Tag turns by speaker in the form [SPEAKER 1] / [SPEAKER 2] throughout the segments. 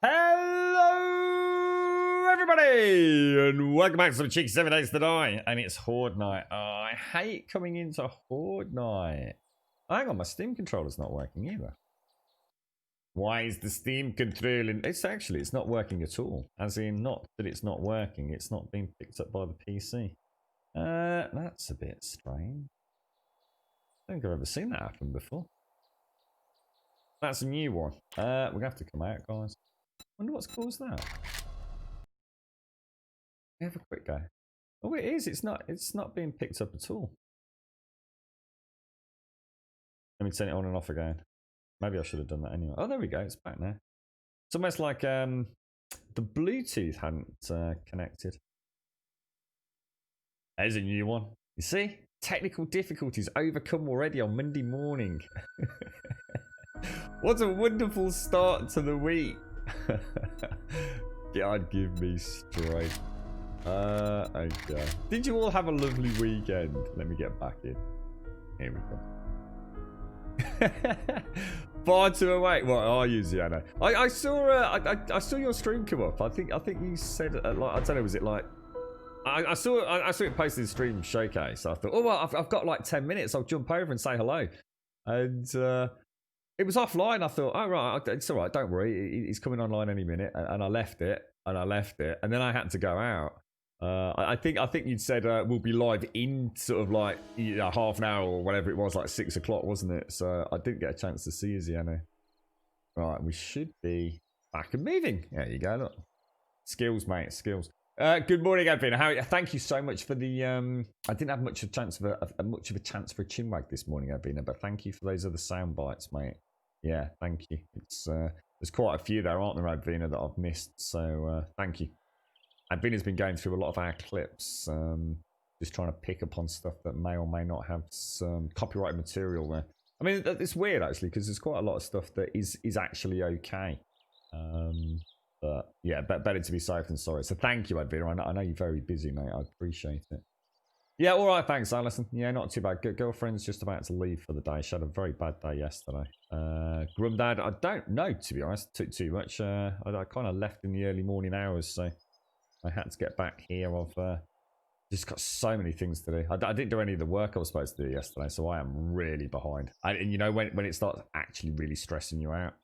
[SPEAKER 1] Hello, everybody, and welcome back to some Cheeky 7 Days to Die. And it's Horde Night. Oh, I hate coming into Horde Night. Hang on, my Steam controller's not working either. Why is the Steam controlling? It's not working at all. As in, not that it's not working, it's not being picked up by the PC. That's a bit strange. I don't think I've ever seen that happen before. That's a new one. We're gonna have to come out, guys. Wonder what's caused that. Have a quick go. Oh, it is. It's not being picked up at all. Let me turn it on and off again. Maybe I should have done that anyway. Oh, there we go. It's back now. It's almost like the Bluetooth hadn't connected. There's a new one. You see? Technical difficulties overcome already on Monday morning. What a wonderful start to the week. God give me strength. Okay. Did you all have a lovely weekend? Let me get back in. Here we go. Far too awake. What are you, Ziano? I saw your stream come up. I think you said like, I don't know. Was it like I saw it posted in stream showcase. So I thought, oh well, I've got like 10 minutes. I'll jump over and say hello. And it was offline. I thought, oh right, it's all right. Don't worry. He's coming online any minute. And I left it. And then I had to go out. I think you'd said we'll be live in sort of like half an hour or whatever it was, like 6 o'clock, wasn't it? So I didn't get a chance to see you, Ziano. Right, we should be back and moving. There you go. Look, skills, mate, skills. Good morning, Advin. Thank you so much for the. I didn't have much of a chance for a chinwag this morning, Advina, but thank you for those other sound bites, mate. Yeah, thank you. It's there's quite a few there, aren't there, Advina, that I've missed. So thank you. Advina's been going through a lot of our clips, just trying to pick up on stuff that may or may not have some copyrighted material there. I mean, it's weird actually because there's quite a lot of stuff that is actually okay. But yeah, better to be safe than sorry. So thank you, Advira. I know you're very busy, mate. I appreciate it. Yeah, all right, thanks, Alison. Yeah, not too bad. Girlfriend's just about to leave for the day. She had a very bad day yesterday. Grumdad, I don't know, to be honest, too much. I kind of left in the early morning hours, so I had to get back here. I've just got so many things to do. I didn't do any of the work I was supposed to do yesterday, so I am really behind. And you know, when it starts actually really stressing you out,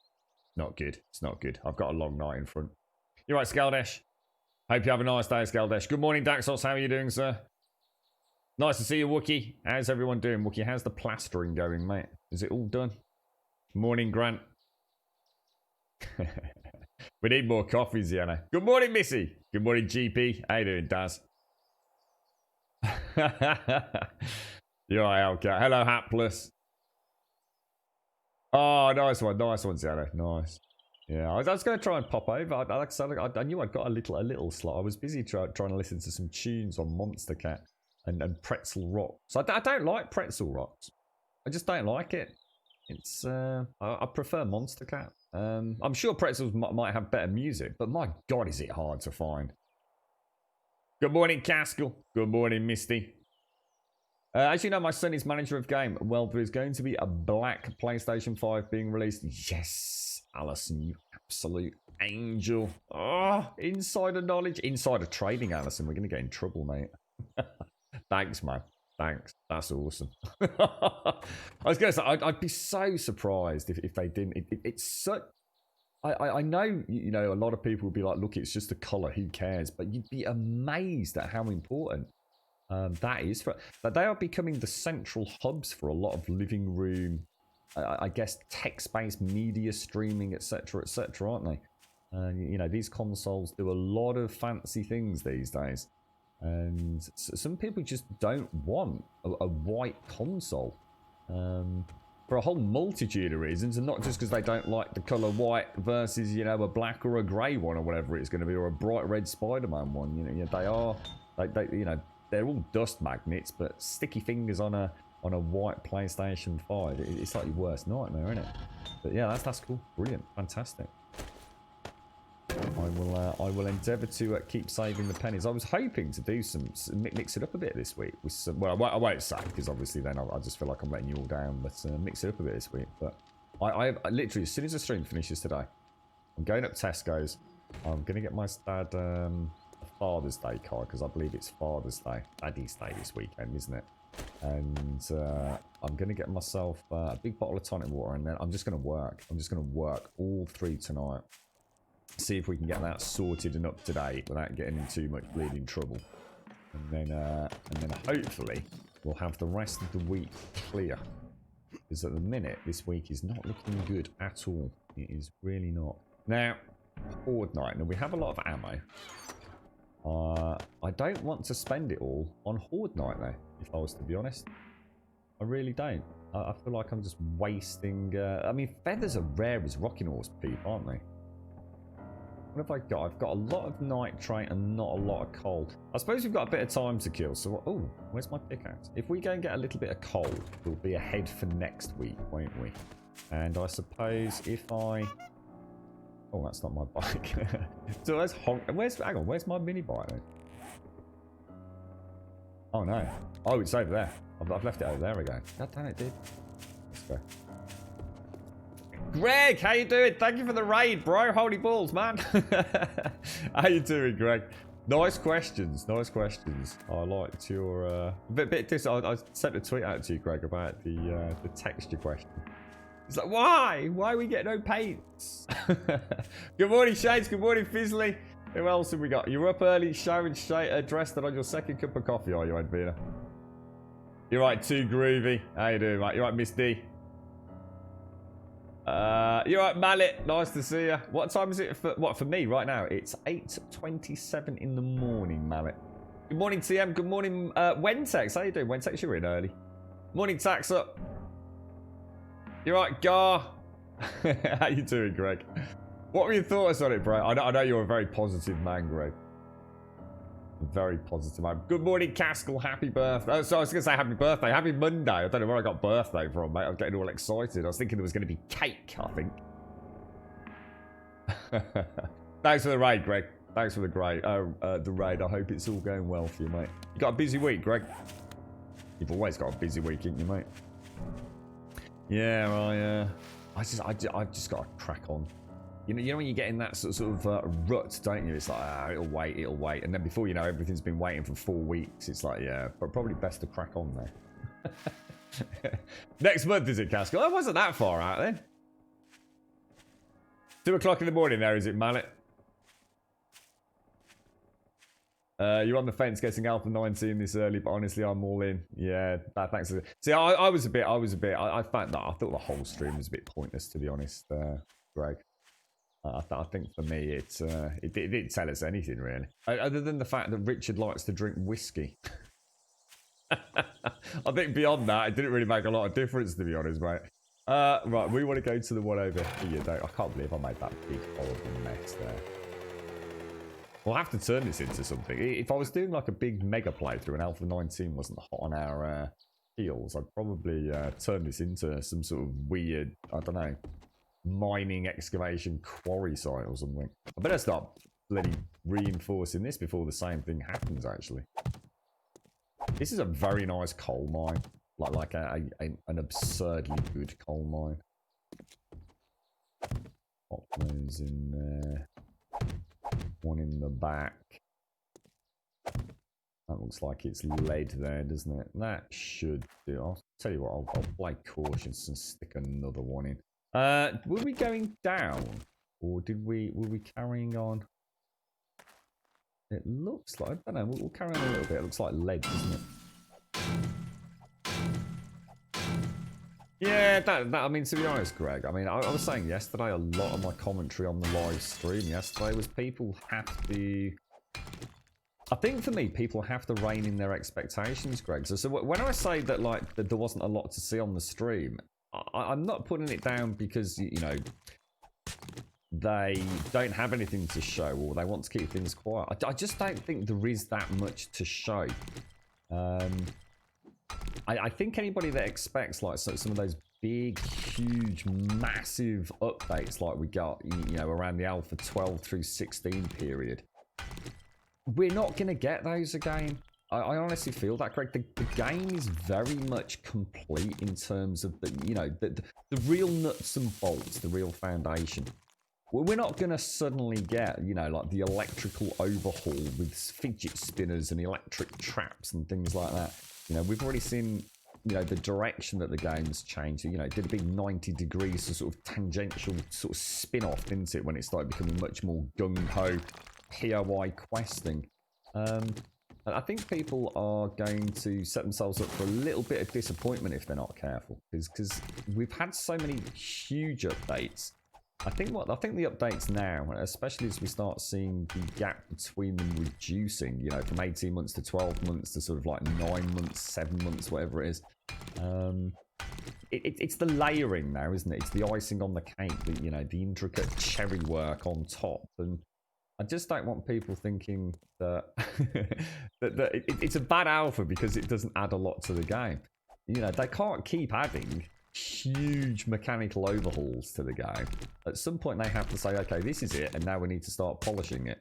[SPEAKER 1] not good. It's not good. I've got a long night in front. You're right, Skaldesh. Hope you have a nice day, Skaldesh. Good morning, Daxos. How are you doing, sir? Nice to see you, Wookie. How's everyone doing, Wookie? How's the plastering going, mate? Is it all done? Morning, Grant. We need more coffee, Ziana. Good morning, Missy. Good morning, GP. How you doing, Daz? You're right, okay. Hello, Hapless. Oh, nice one, Ziana. Nice. Yeah, I was going to try and pop over. I knew I'd got a little slot. I was busy trying to listen to some tunes on Monster Cat. And Pretzel Rocks. So I don't like Pretzel Rocks. I just don't like it. It's I prefer Monster Cat. I'm sure Pretzels might have better music, but my God, is it hard to find. Good morning, Caskell. Good morning, Misty. As you know, my son is manager of game. Well, there is going to be a black PlayStation 5 being released. Yes, Alison, you absolute angel. Oh, insider knowledge. Insider trading, Alison. We're going to get in trouble, mate. Thanks, man. Thanks. That's awesome. I was going to say, I'd be so surprised if they didn't. It's so... I know, you know, a lot of people would be like, look, it's just a colour, who cares? But you'd be amazed at how important that is. That they are becoming the central hubs for a lot of living room, I guess, text-based media streaming, etc., aren't they? You know, these consoles do a lot of fancy things these days. And some people just don't want a white console for a whole multitude of reasons, and not just because they don't like the colour white versus, you know, a black or a grey one or whatever it's going to be, or a bright red Spider-Man one. You know, they are, you know, they're all dust magnets, but sticky fingers on a white PlayStation 5, it's like your worst nightmare, isn't it? But yeah, that's cool, brilliant, fantastic. I will endeavour to keep saving the pennies. I was hoping to do some mix it up a bit this week. With some, well, I won't say, because obviously then I just feel like I'm letting you all down. But mix it up a bit this week. But I literally, as soon as the stream finishes today, I'm going up Tesco's. I'm going to get my dad a Father's Day card, because I believe it's Father's Day, Daddy's Day this weekend, isn't it? And I'm going to get myself a big bottle of tonic water, and then I'm just going to work. I'm just going to work all through tonight. See if we can get that sorted and up to date without getting in too much bleeding trouble. And then hopefully we'll have the rest of the week clear. Because at the minute, this week is not looking good at all. It is really not. Now, Horde Night. Now, we have a lot of ammo. I don't want to spend it all on Horde Night, though, if I was to be honest. I really don't. I feel like I'm just wasting... I mean, feathers are rare as rocking horse poop, aren't they? What have I got? I've got a lot of nitrate and not a lot of coal. I suppose we've got a bit of time to kill. So, oh, where's my pickaxe? If we go and get a little bit of coal, we'll be ahead for next week, won't we? And I suppose if I... Oh, that's not my bike. So let's honk. Hang on, where's my mini bike then? Oh no. Oh, it's over there. I've left it over there again. God damn it, dude. Let's go. Greg, how you doing? Thank you for the raid, bro. Holy balls, man. How you doing, Greg? Nice questions. Nice questions. I liked your I sent a tweet out to you, Greg, about the texture question. It's like, why? Why we get no paints? Good morning, Shades. Good morning, Fizzly. Who else have we got? You're up early, showering straight, dressed and on your second cup of coffee, are you, Edvina? You're right, too groovy. How you doing, mate? You're right, Miss D. You're right, Mallet. Nice to see you. What time is it for me right now? It's 8:27 in the morning, Mallet. Good morning, TM. Good morning, Wentex. How you doing, Wentex? You're in early. Morning, Tax up. You're right, Gar. How you doing, Greg? What were your thoughts on it, bro? I know you're a very positive man, Greg. Very positive man. Good morning, Caskell. Happy birthday. Oh, so I was going to say happy birthday. Happy Monday. I don't know where I got birthday from, mate. I'm getting all excited. I was thinking there was going to be cake, I think. Thanks for the raid, Greg. Thanks for the raid. I hope it's all going well for you, mate. You got a busy week, Greg? You've always got a busy week, ain't you, mate? Yeah, I just got to crack on. You know when you get in that sort of rut, don't you? It's like, it'll wait. And then before you know, everything's been waiting for 4 weeks. It's like, yeah, but probably best to crack on there. Next month, is it, Castle? Oh, wasn't that far out then. 2 o'clock in the morning there, is it, Mallet? You're on the fence getting Alpha 19 this early, but honestly, I'm all in. Yeah, thanks. See, I was a bit. I found that I thought the whole stream was a bit pointless, to be honest, Greg. I think for me, it didn't tell us anything really, other than the fact that Richard likes to drink whiskey. I think beyond that, it didn't really make a lot of difference, to be honest, mate. Right, we want to go to the one over here, though. I can't believe I made that big horrible mess there. We'll have to turn this into something. If I was doing like a big mega playthrough and Alpha 19 wasn't hot on our heels, I'd probably turn this into some sort of weird, I don't know, mining excavation quarry site or something. I better start bloody reinforcing this before the same thing happens, actually. This is a very nice coal mine. Like an absurdly good coal mine. Pop those in there. One in the back. That looks like it's lead there, doesn't it? That should do. I'll tell you what, I'll play cautious and stick another one in. Were we going down? Or were we carrying on? It looks like, I don't know, we'll carry on a little bit. It looks like lead, doesn't it? Yeah, I mean, to be honest, Greg, I mean, I was saying yesterday, a lot of my commentary on the live stream yesterday was people have to... I think for me, people have to rein in their expectations, Greg. So when I say that, like, that there wasn't a lot to see on the stream, I'm not putting it down because, you know, they don't have anything to show or they want to keep things quiet. I just don't think there is that much to show. I think anybody that expects like some of those big, huge, massive updates like we got, you know, around the Alpha 12 through 16 period, we're not going to get those again. I honestly feel that, Greg. The game is very much complete in terms of the, you know, the real nuts and bolts, the real foundation. We're not going to suddenly get, you know, like the electrical overhaul with fidget spinners and electric traps and things like that. You know, we've already seen, you know, the direction that the game's changed. You know, it did a big 90 degrees to sort of tangential sort of spin-off, didn't it, when it started becoming much more gung-ho POI questing. I think people are going to set themselves up for a little bit of disappointment if they're not careful, because we've had so many huge updates. I think the updates now, especially as we start seeing the gap between them reducing, you know, from 18 months to 12 months to sort of like 9 months, 7 months, whatever it is. It's the layering now, isn't it? It's the icing on the cake, you know, the intricate cherry work on top. And I just don't want people thinking that, it's a bad alpha because it doesn't add a lot to the game. You know, they can't keep adding huge mechanical overhauls to the game. At some point they have to say, okay, this is it, and now we need to start polishing it.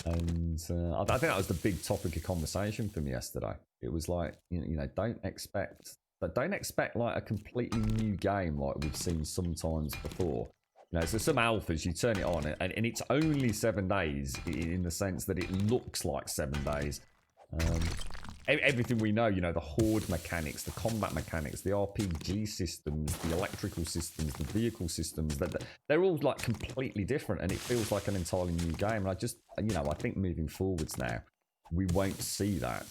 [SPEAKER 1] And I think that was the big topic of conversation from yesterday. It was like, you know, don't expect like a completely new game like we've seen sometimes before. You know, so some alphas, you turn it on and it's only 7 days in the sense that it looks like 7 days. Everything we know, you know, the horde mechanics, the combat mechanics, the RPG systems, the electrical systems, the vehicle systems, they're all like completely different, and it feels like an entirely new game. And I just, you know, I think moving forwards now, we won't see that.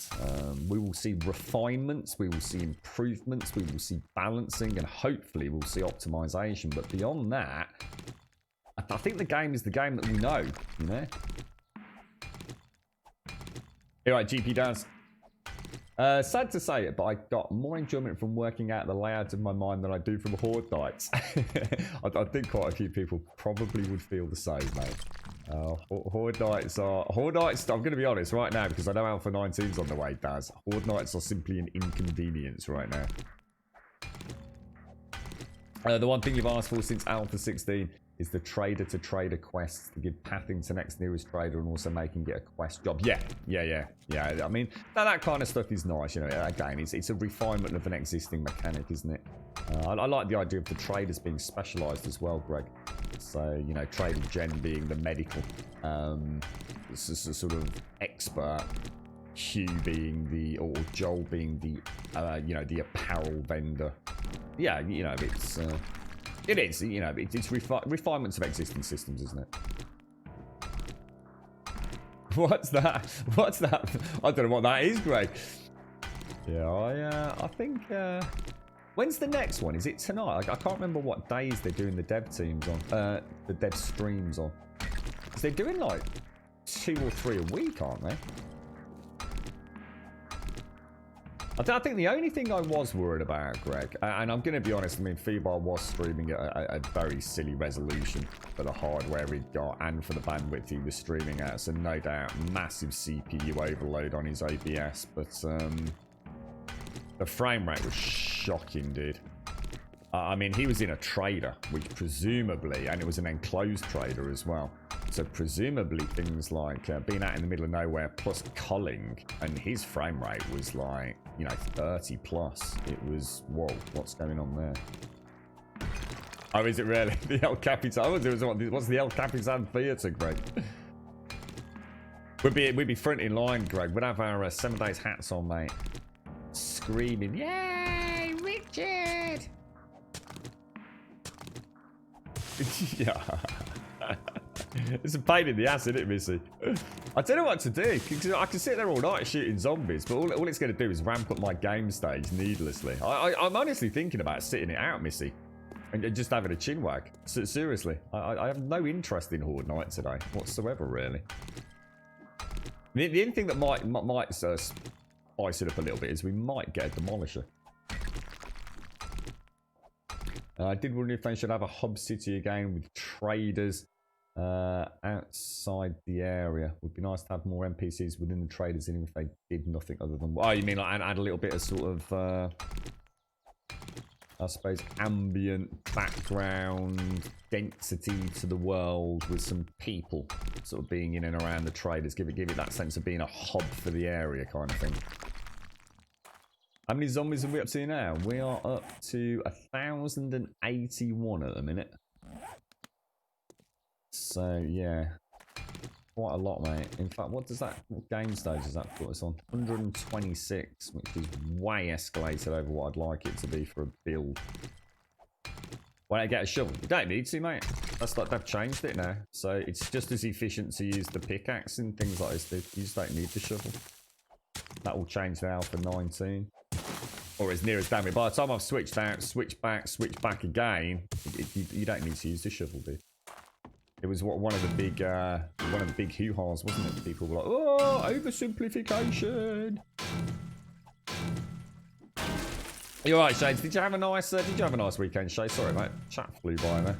[SPEAKER 1] We will see refinements, we will see improvements, we will see balancing, and hopefully we'll see optimization. But beyond that, I think the game is the game that we know, you know? All right, GP does. Sad to say it, but I got more enjoyment from working out the layout of my mind than I do from Horde Nights. I think quite a few people probably would feel the same, mate. Horde Nights, I'm going to be honest right now, because I know Alpha 19's on the way, Daz. Horde Nights are simply an inconvenience right now. The one thing you've asked for since Alpha 16 is the trader to trader quests to give pathing to next nearest trader and also making it a quest job. Yeah. I mean, that kind of stuff is nice. You know, again, it's a refinement of an existing mechanic, isn't it? I like the idea of the traders being specialized as well, Greg. So, you know, Trader Jen being the medical, sort of expert, Hugh being the, or Joel being the, you know, the apparel vendor. Yeah, you know, it is, you know, it's refinements of existing systems, isn't it? What's that? What's that? I don't know what that is, Greg. Yeah, I think, when's the next one? Is it tonight? I can't remember what days they're doing the dev teams on, the dev streams on. Because they're doing like 2 or 3 a week, aren't they? I think the only thing I was worried about, Greg, and I'm going to be honest, I mean, Feebar was streaming at a very silly resolution for the hardware he got and for the bandwidth he was streaming at, so no doubt massive CPU overload on his OBS, but the frame rate was shocking, dude. I mean, he was in a trader, which presumably, and it was an enclosed trader as well. So presumably things like being out in the middle of nowhere plus culling, and his frame rate was like, you know, 30 plus. It was, whoa, what's going on there? Oh, is it really? The El Capitan? What's the El Capitan Theatre, Greg? We'd be front in line, Greg. We'd have our 7 days hats on, mate. Screaming, yay, Richard! Yeah. It's a pain in the ass, isn't it, Missy? I don't know what to do, because I can sit there all night shooting zombies, but all it's going to do is ramp up my game stage needlessly. I'm honestly thinking about sitting it out, Missy, and just having a chin wag. So, seriously, I have no interest in Horde Night today, whatsoever, really. The only thing that might spice it up a little bit is we might get a Demolisher. I did wonder if they should have a hub city again with traders outside the area. Would be nice to have more NPCs within the traders, even if they did nothing other than... Oh, you mean like add a little bit of sort of, I suppose, ambient background density to the world with some people sort of being in and around the traders. Give it that sense of being a hub for the area kind of thing. How many zombies are we up to now? We are up to 1,081 at the minute. So, yeah. Quite a lot, mate. In fact, what game stage does that put us on? 126, which is way escalated over what I'd like it to be for a build. When I get a shovel, you don't need to, mate. That's like they've changed it now. So, it's just as efficient to use the pickaxe and things like this, dude. You just don't need the shovel. That will change now for 19. Or as near as damn it. By the time I've switched out, switch back again, you don't need to use the shovel, dude. It was one of the big hoo-haws, wasn't it? People were like, "Oh, oversimplification." You all right, Shades? Did you have a nice weekend, Shades? Sorry, mate. Chat flew by there.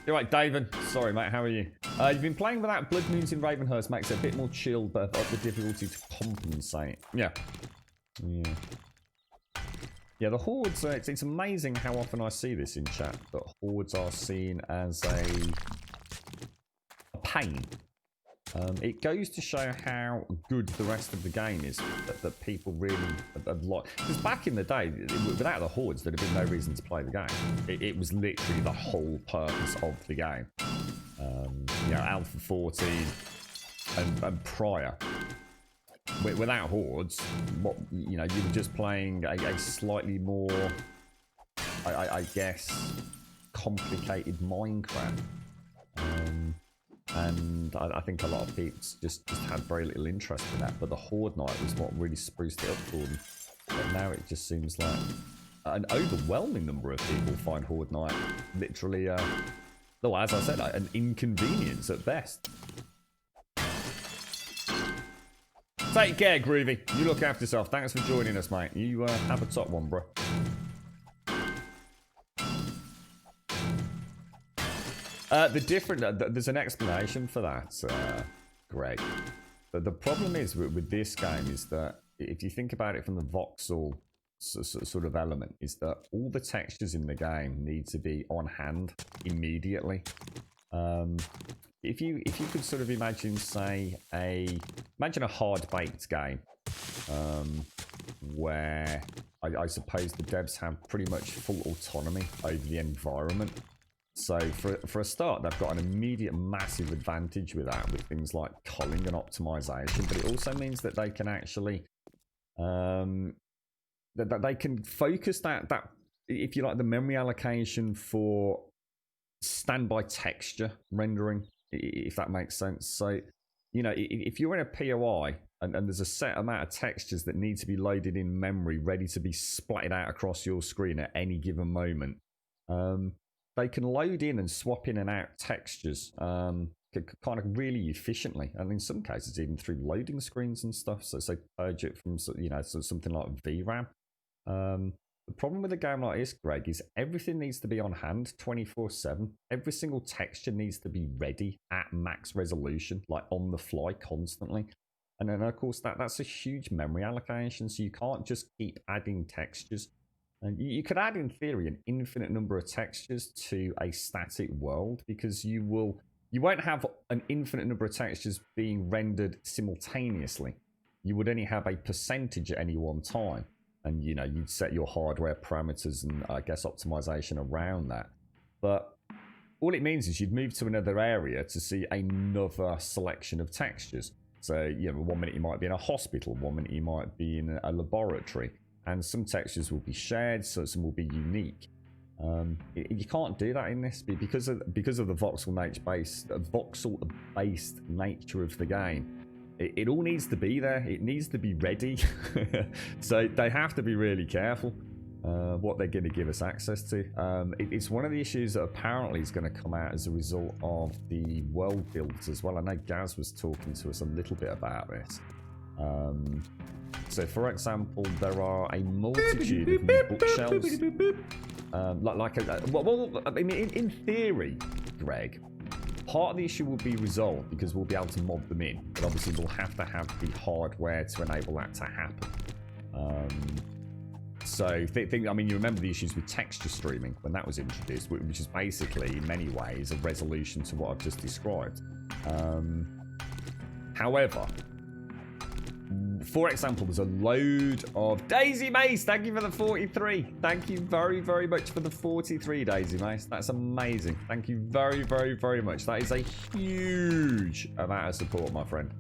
[SPEAKER 1] You all right, David? Sorry, mate. How are you? You've been playing without Blood Moons in Ravenhurst, makes it a bit more chilled, but up the difficulty to compensate. Yeah. Yeah, the hordes, it's amazing how often I see this in chat, that hordes are seen as a pain. It goes to show how good the rest of the game is, that people really like. Because back in the day, without the hordes, there'd have been no reason to play the game. It was literally the whole purpose of the game. You know, Alpha 14 and prior. Without hordes, you know, you were just playing a slightly more, I guess, complicated Minecraft, and I think a lot of people just had very little interest in that. But the Horde Night was what really spruced it up for them. But now it just seems like an overwhelming number of people find Horde Night literally, no, as I said, an inconvenience at best. Take care, Groovy. You look after yourself. Thanks for joining us, mate. You have a top one, bro. There's an explanation for that, Greg. But the problem is with this game is that if you think about it from the voxel sort of element is that all the textures in the game need to be on hand immediately. If you could sort of imagine, say, imagine a hard-baked game, where I suppose the devs have pretty much full autonomy over the environment. So for a start, they've got an immediate massive advantage with that, with things like culling and optimization. But it also means that they can actually that they can focus that if you like the memory allocation for standby texture rendering, if that makes sense. So, you know, if you're in a POI and there's a set amount of textures that need to be loaded in memory, ready to be splatted out across your screen at any given moment, they can load in and swap in and out textures kind of really efficiently, and in some cases even through loading screens and stuff. So purge it from, you know, so something like VRAM. The problem with a game like this, Greg, is everything needs to be on hand 24/7. Every single texture needs to be ready at max resolution, like on the fly constantly. And then, of course, that's a huge memory allocation, so you can't just keep adding textures. And you could add, in theory, an infinite number of textures to a static world, because you won't have an infinite number of textures being rendered simultaneously. You would only have a percentage at any one time. And, you know, you'd set your hardware parameters and, I guess, optimization around that. But all it means is you'd move to another area to see another selection of textures. So, you know, 1 minute you might be in a hospital, 1 minute you might be in a laboratory. And some textures will be shared, so some will be unique. You can't do that in this because of the voxel-based nature of the game. It all needs to be there. It needs to be ready. So they have to be really careful what they're going to give us access to. It's one of the issues that apparently is going to come out as a result of the world builds as well. I know Gaz was talking to us a little bit about this. So, for example, there are a multitude of new bookshelves. In theory, Greg, part of the issue will be resolved because we'll be able to mod them in, but obviously we'll have to have the hardware to enable that to happen. I mean, you remember the issues with texture streaming when that was introduced, which is basically, in many ways, a resolution to what I've just described. However, for example, there's a load of Daisy Mace. Thank you for the 43. Thank you very, very much for the 43, Daisy Mace. That's amazing. Thank you very, very, very much. That is a huge amount of support, my friend.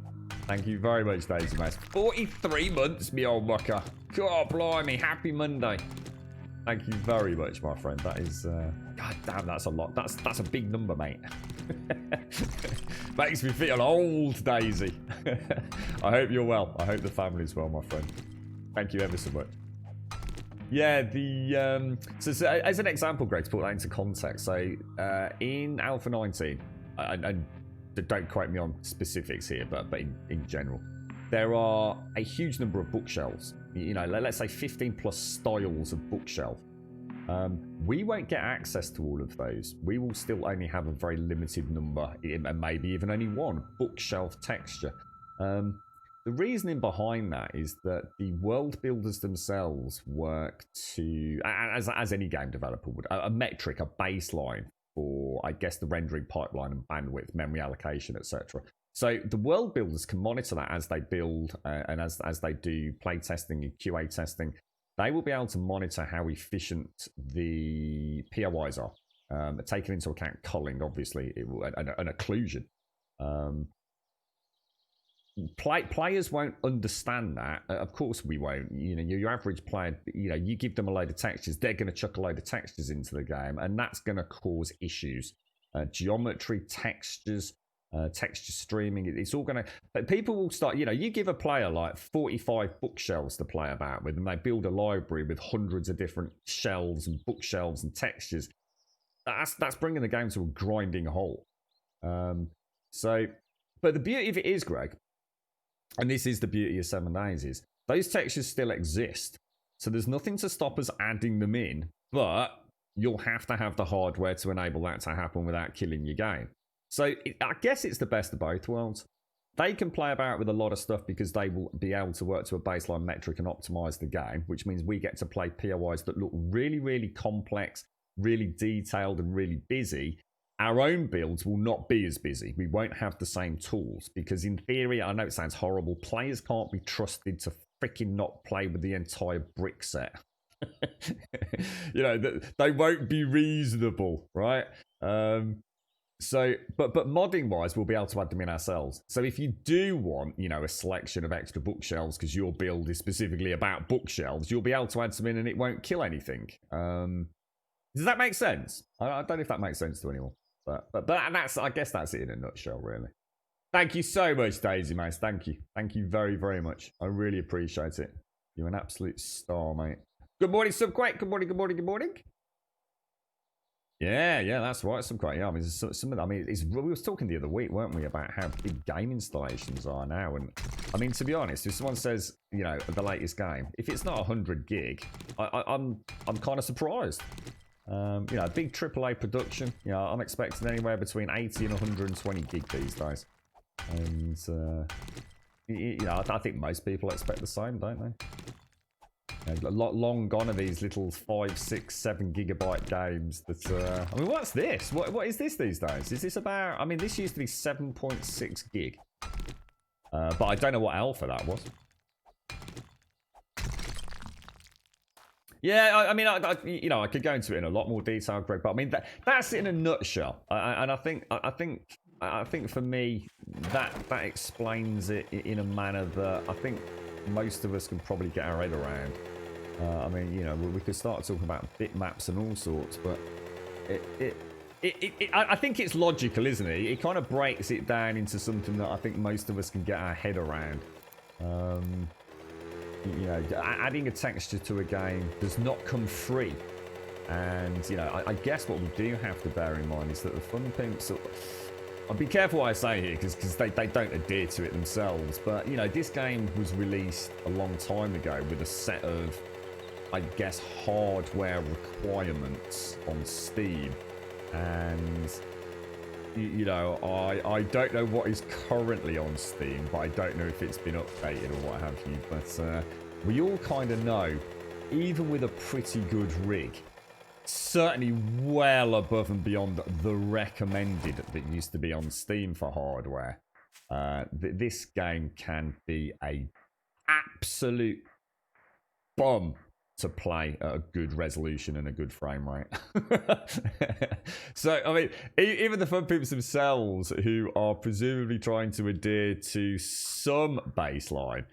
[SPEAKER 1] Thank you very much, Daisy Mace. 43 months, me old mucker. God blimey, happy Monday. Thank you very much, my friend. That is, god damn, that's a lot. That's a big number, mate. Makes me feel old, Daisy. I hope you're well. I hope the family's well, my friend. Thank you ever so much. Yeah, so as an example, Greg, to put that into context, so in Alpha 19, and don't quote me on specifics here, but in general, there are a huge number of bookshelves. You know, let's say 15 plus styles of bookshelf. We won't get access to all of those. We will still only have a very limited number, and maybe even only one bookshelf texture. The reasoning behind that is that the world builders themselves work to, as any game developer would, a metric, a baseline for, I guess, the rendering pipeline and bandwidth, memory allocation, etc. So the world builders can monitor that as they build and as they do play testing and QA testing. They will be able to monitor how efficient the POIs are, taking into account culling, obviously, and occlusion. Players won't understand that. Of course we won't. You know, your average player, you know, you give them a load of textures, they're going to chuck a load of textures into the game, and that's going to cause issues. Geometry, textures, texture streaming, it's all going to... But people will start, you know, you give a player like 45 bookshelves to play about with, and they build a library with hundreds of different shelves and bookshelves and textures. That's bringing the game to a grinding halt. But the beauty of it is, Greg, and this is the beauty of 7 Days, is those textures still exist. So there's nothing to stop us adding them in, but you'll have to have the hardware to enable that to happen without killing your game. So I guess it's the best of both worlds. they can play about with a lot of stuff because they will be able to work to a baseline metric and optimize the game, which means we get to play POIs that look really, really complex, really detailed, and really busy. Our own builds will not be as busy. We won't have the same tools because, in theory, I know it sounds horrible, players can't be trusted to freaking not play with the entire brick set. You know, they won't be reasonable, right? So, but modding wise, we'll be able to add them in ourselves. So if you do want, you know, a selection of extra bookshelves because your build is specifically about bookshelves, you'll be able to add some in and it won't kill anything. Does that make sense? I don't know if that makes sense to anyone, but that's, I guess that's it in a nutshell, really. Thank you so much, Daisy Mouse. Thank you very, very much. I really appreciate it. You're an absolute star, mate. Good morning, Subquake. Good morning, good morning, good morning. Yeah, that's right. Subquake. Yeah, I mean, some of. I mean, we was talking the other week, weren't we, about how big game installations are now? And I mean, to be honest, if someone says, you know, the latest game, if it's not 100 gig, I'm kind of surprised. You know, big AAA production. You know, I'm expecting anywhere between 80 and 120 gig these days. And you know, I think most people expect the same, don't they? A lot long gone are these little 5, 6, 7 gigabyte games that I mean, what's this? What is this these days? Is this about, I mean, this used to be 7.6 gig. But I don't know what alpha that was. Yeah, I mean, you know, I could go into it in a lot more detail, Greg, but I mean, that's it in a nutshell. And I think for me, that explains it in a manner that I think most of us can probably get our head around. I mean, you know, we could start talking about bitmaps and all sorts, but I think it's logical, isn't it? It kind of breaks it down into something that I think most of us can get our head around. You know, adding a texture to a game does not come free. And, you know, I guess what we do have to bear in mind is that the fun pimps... I'll be careful what I say here because they don't adhere to it themselves. But, you know, this game was released a long time ago with a set of, I guess, hardware requirements on Steam. And, you know, I don't know what is currently on Steam, but I don't know if it's been updated or what have you. But we all kind of know, even with a pretty good rig, certainly well above and beyond the recommended that used to be on Steam for hardware, this game can be a absolute bomb to play at a good resolution and a good frame rate. So, I mean, even the fun peeps themselves, who are presumably trying to adhere to some baseline,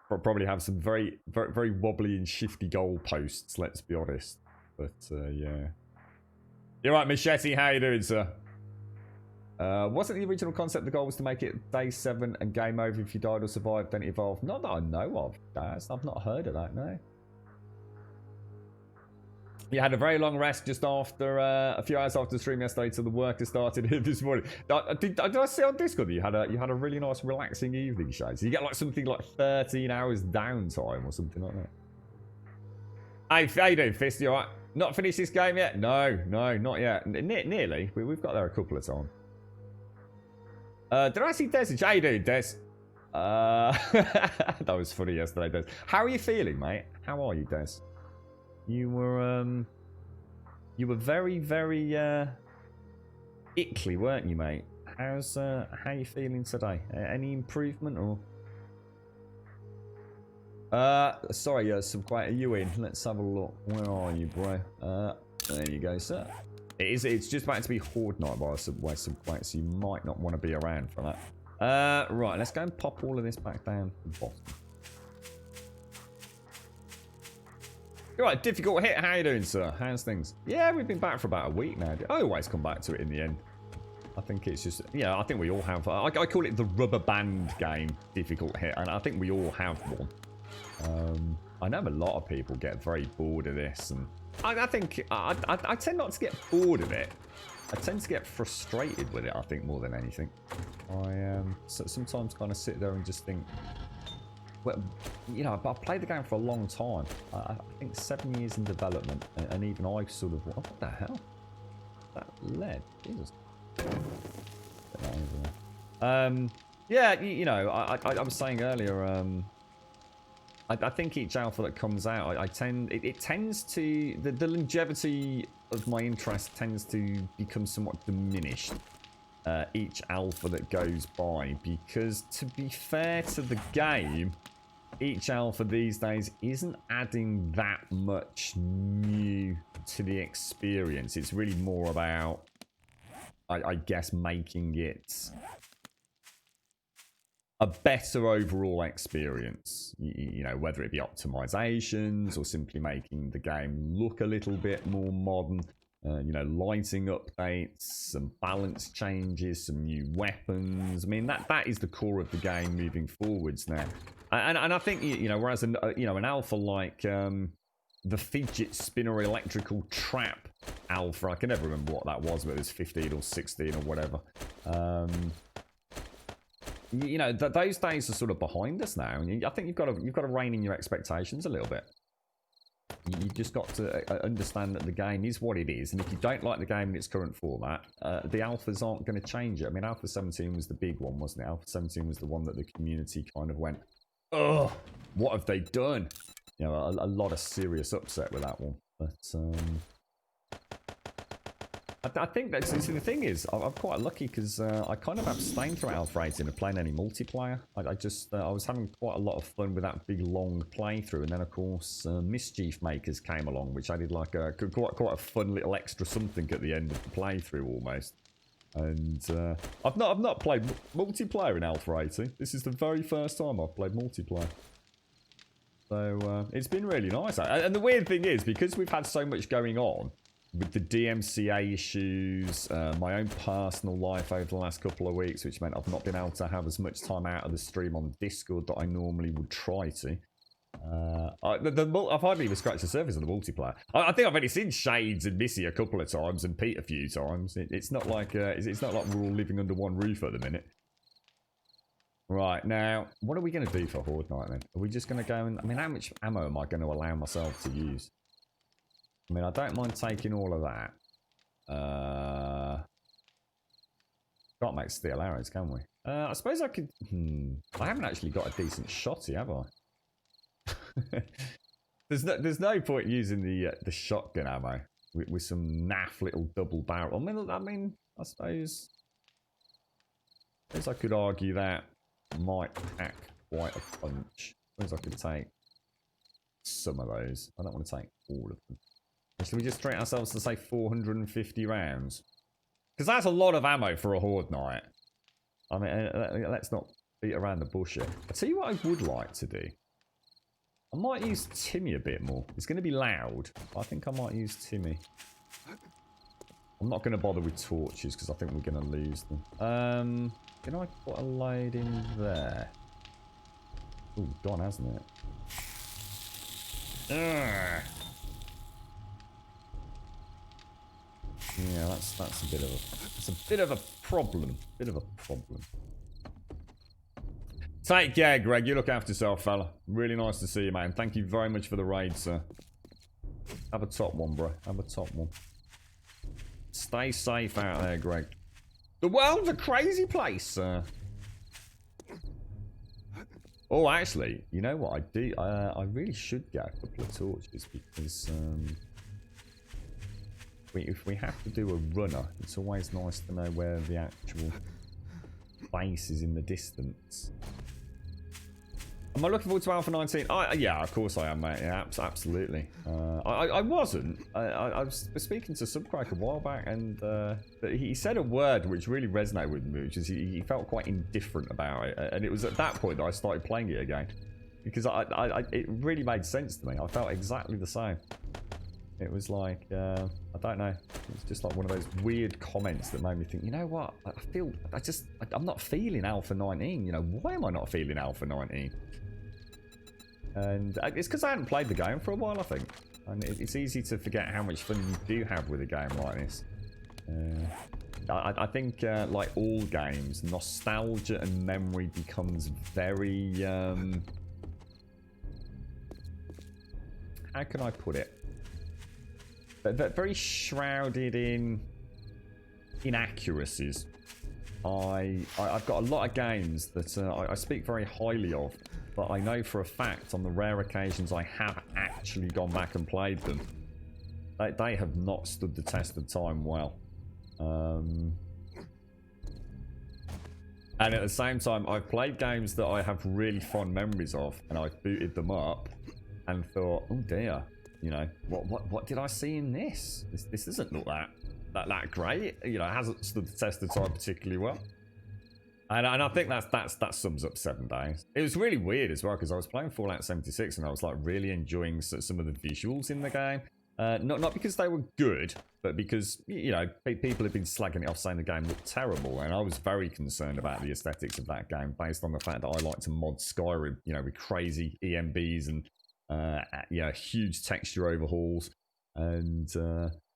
[SPEAKER 1] probably have some very, very, very wobbly and shifty goalposts, let's be honest. But, yeah. You're right, Machete. How you doing, sir? Wasn't the original concept, the goal was to make it day 7 and game over if you died or survived, then it evolved? Not that I know of, Daz. I've not heard of that, no. You had a very long rest just after, a few hours after the stream yesterday till the work has started this morning. Did I see on Discord that you had a really nice relaxing evening, Shades? You get like something like 13 hours downtime or something like that. Hey, how you doing, Fist? You alright? Not finished this game yet? No, not yet. Nearly. We've got there a couple of times. Did I see Des? How you doing, Des? That was funny yesterday, Des. How are you feeling, mate? How are you, Des? You were very, very ickly, weren't you, mate? How you feeling today? Any improvement or? Sorry, Subquite, are you in? Let's have a look. Where are you, bro? There you go, sir. It's just about to be Horde Night by Subquite, so you might not want to be around for that. Right, let's go and pop all of this back down to the bottom. Right, difficult hit. How you doing, sir? How's things? Yeah, we've been back for about a week now. I always come back to it in the end. I think it's just, yeah, I think we all have. I call it the rubber band game, difficult hit, and I think we all have one. I know a lot of people get very bored of this, and I think I tend not to get bored of it. I tend to get frustrated with it, I think, more than anything. I sometimes kind of sit there and just think, well, you know, I've played the game for a long time. I think 7 years in development, and even I sort of, what the hell? That lead, Jesus. Yeah, you know, I was saying earlier, I think each alpha that comes out, it tends to, the longevity of my interest tends to become somewhat diminished each alpha that goes by, because to be fair to the game, each alpha these days isn't adding that much new to the experience. It's really more about, I guess, making it a better overall experience. You know, whether it be optimizations or simply making the game look a little bit more modern. You know, lighting updates, some balance changes, some new weapons. I mean, that is the core of the game moving forwards now. And I think, you know, whereas an alpha like the fidget spinner electrical trap alpha, I can never remember what that was, but it was 15 or 16 or whatever. You know, those days are sort of behind us now, and I think you've got to rein in your expectations a little bit. You just got to understand that the game is what it is, and if you don't like the game in its current format, the alphas aren't going to change it. I mean, Alpha 17 was the big one, wasn't it? Alpha 17 was the one that the community kind of went, "Ugh, what have they done?" You know, a lot of serious upset with that one. But I think that's the thing is, I'm quite lucky because I kind of abstained throughout Alpha 18 of playing any multiplayer. I was having quite a lot of fun with that big long playthrough, and then of course Mischief Makers came along, which I did like quite a fun little extra something at the end of the playthrough almost. And I've not played multiplayer in Alpha 18. This is the very first time I've played multiplayer. So it's been really nice. And the weird thing is, because we've had so much going on with the DMCA issues, my own personal life over the last couple of weeks, which meant I've not been able to have as much time out of the stream on Discord that I normally would try to. I've hardly even scratched the surface of the multiplayer. I think I've only seen Shades and Missy a couple of times and Pete a few times. It's not like we're all living under one roof at the minute. Right, now, what are we going to do for Horde Night then? Are we just going to go and... I mean, how much ammo am I going to allow myself to use? I mean, I don't mind taking all of that. Can't make steel arrows, can we? I suppose I could... I haven't actually got a decent shotty, have I? There's no point using the shotgun ammo with some naff little double barrel. I suppose I could argue that might pack quite a punch. I suppose I could take some of those. I don't want to take all of them. Should we just treat ourselves to say 450 rounds? Because that's a lot of ammo for a Horde Night. I mean, let's not beat around the bush here. I'll tell you what I would like to do. I might use Timmy a bit more. It's going to be loud, but I think I might use Timmy. I'm not going to bother with torches because I think we're going to lose them. Can I put a load in there? Ooh, gone, hasn't it? Ugh. Yeah, that's a bit of a problem. Take care, Greg. You look after yourself, fella. Really nice to see you, man. Thank you very much for the raid, sir. Have a top one, bro. Have a top one. Stay safe out there, Greg. The world's a crazy place, sir. Oh, actually, you know what I do? I really should get a couple of torches because if we have to do a runner, it's always nice to know where the actual base is in the distance. Am I looking forward to Alpha 19? Yeah, of course I am, mate. Yeah, absolutely. I wasn't. I was speaking to Subcrack a while back, and he said a word which really resonated with me, which is he felt quite indifferent about it. And it was at that point that I started playing it again. Because it really made sense to me. I felt exactly the same. It was like, I don't know. It's just like one of those weird comments that made me think, you know what? I'm not feeling Alpha 19. You know, why am I not feeling Alpha 19? And it's because I hadn't played the game for a while, I think. And it's easy to forget how much fun you do have with a game like this. I think, like all games, nostalgia and memory becomes very... how can I put it? Very shrouded in inaccuracies. I've got a lot of games that I speak very highly of, but I know for a fact on the rare occasions I have actually gone back and played them, they have not stood the test of time well. And at the same time, I've played games that I have really fond memories of, and I've booted them up and thought, oh dear, you know, what did I see in this? This doesn't look that great. You know, it hasn't stood the test of time particularly well. And I think that sums up 7 days. It was really weird as well, because I was playing Fallout 76 and I was like really enjoying some of the visuals in the game. Not because they were good, but because, you know, people have been slagging it off saying the game looked terrible, and I was very concerned about the aesthetics of that game based on the fact that I like to mod Skyrim, you know, with crazy EMBs and yeah, huge texture overhauls, and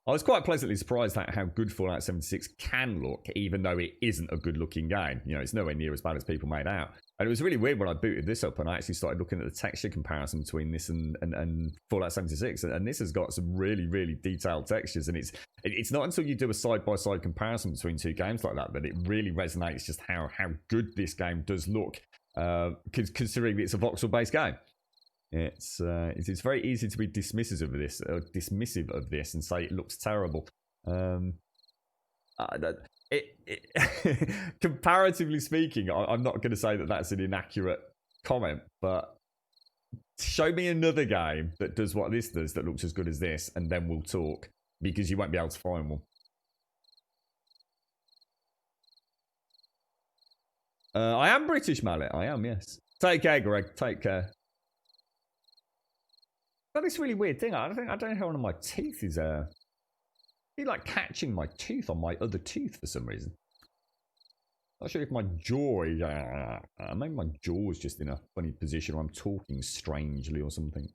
[SPEAKER 1] I was quite pleasantly surprised at how good Fallout 76 can look, even though it isn't a good looking game. You know, it's nowhere near as bad as people made out. And it was really weird when I booted this up and I actually started looking at the texture comparison between this and Fallout 76. And this has got some really, really detailed textures. And it's not until you do a side-by-side comparison between two games like that it really resonates just how good this game does look, considering it's a voxel-based game. It's very easy to be dismissive of this and say it looks terrible. Comparatively speaking, I'm not going to say that that's an inaccurate comment, but show me another game that does what this does that looks as good as this, and then we'll talk, because you won't be able to find one. I am British, Mallet. I am, yes. Take care, Greg. Take care. Got this really weird thing. I don't know how one of my teeth is I feel like catching my tooth on my other tooth for some reason. Not sure if my jaw, maybe my jaw is just in a funny position, or I'm talking strangely or something.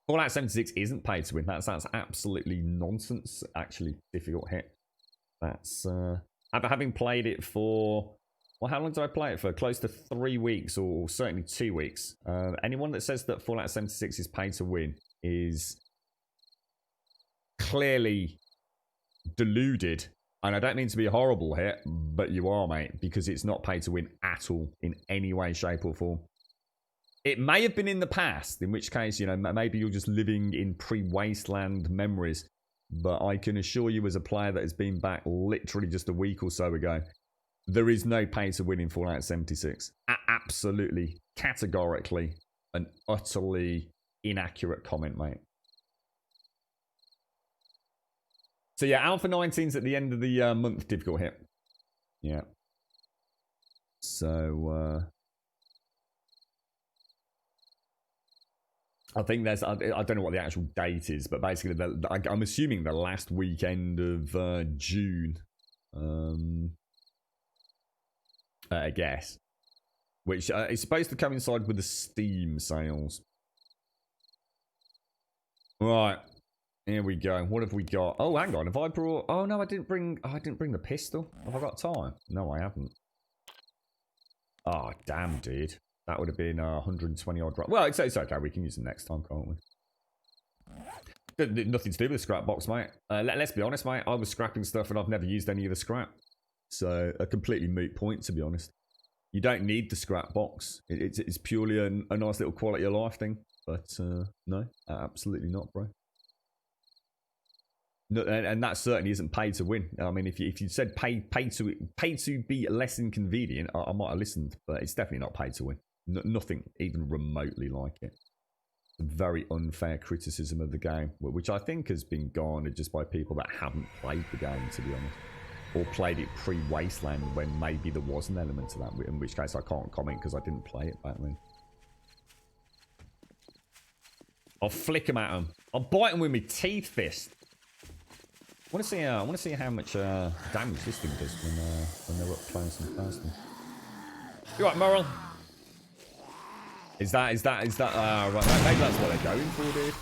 [SPEAKER 1] Fallout 76 isn't paid to win. That's absolutely nonsense. Actually, difficult hit. That's having played it for, well, how long did I play it for? Close to 3 weeks, or certainly 2 weeks. Anyone that says that Fallout 76 is paid to win is clearly deluded. And I don't mean to be horrible here, but you are, mate, because it's not paid to win at all in any way, shape, or form. It may have been in the past, in which case, you know, maybe you're just living in pre-Wasteland memories. But I can assure you, as a player that has been back literally just a week or so ago, there is no pay to win in Fallout 76. Absolutely, categorically, an utterly inaccurate comment, mate. So yeah, Alpha 19's at the end of the month, difficult hit. Yeah. So, I think there's, I don't know what the actual date is, but basically, I'm assuming the last weekend of June. I guess. Which is supposed to coincide with the Steam sales. Right. Here we go. What have we got? Oh, hang on. Have I brought... Oh, no, I didn't bring the pistol. Have I got time? No, I haven't. Oh, damn, dude. That would have been 120 odd. Well, it's okay. We can use them next time, can't we? Nothing to do with the scrap box, mate. Let's be honest, mate. I was scrapping stuff and I've never used any of the scrap. So, a completely moot point, to be honest. You don't need the scrap box. It's purely a nice little quality of life thing. But, no, absolutely not, bro. No, and that certainly isn't pay to win. I mean, if you said pay to be less inconvenient, I might have listened, but it's definitely not pay to win. Nothing even remotely like it. A very unfair criticism of the game, which I think has been garnered just by people that haven't played the game, to be honest, or played it pre-Wasteland when maybe there was an element to that, in which case I can't comment because I didn't play it back then. I'll flick them at them. I'll bite them with my teeth fist. I want to see how much damage this thing does when they're up close and personal. You right, Moral? Is that right? Maybe that's what they're going for, dude.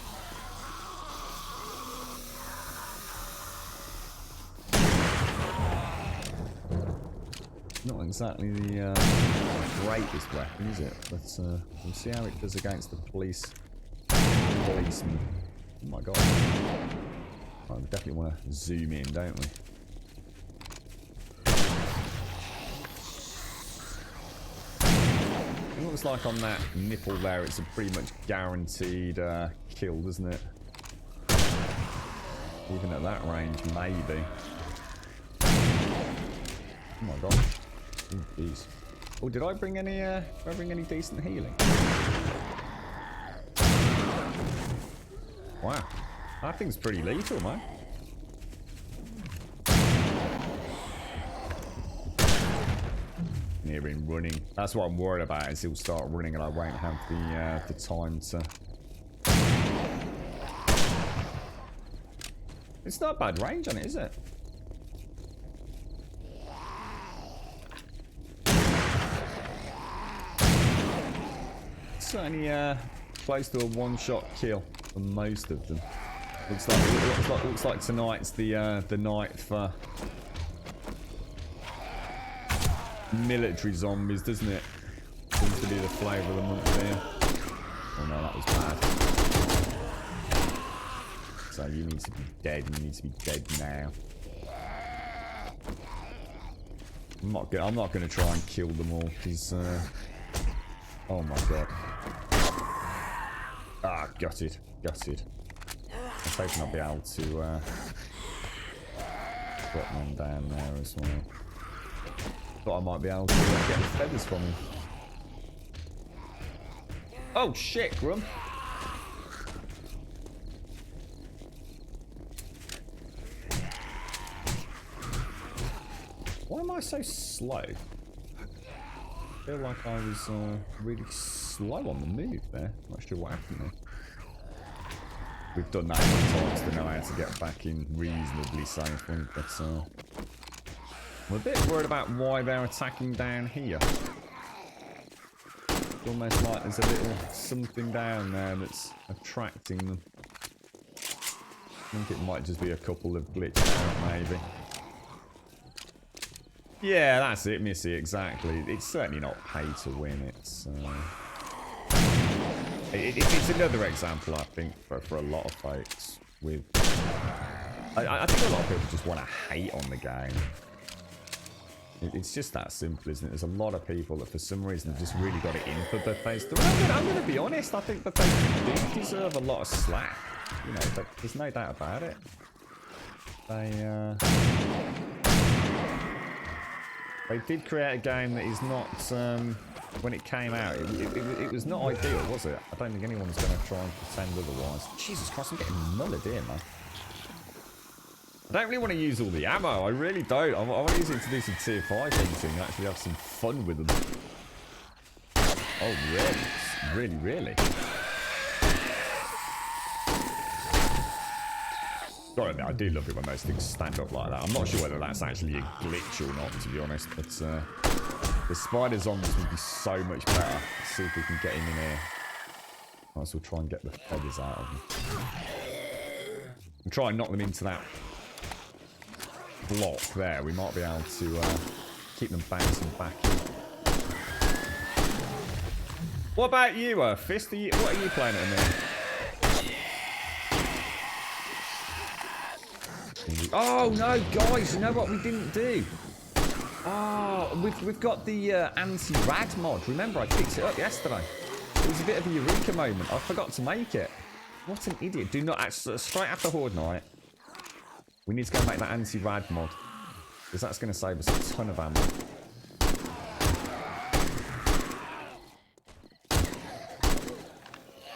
[SPEAKER 1] Not exactly the greatest weapon, is it? But we'll see how it does against the policeman. Oh my god. Oh, we definitely want to zoom in, don't we? looks like on that nipple there, it's a pretty much guaranteed kill, doesn't it? Even at that range, maybe. Oh my god. Oh, jeez. Oh, did I bring any decent healing? Wow. That thing's pretty lethal, man. Hear him running. That's what I'm worried about, is he'll start running and I won't have the time to... It's not a bad range on it, is it? Certainly close to a one-shot kill for most of them. Looks like tonight's the night for military zombies, doesn't it? Seems to be the flavour of the month here. Oh no, that was bad. So you need to be dead, and you need to be dead now. I'm not gonna try and kill them all, because oh my god. Ah, gutted. Gutted. I was hoping I'll be able to drop one down there as well. Thought I might be able to get the feathers from him. Oh shit, Grum. Why am I so slow? I feel like I was really slow on the move there. Not sure what happened there. We've done that enough times to know how to get back in reasonably safely, but I'm a bit worried about why they're attacking down here. It's almost like there's a little something down there that's attracting them. I think it might just be a couple of glitched out, maybe. Yeah, that's it, Missy, exactly. It's certainly not pay to win. It's it's another example, I think, for a lot of folks with... I think a lot of people just want to hate on the game. It's just that simple, isn't it? There's a lot of people that for some reason have just really got it in for Bethesda. I'm going to be honest, I think Bethesda do deserve a lot of slack. You know, but there's no doubt about it. They did create a game that is not, when it came out, it was not ideal, was it? I don't think anyone's going to try and pretend otherwise. Jesus Christ, I'm getting mullered here, man. I don't really want to use all the ammo, I really don't. I want to use it to do some tier 5 hunting and actually have some fun with them. Oh, really? Really? Sorry, I do love it when those things stand up like that. I'm not sure whether that's actually a glitch or not, to be honest, but the spider zombies would be so much better. Let's see if we can get him in here. Might as well try and get the feathers out of them. And try and knock them into that block there. We might be able to keep them bouncing back in. What about you, Fist? What are you playing at the minute? Oh no, guys! You know what we didn't do? Oh, we've got the anti-rad mod. Remember, I picked it up yesterday. It was a bit of a eureka moment. I forgot to make it. What an idiot! Do not straight after Horde Night. We need to go make that anti-rad mod because that's going to save us a ton of ammo.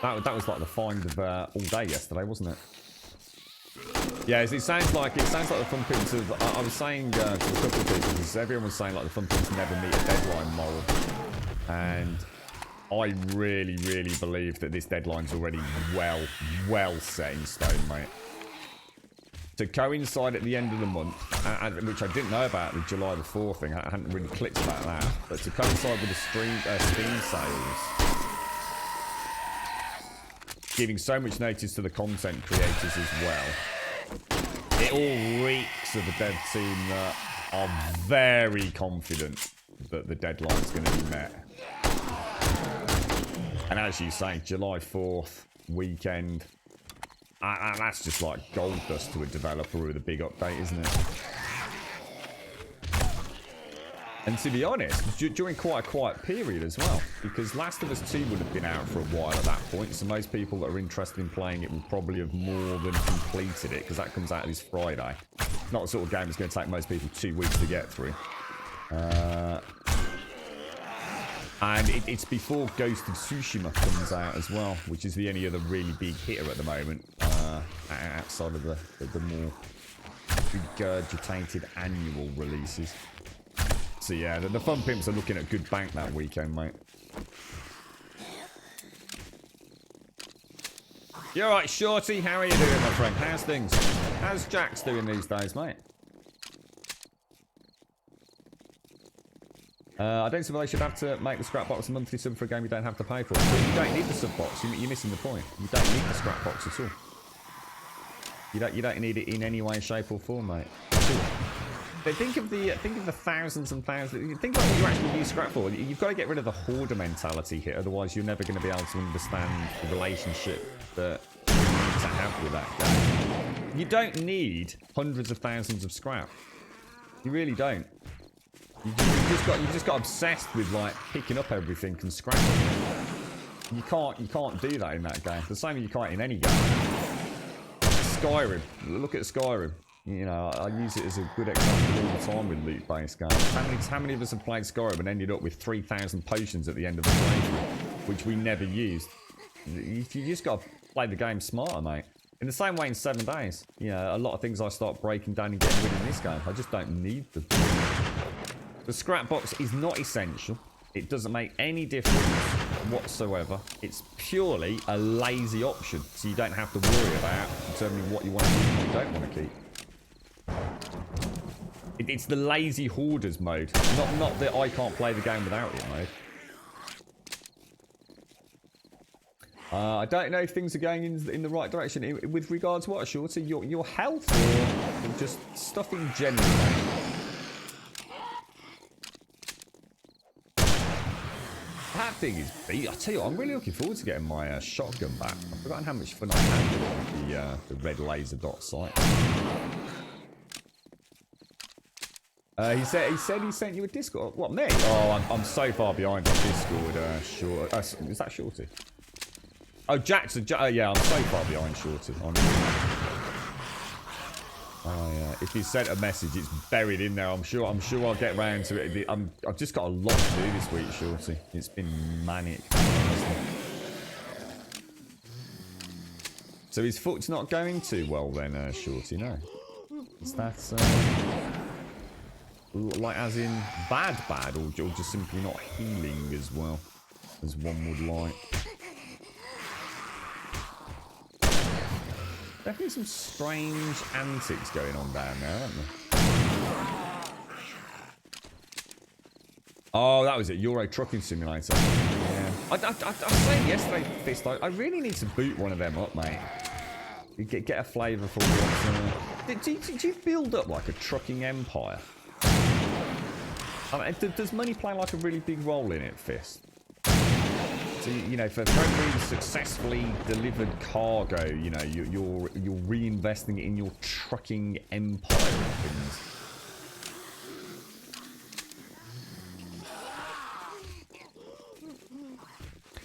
[SPEAKER 1] That was like the find of all day yesterday, wasn't it? Yeah, it sounds like the thumbprints of... I was saying to a couple of people, because everyone was saying like the thumbprints never meet a deadline moral. And I really, really believe that this deadline's already well set in stone, mate. To coincide at the end of the month, which I didn't know about the July the 4th thing, I hadn't really clicked about that, but to coincide with the Steam sales, giving so much notice to the content creators as well, it all reeks of a dev team that are very confident that the deadline's going to be met. And as you say, July 4th weekend, that's just like gold dust to a developer with a big update, isn't it? And to be honest, during quite a quiet period as well, because Last of Us 2 would have been out for a while at that point, so most people that are interested in playing it will probably have more than completed it, because that comes out this Friday. It's not the sort of game that's going to take most people 2 weeks to get through. And it's before Ghost of Tsushima comes out as well, which is the only other really big hitter at the moment, outside of the more regurgitated annual releases. So yeah, the Fun Pimps are looking at good bank that weekend, mate. You alright, Shorty? How are you doing, my friend? How's things? How's Jax doing these days, mate? I don't see why they should have to make the scrap box a monthly sub for a game you don't have to pay for. But you don't need the sub box. You're missing the point. You don't need the scrap box at all. You don't need it in any way, shape, or form, mate. But think of the thousands and thousands. Think about what you actually use scrap for. You've got to get rid of the hoarder mentality here, otherwise you're never going to be able to understand the relationship that you need to have with that game. You don't need hundreds of thousands of scrap. You really don't. You just got obsessed with like picking up everything and scrapping it. You can't do that in that game. The same as you can't in any game. Skyrim. Look at Skyrim. You know, I use it as a good example all the time with loot-based games. How many of us have played Skyrim and ended up with 3,000 potions at the end of the playthrough, which we never used? You just got to play the game smarter, mate. In the same way in 7 days. You know, a lot of things I start breaking down and getting rid of in this game, I just don't need them. The scrap box is not essential. It doesn't make any difference whatsoever. It's purely a lazy option, so you don't have to worry about determining what you want to keep and what you don't want to keep. It's the lazy hoarders mode, not the I can't play the game without it mode. I don't know if things are going in the right direction with regards to what, Shorty? Your health or just stuff in general, mate? That thing is beat. I tell you what, I'm really looking forward to getting my shotgun back. I've forgotten how much fun I had with the red laser dot sight. He said he sent you a Discord. What, me? Oh, I'm so far behind on Discord. Short. Is that Shorty? Oh, Jackson. Yeah, I'm so far behind Shorty. Oh yeah. If he sent a message, it's buried in there. I'm sure I'll get round to it. I've just got a lot to do this week, Shorty. It's been manic. So his foot's not going too well then, Shorty. No. Is that like as in bad, or just simply not healing as well as one would like? Definitely some strange antics going on down there, aren't there? Oh, that was it. Euro Trucking Simulator. Yeah. I was saying yesterday, Fist, I really need to boot one of them up, mate. You get a flavour for what... Did you build up like a trucking empire? I mean, does money play like a really big role in it, Fist? So, you know, for every successfully delivered cargo, you know, you're reinvesting it in your trucking empire and things.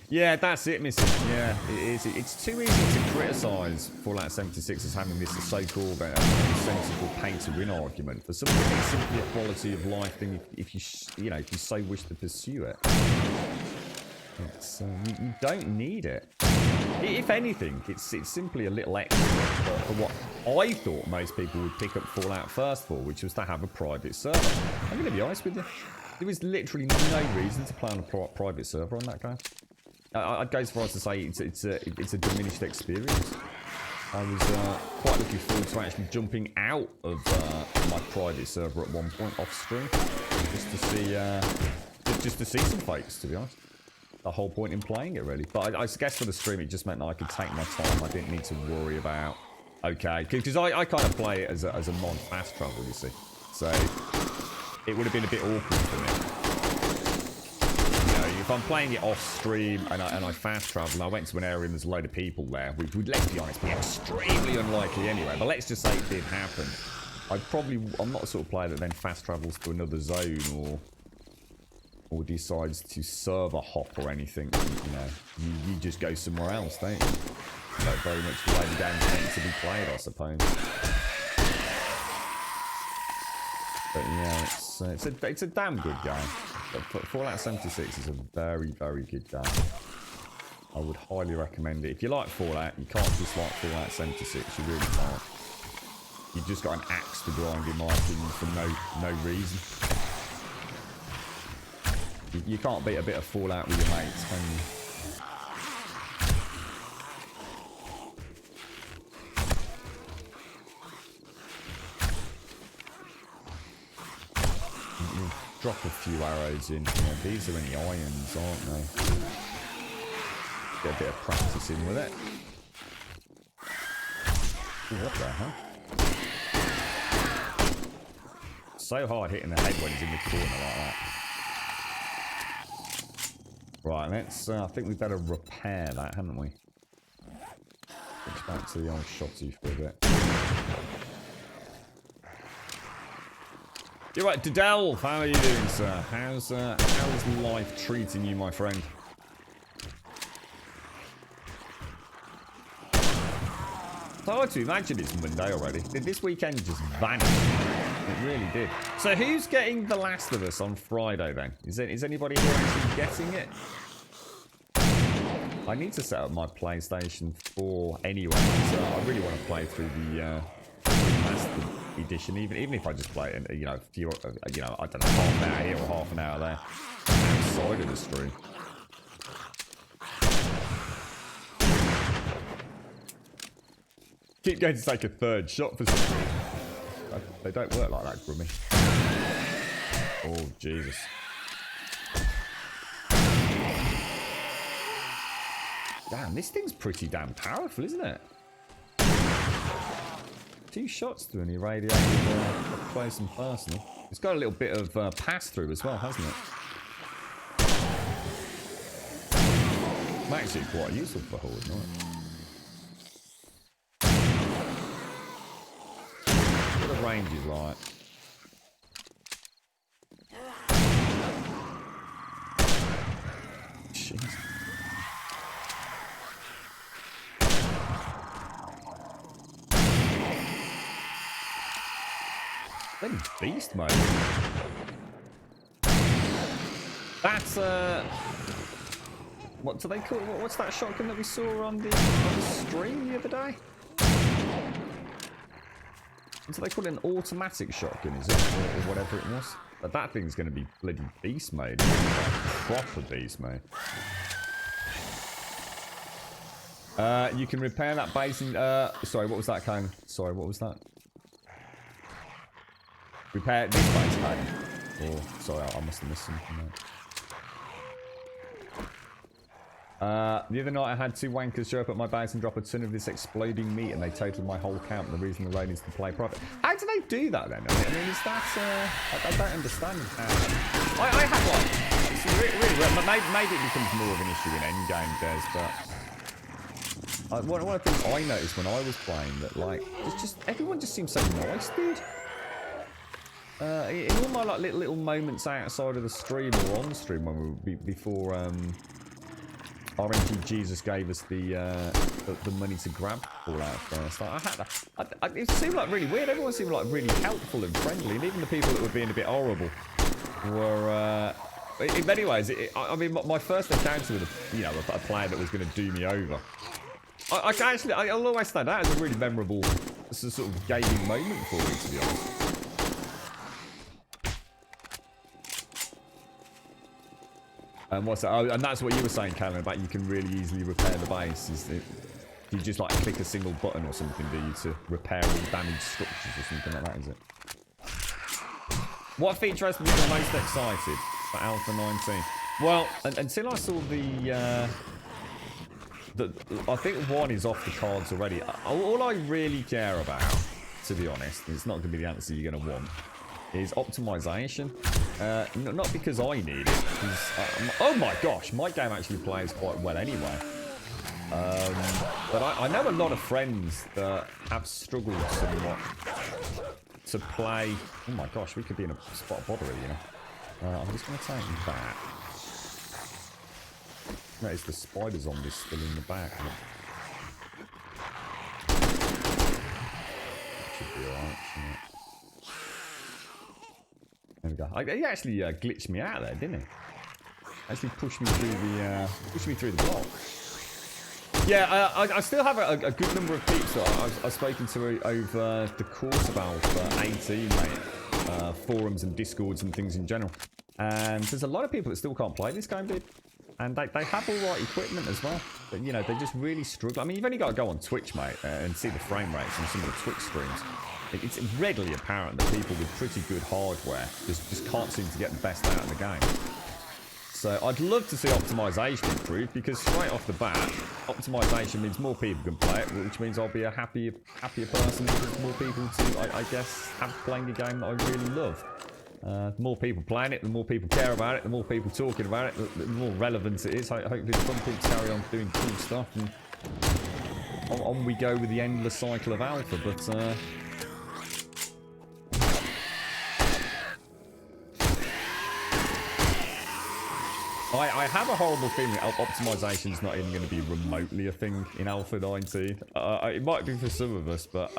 [SPEAKER 1] Yeah, that's it, Missy. Yeah, it is. It's too easy to criticise Fallout 76 as having this so-called sensible pay-to-win argument for something that's simply a quality of life thing if you so wish to pursue it. It's, you don't need it. If anything, it's simply a little extra for what I thought most people would pick up Fallout first for, which was to have a private server. I'm going to be honest with you. There was literally no reason to play on a private server on that game. I'd go as far as to say it's a diminished experience. I was quite looking forward to actually jumping out of my private server at one point off stream, just to see some fakes, to be honest. The whole point in playing it, really. But I guess for the stream, it just meant that I could take my time. I didn't need to worry about, okay, because I kind of play it as a non-fast travel, you see. So it would have been a bit awkward for me. You know, if I'm playing it off stream and I fast travel and I went to an area and there's a load of people there, which would, let's be honest, be extremely unlikely anyway. But let's just say it did happen. I'm not the sort of player that then fast travels to another zone or or decides to server hop or anything, you know, you just go somewhere else, don't you? Like very much the way the game's meant to be played, I suppose. But yeah, it's a damn good game. But Fallout 76 is a very, very good game. I would highly recommend it. If you like Fallout, you can't dislike Fallout 76. You really can't. You've just got an axe to grind, in my opinion, for no reason. You can't beat a bit of Fallout with your mates, can you? You drop a few arrows in. Yeah, these are only irons, aren't they? Get a bit of practicing with it. Ooh, what the hell? So hard hitting the head when he's in the corner like that. Right, let's. I think we better repair that, haven't we? Switch back to the old shotty for a bit. You're right, Didel. How are you doing, sir? How's life treating you, my friend? It's hard to imagine it's Monday already. This weekend just vanished. It really did. So who's getting The Last of Us on Friday then? Is anybody here actually getting it? I need to set up my PlayStation 4 anyway, so I really want to play through the Master Edition, even if I just play it in, you know, a few, you know, I don't know, half an hour here or half an hour there, outside of the stream. Keep going to take a third shot for some reason. They don't work like that, Grummy. Oh, Jesus. Damn, this thing's pretty damn powerful, isn't it? 2 shots to an irradiated up close and personal. It's got a little bit of pass-through as well, hasn't it? Makes it quite useful for Horde, not it? What the range is like. Jeez. Then beast mode. That's what do they call? What's that shotgun that we saw on the stream the other day? So they call it an automatic shotgun, is it? Or whatever it was. But that thing's going to be bloody beast mode. Like proper beast mode. You can repair that base in... sorry, what was that, Kane? Sorry, what was that? Repair this base, Kane. Oh, sorry, I must have missed something there. The other night I had 2 wankers show up at my base and drop a ton of this exploding meat and they totaled my whole camp. The reason the raid is to play private. How do they do that then? I mean, is that, I don't understand how. I have like, it's really, maybe it becomes more of an issue in endgame does, but one of the things I noticed when I was playing that like, it's just, everyone just seems so nice, dude. In all my like little moments outside of the stream or on the stream when we before RNG Jesus gave us the money to grab Fallout first. It seemed like really weird. Everyone seemed like really helpful and friendly, and even the people that were being a bit horrible were. In many ways, I mean, my first encounter with a player that was going to do me over. I'll always stand out as a really memorable sort of gaming moment for me, to be honest. And what's that? Oh, and that's what you were saying, Callum, about you can really easily repair the base. You just like click a single button or something, do you, to repair all damaged structures or something like that, is it? What feature has me the most excited for Alpha 19? Well, until I saw I think 1 is off the cards already. All I really care about, to be honest, and it's not going to be the answer you're going to want, is optimization. Not because I need it, because oh my gosh, my game actually plays quite well anyway. But I know a lot of friends that have struggled somewhat to play. Oh my gosh, we could be in a spot of bother, you know. I'm just going to take that. Notice the spider zombies still in the back. That should be alright, shouldn't it? There we go. He actually glitched me out there, didn't he? Actually pushed me through the block. Yeah, I still have a good number of peeps that I've spoken to over the course of Alpha 18, mate. Forums and discords and things in general. And there's a lot of people that still can't play this game, dude. And they have all right equipment as well. But, you know, they just really struggle. I mean, you've only got to go on Twitch, mate, and see the frame rates on some of the Twitch streams. It's readily apparent that people with pretty good hardware just can't seem to get the best out of the game. So I'd love to see optimization improve, because straight off the bat, optimization means more people can play it, which means I'll be a happier person because more people to, I guess, have playing a game that I really love. The more people playing it, the more people care about it, the more people talking about it, the more relevant it is. Hopefully the companies carry on doing cool stuff, and on we go with the endless cycle of Alpha. But I have a horrible feeling that optimization is not even going to be remotely a thing in Alpha 19. It might be for some of us, but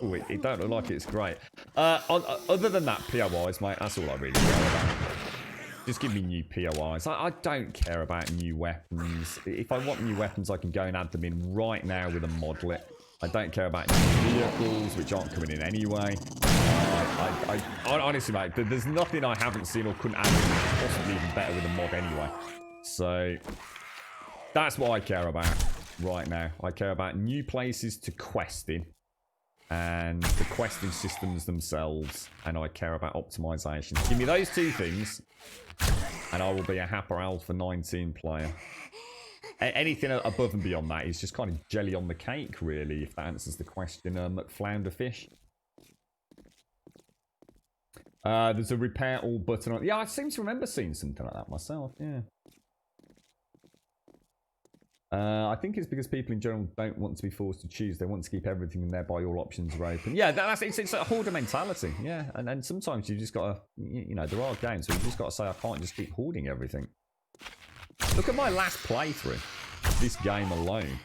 [SPEAKER 1] it don't look like it's great. Other than that, POIs, mate, that's all I really care about. Just give me new POIs. I don't care about new weapons. If I want new weapons, I can go and add them in right now with a modlet. I don't care about new vehicles, which aren't coming in anyway. I honestly, mate, there's nothing I haven't seen or couldn't add in that's possibly even better with a mod anyway. So that's what I care about right now. I care about new places to quest in, and the questing systems themselves, and I care about optimization. Give me those two things, and I will be a happier Alpha 19 player. Anything above and beyond that is just kind of jelly on the cake, really, if that answers the question. McFlounderfish. There's a repair all button on. Yeah, I seem to remember seeing something like that myself, yeah. I think it's because people in general don't want to be forced to choose. They want to keep everything in there by all options are open. Yeah, it's a hoarder mentality, yeah. And sometimes you just got to, you know, there are games where you just got to say, I can't just keep hoarding everything. Look at my last playthrough, this game alone.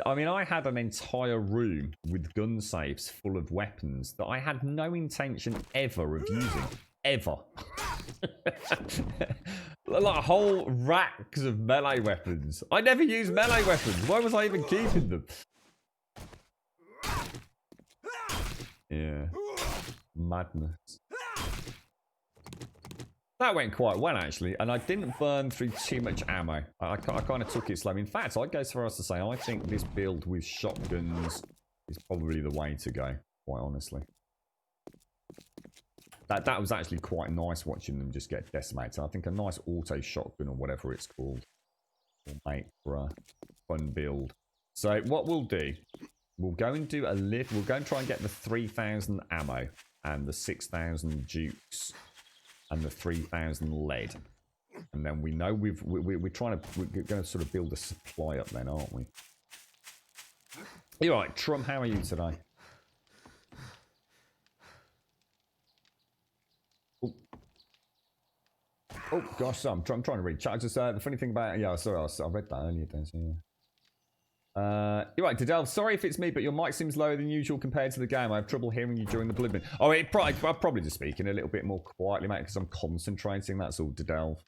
[SPEAKER 1] I mean, I had an entire room with gun safes full of weapons that I had no intention ever of using. Ever. Like whole racks of melee weapons. I never use melee weapons. Why was I even keeping them? Yeah. Madness. That went quite well, actually, and I didn't burn through too much ammo. I kind of took it slow. In fact, I'd go so far as to say I think this build with shotguns is probably the way to go, quite honestly. That was actually quite nice watching them just get decimated. I think a nice auto shotgun or whatever it's called will make for a fun build. So what we'll do, we'll go and do a lift. We'll go and try and get the 3,000 ammo and the 6,000 jukes and the 3,000 lead, and then we know we're going to sort of build a supply up then, aren't we? You're right, Trump. How are you today? Oh gosh, so I'm trying to read chat. Just the funny thing about sorry, I read that earlier. So yeah. You're right, Dedel. Sorry if it's me, but your mic seems lower than usual compared to the game. I have trouble hearing you during the blibbing. Oh, I'm probably just speaking a little bit more quietly, mate, because I'm concentrating. That's all, Dedel.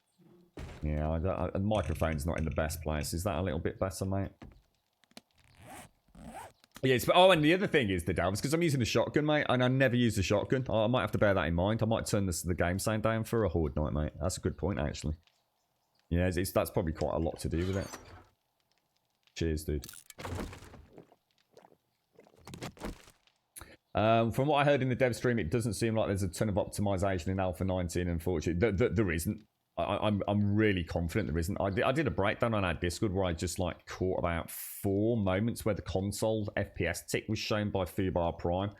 [SPEAKER 1] Yeah, the microphone's not in the best place. Is that a little bit better, mate? Yes. Oh, and the other thing is, Dedel, because I'm using the shotgun, mate, and I never use the shotgun. I might have to bear that in mind. I might turn the game sound down for a horde night, mate. That's a good point, actually. Yeah, that's probably quite a lot to do with it. Cheers, dude. From what I heard in the dev stream, it doesn't seem like there's a ton of optimization in Alpha 19, unfortunately. There isn't. I'm really confident there isn't. I did a breakdown on our Discord where I just like caught about 4 moments where the console FPS tick was shown by Fubar Prime.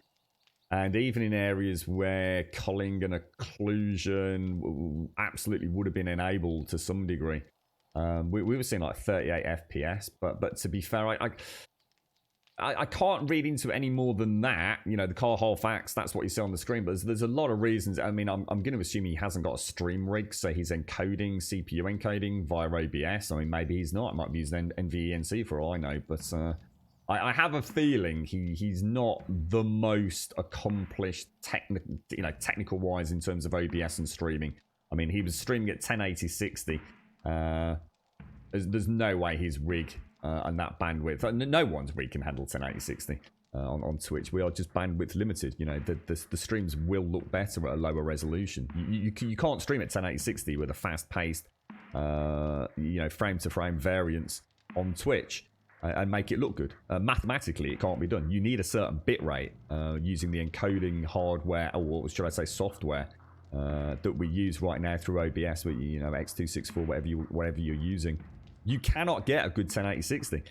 [SPEAKER 1] And even in areas where culling and occlusion absolutely would have been enabled to some degree. We were seeing like 38 FPS, but to be fair, I can't read into it any more than that. You know, the car half acts, that's what you see on the screen. But there's a lot of reasons. I mean, I'm going to assume he hasn't got a stream rig, so he's encoding, CPU encoding via OBS. I mean, maybe he's not. I might be using NVENC for all I know. But I have a feeling he's not the most accomplished technical wise in terms of OBS and streaming. I mean, he was streaming at 1080-60. There's no way his rig and that bandwidth. No one's rig can handle 1080-60 on Twitch. We are just bandwidth limited. You know, the streams will look better at a lower resolution. You can't stream at 1080-60 with a fast-paced, frame-to-frame variance on Twitch and make it look good. Mathematically, it can't be done. You need a certain bit rate using the encoding hardware, or should I say software, that we use right now through OBS, with X264, whatever you're using. You cannot get a good 1080-60.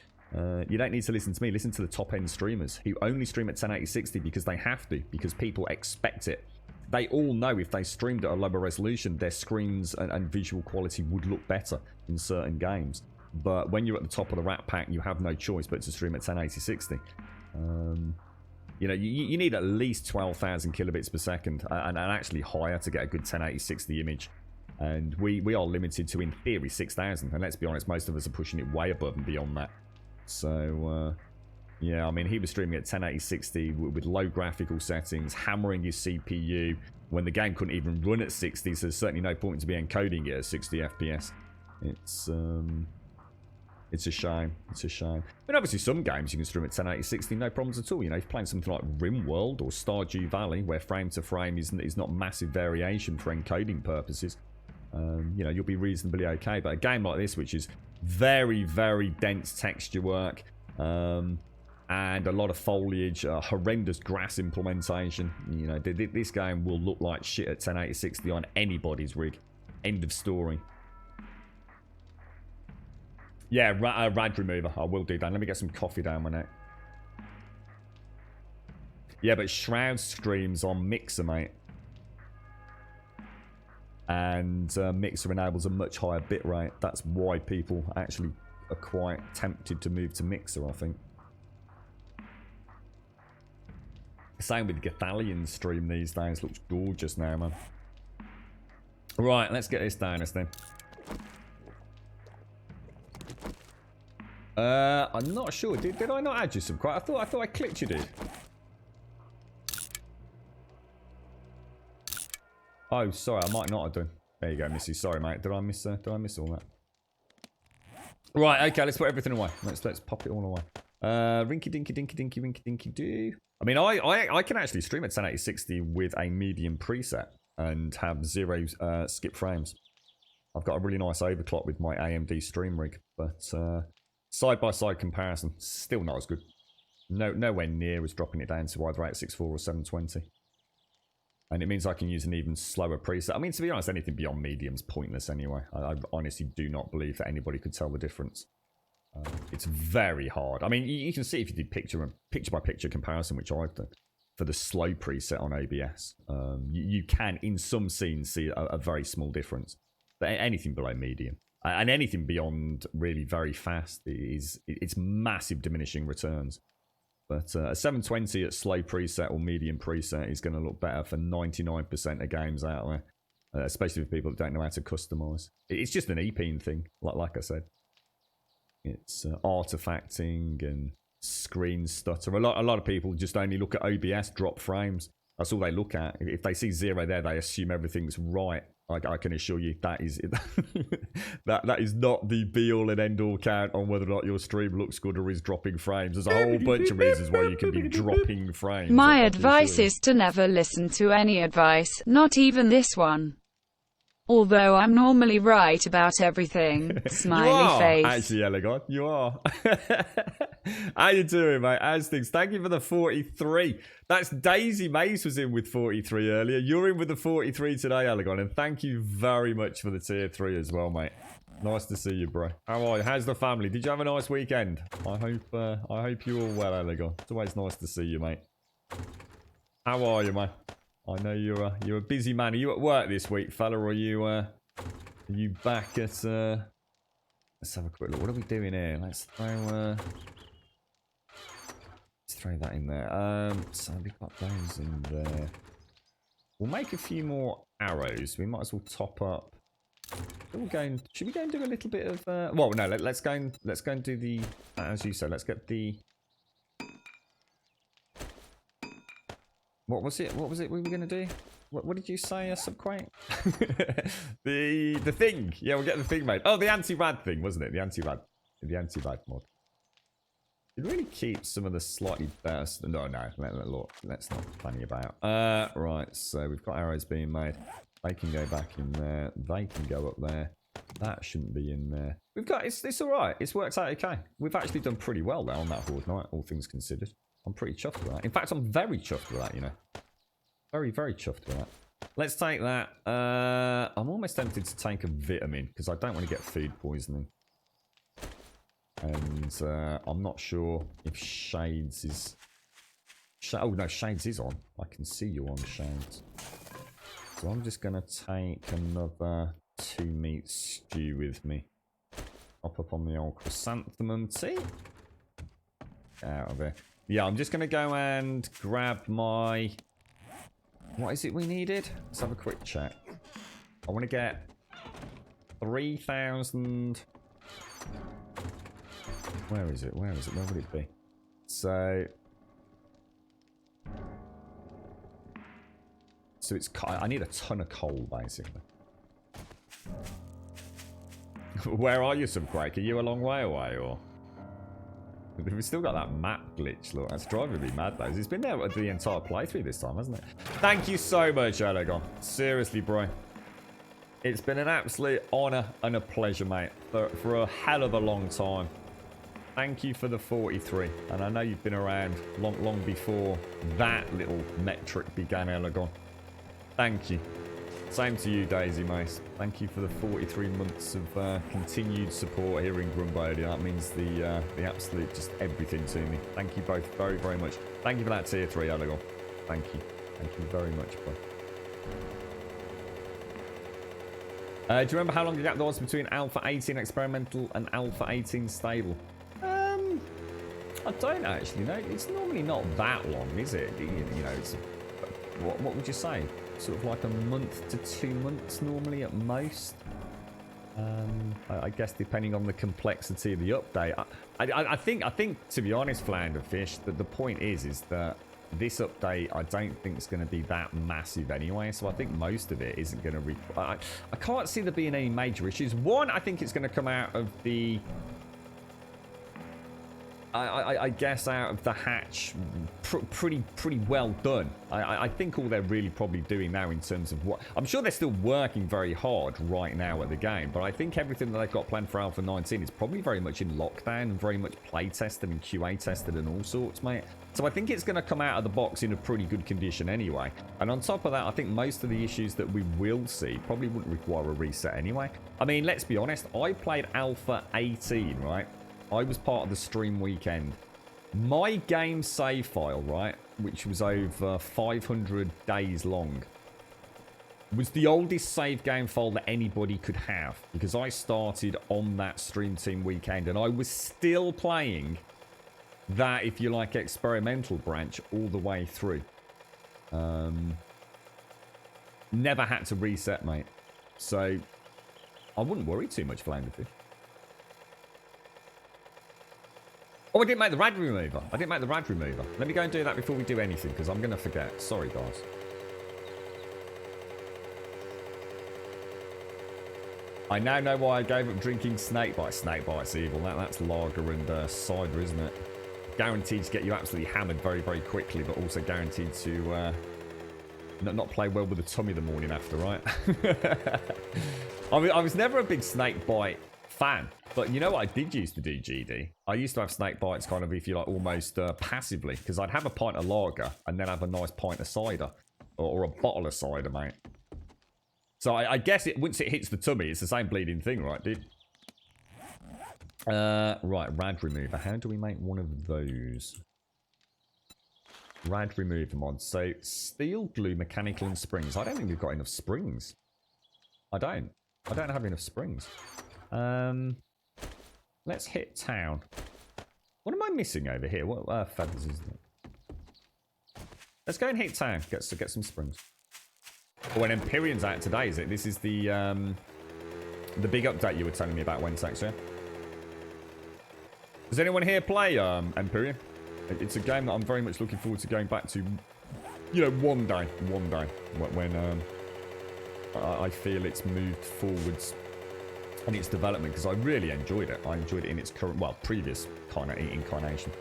[SPEAKER 1] You don't need to listen to me. Listen to the top-end streamers who only stream at 1080-60 because they have to, because people expect it. They all know if they streamed at a lower resolution, their screens and visual quality would look better in certain games. But when you're at the top of the rat pack, you have no choice but to stream at 1080-60. You need at least 12,000 kilobits per second and actually higher to get a good 1080-60 image. And we are limited to, in theory, 6,000. And let's be honest, most of us are pushing it way above and beyond that. So, yeah, I mean, he was streaming at 1080-60 with low graphical settings, hammering his CPU when the game couldn't even run at 60. So there's certainly no point to be encoding it at 60 FPS. It's a shame. It's a shame. But obviously some games you can stream at 1080-60, no problems at all. You know, if you're playing something like RimWorld or Stardew Valley, where frame to frame is not massive variation for encoding purposes, you'll be reasonably okay. But a game like this, which is very, very dense texture work, and a lot of foliage, horrendous grass implementation, this game will look like shit at 1080-60 on anybody's rig. End of story. Yeah, rad remover. I will do that. Let me get some coffee down my neck. Yeah, but Shroud streams on Mixer, mate. And Mixer enables a much higher bitrate. That's why people actually are quite tempted to move to Mixer, I think. Same with Gathalion stream these days. Looks gorgeous now, man. Right, let's get this down, then. I'm not sure. Did I not add you some quite? I thought I clicked you, dude. Oh, sorry, I might not have done. There you go, Missy. Sorry, mate. Did I miss all that? Right, okay, let's put everything away. Let's pop it all away. Rinky dinky dinky dinky rinky dinky do. I mean, I can actually stream at 1080-60 with a medium preset and have 0 skip frames. I've got a really nice overclock with my AMD stream rig, but side-by-side comparison, still not as good. Nowhere near as dropping it down to either 864 or 720. And it means I can use an even slower preset. I mean, to be honest, anything beyond medium's pointless anyway. I honestly do not believe that anybody could tell the difference. It's very hard. I mean, you can see if you did picture-by-picture comparison, which I've done, for the slow preset on OBS. You can, in some scenes, see a very small difference. But anything below medium. And anything beyond really very fast it's massive diminishing returns. But a 720 at slow preset or medium preset is going to look better for 99% of games out there, especially for people that don't know how to customize. It's just an EPing thing, like I said. It's artifacting and screen stutter. A lot of people just only look at OBS drop frames. That's all they look at. If they see 0 there, they assume everything's right. I can assure you that is that is not the be-all and end-all count on whether or not your stream looks good or is dropping frames. There's a whole bunch of reasons why you can be dropping frames.
[SPEAKER 2] My advice is to never listen to any advice, not even this one. Although I'm normally right about everything. Smiley face.
[SPEAKER 1] Actually, Elegon, you are. How you doing, mate? How's things? Thank you for the 43. That's Daisy Mace was in with 43 earlier. You're in with the 43 today, Elegon. And thank you very much for the tier 3 as well, mate. Nice to see you, bro. How are you? How's the family? Did you have a nice weekend? I hope you're all well, Elegon. It's always nice to see you, mate. How are you, mate? I know you're a busy man. Are you at work this week, fella, or are you back at let's have a quick look. What are we doing here? Let's throw throw that in there. So we've got those in there. We'll make a few more arrows. We might as well top up. Should we go and do a little bit of? Well, no. Let's go and do the. As you said, let's get the. What was it? What was it we were going to do? What did you say, Subquake? the thing. Yeah, we'll get the thing made. Oh, the anti-rad thing, wasn't it? The anti-rad mod. It really keeps some of the slightly better. No. Let's not planning about. Right. So we've got arrows being made. They can go back in there. They can go up there. That shouldn't be in there. We've got. It's all right. It's worked out okay. We've actually done pretty well there on that Horde night, all things considered. I'm pretty chuffed with that. In fact, I'm very chuffed with that, you know. Very, very chuffed with that. Let's take that. I'm almost tempted to take a vitamin because I don't want to get food poisoning. And I'm not sure if Shades is... Oh, no, Shades is on. I can see you on, Shades. So I'm just going to take another 2 meat stew with me. Up on the old chrysanthemum tea. Get out of here. Yeah, I'm just going to go and grab my... What is it we needed? Let's have a quick check. I want to get 3,000... Where is it? Where is it? Where would it be? So it's... I need a ton of coal, basically. Where are you, Subquake? Are you a long way away, or...? We've still got that map glitch, look. That's driving me mad, though. It's been there the entire playthrough this time, hasn't it? Thank you so much, Elegon. Seriously, bro. It's been an absolute honour and a pleasure, mate. For a hell of a long time. Thank you for the 43. And I know you've been around long before that little metric began, Elegon. Thank you. Same to you, Daisy Mace. Thank you for the 43 months of continued support here in Grumbodia. That means the absolute just everything to me. Thank you both very, very much. Thank you for that tier 3, Elegon. Thank you. Thank you very much, bro. Do you remember how long the gap there was between Alpha 18 experimental and Alpha 18 stable? I don't actually know. It's normally not that long, is it? You know, it's... What would you say? Sort of like a month to 2 months normally at most. I guess depending on the complexity of the update. I think to be honest, Flounder-Fish, that the point is that this update I don't think is going to be that massive anyway. So I think most of it isn't going to require... I can't see there being any major issues. One, I think it's going to come out of the... I guess out of the hatch pretty well done. I think all they're really probably doing now in terms of what... I'm sure they're still working very hard right now at the game, but I think everything that they've got planned for Alpha 19 is probably very much in lockdown and very much play tested and QA tested and all sorts, mate. So I think it's going to come out of the box in a pretty good condition anyway. And on top of that, I think most of the issues that we will see probably wouldn't require a reset anyway. I mean, let's be honest. I played Alpha 18, right? I was part of the stream weekend. My game save file, right, which was over 500 days long, was the oldest save game file that anybody could have. Because I started on that stream team weekend and I was still playing that, if you like, experimental branch all the way through. Never had to reset, mate. So I wouldn't worry too much, Flounder-Fish. Oh, I didn't make the rad remover. Let me go and do that before we do anything, because I'm going to forget. Sorry, guys. I now know why I gave up drinking snake bite. Snake bite's evil. That's lager and cider, isn't it? Guaranteed to get you absolutely hammered very, very quickly, but also guaranteed to not play well with the tummy the morning after, right? I was never a big snake bite fan, but you know what I did used to do, GD? I used to have snake bites kind of, if you like, almost passively, because I'd have a pint of lager and then have a nice pint of cider, or a bottle of cider, mate. So I guess once it hits the tummy, it's the same bleeding thing, right, dude? Right, rad remover. How do we make one of those? Rad remover mod. So steel, glue, mechanical, and springs. I don't think we've got enough springs. I don't have enough springs. Let's hit town. What am I missing over here? What feathers is it? Let's go and hit town. Get some springs. Oh, and Empyrean's out today, is it? This is the big update you were telling me about Wednesday, yeah? Does anyone here play Empyrean? It's a game that I'm very much looking forward to going back to, you know, one day, when I feel it's moved forwards in its development, because I really enjoyed it. I enjoyed it in its current, well, previous kind of incarnation.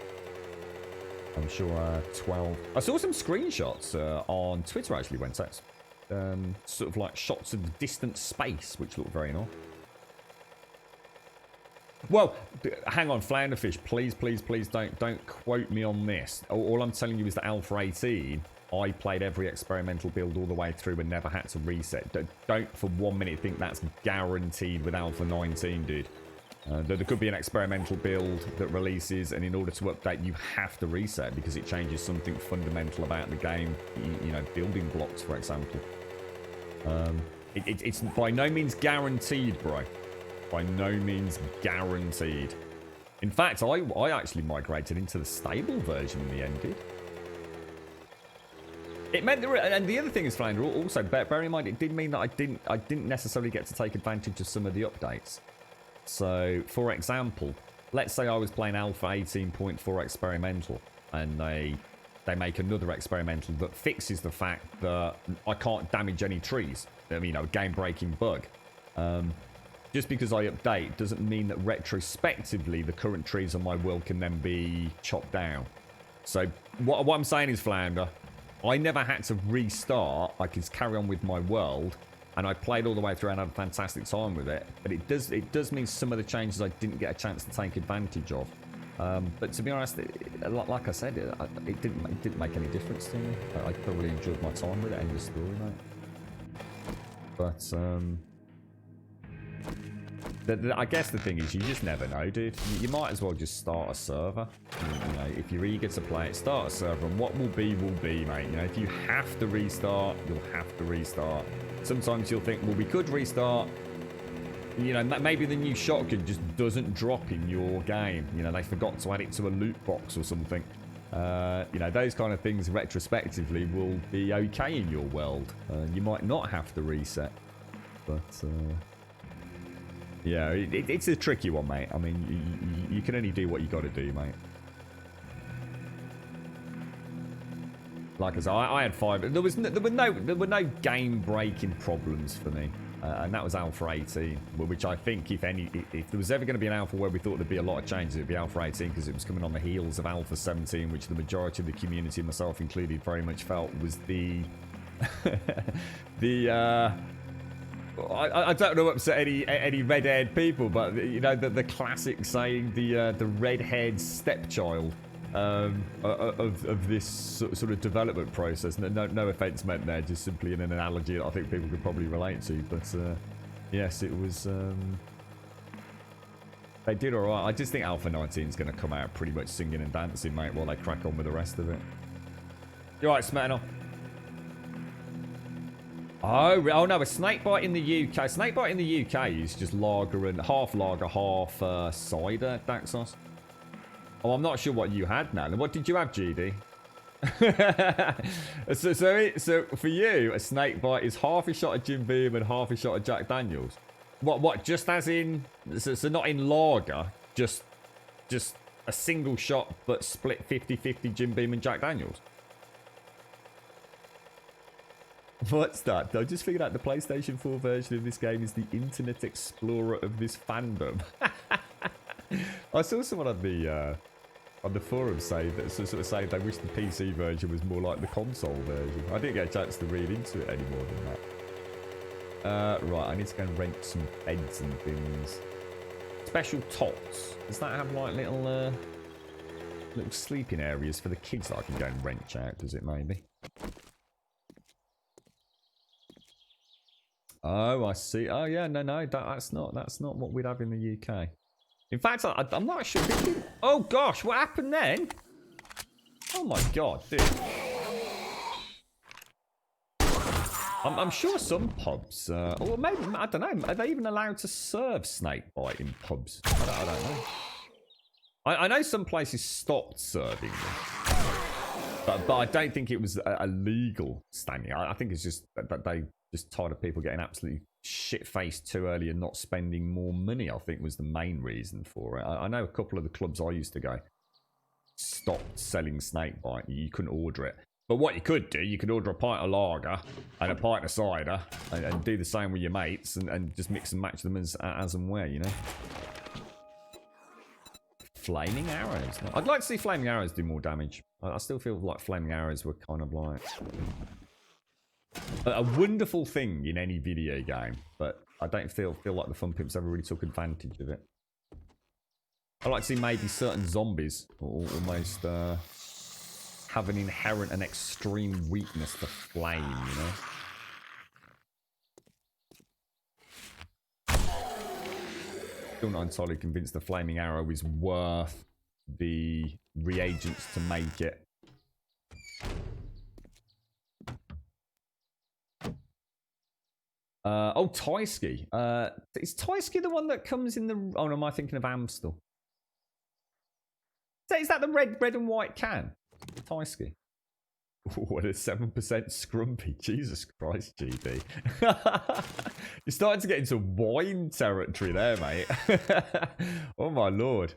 [SPEAKER 1] I'm sure 12. I saw some screenshots on Twitter actually, Wednesday. Sort of like shots of distant space, which look very nice. Well, hang on, Flounderfish, please don't quote me on this. All I'm telling you is that Alpha 18, I played every experimental build all the way through and never had to reset. Don't for 1 minute think that's guaranteed with Alpha 19, dude. There could be an experimental build that releases, and in order to update, you have to reset because it changes something fundamental about the game. You know, building blocks, for example. It's by no means guaranteed, bro. By no means guaranteed. In fact, I actually migrated into the stable version in the end, dude. It meant and the other thing is, Flounder, also bear in mind, it did mean that I didn't necessarily get to take advantage of some of the updates. So, for example, let's say I was playing Alpha 18.4 experimental, and they make another experimental that fixes the fact that I can't damage any trees. I mean, you know, game-breaking bug. Just because I update doesn't mean that retrospectively the current trees on my world can then be chopped down. So what I'm saying is, Flounder, I never had to restart. I could carry on with my world, and I played all the way through and had a fantastic time with it. But it does mean some of the changes I didn't get a chance to take advantage of. But to be honest, like I said, it didn't make any difference to me. I thoroughly enjoyed my time with it. End of story, mate. But I guess the thing is, you just never know, dude. You might as well just start a server. You know, if you're eager to play it, start a server, and what will be, mate. You know, if you have to restart, you'll have to restart. Sometimes you'll think, well, we could restart. You know, maybe the new shotgun just doesn't drop in your game. You know, they forgot to add it to a loot box or something. You know, those kind of things retrospectively will be okay in your world. You might not have to reset, but yeah, it's a tricky one, mate. I mean, you can only do what you got to do, mate. Like I said, I had 5. There were no game-breaking problems for me, and that was Alpha 18, which I think, if there was ever going to be an Alpha where we thought there'd be a lot of changes, it'd be Alpha 18, because it was coming on the heels of Alpha 17, which the majority of the community, myself included, very much felt was the I don't know to upset any red-haired people, but you know the classic saying, the red-haired stepchild of this sort of development process. No offense meant there, just simply in an analogy that I think people could probably relate to. But yes, it was. They did all right. I just think Alpha 19 is going to come out pretty much singing and dancing, mate, while they crack on with the rest of it. You all right, Smetana? Oh no, a snakebite in the UK. Snakebite in the UK is just lager and half cider, Daxos. Oh, I'm not sure what you had now. What did you have, GD? so for you, a snakebite is half a shot of Jim Beam and half a shot of Jack Daniels. What? Just as in, so not in lager, just a single shot, but split 50-50 Jim Beam and Jack Daniels. What's that? I just figured out the PlayStation 4 version of this game is the Internet Explorer of this fandom. I saw someone on the forum say that sort of saying they wish the PC version was more like the console version. I didn't get a chance to read into it any more than that. Right, I need to go and rent some beds and things. Special tots. Does that have like little sleeping areas for the kids that I can go and wrench out? Does it maybe? Oh, I see. Oh, yeah, no, that's not what we'd have in the UK. In fact, I'm not sure. Oh gosh, what happened then? Oh my god, dude. I'm sure some pubs, or maybe I don't know. Are they even allowed to serve snakebite in pubs? I don't know. I know some places stopped serving them. But I don't think it was a legal standing. I think it's just that they just tired of people getting absolutely shit-faced too early and not spending more money, I think was the main reason for it. I know a couple of the clubs I used to go stopped selling snakebite. You couldn't order it. But what you could do, you could order a pint of lager and a pint of cider and do the same with your mates and just mix and match them as and where, you know. Flaming arrows. I'd like to see flaming arrows do more damage. I still feel like flaming arrows were kind of like a wonderful thing in any video game, but I don't feel like the Fun Pimps ever really took advantage of it. I'd like to see maybe certain zombies almost have an inherent and extreme weakness to flame, you know? Still not entirely convinced the flaming arrow is worth the reagents to make it. Oh, Tysky. Is Tysky the one that comes in the... Oh, no, am I thinking of Amstel? Is that the red and white can? Tysky. What a 7% scrumpy. Jesus Christ, GB. You're starting to get into wine territory there, mate. Oh, my lord.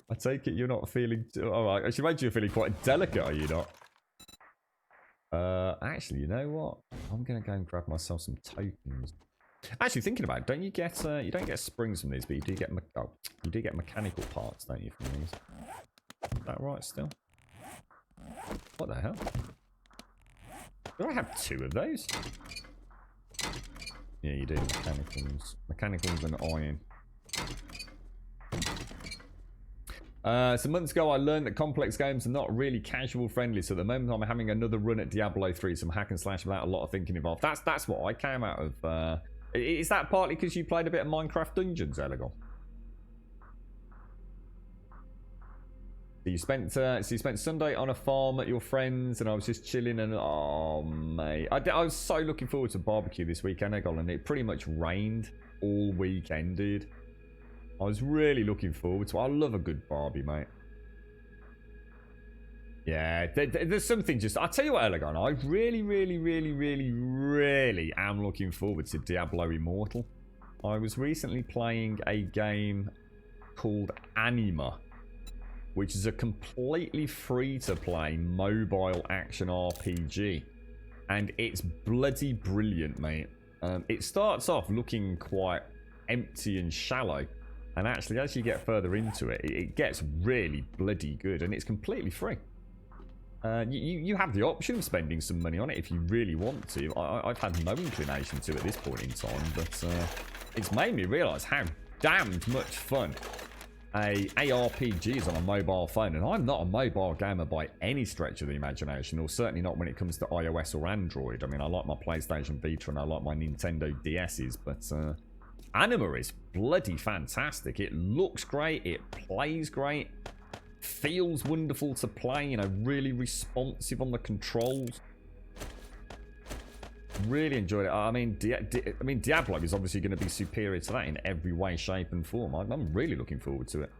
[SPEAKER 1] I take it you're not feeling... Alright, I should imagine you're feeling quite delicate, are you not? Actually, you know what? I'm going to go and grab myself some tokens. Actually, thinking about it, don't you get... you don't get springs from these, but you do get... you do get mechanical parts, don't you, from these? Is that right still? What the hell? Do I have 2 of those? Yeah, you do. Mechanicals and iron. Some months ago, I learned that complex games are not really casual friendly. So at the moment, I'm having another run at Diablo 3, some hack and slash without a lot of thinking involved. That's what I came out of. Is that partly because you played a bit of Minecraft Dungeons, Elegon? So you spent Sunday on a farm at your friends, and I was just chilling. And oh mate, I was so looking forward to barbecue this weekend, Elegon, and it pretty much rained all weekend, dude. I was really looking forward to it. I love a good barbie, mate. Yeah, there's something just... I'll tell you what, Elegon, I really am looking forward to Diablo Immortal. I was recently playing a game called Anima, which is a completely free-to-play mobile action RPG. And it's bloody brilliant, mate. It starts off looking quite empty and shallow. And actually, as you get further into it, it gets really bloody good. And it's completely free. You have the option of spending some money on it if you really want to. I've had no inclination to at this point in time. But it's made me realise how damned much fun a ARPG is on a mobile phone. And I'm not a mobile gamer by any stretch of the imagination. Or certainly not when it comes to iOS or Android. I mean, I like my PlayStation Vita and I like my Nintendo DS's. But... Anima is bloody fantastic. It looks great. It plays great. Feels wonderful to play. You know, really responsive on the controls. Really enjoyed it. I mean, Diablo is obviously going to be superior to that in every way, shape, and form. I'm really looking forward to it.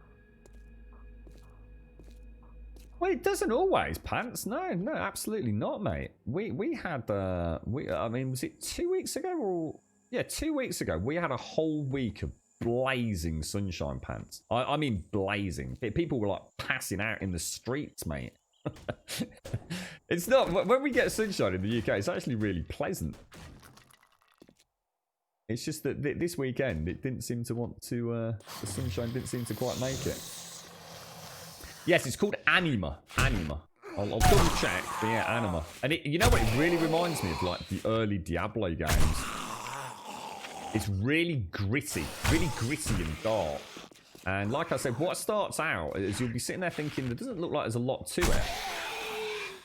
[SPEAKER 1] Well, it doesn't always, Pants. No, absolutely not, mate. We had I mean, was it 2 weeks ago or? Yeah, 2 weeks ago, we had a whole week of blazing sunshine, Pants. I mean blazing. People were like passing out in the streets, mate. It's not... When we get sunshine in the UK, it's actually really pleasant. It's just that this weekend, it didn't seem to want to... the sunshine didn't seem to quite make it. Yes, it's called Anima. Anima. I'll double check, but yeah, Anima. And you know what? It really reminds me of like the early Diablo games. It's really gritty and dark. And like I said, what starts out is you'll be sitting there thinking, there doesn't look like there's a lot to it.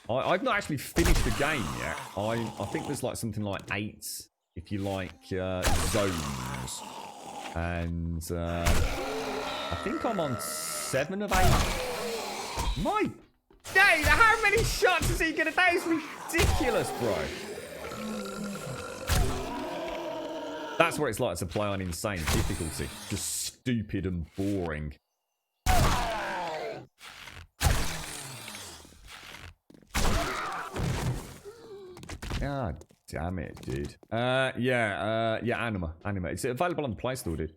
[SPEAKER 1] I've not actually finished the game yet. I think there's like something like 8, if you like, zones. And I think I'm on 7 of 8. My day, how many shots is he gonna do? It's ridiculous, bro. That's what it's like to play on insane difficulty. Just stupid and boring. Ah, damn it, dude. Yeah, Anima. It's available on the Play Store, dude.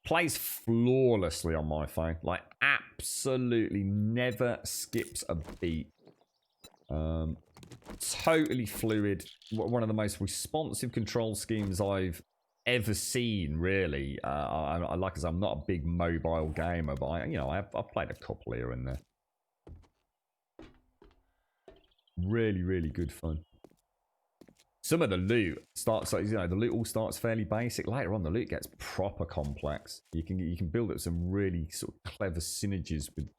[SPEAKER 1] Plays flawlessly on my phone. Like, absolutely never skips a beat. Totally fluid. One of the most responsive control schemes I've ever seen, really. Like I said, I'm not a big mobile gamer, but I've played a couple here and there. Really, really good fun. Some of the loot starts, the loot all starts fairly basic. Later on, the loot gets proper complex. You can build up some really sort of clever synergies with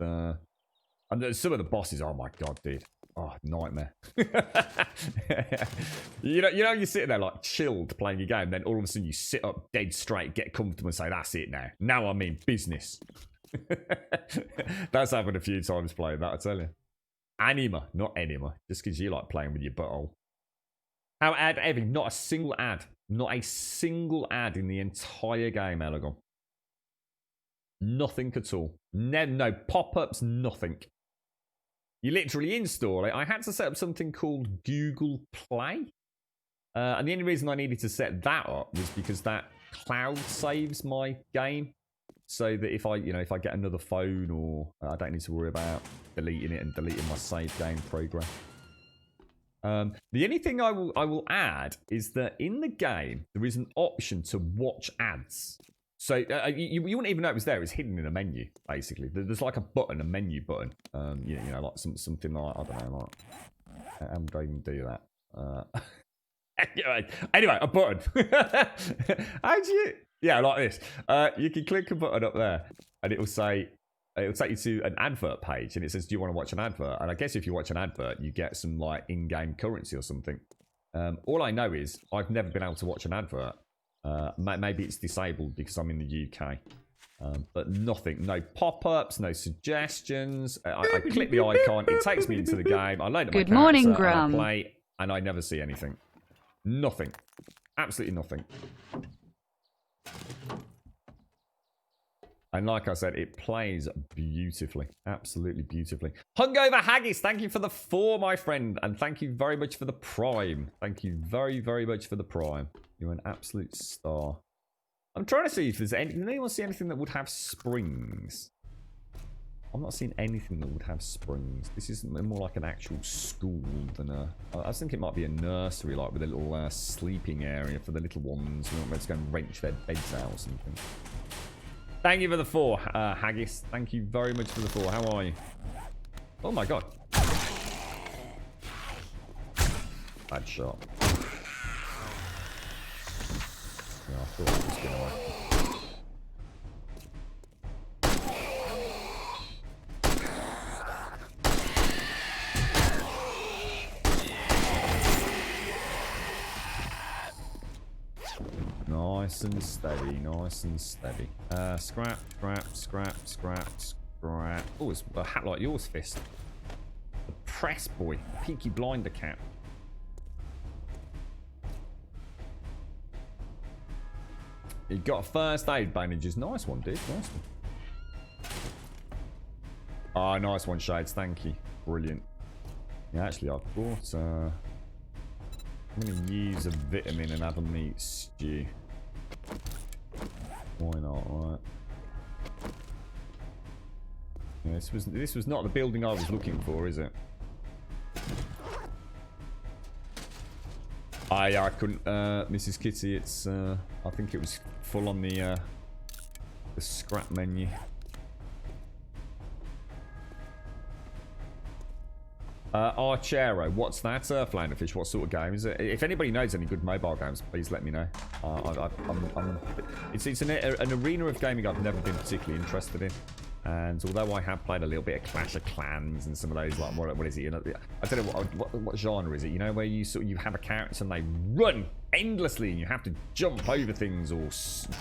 [SPEAKER 1] and some of the bosses. Oh my god, dude! Oh, nightmare. You're sitting there like chilled playing your game, then all of a sudden you sit up dead straight, get comfortable, and say, "That's it now. Now I'm in business." That's happened a few times playing that, I tell you. Anima, not enema. Just because you like playing with your butthole. How Evan, not a single ad. Not a single ad in the entire game, Elegon. Nothing at all. No pop-ups, nothing. You literally install it. I had to set up something called Google Play. And the only reason I needed to set that up was because that cloud saves my game. So that if I get another phone, or I don't need to worry about deleting it and deleting my save game program. The only thing I will add is that in the game there is an option to watch ads. So you wouldn't even know it was there. It's hidden in a menu, basically. There's like a button, a menu button. Like something like, I don't know, like, how would I even do that? Anyway, a button. How do you? Yeah, like this. You can click a button up there, and it'll take you to an advert page, and it says, "Do you want to watch an advert?" And I guess if you watch an advert, you get some like in-game currency or something. All I know is I've never been able to watch an advert. Maybe it's disabled because I'm in the UK. But nothing. No pop-ups, no suggestions. I click the icon, it takes me into the game. I load up my
[SPEAKER 2] Good morning,
[SPEAKER 1] character, and I
[SPEAKER 2] Grum.
[SPEAKER 1] play, and I never see anything. Nothing. Absolutely nothing. And like I said, it plays beautifully. Absolutely beautifully. Hungover Haggis, thank you for the 4, my friend. And thank you very much for the Prime. Thank you very, very much for the Prime. You're an absolute star. I'm trying to see if there's any... Did anyone see anything that would have springs? I'm not seeing anything that would have springs. This is more like an actual school than a... I was thinking it might be a nursery, like with a little sleeping area for the little ones. We want to go and wrench their beds out or something. Thank you for the 4, Haggis. Thank you very much for the 4. How are you? Oh my god. Bad shot. Yeah, I thought it was going away. Nice and steady, nice and steady. Scrap. Oh, it's a hat like yours, Fist. The press boy, Peaky Blinder cap. You got first aid bandages. Nice one, dude. Nice one. Ah, nice one, Shades. Thank you. Brilliant. Yeah, actually, I've bought... I'm going to use a vitamin and have a meat stew. Why not, right? Yeah, this was not the building I was looking for, is it? I couldn't, Mrs. Kitty. It's I think it was full on the scrap menu. Archero, what's that? Flounder-fish, what sort of game is it? If anybody knows any good mobile games, please let me know. It's an arena of gaming I've never been particularly interested in. And although I have played a little bit of Clash of Clans and some of those, like what is it? You know, I don't know what genre is it. You know, where you have a character and they run endlessly, and you have to jump over things or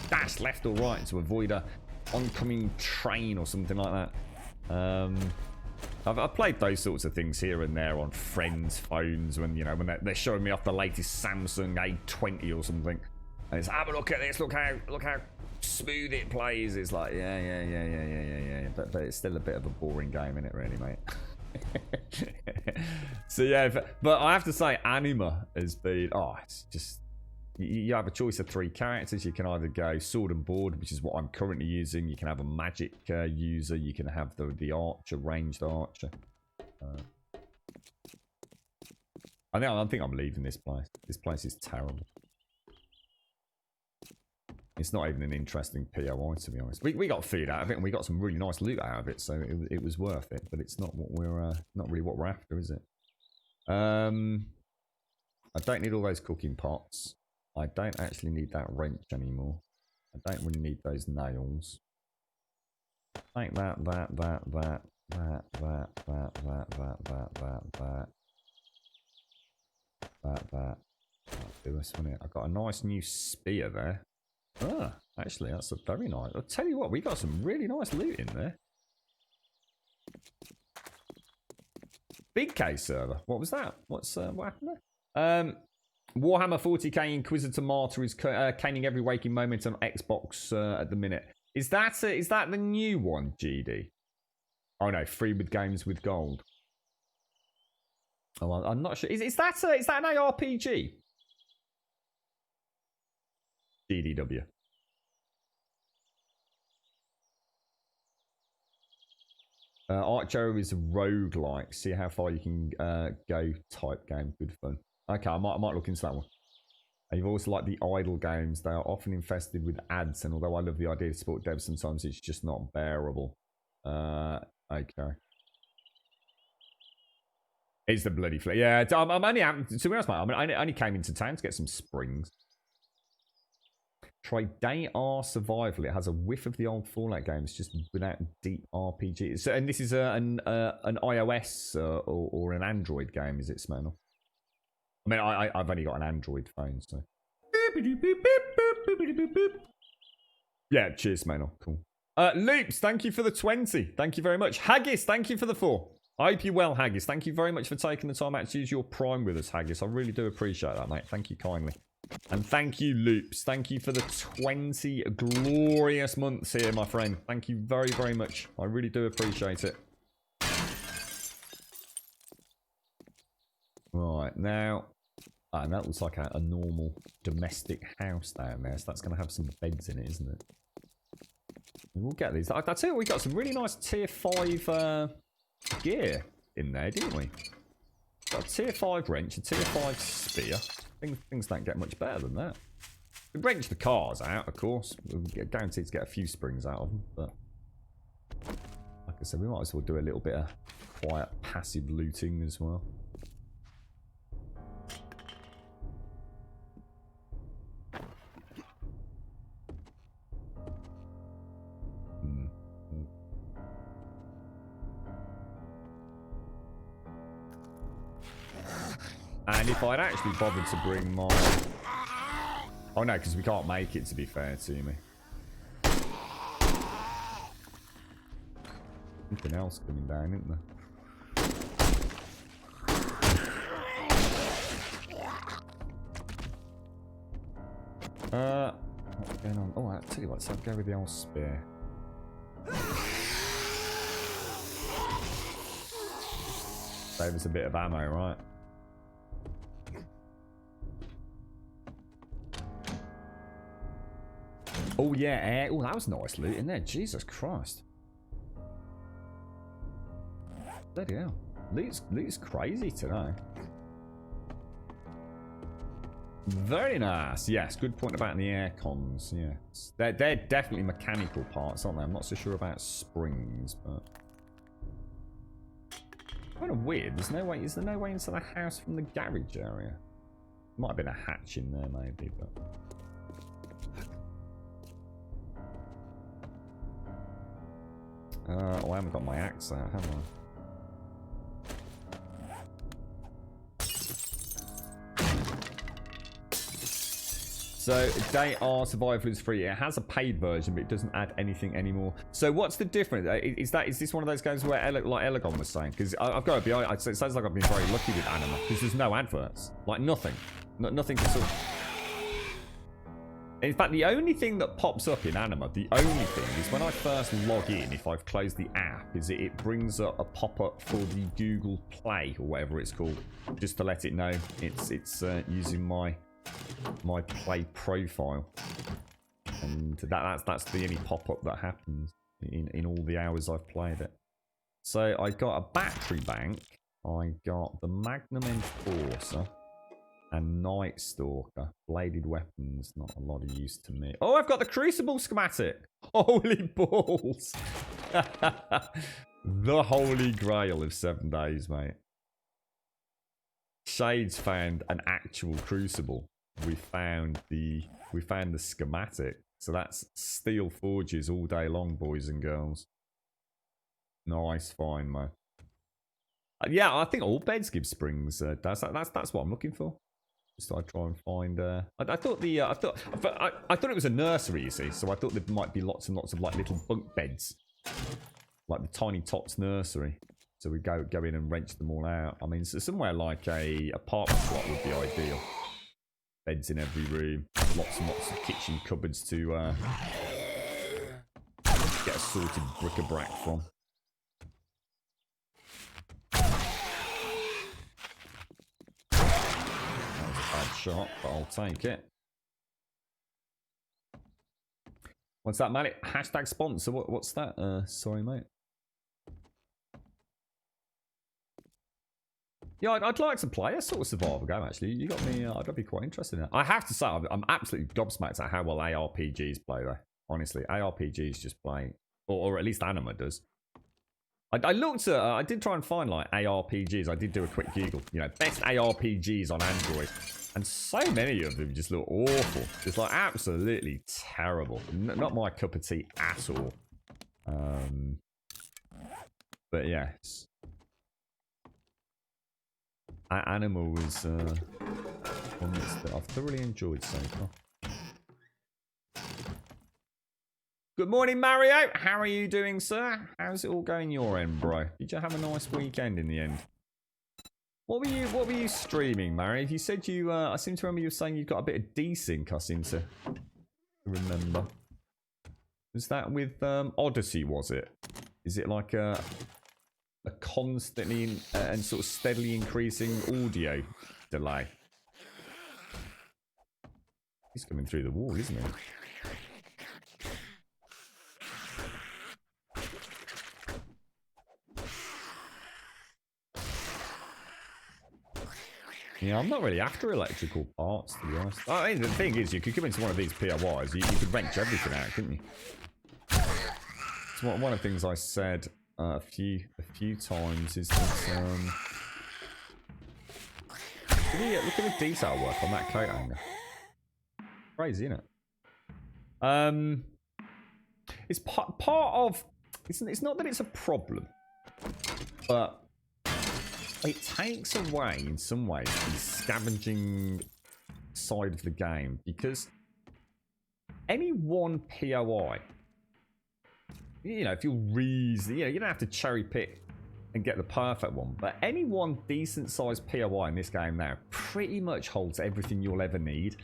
[SPEAKER 1] dash left or right to avoid a oncoming train or something like that. I've played those sorts of things here and there on friends' phones when they're showing me off the latest Samsung A20 or something, and it's have a look at this, look how smooth it plays. It's like yeah. But it's still a bit of a boring game, isn't it, really, mate? So yeah, but I have to say, Anima has been. Oh, it's just. You have a choice of 3 characters. You can either go sword and board, which is what I'm currently using. You can have a magic user. You can have the archer, ranged archer. I think I'm leaving this place. This place is terrible. It's not even an interesting POI, to be honest. We got feed out of it, and we got some really nice loot out of it, so it was worth it. But it's not what we're not really what we're after, is it? I don't need all those cooking pots. I don't actually need that wrench anymore. I don't really need those nails. Like that. Do us, wouldn't it? I got a nice new spear there. Ah, actually, that's a very nice. I'll tell you what, we got some really nice loot in there. Big K server. What was that? What happened there? Warhammer 40k Inquisitor Martyr is caning every waking moment on Xbox at the minute. Is that the new one, GD? Oh no, free with games with gold. Oh, I'm not sure. Is that an ARPG? GDW. Archer is a roguelike. See how far you can go type game. Good fun. Okay, I might look into that one. And you've also like the idle games. They are often infested with ads, and although I love the idea to support devs, sometimes it's just not bearable. Okay. It's the bloody flea. Yeah, I'm only to be honest, mate. I only came into town to get some springs. Try Day R Survival. It has a whiff of the old Fallout games, just without deep RPG. So, and this is an iOS or an Android game, is it, Smanel? I mean, I've only got an Android phone, so. Yeah, cheers, Smanel. Cool. Loops, thank you for the 20. Thank you very much. Haggis, thank you for the 4. I hope you're well, Haggis. Thank you very much for taking the time out to use your Prime with us, Haggis. I really do appreciate that, mate. Thank you kindly. And thank you, Loops. Thank you for the 20 glorious months here, my friend. Thank you very, very much. I really do appreciate it. Right, now... and that looks like a normal domestic house down there. So that's going to have some beds in it, isn't it? We'll get these. I tell you what, we got some really nice tier 5 gear in there, didn't we? Got a tier 5 wrench, a tier 5 spear. Things don't get much better than that. We wrench the cars out, of course. We're guaranteed to get a few springs out of them. But like I said, we might as well do a little bit of quiet, passive looting as well. And if I'd actually bothered to bring my... Oh no, because we can't make it, to be fair to me. Something else coming down, isn't there? What's going on? Oh, I'll tell you what, so I'll go with the old spear. Save us a bit of ammo, right? Oh yeah, oh that was nice loot in there. Jesus Christ. Bloody hell. Loot's crazy today. Very nice. Yes, good point about the air cons. Yes. They're definitely mechanical parts, aren't they? I'm not so sure about springs, but kind of weird. Is there no way into the house from the garage area? Might have been a hatch in there maybe, but oh, I haven't got my axe out, have I? So, Day R Survival is free. It has a paid version, but it doesn't add anything anymore. So, what's the difference? Is this one of those games where, like Elegon was saying? Because I've got to be honest, it sounds like I've been very lucky with Anima, because there's no adverts. Like, nothing. Nothing at all. In fact, the only thing that pops up in Anima, the only thing is when I first log in, if I've closed the app, is it brings up a pop-up for the Google Play or whatever it's called, just to let it know it's using my Play profile, and that's the only pop-up that happens in all the hours I've played it. So I got a battery bank, I got the Magnum Enforcer, and Night Stalker. Bladed weapons, not a lot of use to me. Oh, I've got the Crucible schematic! Holy balls! The holy grail of 7 days, mate. Shades found an actual Crucible. We found the schematic. So that's steel forges all day long, boys and girls. Nice find, man. Yeah, I think all beds give springs. That's what I'm looking for. So I try and find. I thought it was a nursery, you see. So I thought there might be lots and lots of like little bunk beds, like the Tiny Tots nursery. So we go in and wrench them all out. I mean, so somewhere like a apartment block would be ideal. Beds in every room, lots and lots of kitchen cupboards to get assorted bric-a-brac from. Shot, but I'll take it. What's that, Malik? Hashtag sponsor. What's that? Sorry, mate. Yeah, I'd like to play a sort of survival game, actually. You got me, I'd be quite interested in it. I have to say, I'm absolutely gobsmacked at how well ARPGs play, though. Honestly, ARPGs just play, or at least Anima does. I looked at, I did try and find, like, ARPGs. I did do a quick Google. You know, best ARPGs on Android. And so many of them just look awful. Just like absolutely terrible. Not my cup of tea at all. But yes. Animal was one that I've thoroughly enjoyed so far. Good morning, Mario. How are you doing, sir? How's it all going your end, bro? Did you have a nice weekend in the end? What were you streaming, Mario? You said you I seem to remember you were saying you got a bit of desync, I seem to remember. Was that with Odyssey, was it? Is it like a constantly and sort of steadily increasing audio delay? He's coming through the wall, isn't he? Yeah, I'm not really after electrical parts, to be honest. I mean, the thing is, you could come into one of these POIs, you could wrench everything out, couldn't you? It's one of the things I said a few times is that look at the detail work on that coat hanger. Crazy, isn't it? It's part of. It's not that it's a problem, but it takes away, in some ways, the scavenging side of the game, because any one POI, you know, if you're reason, you don't have to cherry pick and get the perfect one, but any one decent sized POI in this game now pretty much holds everything you'll ever need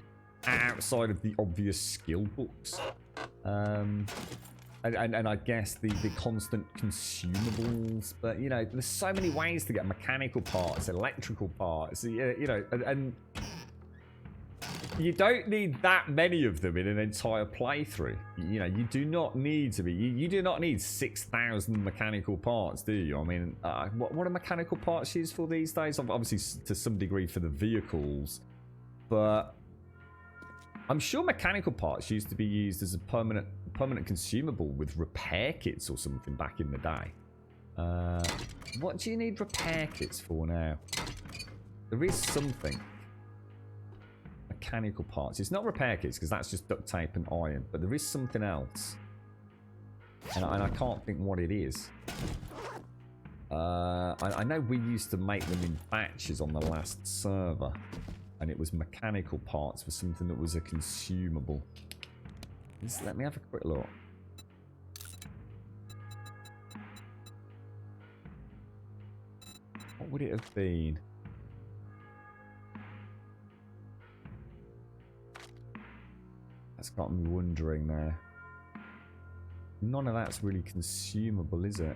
[SPEAKER 1] outside of the obvious skill books. And I guess the constant consumables, but you know, there's so many ways to get mechanical parts, electrical parts, you know, and you don't need that many of them in an entire playthrough. You know, you do not need to be, you do not need 6,000 mechanical parts, do you? I mean, what are mechanical parts used for these days? Obviously, to some degree for the vehicles, but I'm sure mechanical parts used to be used as a permanent consumable with repair kits or something back in the day. What do you need repair kits for now? There is something. Mechanical parts. It's not repair kits because that's just duct tape and iron, but there is something else. And I can't think what it is. I know we used to make them in batches on the last server, and it was mechanical parts for something that was a consumable. Let me have a quick look. What would it have been? That's got me wondering there. None of that's really consumable, is it?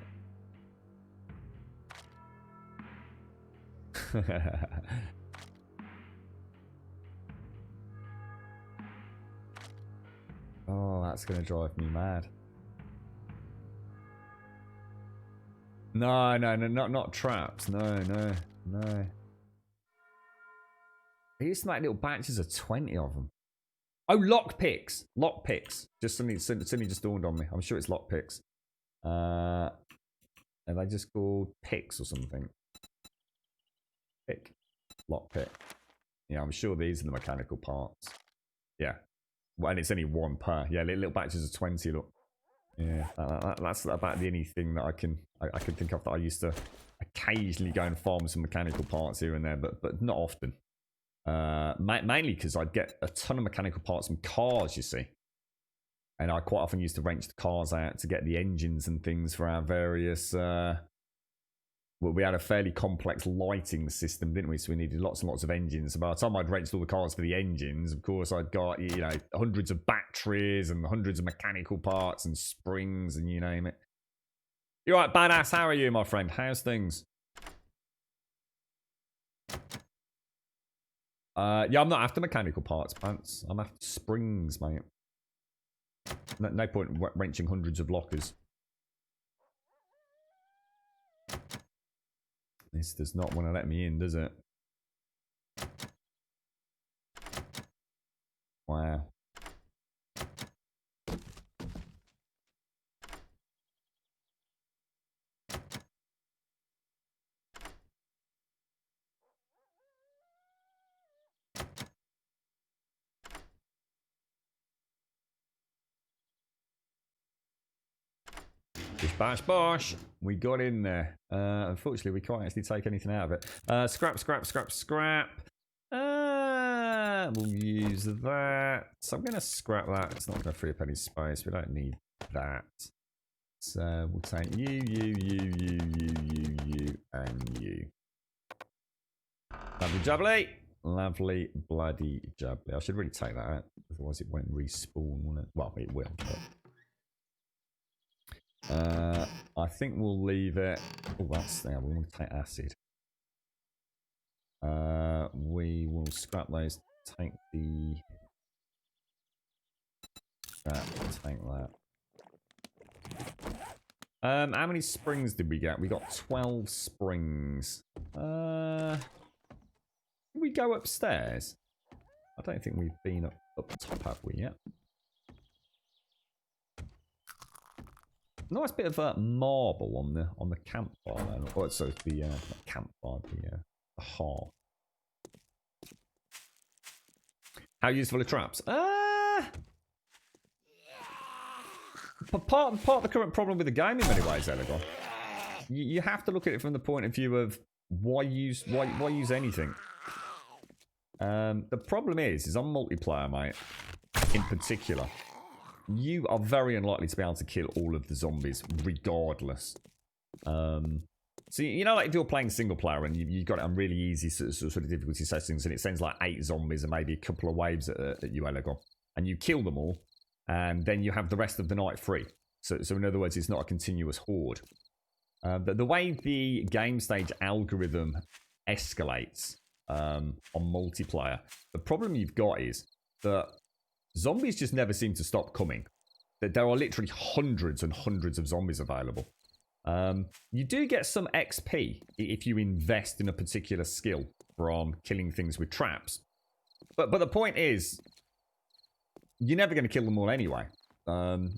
[SPEAKER 1] Oh, that's going to drive me mad. No, not traps. No. I used to make little batches of 20 of them. Oh, lockpicks. Lockpicks. Just suddenly just dawned on me. I'm sure it's lockpicks. Are they just called picks or something? Pick. Lockpick. Yeah, I'm sure these are the mechanical parts. Yeah. Well, and it's only one per. Yeah, little batches of 20, look. Yeah, that's about the only thing that I can think of that I used to occasionally go and farm some mechanical parts here and there, but not often. Mainly because I'd get a ton of mechanical parts from cars, you see. And I quite often used to wrench the cars out to get the engines and things for our various... well, we had a fairly complex lighting system, didn't we? So we needed lots and lots of engines. So by the time I'd wrenched all the cars for the engines, of course, I'd got, you know, hundreds of batteries and hundreds of mechanical parts and springs and you name it. You're right, badass. How are you, my friend? How's things? Yeah, I'm not after mechanical parts, pants. I'm after springs, mate. No point wrenching hundreds of lockers. This does not want to let me in, does it? Wow. Bash bosh. We got in there. Unfortunately, we can't actually take anything out of it. Scrap. We'll use that. So I'm going to scrap that. It's not going to free up any space. We don't need that. So we'll take you, and you. Lovely jubbly. Lovely bloody jubbly. I should really take that out. Otherwise it won't respawn, will it? Well, it will, but... I think we'll leave it. Oh, that's there. We want to take acid. We will scrap those. Take the. Take that. How many springs did we get? We got 12 springs. Did we go upstairs? I don't think we've been up top, have we yet? Nice bit of marble on the campfire. Oh, so it's the campfire, the hearth. How useful are traps? Part of the current problem with the game in many ways, Elegon. You have to look at it from the point of view of why use anything. The problem is on multiplayer, mate, in particular. You are very unlikely to be able to kill all of the zombies, regardless. So, you know, like if you're playing single player and you've got it on really easy sort of difficulty settings and it sends like 8 zombies and maybe a couple of waves at you, Elegon, and you kill them all, and then you have the rest of the night free. So in other words, it's not a continuous horde. But the way the game stage algorithm escalates on multiplayer, the problem you've got is that zombies just never seem to stop coming. There are literally hundreds and hundreds of zombies available. You do get some XP if you invest in a particular skill from killing things with traps. But the point is, you're never going to kill them all anyway.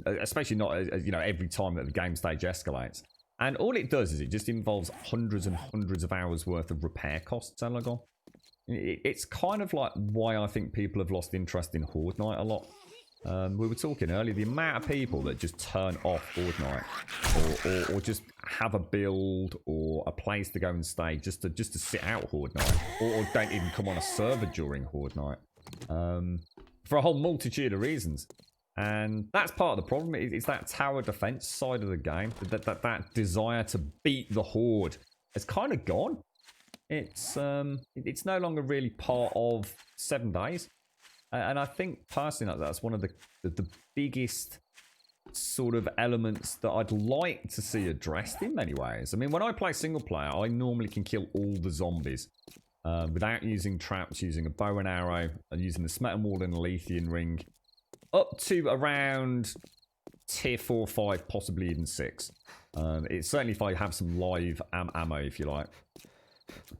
[SPEAKER 1] Especially not, you know, every time that the game stage escalates. And all it does is it just involves hundreds and hundreds of hours worth of repair costs, Elegon. It's kind of like why I think people have lost interest in Horde Night a lot. We were talking earlier, the amount of people that just turn off Horde Night or just have a build or a place to go and stay just to sit out Horde Night or don't even come on a server during Horde Night for a whole multitude of reasons. And that's part of the problem. It's that tower defense side of the game. That desire to beat the Horde has kind of gone. It's no longer really part of 7 days. And I think personally that's one of the biggest sort of elements that I'd like to see addressed in many ways. I mean, when I play single player, I normally can kill all the zombies without using traps, using a bow and arrow, and using the Smetan Wall and the Lethean Ring, up to around tier 4, 5, possibly even 6. It's certainly if I have some live ammo, if you like,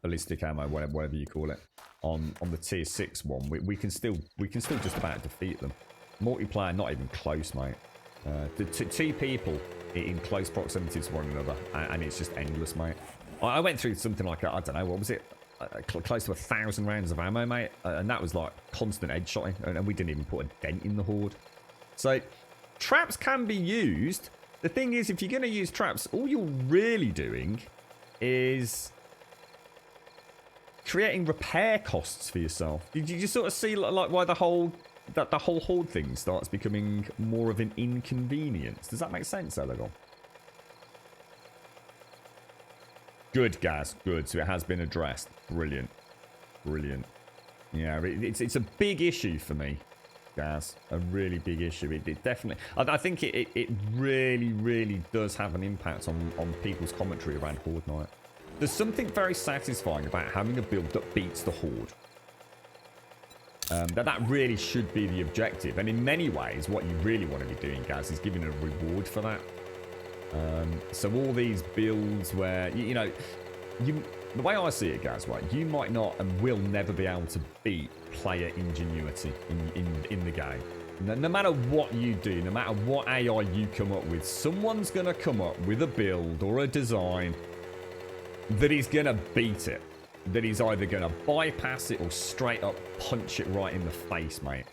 [SPEAKER 1] ballistic ammo, whatever you call it, on the tier 6 one, we can still just about defeat them. Multiplayer, not even close, mate. Two people in close proximity to one another, and it's just endless, mate. I went through something like, I don't know, what was it? Close to 1,000 rounds of ammo, mate, and that was like constant headshotting, and we didn't even put a dent in the horde. So, traps can be used. The thing is, if you're going to use traps, all you're really doing is creating repair costs for yourself. Did you sort of see like why the whole horde thing starts becoming more of an inconvenience? Does that make sense, Elegon? Good, Gaz. Good. So it has been addressed. Brilliant. Brilliant. Yeah, it's a big issue for me, Gaz. A really big issue. It definitely... I think it really, really does have an impact on people's commentary around Horde Night. There's something very satisfying about having a build that beats the Horde. That really should be the objective. And in many ways, what you really want to be doing, Gaz, is giving a reward for that. So all these builds where, you know, the way I see it, Gaz, right, you might not and will never be able to beat player ingenuity in the game. No matter what you do, no matter what AI you come up with, someone's going to come up with a build or a design that is going to beat it. That he's either going to bypass it or straight up punch it right in the face, mate.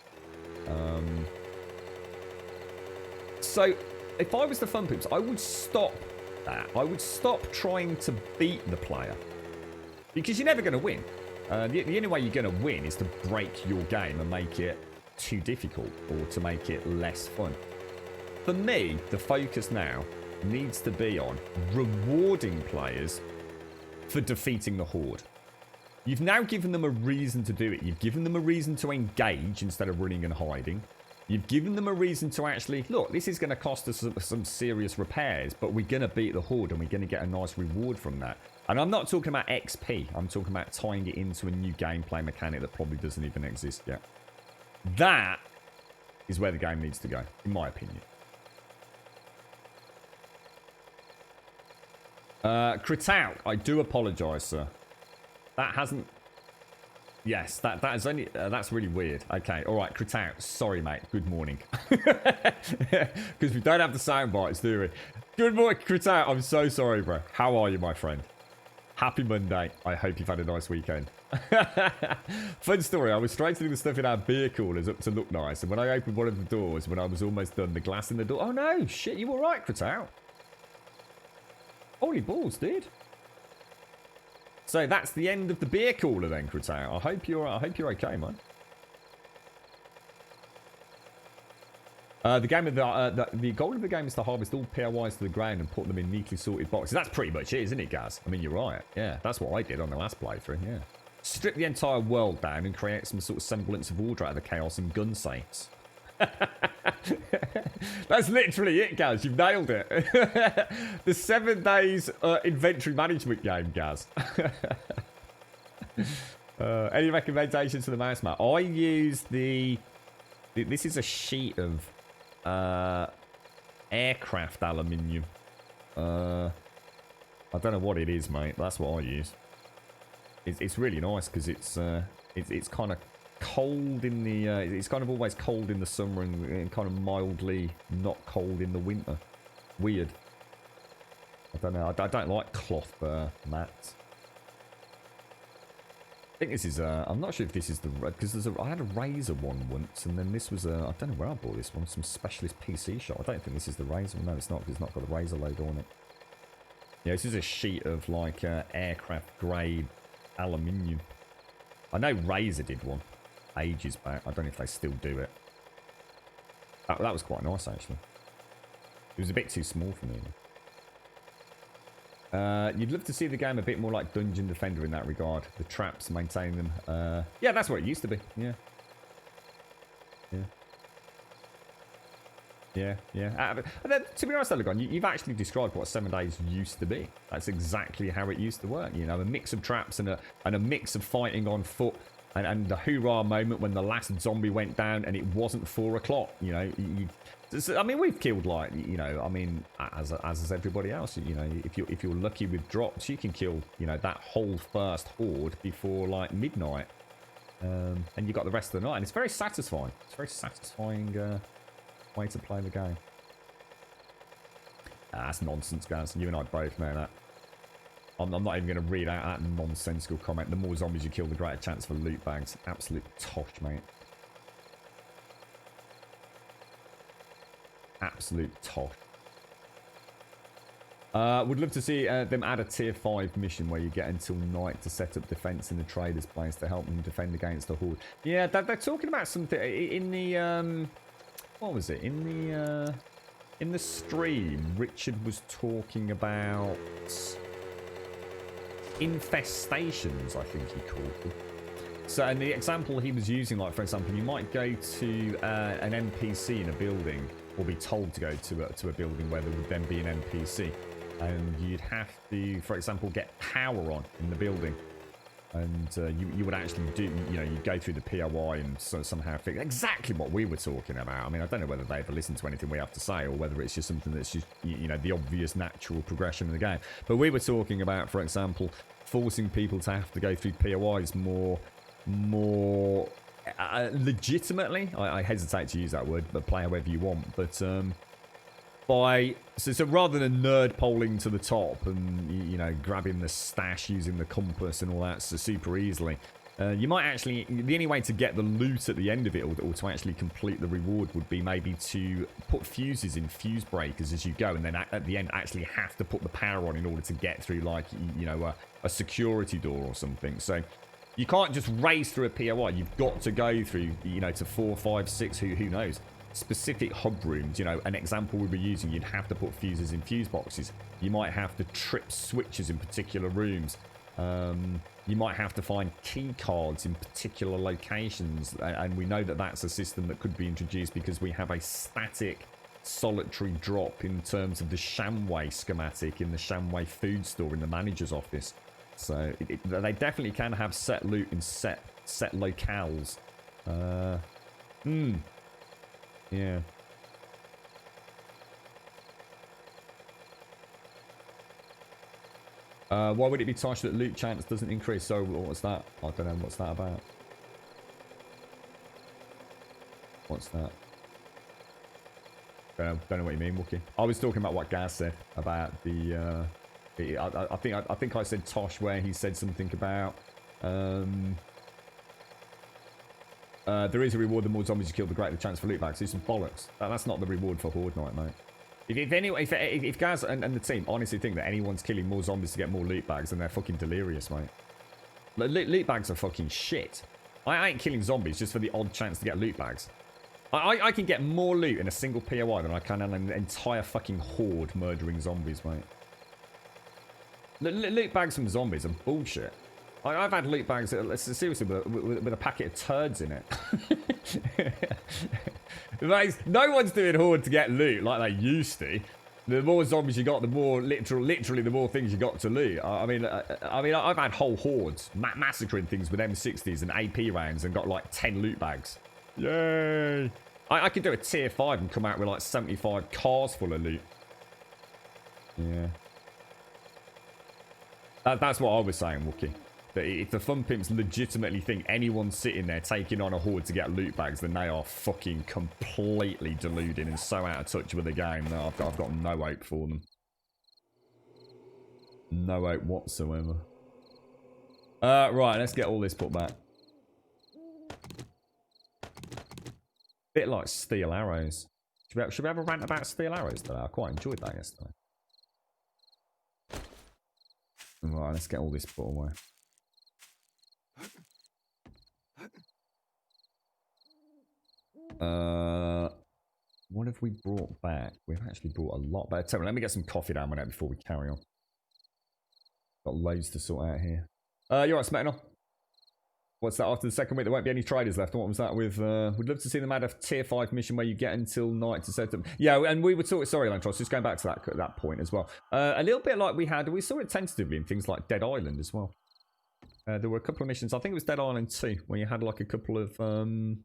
[SPEAKER 1] So, if I was the Fun Poops, I would stop that. I would stop trying to beat the player. Because you're never going to win. The only way you're going to win is to break your game and make it too difficult or to make it less fun. For me, the focus now needs to be on rewarding players for defeating the Horde. You've now given them a reason to do it. You've given them a reason to engage instead of running and hiding. You've given them a reason to actually, look, this is going to cost us some serious repairs, but we're going to beat the Horde and we're going to get a nice reward from that. And I'm not talking about XP. I'm talking about tying it into a new gameplay mechanic that probably doesn't even exist yet. That is where the game needs to go, in my opinion. Crit out. I do apologise, sir. That hasn't... Yes, that is only... that's really weird. Okay, alright, crit out. Sorry, mate. Good morning. Because we don't have the sound bites, do we? Good morning, crit out. I'm so sorry, bro. How are you, my friend? Happy Monday. I hope you've had a nice weekend. Fun story. I was straightening the stuff in our beer coolers up to look nice. And when I opened one of the doors, when I was almost done, the glass in the door... Oh, no. Shit, you alright, crit out? Holy balls, dude. So that's the end of the beer cooler then, Critao. I hope you're okay, man. The goal of the game is to harvest all POIs to the ground and put them in neatly sorted boxes. That's pretty much it, isn't it, Gaz? I mean, you're right. Yeah, that's what I did on the last playthrough, yeah. Strip the entire world down and create some sort of semblance of order out of the chaos and gun saints. That's literally it, Gaz. You've nailed it. The 7 days inventory management game, Gaz. Any recommendations for the mouse mat? I use the... This is a sheet of aircraft aluminium. I don't know what it is, mate. That's what I use. It's really nice because it's kind of cold in the... it's kind of always cold in the summer and kind of mildly not cold in the winter. Weird. I don't know. I don't like cloth mats. I think this is... I'm not sure if this is the... Because I had a Razor one once, and then this was a... I don't know where I bought this one. Some specialist PC shop. I don't think this is the Razor. No, it's not, because it's not got a Razor logo on it. Yeah, this is a sheet of, like, aircraft grade aluminium. I know Razor did one ages back. I don't know if they still do it. That was quite nice, actually. It was a bit too small for me. You'd love to see the game a bit more like Dungeon Defender in that regard. The traps, maintaining them. Yeah, that's what it used to be. Yeah. Yeah. Yeah, yeah. But then, to be honest, Elegon, you've actually described what 7 days used to be. That's exactly how it used to work. You know, a mix of traps and a mix of fighting on foot, and the hoorah moment when the last zombie went down and it wasn't 4 o'clock. You know, I mean, we've killed like, you know, I mean, as is everybody else. You know, if you're lucky with drops, you can kill, you know, that whole first horde before like midnight, and you got the rest of the night, and it's very satisfying. It's very satisfying. Way to play the game. That's nonsense, guys. You and I both know that. I'm not even going to read out that nonsensical comment. The more zombies you kill, the greater chance for loot bags. Absolute tosh, mate. Absolute tosh. Would love to see them add a tier 5 mission where you get until night to set up defense in the traders' place to help them defend against the horde. Yeah, they're talking about something in the... what was it? In the stream, Richard was talking about infestations, I think he called them. So, and the example he was using, like, for example, you might go to an NPC in a building, or be told to go to a building where there would then be an NPC. And you'd have to, for example, get power on in the building. And you would actually do, you know, you'd go through the POI and somehow figure exactly what we were talking about. I mean, I don't know whether they ever listen to anything we have to say or whether it's just something that's just, you know, the obvious natural progression of the game. But we were talking about, for example, forcing people to have to go through POIs more legitimately. I hesitate to use that word, but play however you want. But so rather than nerd polling to the top and, you know, grabbing the stash using the compass and all that so super easily, you might actually, the only way to get the loot at the end of it or to actually complete the reward would be maybe to put fuses in fuse breakers as you go, and then at the end actually have to put the power on in order to get through, like, you know, a security door or something. So you can't just race through a POI. You've got to go through, you know, to 4, 5, 6, who knows, specific hub rooms. You know, an example we were using, you'd have to put fuses in fuse boxes. You might have to trip switches in particular rooms. You might have to find key cards in particular locations, and we know that that's a system that could be introduced because we have a static solitary drop in terms of the Shamway schematic in the Shamway food store in the manager's office. So they definitely can have set loot in set locales. Yeah. Why would it be Tosh that loot chance doesn't increase? So what's that? I don't know. What's that about? What's that? Don't know what you mean, Wookie. I was talking about what Gaz said about the... I think I said Tosh where he said something about... there is a reward the more zombies you kill, the greater the chance for loot bags. It's some bollocks. That's not the reward for Horde Night, mate. If Gaz and the team honestly think that anyone's killing more zombies to get more loot bags, then they're fucking delirious, mate. Loot bags are fucking shit. I ain't killing zombies just for the odd chance to get loot bags. I can get more loot in a single POI than I can in an entire fucking horde murdering zombies, mate. Loot bags from zombies are bullshit. I've had loot bags, seriously, with a packet of turds in it. No one's doing horde to get loot like they used to. The more zombies you got, the more literally the more things you got to loot. I mean, I've had whole hordes massacring things with M60s and AP rounds and got like 10 loot bags. Yay! I could do a tier 5 and come out with like 75 cars full of loot. Yeah. That's what I was saying, Wookie. That if the Fun Pimps legitimately think anyone's sitting there taking on a horde to get loot bags, then they are fucking completely deluded and so out of touch with the game that I've got no hope for them. No hope whatsoever. Right, let's get all this put back. Bit like steel arrows. Should we have a rant about steel arrows today? I quite enjoyed that yesterday. Right, let's get all this put away. What have we brought back? We've actually brought a lot back. Tell me, let me get some coffee down my neck before we carry on. Got loads to sort out here. You're right, Smetano. What's that? After the second week, there won't be any traders left. What was that with? We'd love to see them add a tier 5 mission where you get until night to set them. Yeah, and we were talking. Sorry, Lantros, just going back to that point as well. A little bit like we saw it tentatively in things like Dead Island as well. There were a couple of missions. I think it was Dead Island 2, where you had like a couple of kind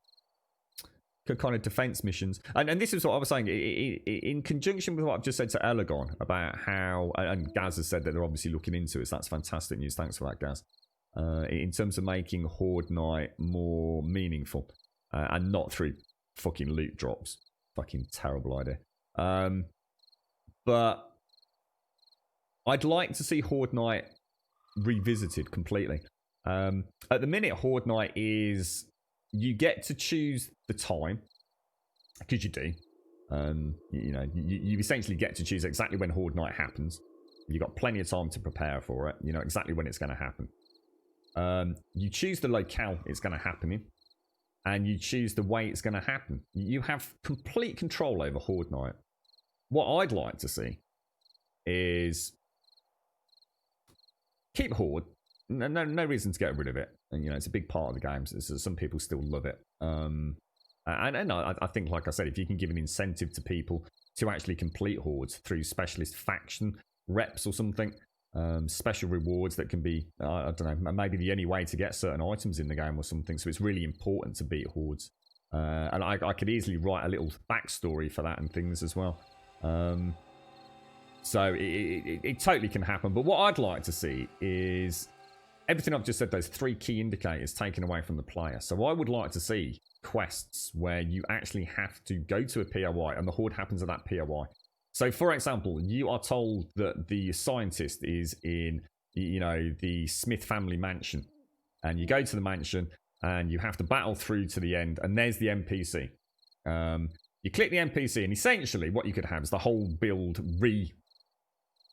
[SPEAKER 1] of defense missions. And this is what I was saying in conjunction with what I've just said to Elegon about how, and Gaz has said that they're obviously looking into it. So that's fantastic news. Thanks for that, Gaz. In terms of making Horde Night more meaningful and not through fucking loot drops. Fucking terrible idea. But I'd like to see Horde Night revisited completely. At the minute, Horde Night is you get to choose the time, because you do. You essentially get to choose exactly when Horde Night happens. You've got plenty of time to prepare for it. You know exactly when it's going to happen. You choose the locale it's going to happen in, and you choose the way it's going to happen. You have complete control over Horde Night. What I'd like to see is keep Horde. No reason to get rid of it. And, it's a big part of the game. So some people still love it. And I think, like I said, if you can give an incentive to people to actually complete Hordes through specialist faction reps or something, special rewards that can be, I don't know, maybe the only way to get certain items in the game or something. So it's really important to beat Hordes. And I could easily write a little backstory for that and things as well. So it totally can happen. But what I'd like to see is everything I've just said, those 3 key indicators taken away from the player. So I would like to see quests where you actually have to go to a POI and the Horde happens at that POI. So, for example, you are told that the scientist is in, the Smith family mansion. And you go to the mansion and you have to battle through to the end. And there's the NPC. You click the NPC and essentially what you could have is the whole build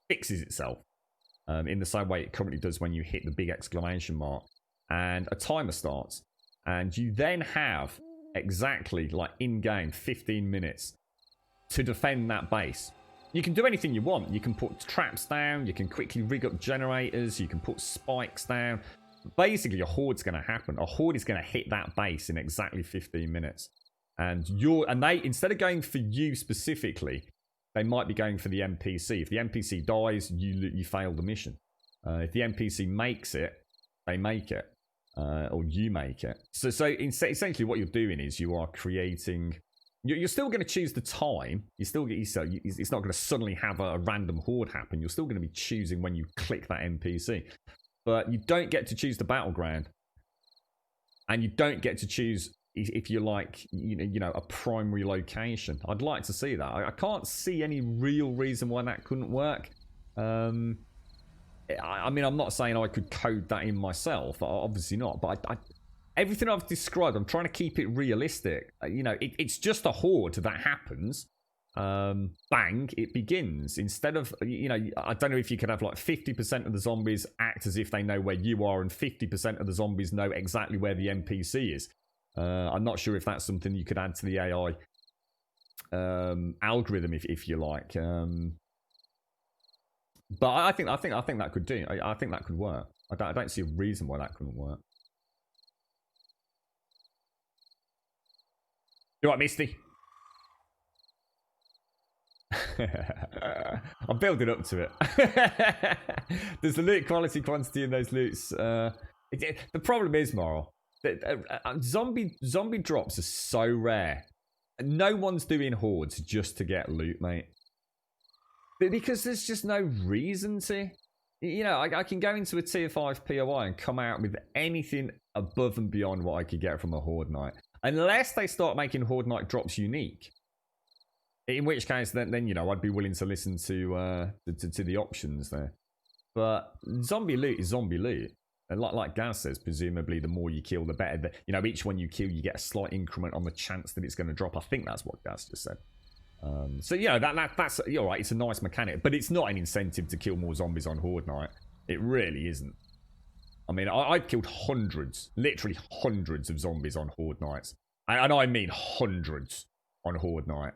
[SPEAKER 1] fixes itself. In the same way it currently does when you hit the big exclamation mark. And a timer starts. And you then have exactly, like in-game, 15 minutes to defend that base. You can do anything you want. You can put traps down. You can quickly rig up generators. You can put spikes down. Basically, a Horde's going to happen. A Horde is going to hit that base in exactly 15 minutes. And they, instead of going for you specifically, they might be going for the NPC. If the NPC dies, you fail the mission. If the NPC makes it, they make it. Or you make it. So essentially what you're doing is you are creating... You're still going to choose the time. It's not going to suddenly have a random Horde happen. You're still going to be choosing when you click that NPC. But you don't get to choose the battleground. And you don't get to choose... if you like, a primary location. I'd like to see that. I can't see any real reason why that couldn't work. I mean, I'm not saying I could code that in myself. Obviously not. But everything I've described, I'm trying to keep it realistic. It's just a Horde that happens. Bang, it begins. Instead of, I don't know if you could have like 50% of the zombies act as if they know where you are and 50% of the zombies know exactly where the NPC is. I'm not sure if that's something you could add to the AI algorithm, if you like. But I think that could do. I think that could work. I don't see a reason why that couldn't work. You right, Misty? I'm building up to it. There's the loot quality quantity in those loots. The problem is, Moral, zombie drops are so rare. No one's doing Hordes just to get loot, mate. Because there's just no reason to. I can go into a tier 5 POI and come out with anything above and beyond what I could get from a Horde Night. Unless they start making Horde Night drops unique. In which case, then I'd be willing to listen to the options there. But zombie loot is zombie loot. And like Gaz says, presumably the more you kill, the better. Each one you kill, you get a slight increment on the chance that it's going to drop. I think that's what Gaz just said. So that's you're right. It's a nice mechanic, but it's not an incentive to kill more zombies on Horde Night. It really isn't. I mean, I've killed hundreds, literally hundreds of zombies on Horde Nights, and I mean hundreds on Horde Night.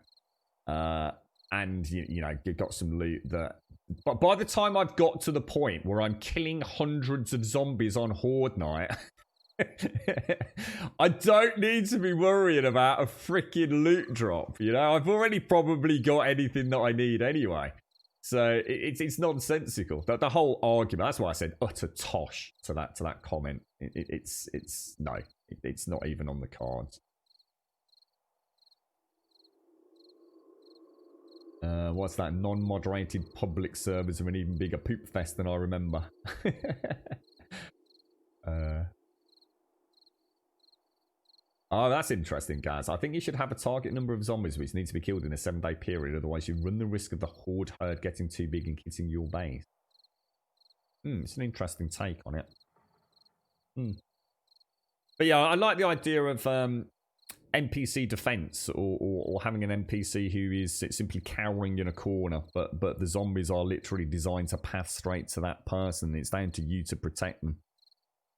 [SPEAKER 1] And you got some loot that. But by the time I've got to the point where I'm killing hundreds of zombies on Horde Night, I don't need to be worrying about a freaking loot drop, you know? I've already probably got anything that I need anyway. So it's nonsensical. The whole argument, that's why I said utter tosh to that comment. It's not even on the cards. What's that? Non-moderated public servers are an even bigger poop fest than I remember. Oh, that's interesting, guys. I think you should have a target number of zombies which need to be killed in a 7-day period. Otherwise, you run the risk of the horde herd getting too big and hitting your base. It's an interesting take on it. But yeah, I like the idea of NPC defense or having an NPC who is simply cowering in a corner, but the zombies are literally designed to pass straight to that person. It's down to you to protect them.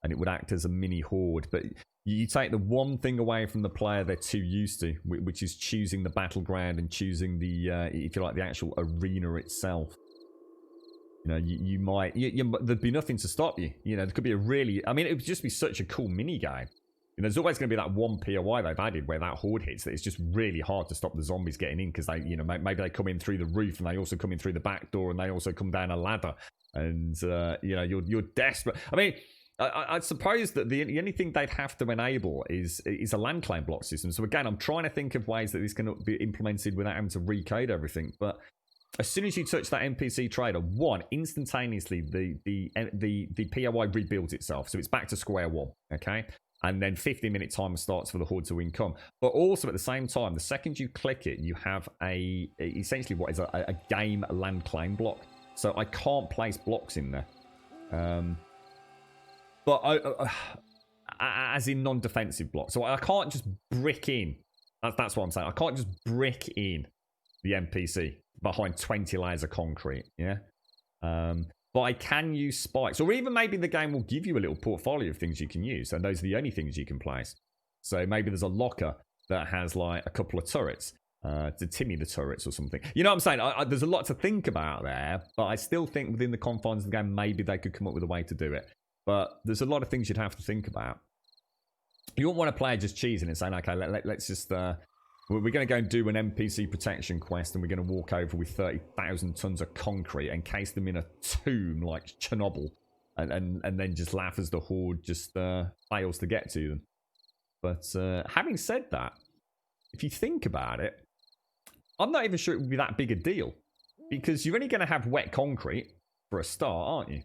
[SPEAKER 1] And it would act as a mini horde. But you take the one thing away from the player they're too used to, which is choosing the battleground and choosing the, if you like, the actual arena itself. You know, you might, there'd be nothing to stop you. You know, there could be a really, I mean, it would just be such a cool mini game. You know, there's always going to be that one POI they've added where that horde hits that it's just really hard to stop the zombies getting in because they, you know, maybe they come in through the roof and they also come in through the back door and they also come down a ladder. And, you know, you're desperate. I mean, I suppose that the only thing they'd have to enable is a land claim block system. So again, I'm trying to think of ways that this can be implemented without having to recode everything. But as soon as you touch that NPC trader, instantaneously the POI rebuilds itself. So it's back to square one, okay? And then 15-minute timer starts for the horde to income. But also at the same time, the second you click it, you have essentially what is a game land claim block. So I can't place blocks in there. But as in non-defensive blocks. So I can't just brick in. That's what I'm saying. I can't just brick in the NPC behind 20 layers of concrete. Yeah. But I can use spikes. Or even maybe the game will give you a little portfolio of things you can use. And those are the only things you can place. So maybe there's a locker that has like a couple of turrets. To Timmy the turrets or something. You know what I'm saying? There's a lot to think about there. But I still think within the confines of the game, maybe they could come up with a way to do it. But there's a lot of things you'd have to think about. You won't want a player just cheesing and saying, okay, let's just... we're going to go and do an NPC protection quest and we're going to walk over with 30,000 tons of concrete, encase them in a tomb like Chernobyl, and then just laugh as the horde just fails to get to them. But having said that, if you think about it, I'm not even sure it would be that big a deal. Because you're only going to have wet concrete for a start, aren't you?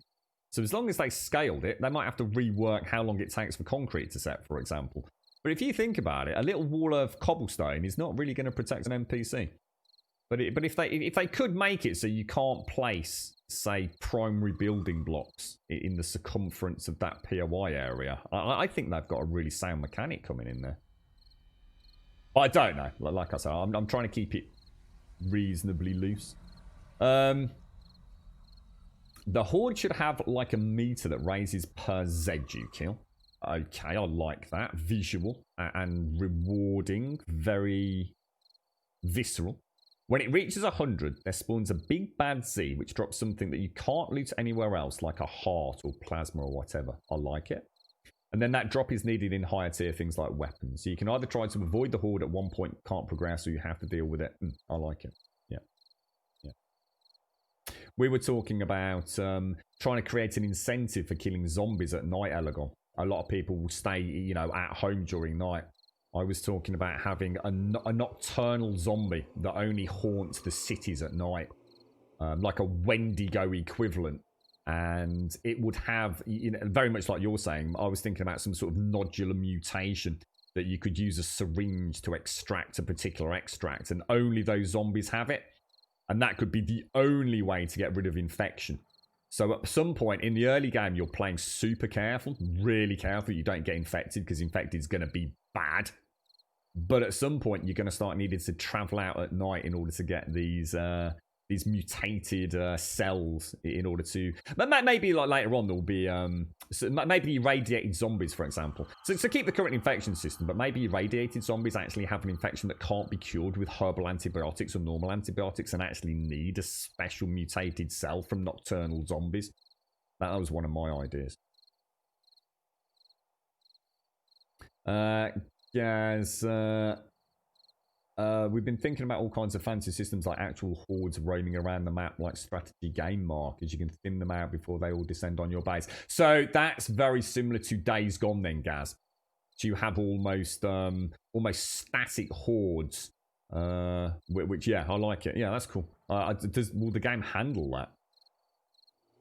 [SPEAKER 1] So as long as they scaled it, they might have to rework how long it takes for concrete to set, for example. But if you think about it, a little wall of cobblestone is not really going to protect an NPC. But if they could make it so you can't place, say, primary building blocks in the circumference of that POI area, I think they've got a really sound mechanic coming in there. But I don't know. Like I said, I'm trying to keep it reasonably loose. The horde should have like a meter that raises per Z you kill. Okay, I like that. Visual and rewarding. Very visceral. When it reaches 100, there spawns a big bad Z, which drops something that you can't loot anywhere else, like a heart or plasma or whatever. I like it. And then that drop is needed in higher tier things like weapons. So you can either try to avoid the horde at one point, can't progress, or you have to deal with it. I like it. Yeah. We were talking about trying to create an incentive for killing zombies at night, Elegon. A lot of people will stay, you know, at home during night. I was talking about having a nocturnal zombie that only haunts the cities at night. Like a Wendigo equivalent. And it would have, you know, very much like you're saying, I was thinking about some sort of nodular mutation that you could use a syringe to extract a particular extract, and only those zombies have it. And that could be the only way to get rid of infection. So at some point in the early game, you're playing super careful, really careful. You don't get infected because infected is going to be bad. But at some point, you're going to start needing to travel out at night in order to get these mutated cells in order to... Maybe like later on there will be... maybe irradiated zombies, for example. So keep the current infection system, but maybe irradiated zombies actually have an infection that can't be cured with herbal antibiotics or normal antibiotics and actually need a special mutated cell from nocturnal zombies. That was one of my ideas. Gaz, we've been thinking about all kinds of fancy systems like actual hordes roaming around the map like strategy game markers. You can thin them out before they all descend on your base. So that's very similar to Days Gone then, Gaz. So you have almost static hordes. Which, yeah, I like it. Yeah, that's cool. Will the game handle that?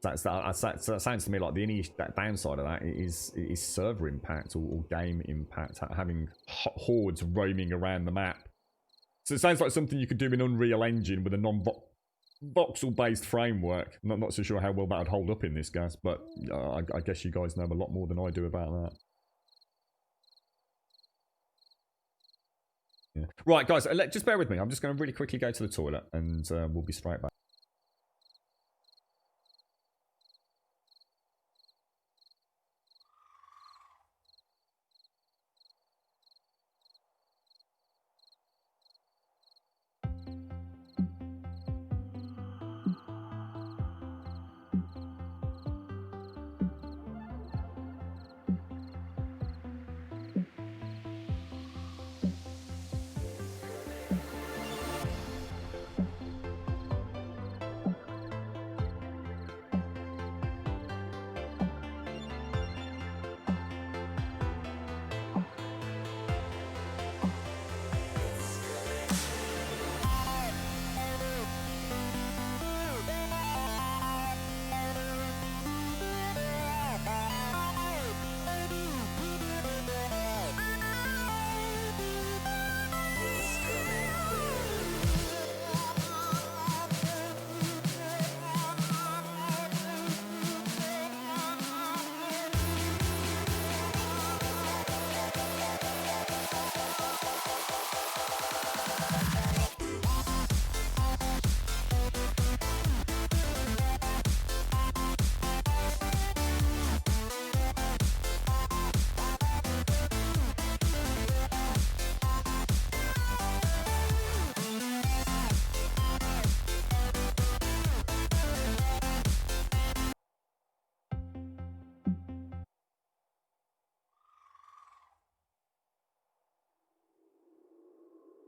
[SPEAKER 1] That sounds to me like the only downside of that is server impact or game impact, having hordes roaming around the map. So it sounds like something you could do in Unreal Engine with a non-voxel-based framework. I'm not so sure how well that would hold up in this, guys, but I guess you guys know a lot more than I do about that. Yeah. Right, guys, just bear with me. I'm just going to really quickly go to the toilet, and we'll be straight back.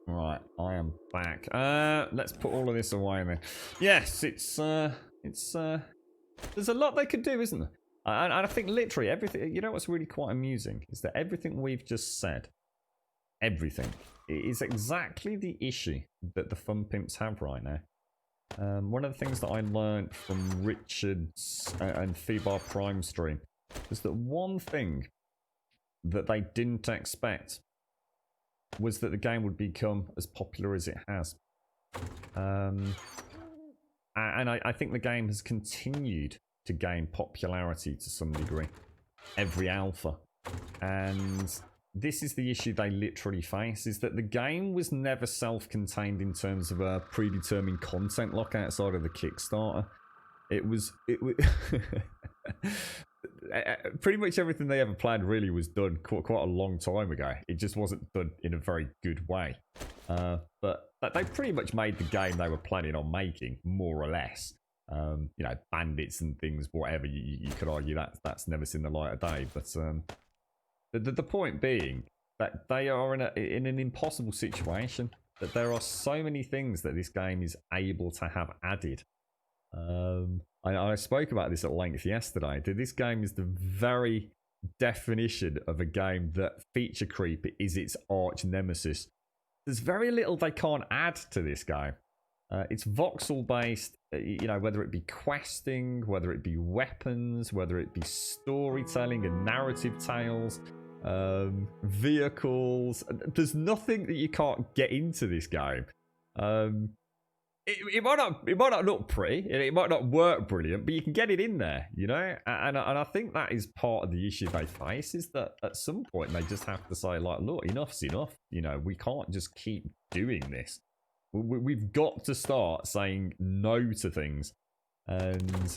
[SPEAKER 1] Right, I am back. Let's put all of this away then. Yes, there's a lot they could do, isn't there? And I think literally everything, you know what's really quite amusing is that everything we've just said, everything, is exactly the issue that the fun pimps have right now. One of the things that I learned from Richard's and Feebar Prime stream was that one thing that they didn't expect was that the game would become as popular as it has. And I think the game has continued to gain popularity to some degree every alpha. And this is the issue they literally face, is that the game was never self-contained in terms of a predetermined content lock outside of the Kickstarter. It was pretty much everything they ever planned really was done quite a long time ago. It just wasn't done in a very good way. But they pretty much made the game they were planning on making, more or less. You know, bandits and things, whatever. You could argue that's never seen the light of day. But the point being that they are in an impossible situation. That there are so many things that this game is able to have added. I spoke about this at length yesterday. This game is the very definition of a game that feature creep is its arch nemesis. There's very little they can't add to this game. It's voxel based, you know, whether it be questing, whether it be weapons, whether it be storytelling and narrative tales, vehicles. There's nothing that you can't get into this game. It might not look pretty, it might not work brilliant, but you can get it in there, you know. And I think that is part of the issue they face, is that at some point they just have to say, like, look, enough's enough. You know, we can't just keep doing this. We've got to start saying no to things. And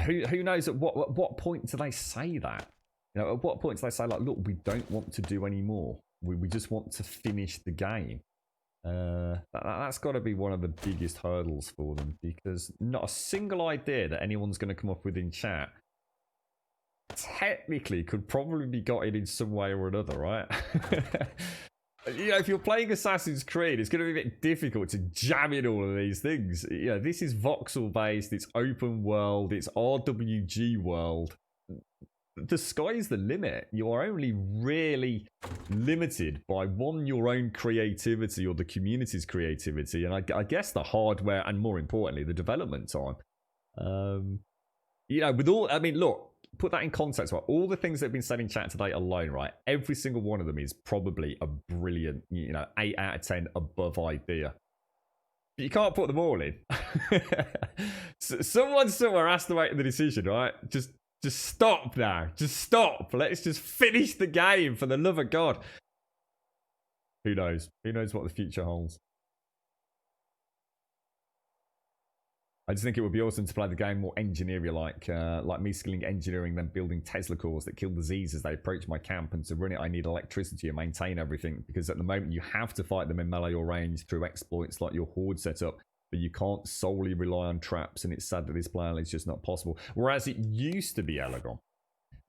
[SPEAKER 1] who knows at what point do they say that? You know, at what point do they say, like, look, we don't want to do any more. We just want to finish the game. That's got to be one of the biggest hurdles for them, because not a single idea that anyone's going to come up with in chat technically could probably be got in some way or another, right? You know, if you're playing Assassin's Creed, it's going to be a bit difficult to jam in all of these things. You know, this is voxel based, it's open world, it's RWG world. The sky's the limit. You are only really limited by one, your own creativity or the community's creativity, and I guess the hardware, and more importantly, the development time. You know, with all, I mean, look, put that in context, right? All the things that have been said in chat today alone, right? Every single one of them is probably a brilliant, you know, 8 out of 10 above idea. But you can't put them all in. Someone somewhere has to make the decision, right? Just stop now. Just stop. Let's just finish the game, for the love of God. Who knows? Who knows what the future holds? I just think it would be awesome to play the game more engineer-like, like me skilling engineering, then building Tesla cores that kill disease as they approach my camp, and to run it I need electricity and maintain everything, because at the moment you have to fight them in melee or range through exploits like your horde setup, but you can't solely rely on traps, and it's sad that this plan is just not possible. Whereas it used to be, Elegon.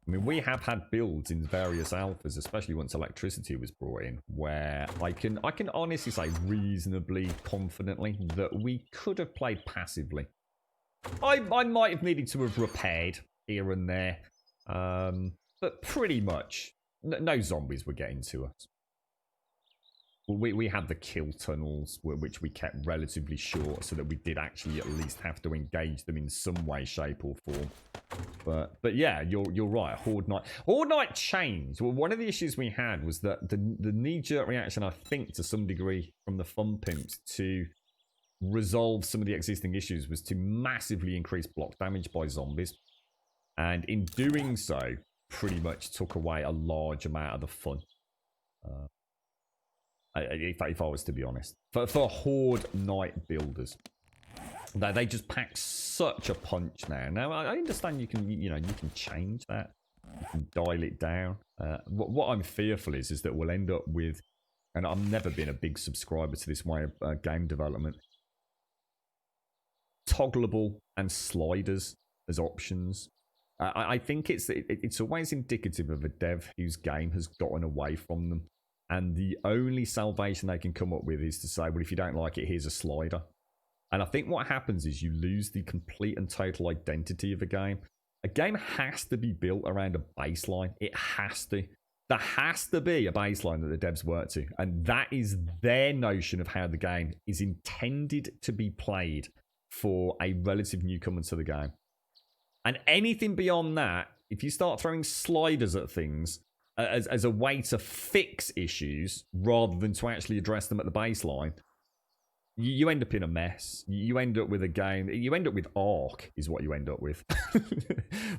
[SPEAKER 1] I mean, we have had builds in various alphas, especially once electricity was brought in, where I can honestly say reasonably confidently that we could have played passively. I might have needed to have repaired here and there, but pretty much no zombies were getting to us. We had the kill tunnels, which we kept relatively short, so that we did actually at least have to engage them in some way, shape, or form. But yeah, you're right. Horde Night changed. Well, one of the issues we had was that the knee-jerk reaction, I think, to some degree, from the fun pimps to resolve some of the existing issues was to massively increase block damage by zombies, and in doing so, pretty much took away a large amount of the fun. If I was to be honest, for Horde Night builders, they just pack such a punch now. Now I understand you can change that, you can dial it down. What I'm fearful is that we'll end up with, and I've never been a big subscriber to this way of game development, toggleable and sliders as options. I think it's always indicative of a dev whose game has gotten away from them. And the only salvation they can come up with is to say, well, if you don't like it, here's a slider. And I think what happens is you lose the complete and total identity of a game. A game has to be built around a baseline. It has to. There has to be a baseline that the devs work to. And that is their notion of how the game is intended to be played for a relative newcomer to the game. And anything beyond that, if you start throwing sliders at things as a way to fix issues rather than to actually address them at the baseline, you end up in a mess. You end up with a game, you end up with Ark is what you end up with.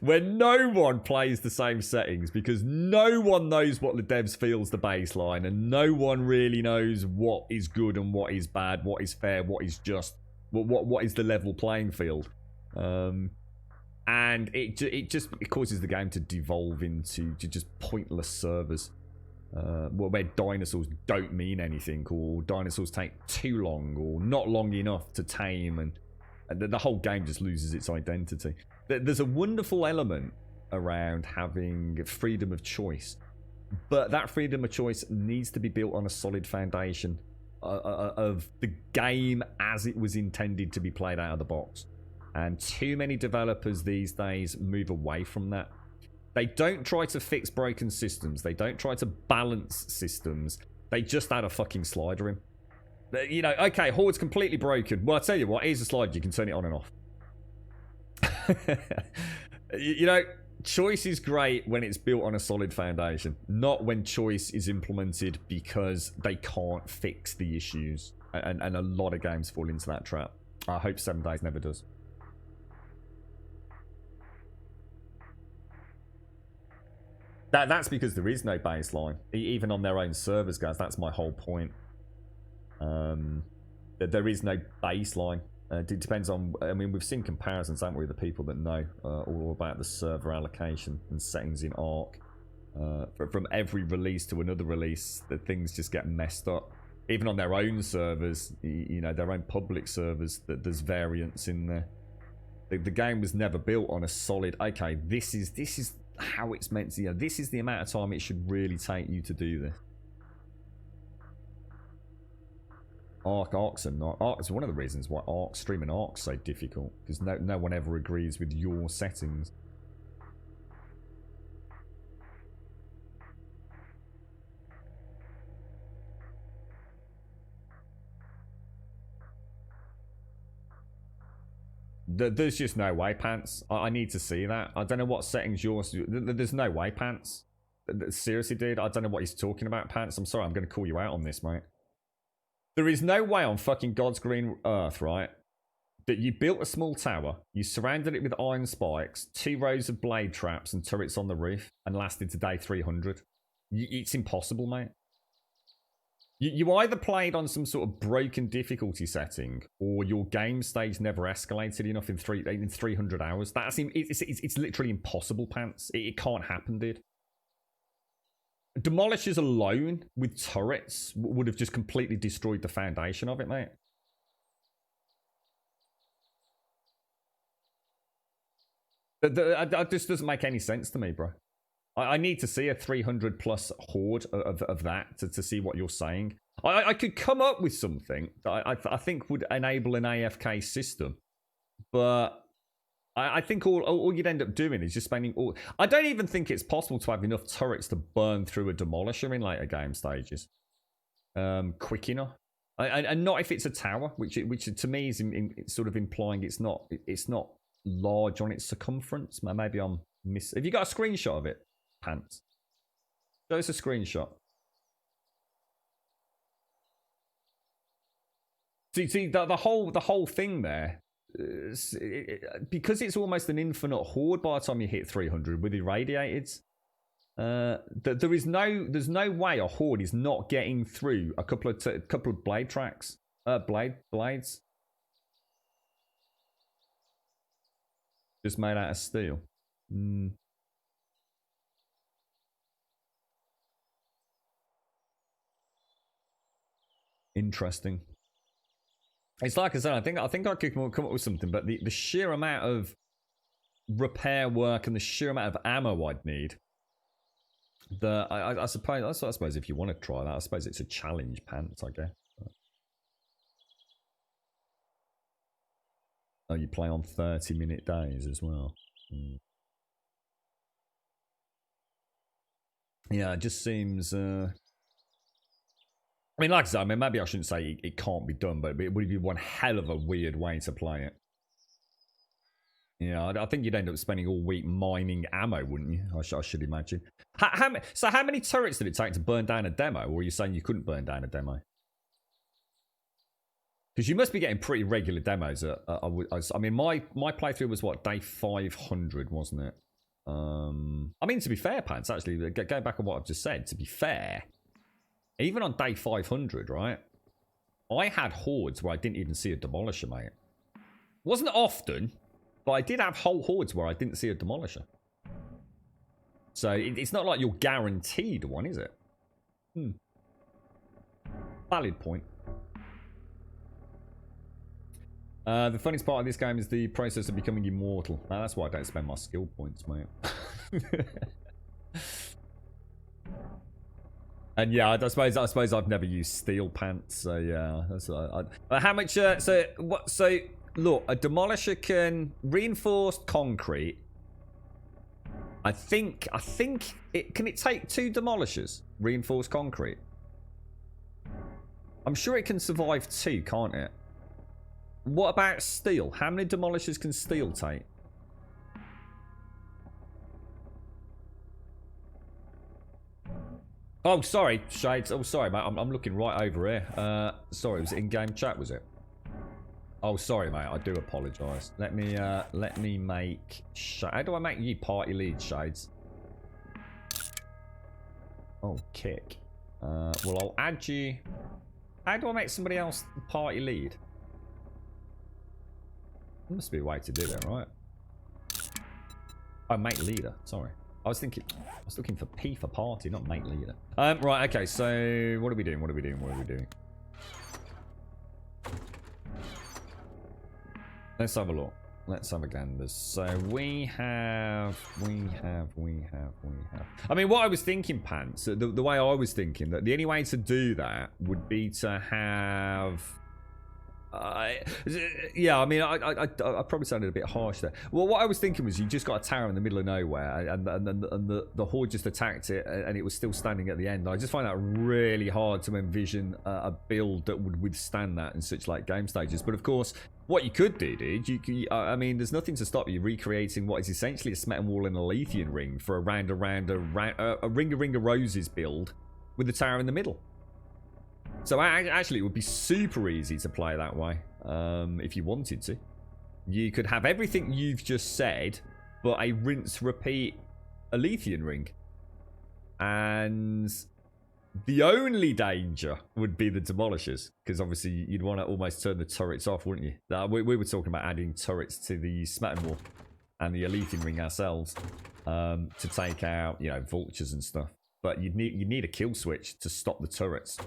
[SPEAKER 1] Where no one plays the same settings because no one knows what the devs feels the baseline, and no one really knows what is good and what is bad, what is fair, what is just, what is the level playing field. And it causes the game to devolve into just pointless servers, where dinosaurs don't mean anything, or dinosaurs take too long, or not long enough to tame, and the whole game just loses its identity. There's a wonderful element around having freedom of choice, but that freedom of choice needs to be built on a solid foundation of the game as it was intended to be played out of the box. And too many developers these days move away from that. They don't try to fix broken systems. They don't try to balance systems. They just add a fucking slider in. You know, okay, Horde's completely broken. Well, I'll tell you what, here's a slider. You can turn it on and off. You know, choice is great when it's built on a solid foundation. Not when choice is implemented because they can't fix the issues. And a lot of games fall into that trap. I hope 7 Days never does. That's because there is no baseline, even on their own servers, guys. That's my whole point. There is no baseline. It depends on, I mean, we've seen comparisons, haven't we, the people that know all about the server allocation and settings in Ark. From every release to another release, the things just get messed up. Even on their own servers, you know, their own public servers, there's variance in there. The game was never built on a solid, okay, this is how it's meant to. This is the amount of time it should really take you to do this. Arcs are not. Arcs are one of the reasons why streaming Arc's so difficult, because no one ever agrees with your settings. There's just no way, Pants. I need to see that. I don't know what settings yours. There's no way, Pants. Seriously, dude. I don't know what he's talking about, Pants. I'm sorry. I'm going to call you out on this, mate. There is no way on fucking God's green earth, right, that you built a small tower, you surrounded it with iron spikes, 2 rows of blade traps and turrets on the roof, and lasted to day 300. It's impossible, mate. You either played on some sort of broken difficulty setting, or your game stage never escalated enough in 300 hours. It's literally impossible, Pants. It can't happen, dude. Demolishers alone with turrets would have just completely destroyed the foundation of it, mate. That just doesn't make any sense to me, bro. I need to see a 300 plus horde of that to see what you're saying. I could come up with something that I think would enable an AFK system, but I think all you'd end up doing is just spending all. I don't even think it's possible to have enough turrets to burn through a demolisher in later game stages quick enough, and not if it's a tower, which to me is sort of implying it's not large on its circumference. Maybe I'm miss. Have you got a screenshot of it, Pants? Show us a screenshot. See the whole thing there. Because it's almost an infinite horde by the time you hit 300 with irradiated, there's no way a horde is not getting through a couple of blade tracks, blades, just made out of steel. Interesting. It's like I said, I think I could come up with something, but the sheer amount of repair work and the sheer amount of ammo I'd need, I suppose if you want to try that, I suppose it's a challenge, Pants, I guess. Oh, you play on 30-minute days as well. Yeah, it just seems. I mean, like I said, maybe I shouldn't say it can't be done, but it would be one hell of a weird way to play it. Yeah, I think you'd end up spending all week mining ammo, wouldn't you? I should imagine. So how many turrets did it take to burn down a demo? Or are you saying you couldn't burn down a demo? Because you must be getting pretty regular demos. I mean, my playthrough was, what, day 500, wasn't it? I mean, to be fair, Pants, actually, going back on what I've just said, to be fair, even on day 500, right, I had hordes where I didn't even see a demolisher, mate. Wasn't often, but I did have whole hordes where I didn't see a demolisher. So it's not like you're guaranteed one, is it? Valid point. The funniest part of this game is the process of becoming immortal. Now, that's why I don't spend my skill points, mate. And yeah, I suppose I've never used steel pants, so yeah. That's how much? So what? So look, a demolisher can reinforced concrete. I think it can. It take 2 demolishers, reinforced concrete. I'm sure it can survive 2, can't it? What about steel? How many demolishers can steel take? Oh, sorry, Shades. Oh, sorry, mate. I'm looking right over here. Sorry, was it in-game chat, was it? Oh, sorry, mate. I do apologise. Let me make... How do I make you party lead, Shades? Oh, kick. Well, I'll add you... How do I make somebody else party lead? There must be a way to do that, right? Oh, make leader. Sorry. I was looking for P for party, not make leader. Right, okay, so what are we doing? Let's have a look. let's have a gander. So we have. I mean, what I was thinking, Pants, the way I was thinking, that the only way to do that would be to have. Yeah, I mean, I probably sounded a bit harsh there. Well, what I was thinking was you just got a tower in the middle of nowhere, and the horde just attacked it, and it was still standing at the end. I just find that really hard to envision a build that would withstand that in such like game stages. But of course, what you could do, dude, I mean, there's nothing to stop you recreating what is essentially a Smetan wall and a Lethean ring for a ring of roses build with the tower in the middle. So actually, it would be super easy to play that way if you wanted to. You could have everything you've just said, but a rinse-repeat Lethean ring. And the only danger would be the demolishers, because obviously you'd want to almost turn the turrets off, wouldn't you? We were talking about adding turrets to the Smetan wall and the Lethean ring ourselves to take out, you know, vultures and stuff. But you'd need a kill switch to stop the turrets.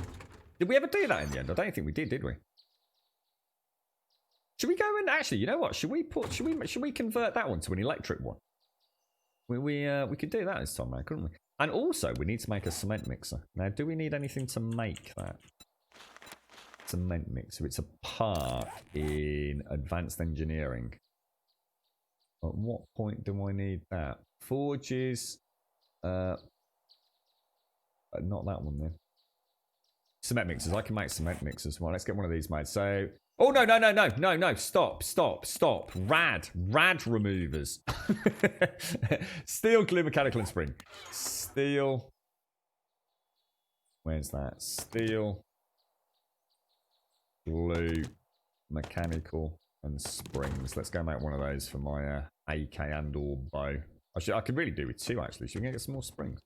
[SPEAKER 1] Did we ever do that in the end? I don't think we did we? Should we go and actually, you know what? Should we convert that one to an electric one? We could do that this time, man, couldn't we? And also, we need to make a cement mixer. Now, do we need anything to make that? Cement mixer. It's a part in advanced engineering. At what point do I need that? Forges. Not that one then. Cement mixers. I can make cement mixers. Well, let's get one of these made. So, oh no! Stop! Rad removers. Steel, glue, mechanical, and spring. Steel. Where's that? Steel, glue, mechanical, and springs. Let's go make one of those for my AK and/or bow. I could really do with two actually. Should we get some more springs?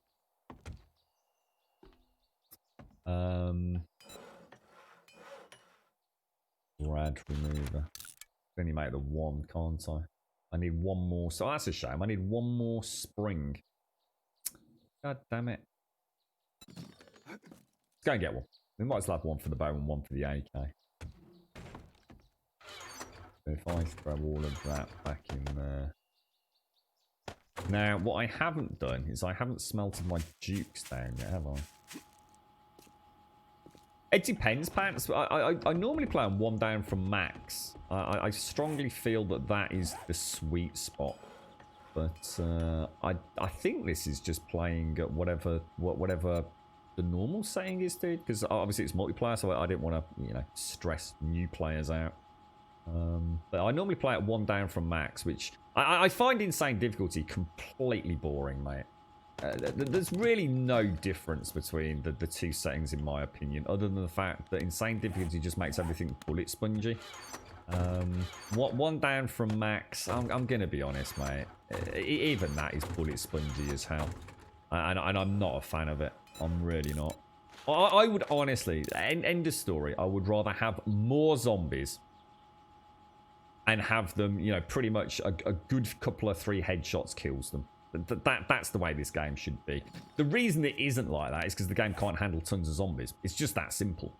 [SPEAKER 1] Rad remover. Only make the one, can't I? I need one more. So that's a shame. I need one more spring. God damn it. Let's go and get one. We might as well have one for the bow and one for the AK. So if I throw all of that back in there. Now, what I haven't done is I haven't smelted my dukes down yet, have I? It depends, Pants. I normally play on one down from max. I strongly feel that that is the sweet spot. But I think this is just playing at whatever the normal setting is, dude. Because obviously it's multiplayer, so I didn't want to, you know, stress new players out. But I normally play at one down from max, which I find insane difficulty completely boring, mate. There's really no difference between the two settings, in my opinion, other than the fact that insane difficulty just makes everything bullet spongy. One down from max, I'm going to be honest, mate. Even that is bullet spongy as hell. And I'm not a fan of it. I'm really not. I would honestly, end of story, I would rather have more zombies and have them, you know, pretty much a good couple of 3 headshots kills them. That's the way this game should be. The reason it isn't like that is because the game can't handle tons of zombies. It's just that simple.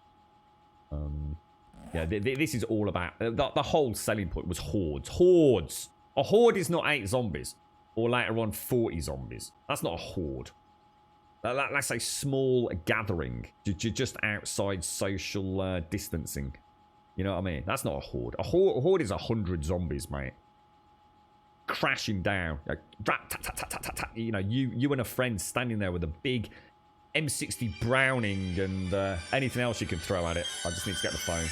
[SPEAKER 1] Yeah, this is all about... The whole selling point was hordes. Hordes! A horde is not 8 zombies. Or later on, 40 zombies. That's not a horde. That's a small gathering. Just outside social distancing. You know what I mean? That's not a horde. A horde is 100 zombies, mate. Crashing down, like, you know, you and a friend standing there with a big M60 Browning and anything else you can throw at it. I just need to get the phone.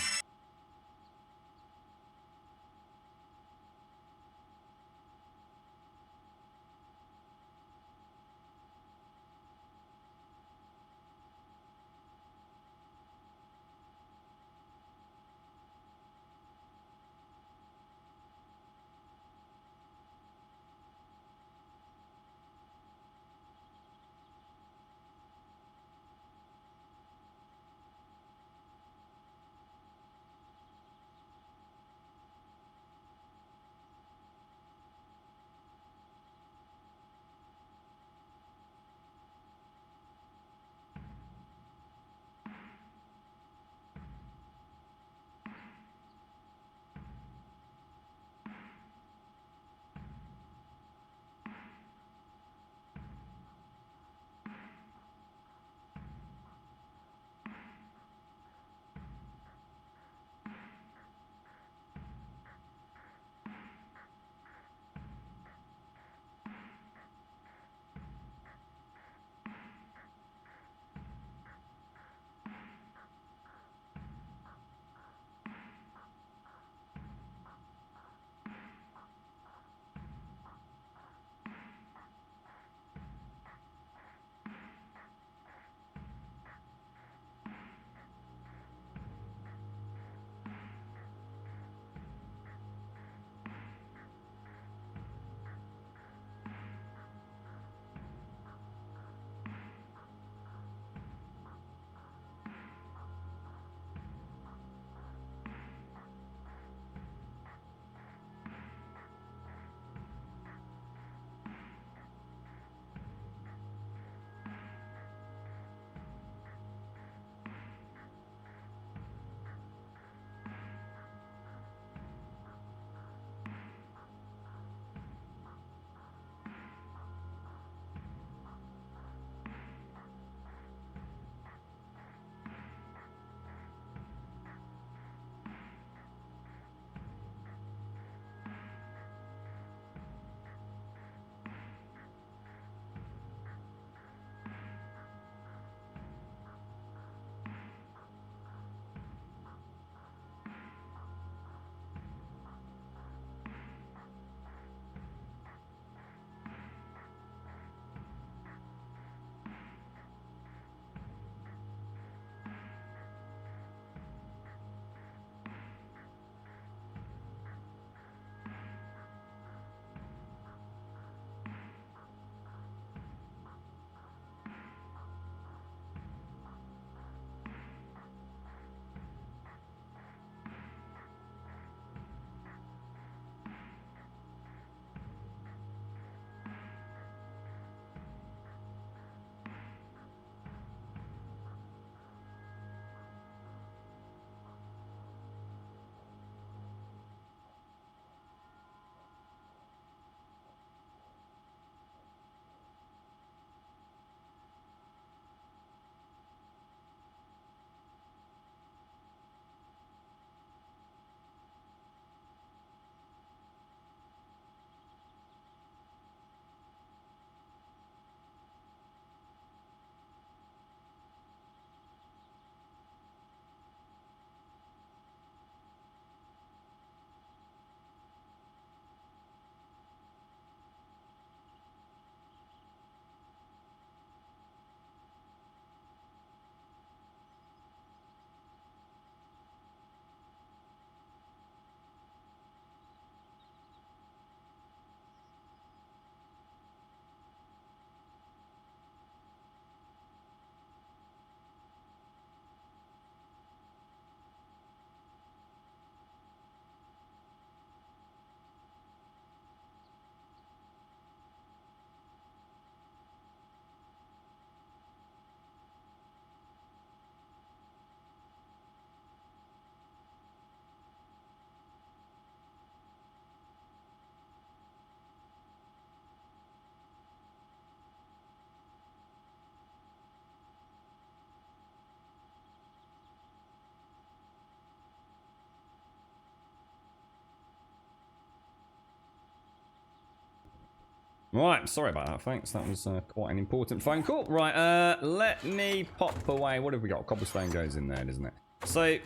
[SPEAKER 1] Right, sorry about that, thanks. That was quite an important phone call. Right, let me pop away. What have we got? Cobblestone goes in there, doesn't it? So,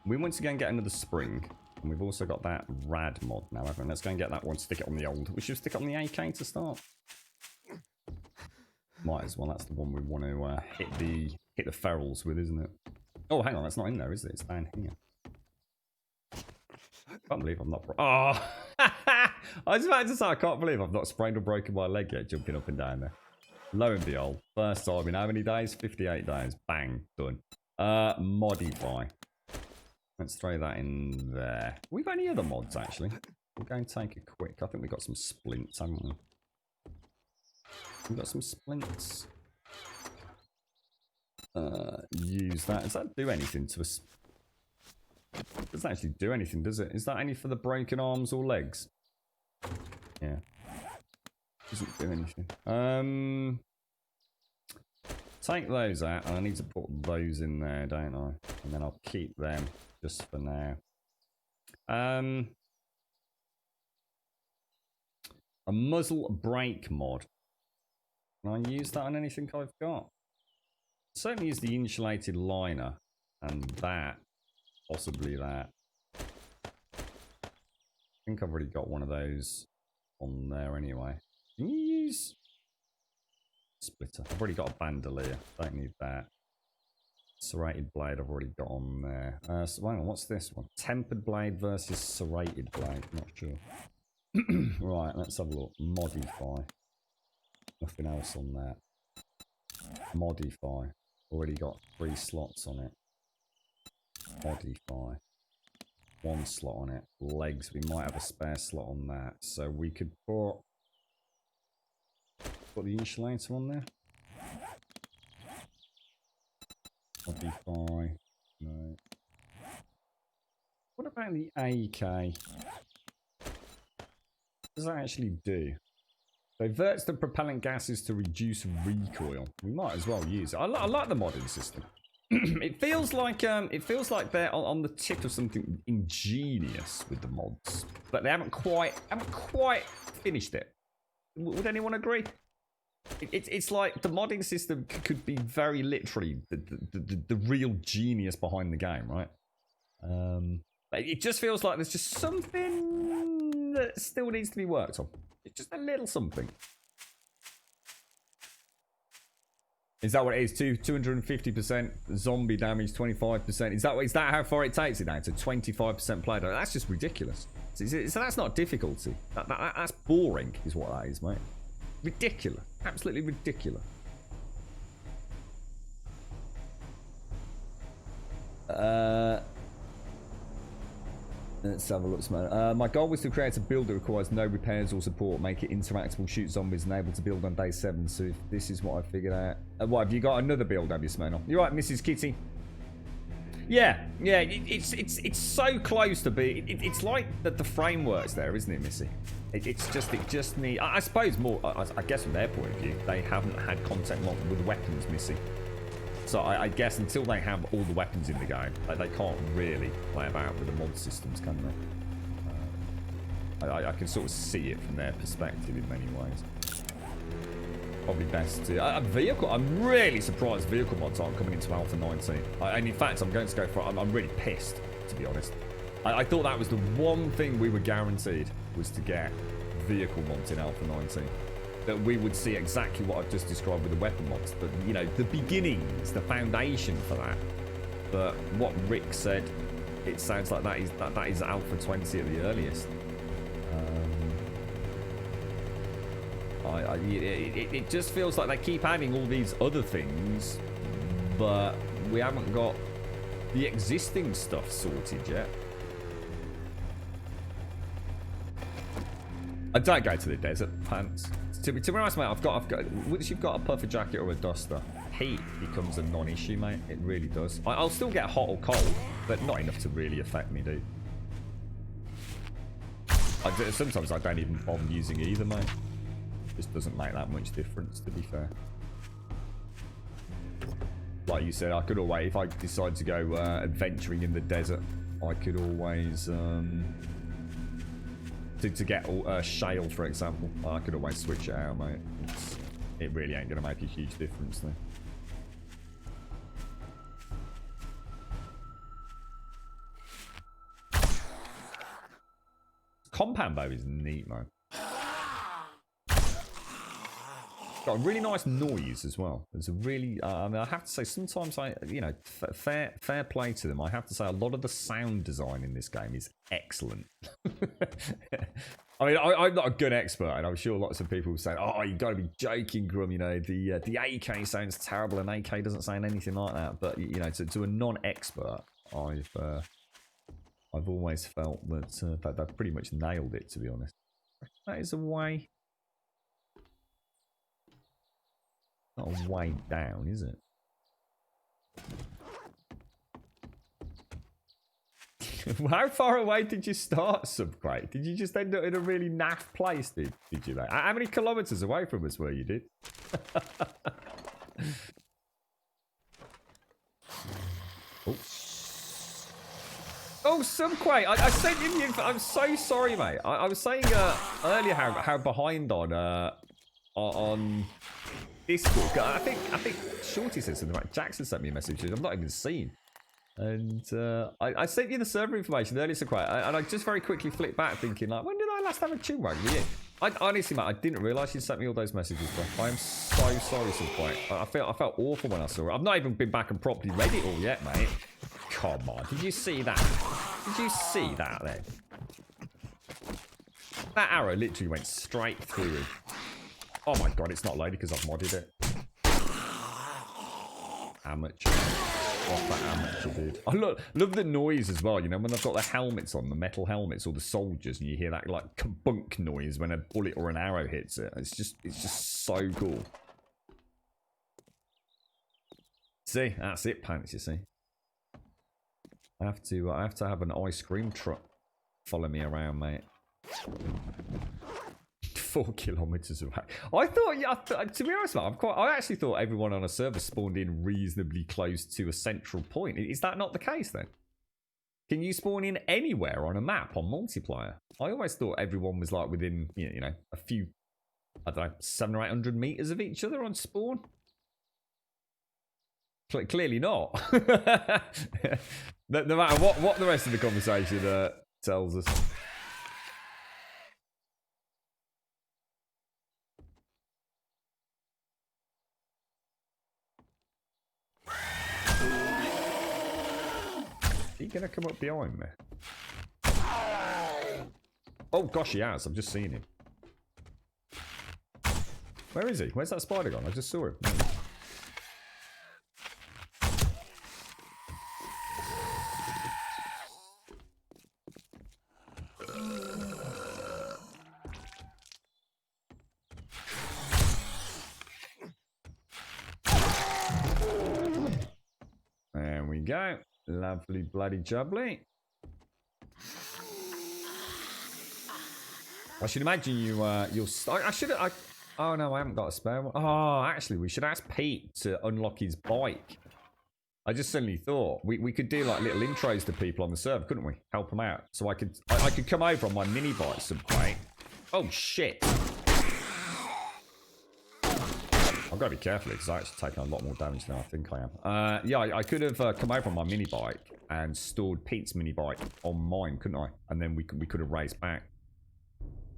[SPEAKER 1] we want to go and get another spring. And we've also got that rad mod now, haven't we? Let's go and get that one, stick it on the old. We should stick it on the AK to start. Might as well, that's the one we want to hit the ferals with, isn't it? Oh, hang on, that's not in there, is it? It's down here. I can't believe I'm not... Oh! I was about to say, I can't believe I've not sprained or broken my leg yet, jumping up and down there. Lo and behold, first time in how many days? 58 days. Bang, done. Modify. Let's throw that in there. We've got any other mods, actually? We'll go and take a quick... I think we've got some splints, haven't we? We've got some splints. Use that. Does that do anything to us? It doesn't actually do anything, does it? Is that any for the broken arms or legs? Yeah. Doesn't do anything. Take those out, and I need to put those in there, don't I? And then I'll keep them just for now. A muzzle brake mod. Can I use that on anything I've got? Certainly use the insulated liner and that. Possibly that. I think I've already got one of those on there anyway. Can you use splitter? I've already got a bandolier. Don't need that. Serrated blade I've already got on there. So hang on, what's this one? Tempered blade versus serrated blade. Not sure. Right, let's have a look. Modify. Nothing else on that. Modify. Already got 3 slots on it. Modify. 1 slot on it. Legs. We might have a spare slot on that. So we could put the insulator on there. Modify. No. What about the AK? What does that actually do? Diverts the propellant gases to reduce recoil. We might as well use it. I like the modding system. It feels like they're on the tip of something ingenious with the mods, but they haven't quite finished it. Would anyone agree? It's like the modding system could be very literally the real genius behind the game, right? But it just feels like there's just something that still needs to be worked on. It's just a little something. Is that what it is? 250% zombie damage, 25%. Is that how far it takes it down to 25% play? That's just ridiculous. So that's not difficulty. That's boring, is what that is, mate. Ridiculous. Absolutely ridiculous. Let's have a look, man. My goal was to create a build that requires no repairs or support, make it interactable, shoot zombies, and able to build on day 7. So if this is what I figured out. What, have you got another build, have you, Smirnoff? You're right, Mrs. Kitty. Yeah. It's so close to be. It's like the framework's there, isn't it, Missy? It just need. I suppose more. I guess from their point of view, they haven't had contact with weapons, Missy. So I guess until they have all the weapons in the game, they can't really play about with the mod systems, can they? I can sort of see it from their perspective in many ways. Probably best to... vehicle... I'm really surprised vehicle mods aren't coming into Alpha 19. And in fact, I'm going to go for... I'm really pissed, to be honest. I thought that was the one thing we were guaranteed, was to get vehicle mods in Alpha 19. That we would see exactly what I've just described with the weapon mods. But, you know, the beginnings, the foundation for that. But what Rick said, it sounds like that is Alpha 20 at the earliest. It just feels like they keep adding all these other things, but we haven't got the existing stuff sorted yet. I don't go to the desert, pants. To be honest, mate, I've got. Once you've got a puffer jacket or a duster, heat becomes a non-issue, mate. It really does. I'll still get hot or cold, but not enough to really affect me, dude. Sometimes I don't even bother using either, mate. Just doesn't make that much difference, to be fair. Like you said, I could always, if I decide to go adventuring in the desert, I could always to get shale, for example. I could always switch it out, mate. It really ain't going to make a huge difference, though. Compound bow is neat, man. Got a really nice noise as well. There's a really, I mean, I have to say, sometimes you know, fair play to them. I have to say, a lot of the sound design in this game is excellent. I mean, I'm not a good expert, and I'm sure lots of people will say, "Oh, you got to be joking, Grum." You know, the AK sounds terrible, and AK doesn't sound anything like that. But you know, to a non-expert, I've always felt that they've pretty much nailed it, to be honest. That is a way. Not a way down, is it? How far away did you start, Subquake? Did you just end up in a really naff place, did you? Like, how many kilometers away from us were you, did? Oh, Subquake, I sent you the info. I'm so sorry, mate. I was saying earlier how behind on Discord. I think Shorty said something like Jackson sent me a message. I've not even seen. And I sent you the server information earlier, Subquake, and I just very quickly flicked back thinking, like, when did I last have a chewbag with you? Honestly, mate, I didn't realise you sent me all those messages, bro. I am so sorry, Subquake. I felt awful when I saw it. I've not even been back and properly read it all yet, mate. Come on, did you see that? Did you see that then? That arrow literally went straight through it. Oh my god, it's not loaded because I've modded it. Amateur. What's that amateur, dude? I love the noise as well, you know, when they've got the helmets on, the metal helmets, or the soldiers, and you hear that, like, kabunk noise when a bullet or an arrow hits it. It's just so cool. See, that's it, Pants, you see. I have to have an ice cream truck follow me around, mate. 4 kilometers away. I thought, yeah, to be honest, mate, I actually thought everyone on a server spawned in reasonably close to a central point. Is that not the case then? Can you spawn in anywhere on a map on multiplayer? I always thought everyone was like within, you know, a few, I don't know, 700 or 800 meters of each other on spawn. Clearly not. No matter what the rest of the conversation tells us. Is he gonna come up behind me? Oh gosh, he has. I've just seen him. Where is he? Where's that spider gone? I just saw him. There we go. Lovely bloody jubbly. I should imagine you'll oh no, I haven't got a spare one. Oh, actually, we should ask Pete to unlock his bike. I just suddenly thought we could do like little intros to people on the server, couldn't we? Help them out. So I could come over on my mini bike someday. Oh shit. I've got to be careful because I actually taken a lot more damage than I think I am. Yeah, I could have come over on my mini bike and stored Pete's mini bike on mine, couldn't I? And then we could have raced back.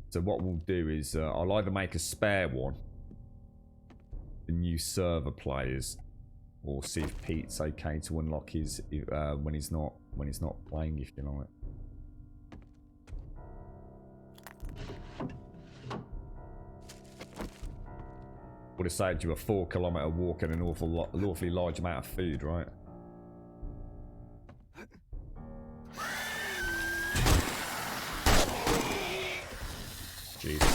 [SPEAKER 1] So what we'll do is I'll either make a spare one for new server players, or see if Pete's okay to unlock his when he's not playing, if you like. Would have saved you a 4-kilometer walk and an awfully large amount of food, right? Jesus.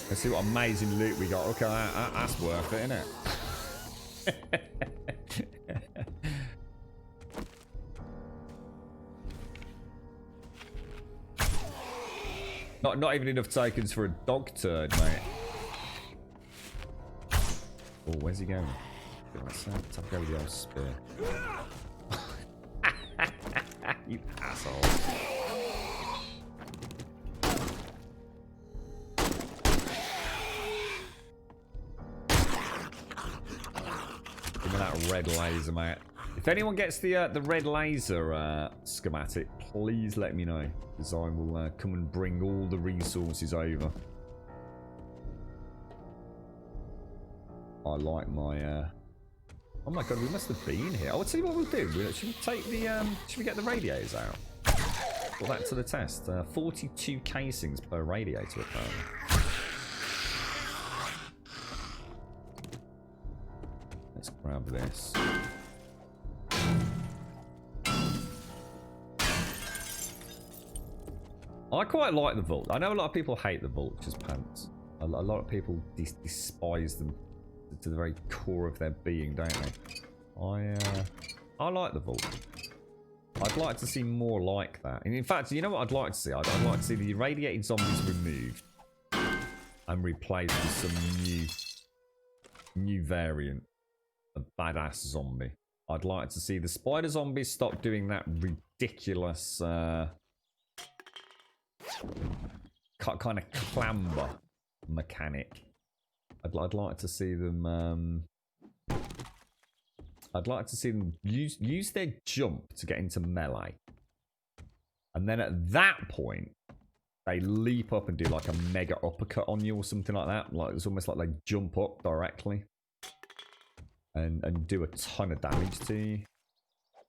[SPEAKER 1] Let's see what amazing loot we got. Okay, that's worth it, isn't it? Not even enough tokens for a dog turd, mate. Oh, where's he going? Let's have to go with the old spear. You asshole. Give me that red laser, mate. If anyone gets the red laser schematic, please let me know, because I will come and bring all the resources over. I like my. Oh my god, we must have been here. I would see what we'll do. Should we take the? Should we get the radiators out? Put that to the test. 42 casings per radiator, apparently. Let's grab this. I quite like the vault. I know a lot of people hate the vultures pants. A lot of people despise them to the very core of their being, don't they? I like the vault. I'd like to see more like that. And in fact, you know what I'd like to see? I'd like to see the irradiated zombies removed and replaced with some new variant of badass zombie. I'd like to see the spider zombies stop doing that ridiculous kind of clamber mechanic. I'd like to see them. I'd like to see them use their jump to get into melee, and then at that point, they leap up and do like a mega uppercut on you or something like that. Like it's almost like they jump up directly and do a ton of damage to you.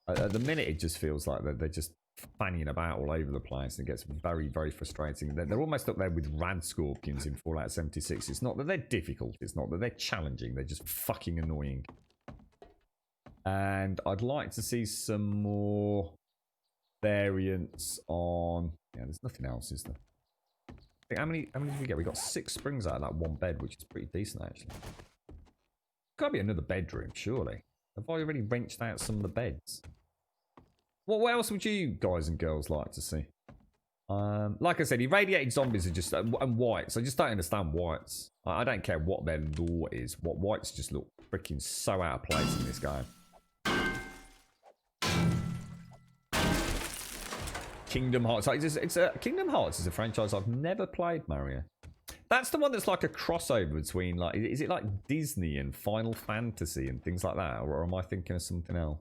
[SPEAKER 1] At the minute, it just feels like they're just fanning about all over the place, and it gets very, very frustrating. They're almost up there with rad scorpions in Fallout 76. It's not that they're difficult, it's not that they're challenging, they're just fucking annoying. And I'd like to see some more variants on... Yeah, there's nothing else, is there? How many did we get? We got 6 springs out of that one bed, which is pretty decent, actually. Gotta be another bedroom, surely. Have I already wrenched out some of the beds? What else would you guys and girls like to see? Like I said, irradiated zombies are just... and whites. I just don't understand whites. I don't care what their lore is. Whites just look freaking so out of place in this game. Kingdom Hearts. Kingdom Hearts is a franchise I've never played, Mario. That's the one that's like a crossover between... like, is it like Disney and Final Fantasy and things like that? Or am I thinking of something else?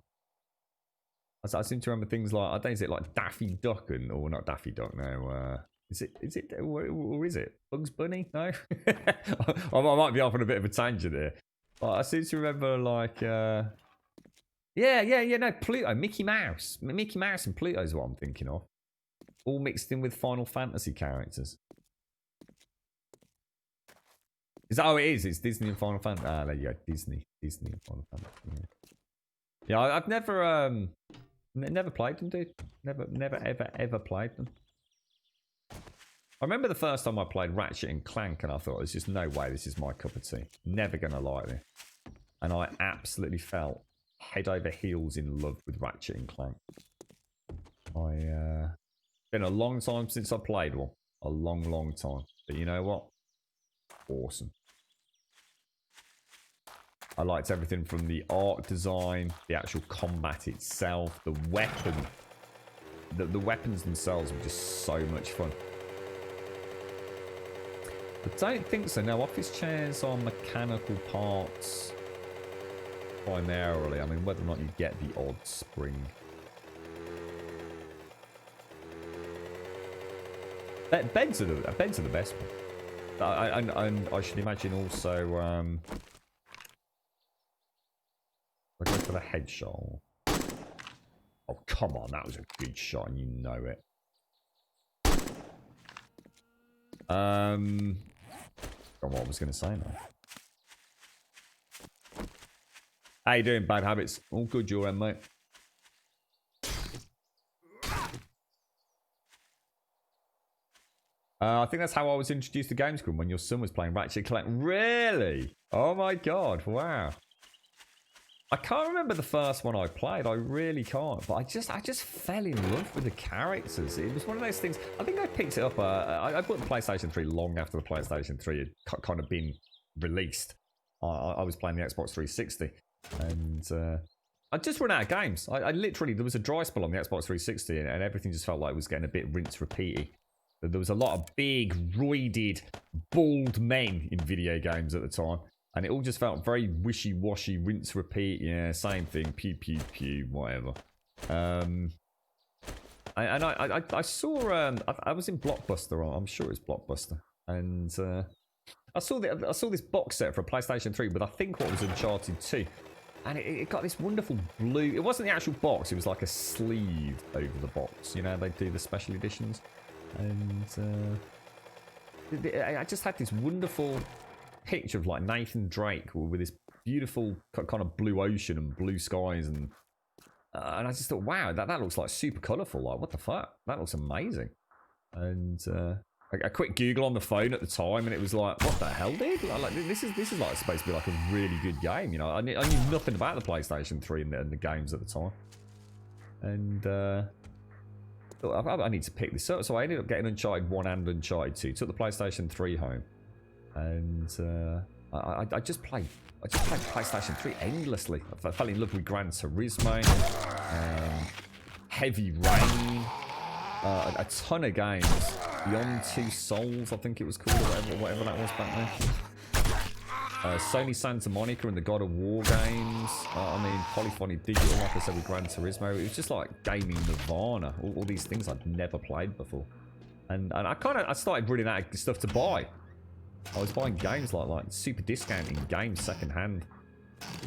[SPEAKER 1] I seem to remember things like, I don't know, is it like Daffy Duck or not Daffy Duck, no, is it, or is it Bugs Bunny? No? I might be off on a bit of a tangent here. But I seem to remember like, no, Pluto, Mickey Mouse and Pluto is what I'm thinking of. All mixed in with Final Fantasy characters. Is that, oh it is, it's Disney and Final Fantasy. Ah, there you go, Disney and Final Fantasy, yeah. I've never played them, dude. Never, ever played them. I remember the first time I played Ratchet and Clank, and I thought, there's just no way this is my cup of tea. Never gonna like this. And I absolutely felt head over heels in love with Ratchet and Clank. Been a long time since I played one. A long time. But you know what? Awesome. I liked everything from the art design, the actual combat itself, the weapon. The weapons themselves were just so much fun. I don't think so. No, office chairs are mechanical parts primarily. I mean, whether or not you get the odd spring. Beds are the best one. I should imagine also... I go for the headshot. Oh, come on. That was a good shot and you know it. What I was going to say now. How you doing, Bad Habits? All good, your end, mate. I think that's how I was introduced to Gamescom, when your son was playing Ratchet & Clank. Really? Oh my god, wow. I can't remember the first one I played. I really can't. But I just fell in love with the characters. It was one of those things. I think I picked it up. I bought the PlayStation 3 long after the PlayStation 3 had kind of been released. I was playing the Xbox 360, and I just run out of games. I literally, there was a dry spell on the Xbox 360, and everything just felt like it was getting a bit rinse-repeaty. There was a lot of big, roided, bald men in video games at the time. And it all just felt very wishy-washy, rinse, repeat. Yeah, same thing. Pew, pew, pew, whatever. I saw. I was in Blockbuster. I'm sure it's Blockbuster, and I saw this box set for a PlayStation 3 with I think what was Uncharted 2, and it got this wonderful blue. It wasn't the actual box. It was like a sleeve over the box. You know, they do the special editions, and I just had this wonderful picture of like Nathan Drake with this beautiful kind of blue ocean and blue skies, and I just thought, wow, that looks like super colourful. Like, what the fuck? That looks amazing. And a quick Google on the phone at the time, and it was like, what the hell, dude? Like, this is like supposed to be like a really good game. You know, I knew nothing about the PlayStation 3 and the games at the time, and I need to pick this up. So I ended up getting Uncharted 1 and Uncharted 2. Took the PlayStation 3 home. And I just played PlayStation 3 endlessly. I fell in love with Gran Turismo, Heavy Rain, a ton of games. Beyond Two Souls, I think it was called, or whatever that was back then. Sony Santa Monica and the God of War games. Polyphony Digital, like I said, with Gran Turismo. It was just like gaming nirvana. All these things I'd never played before. And I started running out of stuff to buy. I was buying games like super discounting games second hand.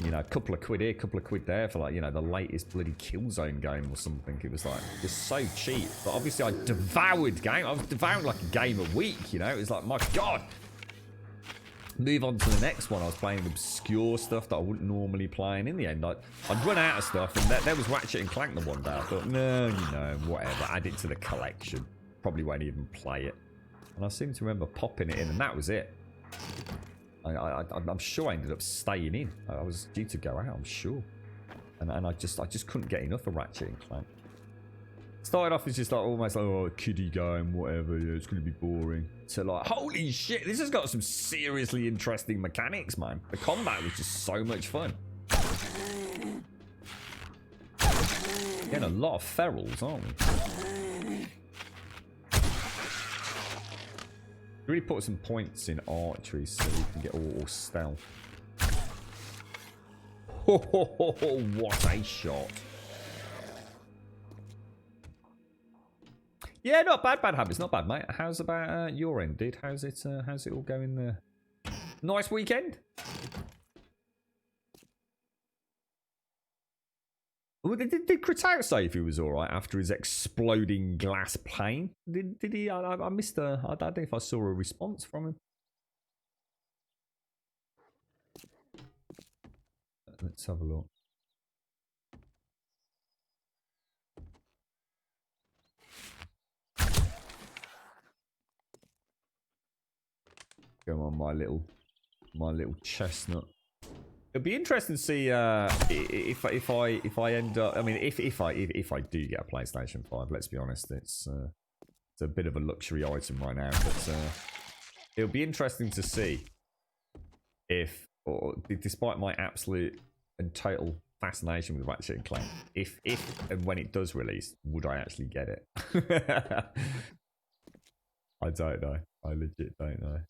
[SPEAKER 1] You know, a couple of quid here, a couple of quid there for like, you know, the latest bloody Killzone game or something. It was like just so cheap. But obviously I devoured game. I was devouring like a game a week, you know. It was like, my God. Move on to the next one. I was playing obscure stuff that I wouldn't normally play. And in the end, I'd run out of stuff. And there was Ratchet and Clank the one day. I thought, no, you know, whatever. Add it to the collection. Probably won't even play it. And I seem to remember popping it in, and that was it. I'm sure I ended up staying in. I was due to go out, I'm sure. And I just couldn't get enough of Ratchet and Clank. Started off as just like almost like, oh, a kiddie game, whatever, yeah, it's going to be boring. To like, holy shit, this has got some seriously interesting mechanics, man. The combat was just so much fun. Getting a lot of ferals, aren't we? Really put some points in archery so you can get all stealth. Ho, ho, ho, ho, what a shot. Yeah, not bad habits, not bad, mate. How's about your end, dude? How's it all going there? Nice weekend? Did Kratau say if he was all right after his exploding glass plane? Did he? I missed I don't know if I saw a response from him. Let's have a look. Come on, my little chestnut. It'll be interesting to see if I end up. I mean, if I do get a PlayStation 5, let's be honest, it's a bit of a luxury item right now. But it'll be interesting to see if, or despite my absolute and total fascination with Ratchet and Clank, if and when it does release, would I actually get it? I don't know. I legit don't know.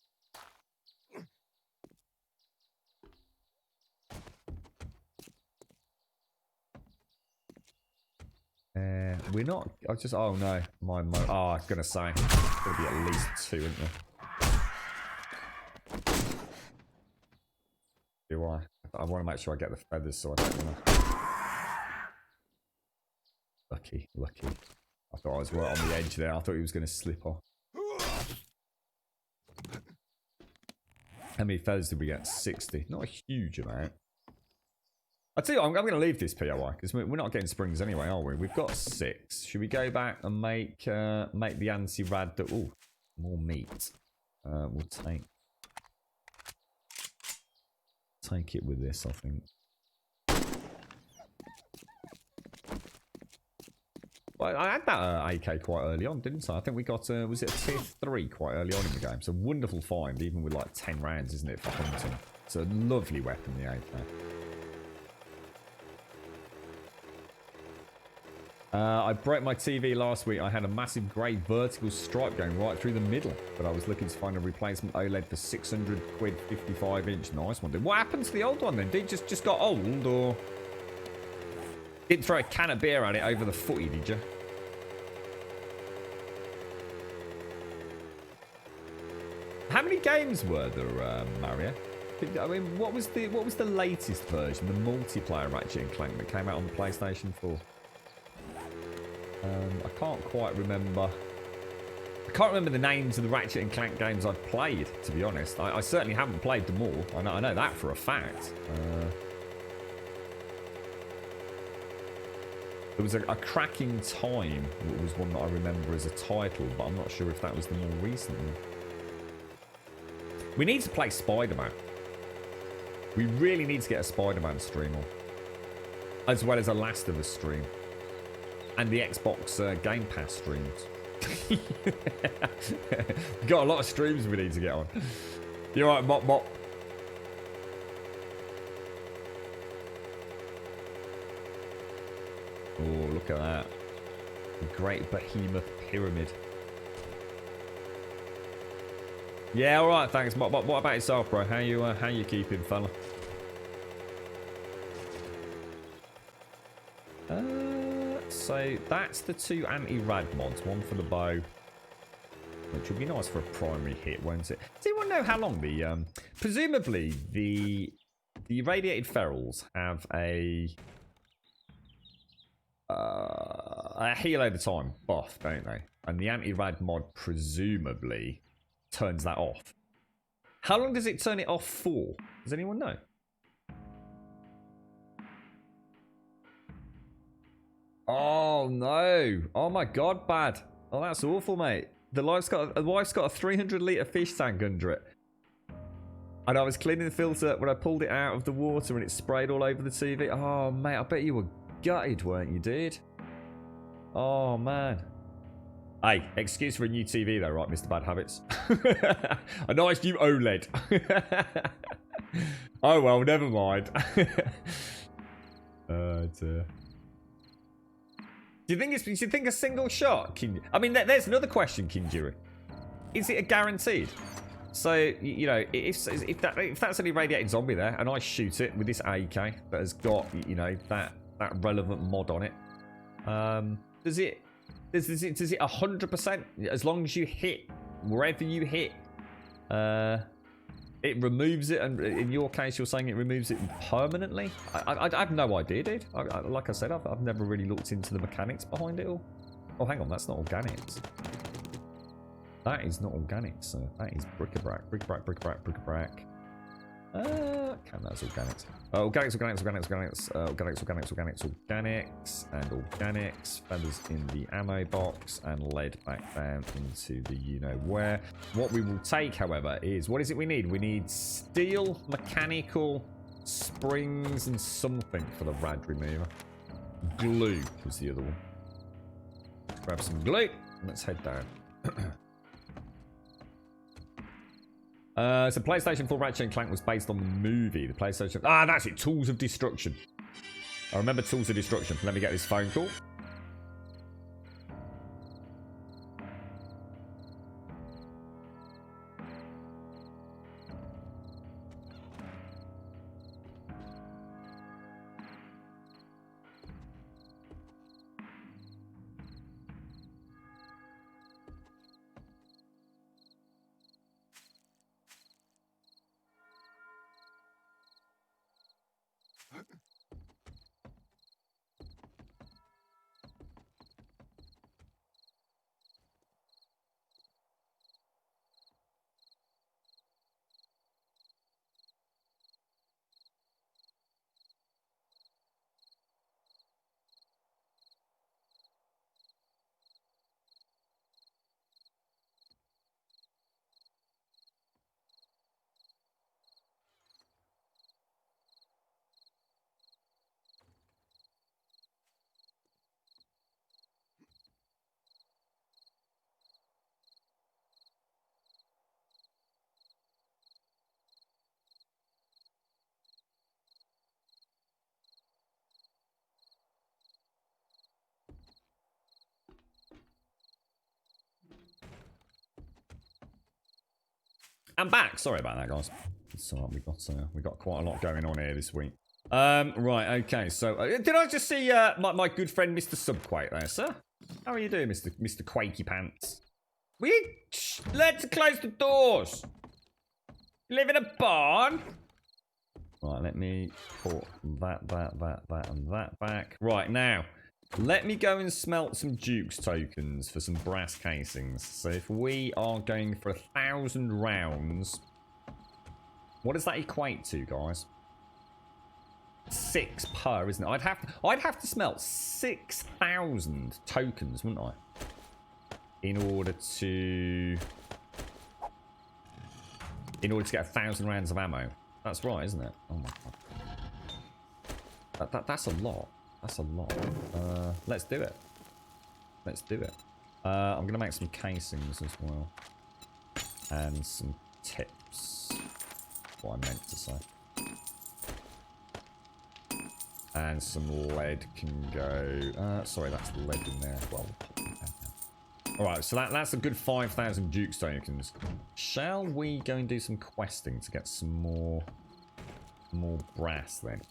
[SPEAKER 1] We're not. I just. Oh no, my. Oh, I was gonna say, there's gonna be at least 2, isn't there? Do I? I want to make sure I get the feathers, so I don't want to. Lucky. I thought I was right on the edge there. I thought he was gonna slip off. How many feathers did we get? 60. Not a huge amount. I tell you what, I'm going to leave this POI because we're not getting springs anyway, are we? We've got 6. Should we go back and make the anti-rad? Oh, more meat. We'll take it with this, I think. Well, I had that AK quite early on, didn't I? I think we got, was it a tier 3 quite early on in the game? It's a wonderful find, even with like 10 rounds, isn't it, for hunting? It's a lovely weapon, the AK. I broke my TV last week. I had a massive grey vertical stripe going right through the middle, but I was looking to find a replacement OLED for 600 quid, 55-inch. Nice one, dude. What happened to the old one then? Did it just got old, or didn't throw a can of beer at it over the footy, did you? How many games were there, Mario? I mean, what was the latest version, the multiplayer Ratchet and Clank that came out on the PlayStation 4? I can't quite remember. I can't remember the names of the Ratchet and Clank games I've played, to be honest. I certainly haven't played them all. I know that for a fact. There was a Cracking Time that was one that I remember as a title, but I'm not sure if that was the more recent one. We need to play Spider-Man. We really need to get a Spider-Man stream on. As well as a Last of Us stream. And the Xbox Game Pass streams. Got a lot of streams we need to get on. You alright, Mop Mop? Oh, look at that. The Great Behemoth Pyramid. Yeah, alright, thanks, Mop Mop. What about yourself, bro? How you keeping, fella? So that's the 2 anti-rad mods, one for the bow, which would be nice for a primary hit, won't it? Does anyone know how long the presumably the irradiated ferals have a heal over time buff, don't they? And the anti-rad mod presumably turns that off. How long does it turn it off for? Does anyone know? Oh no! Oh my god, bad! Oh, that's awful, mate. The wife's got a 300 litre fish tank under it, and I was cleaning the filter when I pulled it out of the water and it sprayed all over the TV. Oh mate, I bet you were gutted, weren't you, dude? Oh man. Hey, excuse for a new TV though, right, Mr. Bad Habits? A nice new OLED. Oh well, never mind. Dear. Do you think a single shot? I mean, there's another question, Kinjiri. Is it a guaranteed? So, you know, if that's an irradiated zombie there, and I shoot it with this AK that has got, you know, that relevant mod on it, does it 100%? As long as you hit wherever you hit, it removes it, and in your case, you're saying it removes it permanently? I have no idea, dude. Like I said, I've never really looked into the mechanics behind it all. Oh, hang on, that's not organics. That is not organics, so that is bric-a-brac. Bric-a-brac, bric-a-brac, bric-a-brac. That's organics. Organics, and organics. Feathers in the ammo box, and lead back down into the you-know-where. What we will take, however, is... What is it we need? We need steel, mechanical, springs, and something for the rad remover. Glue was the other one. Grab some glue, and let's head down. So PlayStation 4 Ratchet & Clank was based on the movie. The PlayStation... Ah, that's it. Tools of Destruction. I remember Tools of Destruction. Let me get this phone call. I'm back. Sorry about that, guys. It's all right. We got quite a lot going on here this week. Right. Okay. So, did I just see my good friend Mr. Subquake there, sir? How are you doing, Mr. Quakey Pants? Let's close the doors. You live in a barn. Right. Let me put that, and that back. Right now. Let me go and smelt some Duke's tokens for some brass casings. So if we are going for 1,000 rounds, what does that equate to, guys? 6 per, isn't it? I'd have to smelt 6,000 tokens, wouldn't I? In order to get 1,000 rounds of ammo. That's right, isn't it? Oh my god. That's a lot. That's a lot. Let's do it. Let's do it. I'm going to make some casings as well. And some tips. What I meant to say. And some lead can go... sorry, that's lead in there. Well, alright, so that's a good 5,000 Duke's tokens. Shall we go and do some questing to get some more brass then?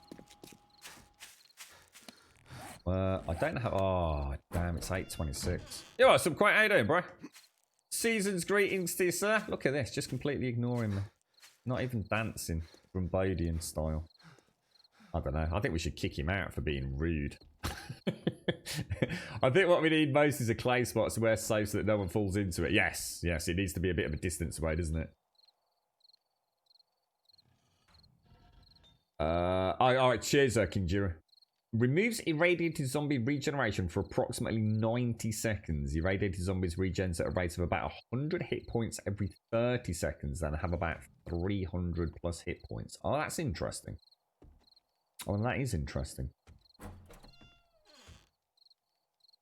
[SPEAKER 1] I don't know how... Oh, damn, it's 8:26. Yo, Subquake, how you doing, bro? Season's greetings to you, sir. Look at this, just completely ignoring me. Not even dancing, Grumbodian style. I don't know. I think we should kick him out for being rude. I think what we need most is a clay spot somewhere safe so that no one falls into it. Yes, yes, it needs to be a bit of a distance away, doesn't it? Alright, cheers, Kinjira. Removes irradiated zombie regeneration for approximately 90 seconds. Irradiated zombies regens at a rate of about 100 hit points every 30 seconds, then have about 300 plus hit points. Oh, that's interesting. Oh, that is interesting.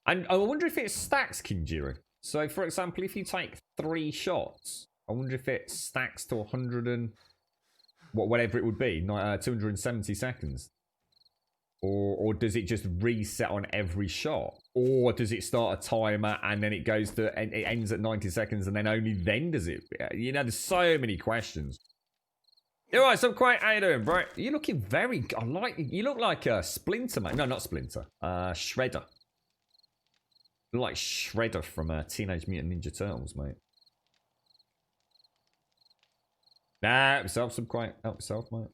[SPEAKER 1] And I wonder if it stacks, Kinjira. So, for example, if you take 3 shots, I wonder if it stacks to 100 and... whatever it would be, 270 seconds. Or does it just reset on every shot? Or does it start a timer and then it goes to... it ends at 90 seconds and then only then does it... You know, there's so many questions. Alright, so quite how you doing, bro? You're looking very... I like... You look like a Splinter, mate. No, not Splinter. Shredder. You look like Shredder from Teenage Mutant Ninja Turtles, mate. Nah, help yourself, Subquake. Help yourself, mate.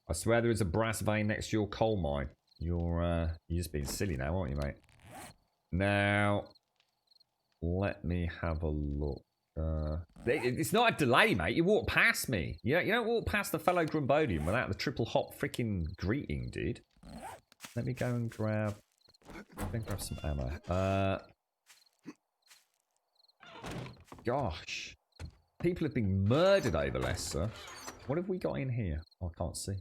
[SPEAKER 1] I swear there is a brass vein next to your coal mine. You're just being silly now, aren't you, mate? Now, let me have a look. It's not a delay, mate. You walk past me. You don't walk past the fellow Grumbodian without the triple hop freaking greeting, dude. Let me go and grab... some ammo. Gosh. People have been murdered over Leicester. What have we got in here? Oh, I can't see.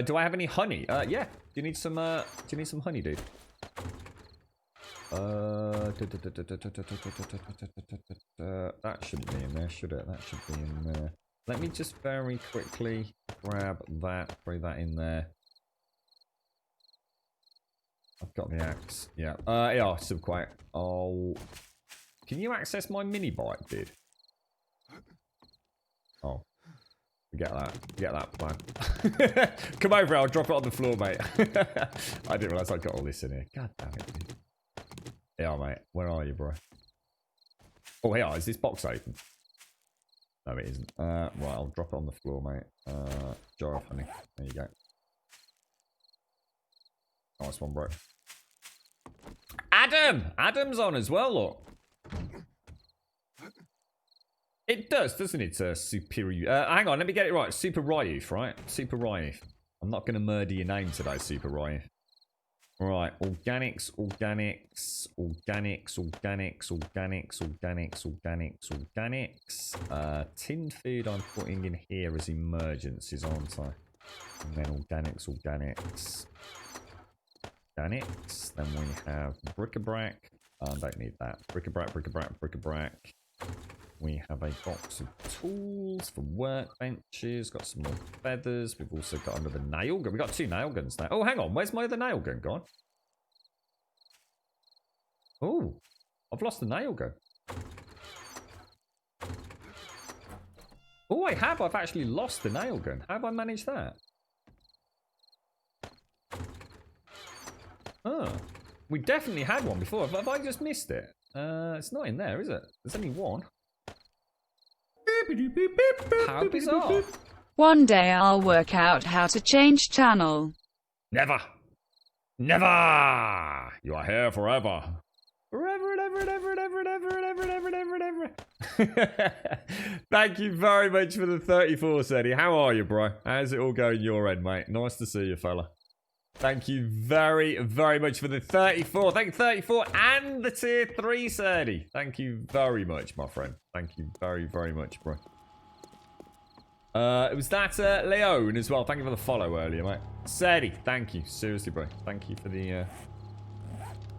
[SPEAKER 1] Do I have any honey? Yeah. Do you need some honey, dude? That shouldn't be in there, should it? That should be in there. Let me just very quickly grab that, throw that in there. I've got the axe. Yeah. Yeah, Subquake. Oh. Can you access my mini bike, dude? Oh. Get that plan. Come over, I'll drop it on the floor, mate. I didn't realise I got all this in here. God damn it, dude. Yeah, mate. Where are you, bro? Oh, yeah. Is this box open? No, it isn't. Right, I'll drop it on the floor, mate. Jar of honey. There you go. Nice one, bro. Adam! Adam's on as well, look. It does, doesn't it? Superior. Hang on, let me get it right. Super Ryuf, right? Super Ryuf. I'm not going to murder your name today, Super Ryuf. Right, organics. Tinned food I'm putting in here as emergencies, aren't I? And then organics. Then we have bric-a-brac. Don't need that. Bric-a-brac. We have a box of tools for workbenches. Got some more feathers. We've also got another nail gun. We've got 2 nail guns now. Oh, hang on. Where's my other nail gun gone? Oh, I've lost the nail gun. Oh, I have. I've actually lost the nail gun. How have I managed that? Oh. We definitely had one before. Have I just missed it? It's not in there, is it? There's only one. How bizarre.
[SPEAKER 2] One day I'll work out how to change channel.
[SPEAKER 1] Never. Never. You are here forever. Forever and ever and ever and ever and ever and ever and ever and ever and ever. Thank you very much for the 34, Sedi. How are you, bro? How's it all going your end, mate? Nice to see you, fella. Thank you very, very much for the 34. Thank you, 34, and the tier 3, Sedi. Thank you very much, my friend. Thank you very, very much, bro. It was that Leon as well. Thank you for the follow earlier, mate. Sedi, thank you. Seriously, bro. Thank you for the...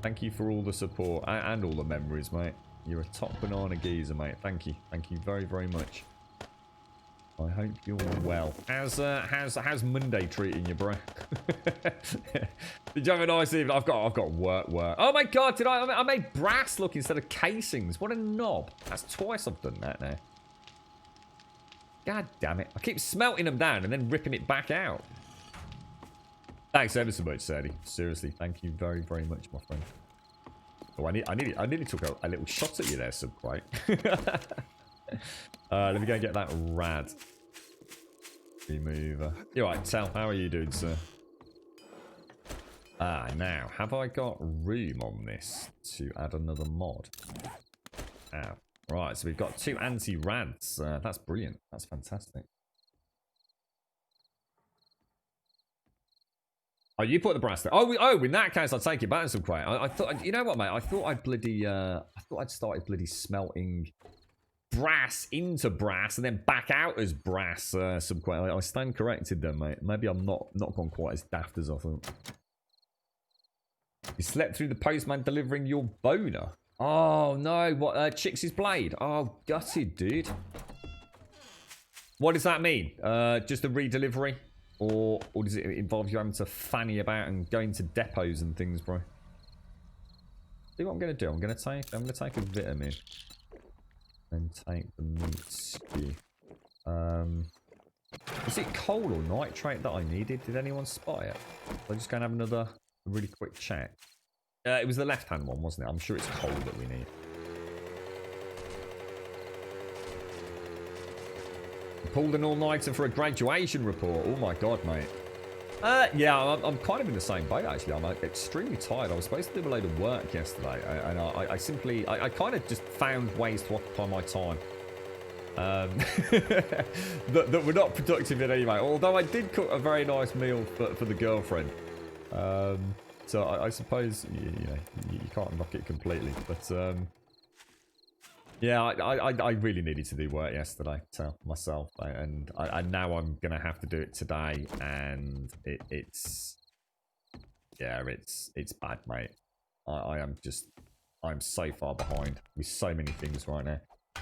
[SPEAKER 1] thank you for all the support and all the memories, mate. You're a top banana geezer, mate. Thank you. Thank you very, very much. I hope you're well. How's Monday treating you, bro? Did you have a nice evening? I've got work. Oh my god, did I made brass look instead of casings. What a knob. That's twice I've done that now. God damn it. I keep smelting them down and then ripping it back out. Thanks ever so much, Sadie. Seriously, thank you very, very much, my friend. Oh, I nearly took a little shot at you there, Subquake. Let me go and get that rad remover. You alright, Tal? How are you doing, sir? Now, have I got room on this to add another mod? Right, so we've got 2 anti-rads. That's brilliant. That's fantastic. Oh, you put the brass there. Oh, in that case, I'll take it back, Subquake. I thought, you know what, mate? I thought I'd started bloody smelting brass into brass and then back out as brass. Subquake. I stand corrected then, mate. Maybe I'm not gone quite as daft as I thought. You slept through the postman delivering your boner. Oh no! What? Chicks' blade. Oh, gutted, dude. What does that mean? Just a redelivery, or does it involve you having to fanny about and going to depots and things, bro? See what I'm gonna do? I'm gonna take a vitamin. And take the meat skew. Was it coal or nitrate that I needed? Did anyone spot it? I'm just going to have another really quick check. It was the left-hand one, wasn't it? I'm sure it's coal that we need. Pulled an all-nighter for a graduation report. Oh my god, mate. Yeah, I'm kind of in the same boat, actually. I'm extremely tired. I was supposed to do a load of work yesterday, and I kind of just found ways to occupy my time that were not productive in any way. Although I did cook a very nice meal for the girlfriend. So I suppose, you can't knock it completely. But, yeah, I really needed to do work yesterday, so myself, and now I'm gonna have to do it today, and it's bad, mate. I'm so far behind with so many things right now.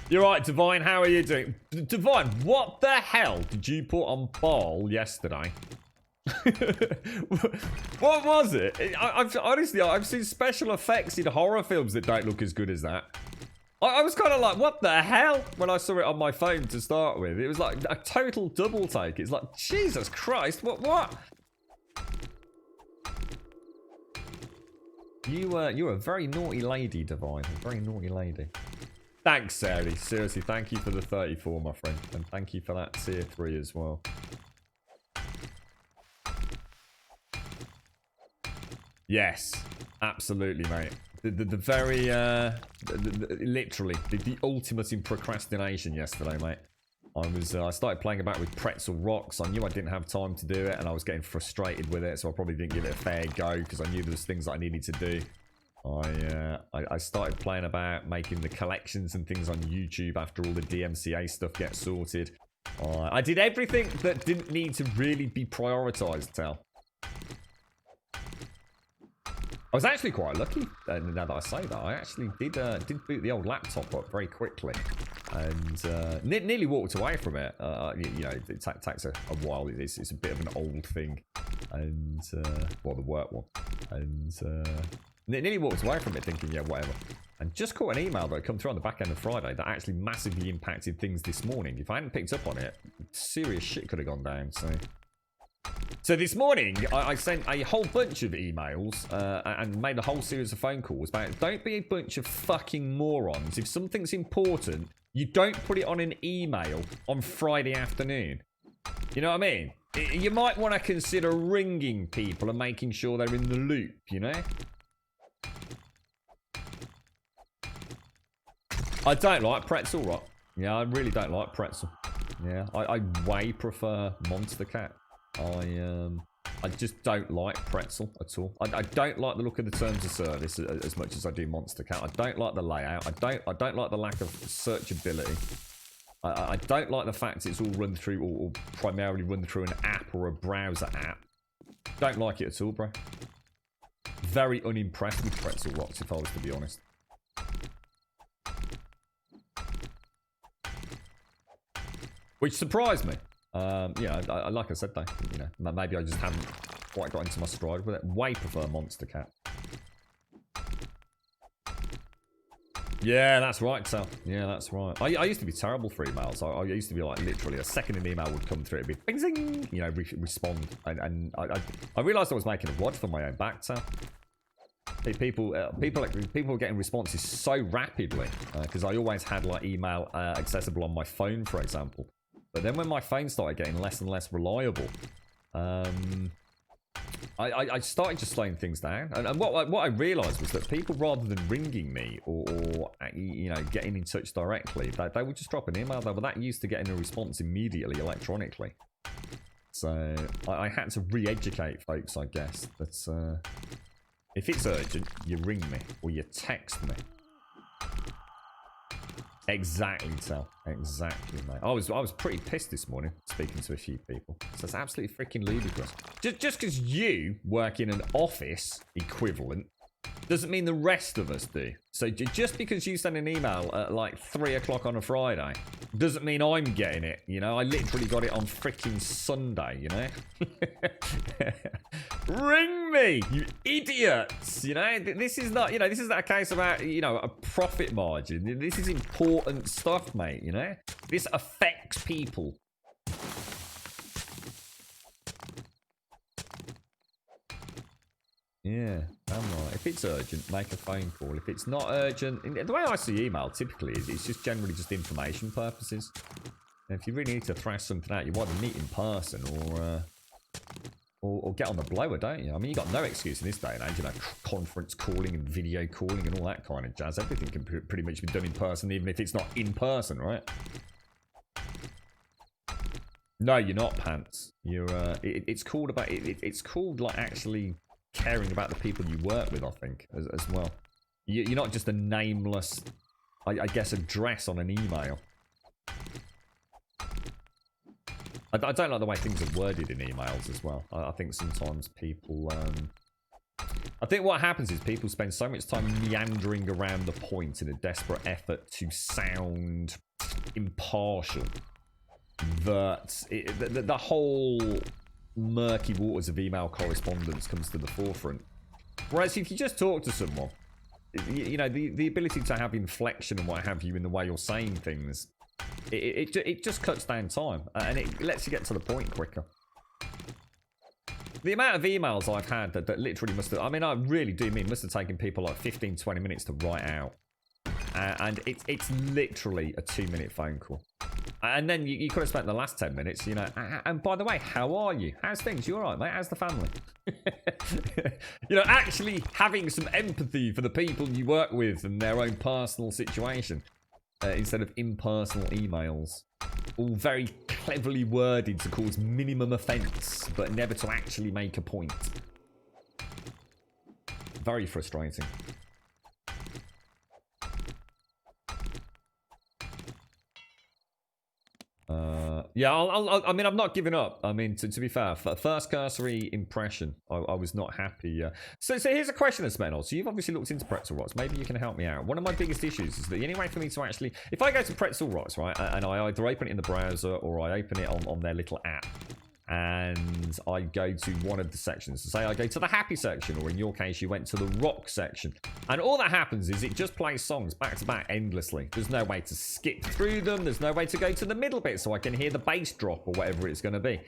[SPEAKER 1] You're right, Divine. How are you doing, Divine? What the hell did you put on ball yesterday? What was it? Honestly, I've seen special effects in horror films that don't look as good as that. I was kind of like, what the hell? When I saw it on my phone to start with. It was like a total double take. It's like, Jesus Christ, what? You're a very naughty lady, Divine. A very naughty lady. Thanks, Sarah. Seriously, thank you for the 34, my friend. And thank you for that tier 3 as well. Yes, absolutely, mate. The very, literally, the ultimate in procrastination yesterday, mate. I started playing about with pretzel rocks. I knew I didn't have time to do it, and I was getting frustrated with it, so I probably didn't give it a fair go, because I knew there was things that I needed to do. I started playing about making the collections and things on YouTube after all the DMCA stuff gets sorted. I did everything that didn't need to really be prioritized, Tal. I was actually quite lucky, now that I say that. I actually did boot the old laptop up very quickly. And nearly walked away from it. You know, it takes a while. It's a bit of an old thing. And, well, the work one. And Nearly walked away from it thinking, yeah, whatever. And just caught an email that had come through on the back end of Friday that actually massively impacted things this morning. If I hadn't picked up on it, serious shit could have gone down. So this morning, I sent a whole bunch of emails and made a whole series of phone calls about don't be a bunch of fucking morons. If something's important, you don't put it on an email on Friday afternoon. You know what I mean? You might want to consider ringing people and making sure they're in the loop, you know? I don't like pretzel rock. Yeah, I really don't like pretzel. Yeah, I way prefer Monster Cat. I just don't like pretzel at all. I don't like the look of the terms of service as much as I do Monster Cat. I don't like the layout. I don't like the lack of searchability. I don't like the fact it's all run through or primarily run through an app or a browser app. Don't like it at all, bro. Very unimpressed with pretzel rocks, if I was to be honest. Which surprised me. Yeah, like I said though, you know, maybe I just haven't quite got into my stride with it. Way prefer Monster Cat. Yeah, that's right, Sal. Yeah, that's right. I used to be terrible for emails. I used to be like literally a second an email would come through, it'd be bing zing, you know, respond, and I realised I was making a wad for my own back, Sal. People were getting responses so rapidly because I always had like email accessible on my phone, for example. But then when my phone started getting less and less reliable, I started just slowing things down. And what I realised was that people, rather than ringing me or you know, getting in touch directly, they would just drop an email. They were that used to getting a response immediately electronically. So I had to re-educate folks, I guess, that if it's urgent, you ring me or you text me. Exactly, Sal. Exactly, mate. I was pretty pissed this morning speaking to a few people. So it's absolutely freaking ludicrous. Just because you work in an office equivalent doesn't mean the rest of us do. So just because you send an email at like 3 o'clock on a Friday doesn't mean I'm getting it. You know, I literally got it on freaking Sunday, you know? Ring me, you idiots! You know, this is not, you know, this is not a case about, you know, a profit margin. This is important stuff, mate, you know? This affects people. Yeah, I'm right. If it's urgent, make a phone call. If it's not urgent, the way I see email typically is it's just generally just information purposes. And if you really need to thrash something out, you either meet in person or get on the blower, don't you? I mean, you got no excuse in this day and age, you know, conference calling and video calling and all that kind of jazz. Everything can pretty much be done in person, even if it's not in person, right? No, you're not, Pants. You're. It's called about. It's called like actually caring about the people you work with, I think, as well. You're not just a nameless, I guess, address on an email. I don't like the way things are worded in emails as well. I think sometimes people... I think what happens is people spend so much time meandering around the point in a desperate effort to sound impartial that the whole murky waters of email correspondence comes to the forefront. Whereas if you just talk to someone, you know, the ability to have inflection and what have you in the way you're saying things, it just cuts down time and it lets you get to the point quicker. The amount of emails I've had that literally must have, I mean, I really do mean must have taken people like 15-20 minutes to write out. And it's literally a 2-minute phone call. And then you could have spent the last 10 minutes, you know, and by the way, how are you? How's things? You all right, mate? How's the family? You know, actually having some empathy for the people you work with and their own personal situation instead of impersonal emails. All very cleverly worded to cause minimum offence, but never to actually make a point. Very frustrating. Yeah, I mean, I'm not giving up. I mean, to be fair, first cursory impression, I was not happy. So here's a question that's meant. So you've obviously looked into pretzel rocks. Maybe you can help me out. One of my biggest issues is that the only way for me to actually, if I go to pretzel rocks, right, and I either open it in the browser or I open it on their little app, and I go to one of the sections. So say I go to the happy section, or in your case, you went to the rock section. And all that happens is it just plays songs back to back endlessly. There's no way to skip through them. There's no way to go to the middle bit so I can hear the bass drop or whatever it's going to be.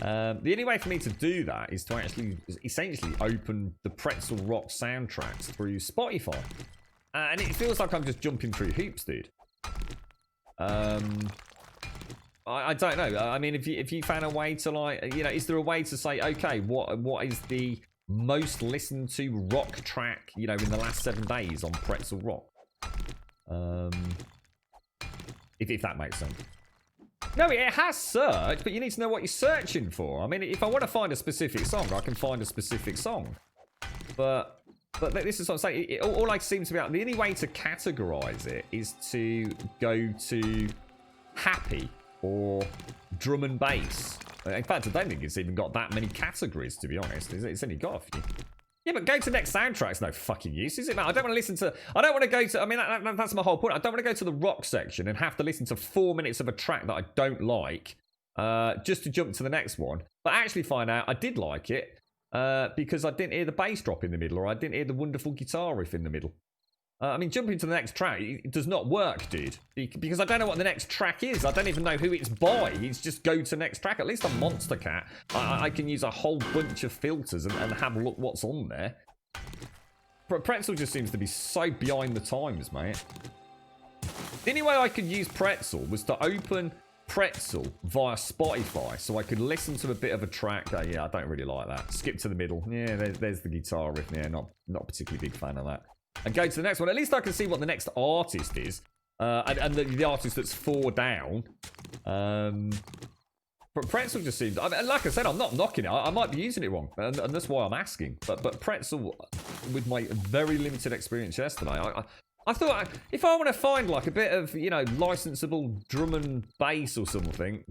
[SPEAKER 1] The only way for me to do that is to actually essentially open the Pretzel Rock soundtracks through Spotify. And it feels like I'm just jumping through hoops, dude. I don't know. I mean, if you found a way to, like, you know, is there a way to say, okay, what is the most listened to rock track, you know, in the last 7 days on Pretzel Rock? If that makes sense. No, it has search, but you need to know what you're searching for. I mean, if I want to find a specific song, I can find a specific song. But this is what I'm saying. All I seem to be able, the only way to categorize it is to go to happy or drum and bass. In fact, I don't think it's even got that many categories, to be honest. It's only got a few. Yeah, but go to next soundtrack's no fucking use, is it, man? I don't want to listen to... I don't want to go to... I mean, that's my whole point. I don't want to go to the rock section and have to listen to 4 minutes of a track that I don't like just to jump to the next one. But actually find out I did like it because I didn't hear the bass drop in the middle, or I didn't hear the wonderful guitar riff in the middle. I mean, jumping to the next track, it does not work, dude. Because I don't know what the next track is. I don't even know who it's by. It's just go to next track. At least on Monster Cat, I can use a whole bunch of filters and have a look what's on there. Pretzel just seems to be so behind the times, mate. The only way I could use Pretzel was to open Pretzel via Spotify, so I could listen to a bit of a track. Yeah, I don't really like that. Skip to the middle. Yeah, there's the guitar riff. Yeah, not a particularly big fan of that. And go to the next one. At least I can see what the next artist is. And the artist that's 4 down. But Pretzel just seems... I mean, like I said, I'm not knocking it. I might be using it wrong. And that's why I'm asking. But Pretzel, with my very limited experience yesterday, I thought if I want to find like a bit of, you know, licensable drum and bass or something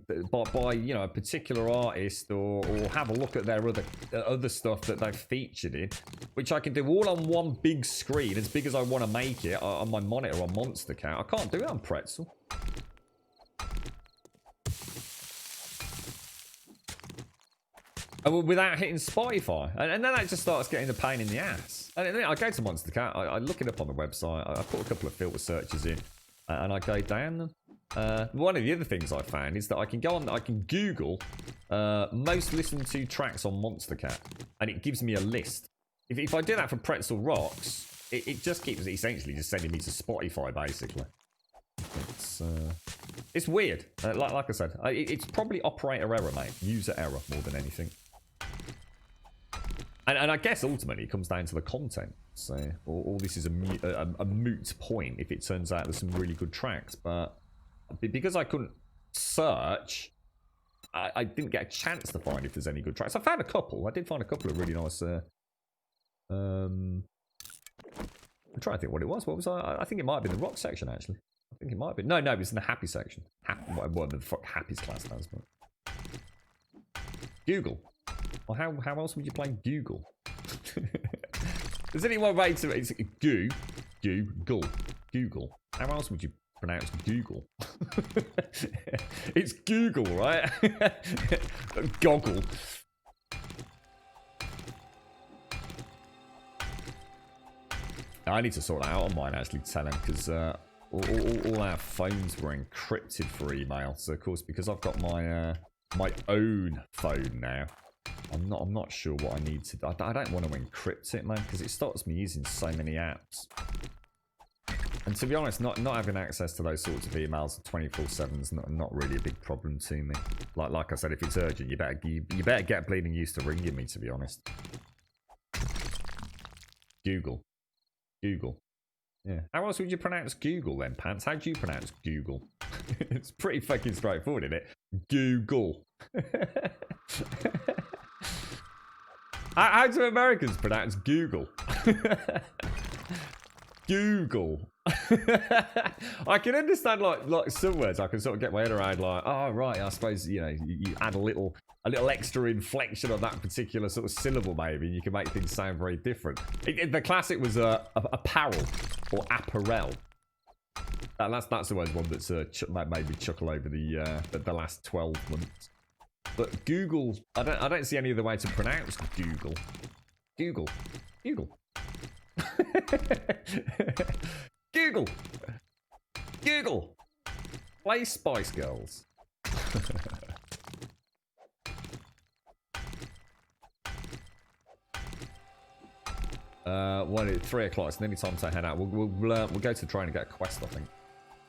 [SPEAKER 1] by you know, a particular artist, or have a look at their other stuff that they've featured in, which I can do all on one big screen, as big as I want to make it on my monitor on Monster Cat. I can't do it on Pretzel. Without hitting Spotify. And then that just starts getting a pain in the ass. And then I go to Monster Cat, I look it up on the website, I put a couple of filter searches in, and I go down them. One of the other things I found is that I can go on, I can Google most listened to tracks on Monster Cat, and it gives me a list. If I do that for Pretzel Rocks, it just keeps essentially just sending me to Spotify, basically. It's weird. Like I said, it's probably operator error, mate. User error more than anything. And I guess ultimately it comes down to the content. So all this is a moot point if it turns out there's some really good tracks. But because I couldn't search, I didn't get a chance to find if there's any good tracks. I found a couple. I did find a couple of really nice... I'm trying to think what it was. What was I think it might have been the rock section, actually. I think it might be. No, it was in the happy section. What the fuck happy's class stands for. Google. Well, how else would you play Google? There's only one way to... It's Google. How else would you pronounce Google? It's Google, right? Goggle. I need to sort that out on mine, actually, tell him, because all our phones were encrypted for email. So, of course, because I've got my my own phone now, I'm not sure what I need to do. I don't want to encrypt it, man, because it stops me using so many apps. And to be honest, not having access to those sorts of emails 24/7 is not really a big problem to me. Like I said, if it's urgent, you better get bleeding used to ringing me, to be honest. Google. Yeah. How else would you pronounce Google then, Pants? How do you pronounce Google? It's pretty fucking straightforward, isn't it? Google. How do Americans pronounce Google? Google. I can understand like some words. I can sort of get my head around, like, oh right, I suppose, you know, you add a little extra inflection on that particular sort of syllable, maybe, and you can make things sound very different. The classic was apparel or apparel. That's always one that's made me chuckle over the last 12 months. But Google, I don't see any other way to pronounce Google. Google. Google. Google. Google. Play Spice Girls. What is it? 3 o'clock. It's nearly time to head out. We'll go to the train and get a quest, I think.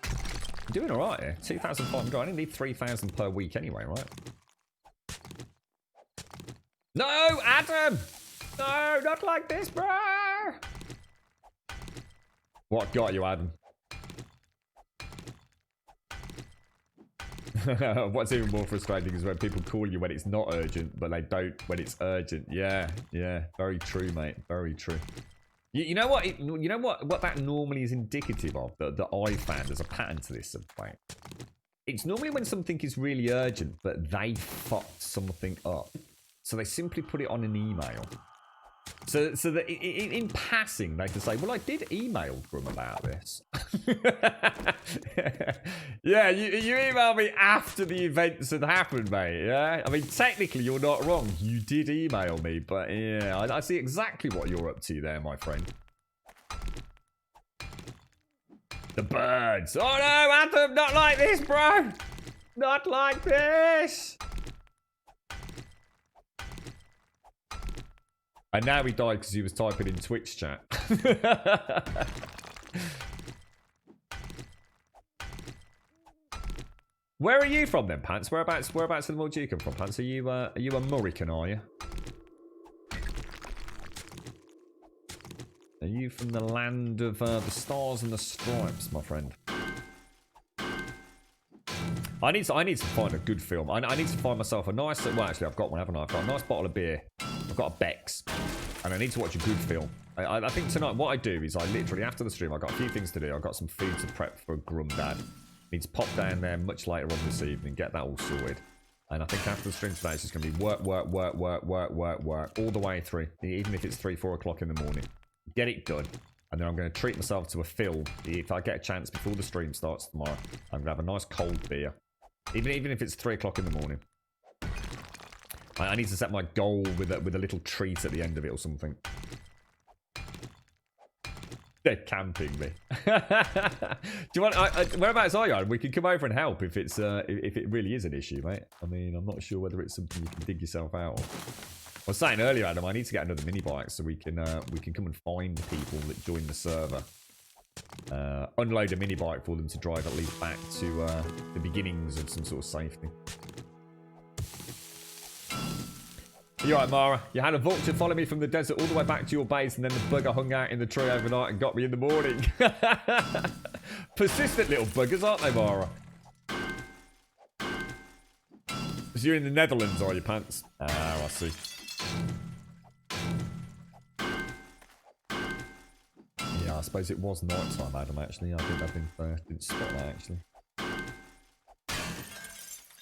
[SPEAKER 1] I'm doing alright here. 2,500. I only need 3,000 per week anyway, right? No, Adam! No, not like this, bro! What got you, Adam? What's even more frustrating is when people call you when it's not urgent, but they don't when it's urgent. Yeah, yeah, very true, mate. Very true. You know what? You know what that normally is indicative of that I found as a pattern to this subway. It's normally when something is really urgent, but they fucked something up, so they simply put it on an email. So that in passing, they can say, well, I did email Grum about this. Yeah, you emailed me after the events had happened, mate. Yeah, I mean, technically, you're not wrong. You did email me, but yeah, I see exactly what you're up to there, my friend. The birds. Oh, no, Adam, not like this, bro. Not like this. And now he died because he was typing in Twitch chat. Where are you from then, Pants? Whereabouts in the world do you come from, Pants? Are you a Murican, are you? Are you from the land of the stars and the stripes, my friend? I need to find a good film. I need to find myself a nice... Well, actually, I've got one, haven't I? I've got a nice bottle of beer. I've got a Beck's. And I need to watch a good film. I think tonight, what I do is I literally, after the stream, I've got a few things to do. I've got some food to prep for Grum Dad. Need to pop down there much later on this evening, get that all sorted. And I think after the stream today, it's just going to be work, all the way through. Even if it's 3, 4 o'clock in the morning. Get it done. And then I'm going to treat myself to a film. If I get a chance before the stream starts tomorrow, I'm going to have a nice cold beer. Even if it's 3 o'clock in the morning. I need to set my goal with a little treat at the end of it or something. They're camping me. Do you want? Whereabouts are you? We can come over and help if it's if it really is an issue, mate. I mean, I'm not sure whether it's something you can dig yourself out of. I was saying earlier, Adam, I need to get another mini bike so we can come and find people that join the server. Unload a mini bike for them to drive at least back to the beginnings of some sort of safety. You alright, Mara? You had a vulture follow me from the desert all the way back to your base, and then the bugger hung out in the tree overnight and got me in the morning. Persistent little buggers, aren't they, Mara? So you're in the Netherlands, are you, Pants? Ah, I see. Yeah, I suppose it was night time, Adam, actually. I didn't spot that, actually.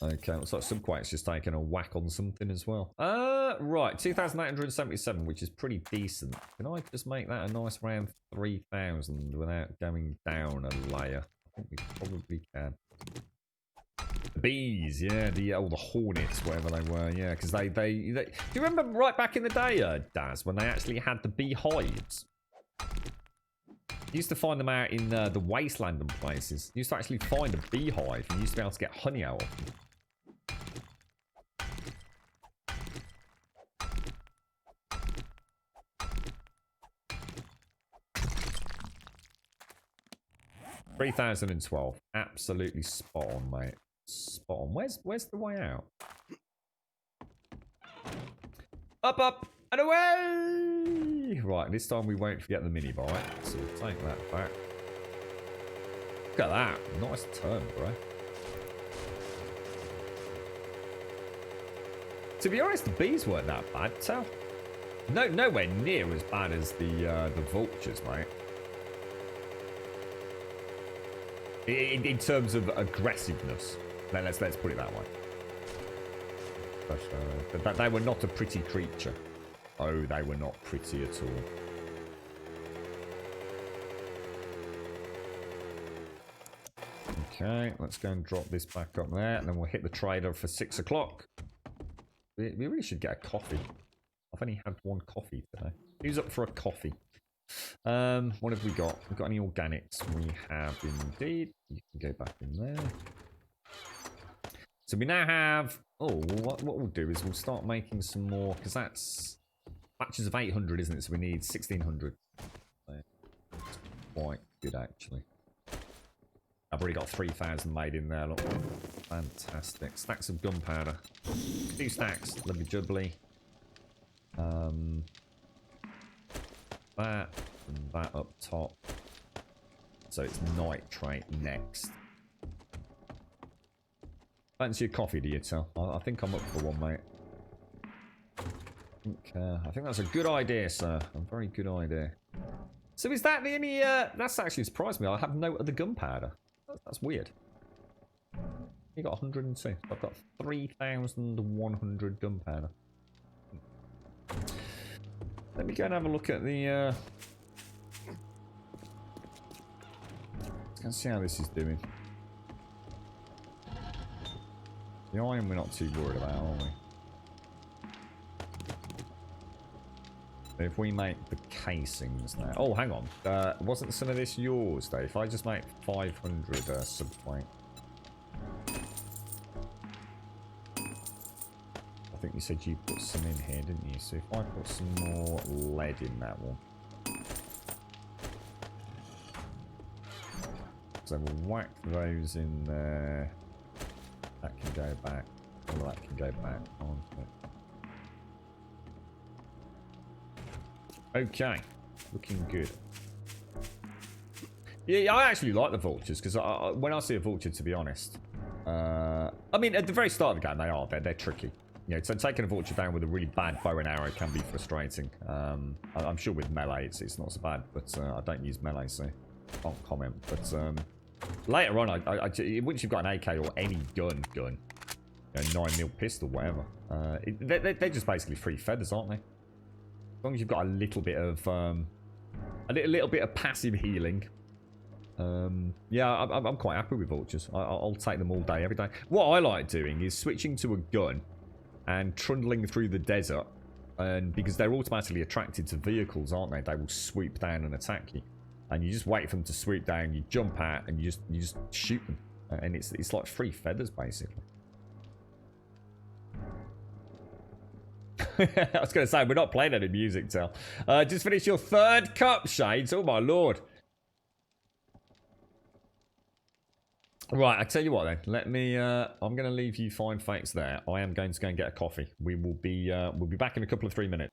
[SPEAKER 1] Okay, looks like Subquake's just taking a whack on something as well. Right, 2,877, which is pretty decent. Can I just make that a nice round 3,000 without going down a layer? I think we probably can. The bees, yeah, the hornets, whatever they were, yeah, because they do you remember right back in the day, Daz, when they actually had the beehives? You used to find them out in the wasteland and places. You used to actually find a beehive and you used to be able to get honey out of them. 3012. Absolutely spot on, mate. Spot on. Where's the way out? Up, and away! Right, this time we won't forget the mini bike. So we'll take that back. Look at that. Nice turn, bro. To be honest, the bees weren't that bad, Tell. Nowhere near as bad as the vultures, mate. In terms of aggressiveness, let's put it that way. But they were not a pretty creature. Oh, they were not pretty at all. Okay, let's go and drop this back up there, and then we'll hit the trader for 6 o'clock. We really should get a coffee. I've only had one coffee today. Who's up for a coffee? What have we got? We've got any organics? We have indeed. You can go back in there. So we now have... Oh, what we'll do is we'll start making some more, because that's batches of 800, isn't it? So we need 1600. That's quite good, actually. I've already got 3,000 made in there, look. Fantastic. Stacks of gunpowder. 2 stacks. Lovely jubbly. That and that up top. So it's nitrate next. Fancy a coffee, do you tell? I think I'm up for one, mate. I think that's a good idea, sir. A very good idea. So is that the only... that's actually surprised me. I have no other gunpowder. That's weird. You got 102. I've got 3,100 gunpowder. Let me go and have a look at the... Let's see how this is doing. The iron we're not too worried about, are we? If we make the casings now... Oh, hang on. Wasn't some of this yours, though? If I just make 500 subplate... I think you said you put some in here, didn't you? So if I put some more lead in that one... So we'll whack those in there. That can go back. All that can go back onto it. Okay. Looking good. Yeah, I actually like the vultures, because when I see a vulture, to be honest... I mean, at the very start of the game, they're tricky. You know, so taking a vulture down with a really bad bow and arrow can be frustrating. I'm sure with melee, it's not so bad, but I don't use melee, so I can't comment. But later on, once you've got an AK or any gun, you know, 9mm pistol, whatever, they're just basically free feathers, aren't they? As long as you've got a little bit of little bit of passive healing. Yeah, I'm quite happy with vultures. I'll take them all day, every day. What I like doing is switching to a gun and trundling through the desert, and because they're automatically attracted to vehicles, aren't they? They will swoop down and attack you, and you just wait for them to swoop down. You jump out and you just shoot them, and it's like free feathers basically. I was going to say, we're not playing any music, Tel. Just finished your 3rd cup, Shades. Oh my lord. Right, I tell you what then. Let me. I'm going to leave you fine fakes there. I am going to go and get a coffee. We'll be back in a couple of 3 minutes.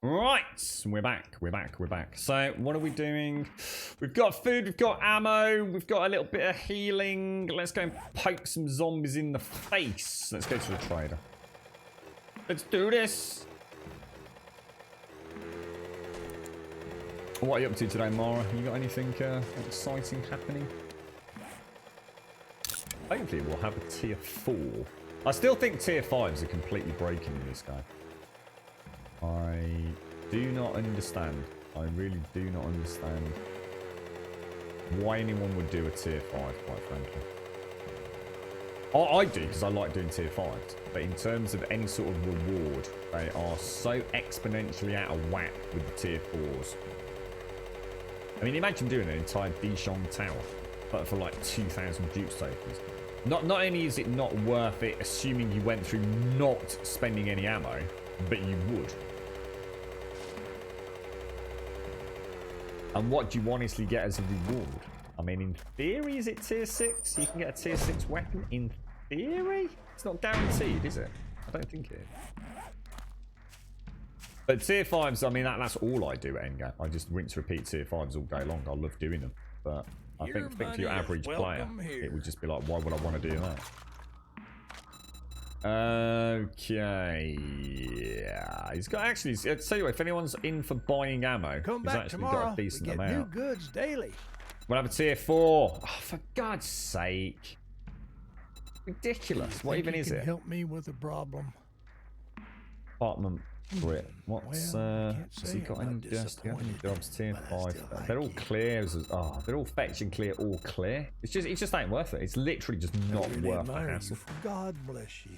[SPEAKER 1] Right, we're back. So, what are we doing? We've got food, we've got ammo, we've got a little bit of healing. Let's go and poke some zombies in the face. Let's go to the trader. Let's do this. What are you up to today, Mara? You got anything exciting happening? Hopefully we'll have a tier 4. I still think tier 5s are completely broken in this game. I do not understand. I really do not understand why anyone would do a tier 5, quite frankly. I do, because I like doing tier 5s. But in terms of any sort of reward, they are so exponentially out of whack with the tier 4s. I mean, imagine doing an entire Dijon tower, but for like 2,000 Duke tokens. Not only is it not worth it, assuming you went through not spending any ammo, but you would. And what do you honestly get as a reward? I mean, in theory, is it tier 6? You can get a tier 6 weapon? In theory? It's not guaranteed, is it? I don't think it is. But tier 5s, I mean, that's all I do at endgame. I just rinse, repeat tier 5s all day long. I love doing them. But I think for your average player, it would just be like, why would I want to do that? Okay, yeah, he's got actually. I'll tell you what, if anyone's in for buying ammo, he's actually got a decent amount.
[SPEAKER 3] New goods daily.
[SPEAKER 1] We'll have a tier 4. Oh, for God's sake! Ridiculous. What even is it?
[SPEAKER 3] Help me with a problem.
[SPEAKER 1] Apartment Brit. What's has he got any jobs? Tier 5. They're all clear. They're all fetch and clear. All clear. It just ain't worth it. It's literally just not worth the hassle.
[SPEAKER 3] God bless you.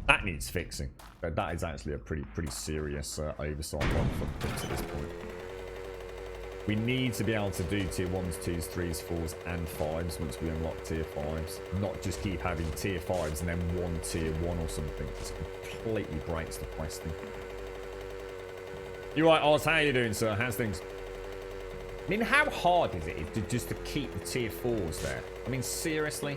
[SPEAKER 1] That needs fixing. But that is actually a pretty serious oversight on footprints at this point. We need to be able to do tier 1s, 2s, 3s, 4s, and 5s once we unlock tier 5s. Not just keep having tier 5s and then one tier 1 or something. It completely breaks the questing. You right, Oz? How are you doing, sir? How's things? I mean, how hard is it just to keep the tier 4s there? I mean, seriously?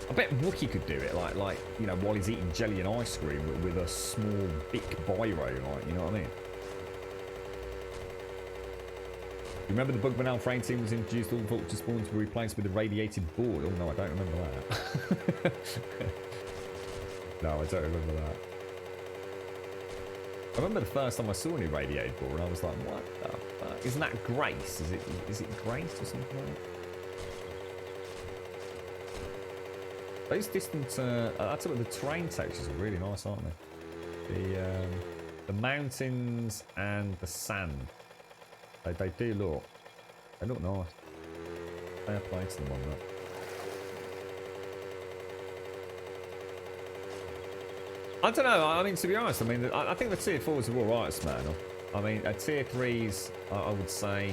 [SPEAKER 1] I bet Wookie could do it, like you know, while he's eating jelly and ice cream with a small, big biro, like, you know what I mean? You remember the bug when Alpha 18 was introduced, all the vulture spawns were replaced with a radiated board? Oh no, I don't remember that. No, I don't remember that. I remember the first time I saw a new radiated board and I was like, what the fuck? Isn't that Grace? Is it Grace or something like that? Those distant, I tell you, the terrain textures are really nice, aren't they? The mountains and the sand. They do look. They look nice. Fair play to them on that. I don't know. I mean, to be honest, I mean, I think the tier 4s are all right, Smyrna. I mean, tier 3s, I would say.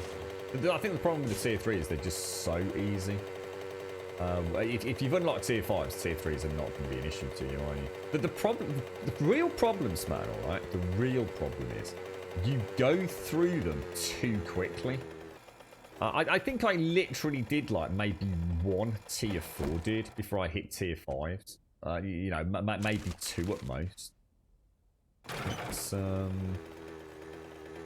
[SPEAKER 1] I think the problem with the tier 3s, they're just so easy. If you've unlocked tier 5s, tier 3s are not going to be an issue to you, are you? But the real problem, Smyrna, right? The real problem is you go through them too quickly. I think I literally did like maybe one tier 4 did before I hit tier 5s. You know, maybe 2 at most. It's,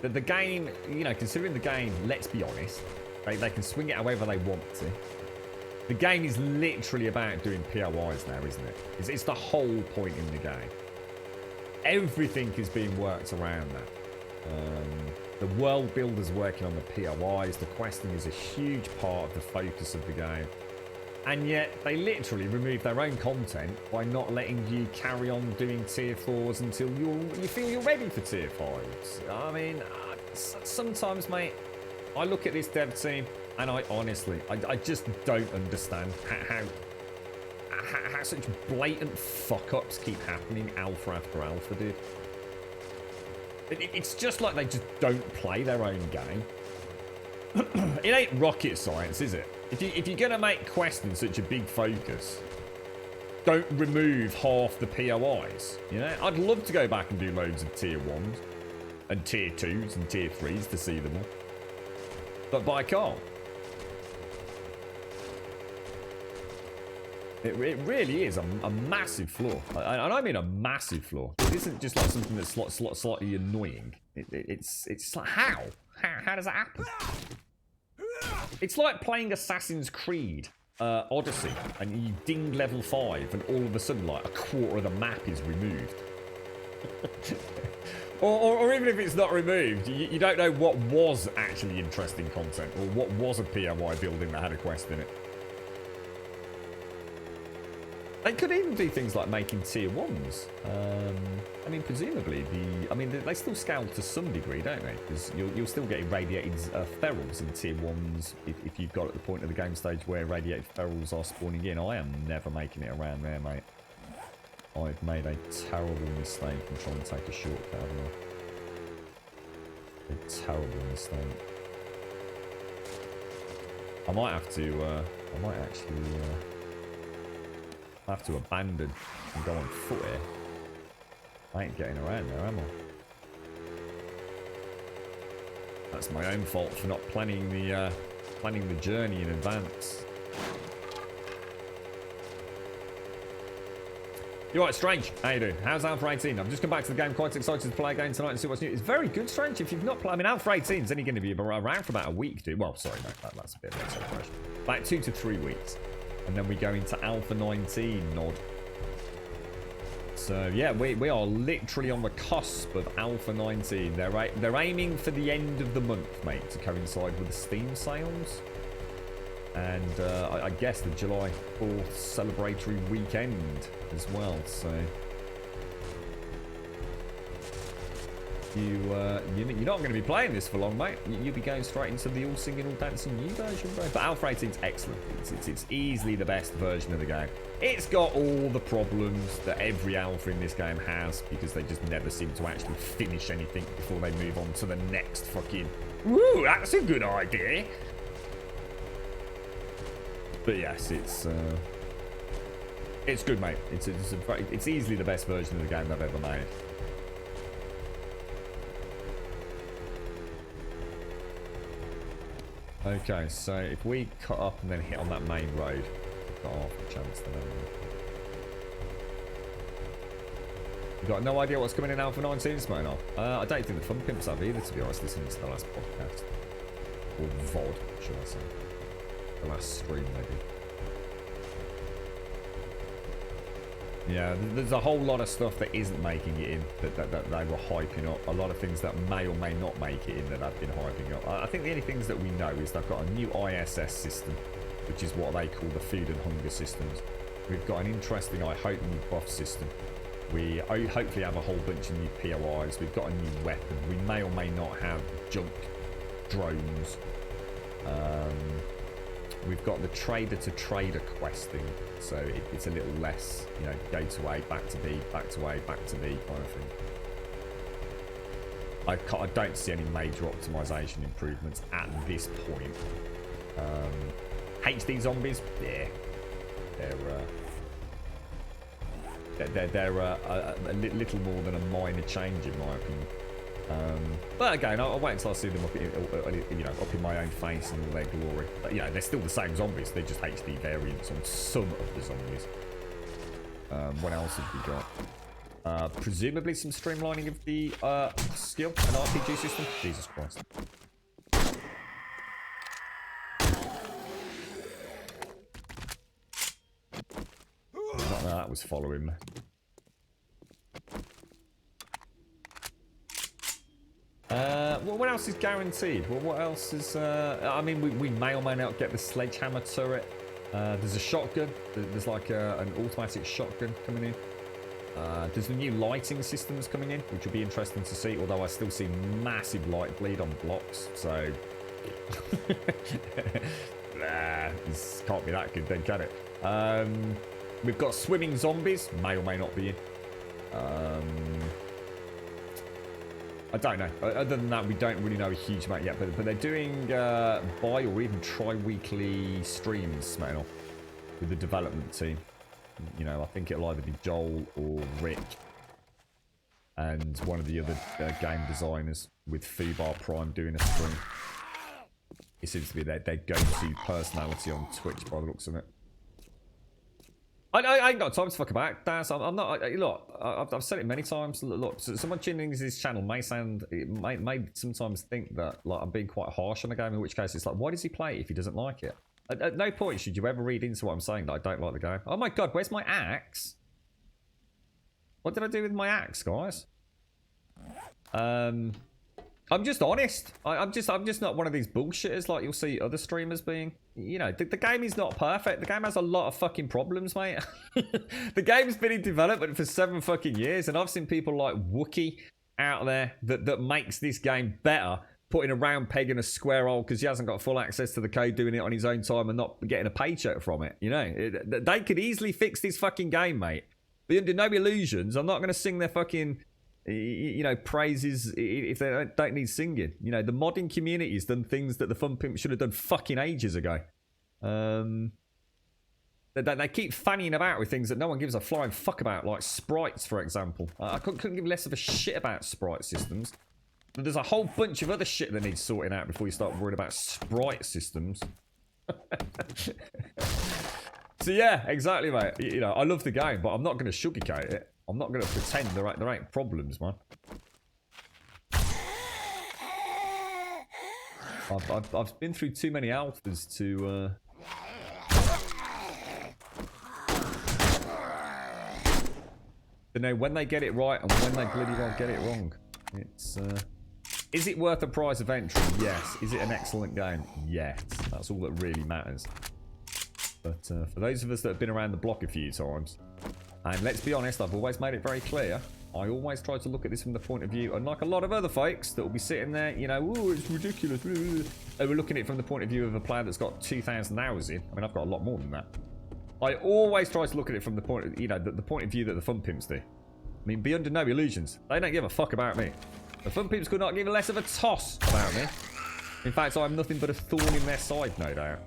[SPEAKER 1] the game, you know, considering the game, let's be honest, they can swing it however they want to. The game is literally about doing POIs now, isn't it? It's the whole point in the game. Everything is being worked around that. The world builder's working on the POIs. The questing is a huge part of the focus of the game. And yet, they literally remove their own content by not letting you carry on doing tier 4s until you feel you're ready for tier 5s. I mean, sometimes, mate, I look at this dev team and I honestly, I just don't understand how such blatant fuck-ups keep happening alpha after alpha, dude. It's just like they just don't play their own game. It ain't rocket science, is it? If you're going to make questing such a big focus, don't remove half the POIs. You know, I'd love to go back and do loads of tier 1s and tier 2s and tier 3s to see them all. But I can't. It really is a massive flaw. And I mean a massive flaw. It isn't just like something that's slightly annoying. It's like, how? How does that happen? It's like playing Assassin's Creed Odyssey and you ding level 5 and all of a sudden like a quarter of the map is removed. or even if it's not removed, you don't know what was actually interesting content or what was a POI building that had a quest in it. They could even do things like making tier 1s. I mean, presumably, they still scale to some degree, don't they? Because you'll still get irradiated ferals in tier 1s if you've got at the point of the game stage where irradiated ferals are spawning in. I am never making it around there, mate. I've made a terrible mistake in trying to take a shortcut, haven't I? A terrible mistake. I might have to, I have to abandon and go on foot here. I ain't getting around there, am I? That's my own fault for not planning the journey in advance. You're right, Strange. How you doing? How's Alpha 18? I've just come back to the game, quite excited to play again tonight and see what's new. It's very good, Strange. If you've not played, I mean, Alpha 18 is only going to be around for about a week, dude. Well, sorry, no, that's a bit of a celebration. About 2 to 3 weeks. And then we go into Alpha 19, Nod. So, yeah, we are literally on the cusp of Alpha 19. They're aiming for the end of the month, mate, to coincide with the Steam sales. And I guess the July 4th celebratory weekend as well. So, you're not going to be playing this for long, mate. You'll be going straight into the all singing, all dancing new version, bro. But Alpha 18 is excellent. It's easily the best version of the game. It's got all the problems that every alpha in this game has because they just never seem to actually finish anything before they move on to the next fucking. Ooh, that's a good idea. But yes, it's good, mate. It's easily the best version of the game they've ever made. Okay, so if we cut up and then hit on that main road, we've got half a chance then. You've got no idea what's coming in Alpha 19, Smirnoff? I don't think the Fun Pimps have either, to be honest, listening to the last podcast. Or VOD, should I say. The last stream, maybe. Yeah, there's a whole lot of stuff that isn't making it in that they were hyping up. A lot of things that may or may not make it in that I've been hyping up. I think the only things that we know is they've got a new ISS system, which is what they call the food and hunger systems. We've got an interesting, I hope, new buff system. We hopefully have a whole bunch of new POIs. We've got a new weapon. We may or may not have junk drones. We've got the trader-to-trader questing, so it's a little less, you know, go to A, back to B, back to A, back to B kind of thing. I don't see any major optimization improvements at this point. HD zombies, yeah, they're a little more than a minor change in my opinion. But again, I'll wait until I see them up in my own face and all their glory. But yeah, they're still the same zombies. They're just HD variants on some of the zombies. What else have we got? Presumably some streamlining of the skill and RPG system. Jesus Christ. Not that was following me. Well, what else is guaranteed? Well, what else is... I mean, we may or may not get the sledgehammer turret. There's a shotgun. There's like an automatic shotgun coming in. There's the new lighting systems coming in, which will be interesting to see, although I still see massive light bleed on blocks, so... Nah, this can't be that good then, can it? We've got swimming zombies, may or may not be in. I don't know. Other than that, we don't really know a huge amount yet. But they're doing bi or even tri-weekly streams, man, with the development team. You know, I think it'll either be Joel or Rick and one of the other game designers, with Fubar Prime doing a stream. It seems to be their go-to personality on Twitch by the looks of it. I ain't got time to fuck about, Dan. I'm not. Look, I've said it many times. Look, someone tuning into this channel may sometimes think that like I'm being quite harsh on the game. In which case, it's like, why does he play it if he doesn't like it? At no point should you ever read into what I'm saying that I don't like the game. Oh my god, where's my axe? What did I do with my axe, guys? I'm just honest. I'm just not one of these bullshitters like you'll see other streamers being. You know, the game is not perfect. The game has a lot of fucking problems, mate. The game's been in development for 7 fucking years, and I've seen people like Wookie out there that makes this game better, putting a round peg in a square hole because he hasn't got full access to the code, doing it on his own time and not getting a paycheck from it. You know, they could easily fix this fucking game, mate. But under no illusions, I'm not going to sing their fucking... you know, praises if they don't need singing. You know, the modding community has done things that the Fun Pimp should have done fucking ages ago. They keep fannying about with things that no one gives a flying fuck about, like sprites, for example. I couldn't give less of a shit about sprite systems. But there's a whole bunch of other shit that needs sorting out before you start worrying about sprite systems. So yeah, exactly, mate. You know, I love the game, but I'm not going to sugarcoat it. I'm not going to pretend there ain't problems, man. I've been through too many alphas to... know when they get it right and when they bloody well get it wrong. It's... Is it worth the price of entry? Yes. Is it an excellent game? Yes. That's all that really matters. But for those of us that have been around the block a few times... And let's be honest, I've always made it very clear. I always try to look at this from the point of view, unlike a lot of other folks that will be sitting there, you know, oh, it's ridiculous. They were looking at it from the point of view of a player that's got 2,000 hours in. I mean, I've got a lot more than that. I always try to look at it from the point of, you know, the point of view that the Fun Pimps do. I mean, be under no illusions. They don't give a fuck about me. The Fun Pimps could not give less of a toss about me. In fact, I'm nothing but a thorn in their side, no doubt.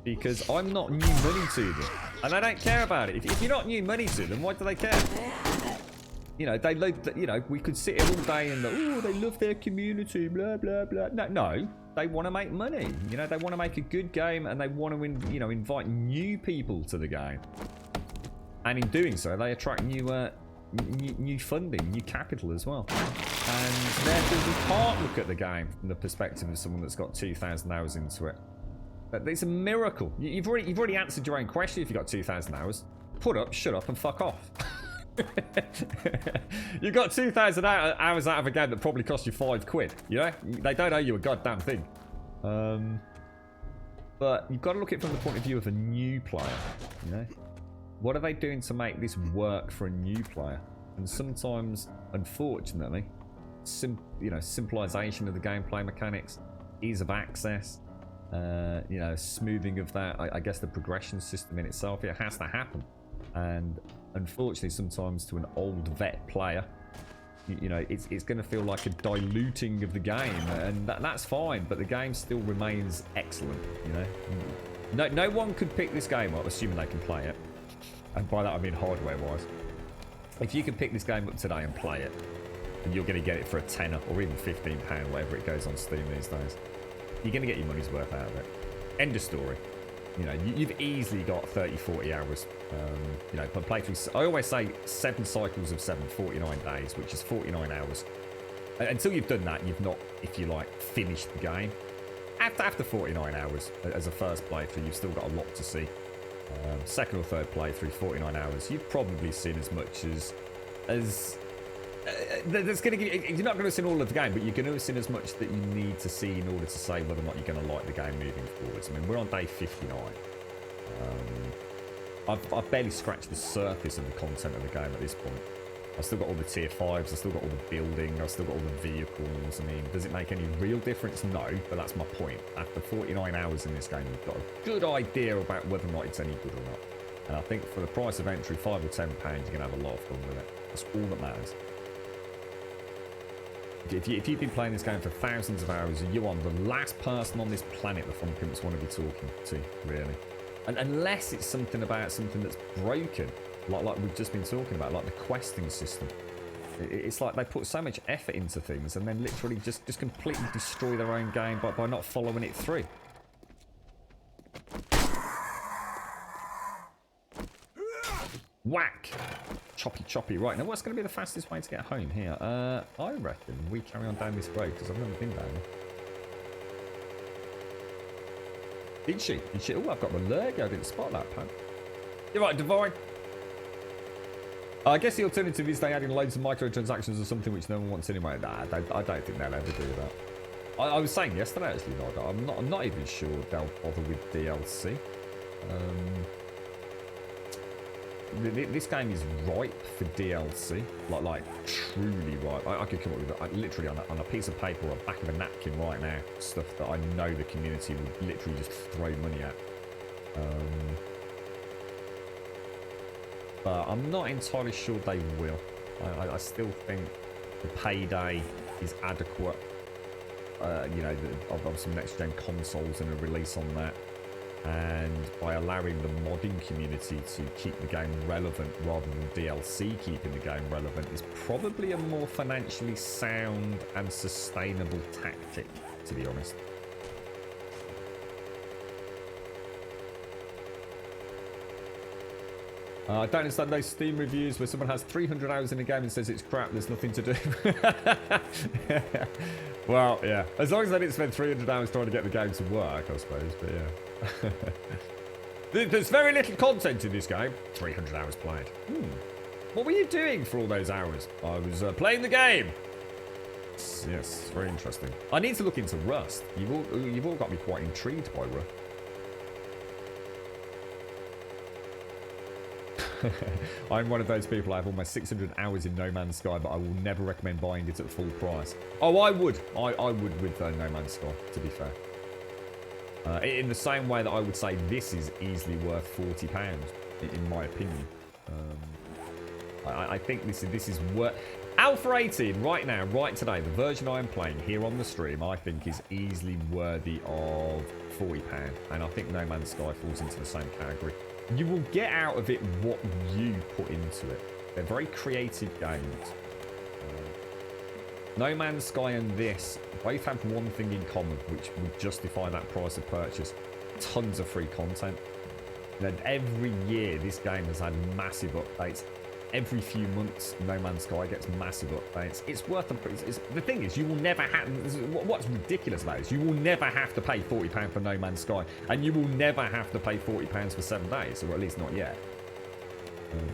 [SPEAKER 1] Because I'm not new money to them. And they don't care about it. If you're not new money to them, why do they care? You know, they love, you know, we could sit here all day and, oh, they love their community, blah, blah, blah. No, they want to make money. You know, they want to make a good game and they want to, you know, invite new people to the game. And in doing so, they attract new funding, new capital as well. And therefore, we can't look at the game from the perspective of someone that's got 2,000 hours into it. It's a miracle. You've already answered your own question if you've got 2,000 hours. Put up, shut up, and fuck off. You got 2,000 hours out of a game that probably cost you £5. You know, they don't owe you a goddamn thing. But you've got to look at it from the point of view of a new player. You know, what are they doing to make this work for a new player? And sometimes, unfortunately, simplification of the gameplay mechanics, ease of access. You know, smoothing of that, I guess the progression system in itself, it has to happen. And unfortunately, sometimes to an old vet player, you know, it's going to feel like a diluting of the game, and that's fine, but the game still remains excellent, you know. No one could pick this game up, assuming they can play it. And by that I mean hardware-wise. If you could pick this game up today and play it, and you're going to get it for a tenner or even £15, whatever it goes on Steam these days. You're going to get your money's worth out of it. End of story. You know, you've easily got 30, 40 hours. You know, per playthrough. I always say 7 cycles of 7, 49 days, which is 49 hours. Until you've done that, you've not, if you like, finished the game. After 49 hours as a first playthrough, you've still got a lot to see. Second or third playthrough, 49 hours, you've probably seen as much as that's going to give. You're not going to see all of the game, but you're going to have seen as much that you need to see in order to say whether or not you're going to like the game moving forwards. I mean, we're on day 59. I've barely scratched the surface of the content of the game at this point. I've still got all the tier 5s, I've still got all the building, I've still got all the vehicles. I mean, does it make any real difference? No, but that's my point. After 49 hours in this game, you've got a good idea about whether or not it's any good or not. And I think for the price of entry, £5 or £10, you're going to have a lot of fun with it. That's all that matters. If you've been playing this game for thousands of hours, you're on the last person on this planet the Fun Pimps want to be talking to, really. And unless it's something that's broken, like we've just been talking about, like the questing system. It's like they put so much effort into things and then literally just completely destroy their own game by not following it through. Whack! Choppy. Right, now what's going to be the fastest way to get home here? I reckon we carry on down this road, because I've never been down there. Did she? Oh, I've got the Lurgo. I didn't spot that, Pat. You're right, Divine. I guess the alternative is they add in loads of microtransactions or something which no one wants anyway. Nah, I don't think they'll ever do that. I was saying yesterday, actually, I'm not even sure they'll bother with DLC. This game is ripe for DLC, like truly ripe. I could come up with it literally on a piece of paper or the back of a napkin right now, stuff that I know the community would literally just throw money at. But I'm not entirely sure they will. I still think the payday is adequate. You know, of some next-gen consoles and a release on that. And by allowing the modding community to keep the game relevant rather than DLC keeping the game relevant is probably a more financially sound and sustainable tactic, to be honest. I don't understand those Steam reviews where someone has 300 hours in a game and says it's crap, there's nothing to do. Well, yeah. As long as I didn't spend 300 hours trying to get the game to work, I suppose, but yeah. There's very little content in this game. 300 hours played. What were you doing for all those hours? I was playing the game. Yes, very interesting. I need to look into Rust. You've all got me quite intrigued by Rust. I'm one of those people. I have almost 600 hours in No Man's Sky, but I will never recommend buying it at full price. Oh, I would. I would with No Man's Sky, to be fair. In the same way that I would say this is easily worth £40, in my opinion. I think this is worth... Alpha 18, right now, right today, the version I am playing here on the stream, I think is easily worthy of £40. And I think No Man's Sky falls into the same category. You will get out of it what you put into it. They're very creative games. No Man's Sky and this both have one thing in common, which would justify that price of purchase. Tons of free content. And every year, this game has had massive updates. Every few months, No Man's Sky gets massive updates. It's worth the... the thing is, you will never have... What's ridiculous about this, you will never have to pay £40 for No Man's Sky, and you will never have to pay £40 for 7 days, or at least not yet.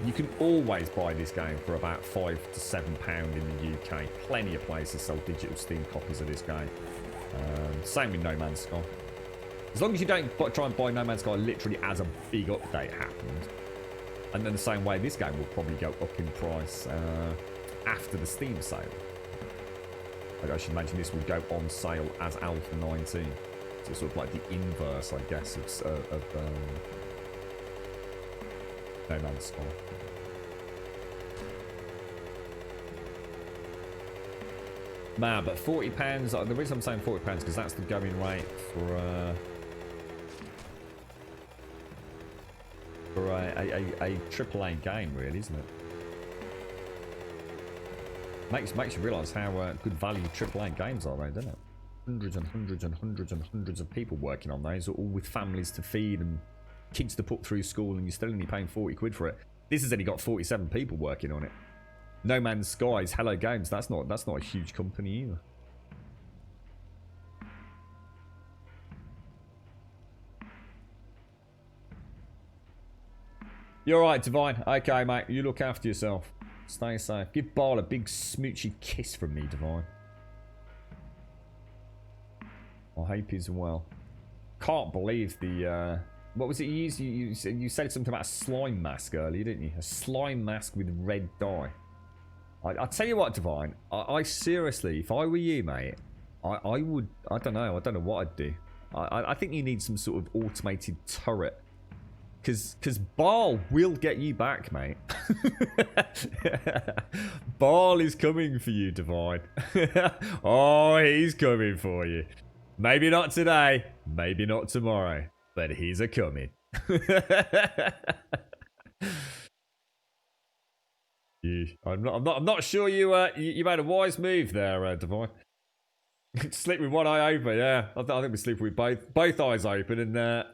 [SPEAKER 1] You can always buy this game for about £5 to £7 in the UK. Plenty of places sell digital Steam copies of this game. Same with No Man's Sky. As long as you don't try and buy No Man's Sky literally as a big update happened. And then the same way, this game will probably go up in price after the Steam sale. I should imagine this will go on sale as Alpha 19. So it's sort of like the inverse, I guess, of No Man's Sky. Man, but £40, the reason I'm saying £40 because that's the going rate for a AAA game, really, isn't it? Makes you realise how good value AAA games are, though, doesn't it? Hundreds and hundreds and hundreds and hundreds of people working on those, all with families to feed and kids to put through school, and you're still only paying 40 quid for it. This has only got 47 people working on it. No Man's Skies, Hello Games. That's not a huge company either. You're right, Divine. Okay, mate. You look after yourself. Stay safe. Give Ball a big smoochy kiss from me, Divine. I hope he's well. Can't believe the... what was it you used? You said something about a slime mask earlier, didn't you? A slime mask with red dye. I'll tell you what, Divine. I seriously, if I were you, mate, I would... I don't know what I'd do. I think you need some sort of automated turret. Because Ball will get you back, mate. Ball is coming for you, Divine. Oh, he's coming for you. Maybe not today, maybe not tomorrow, but he's a-coming. I'm not sure you made a wise move there, Divine. Sleep with one eye open, yeah. I think we sleep with both eyes open, and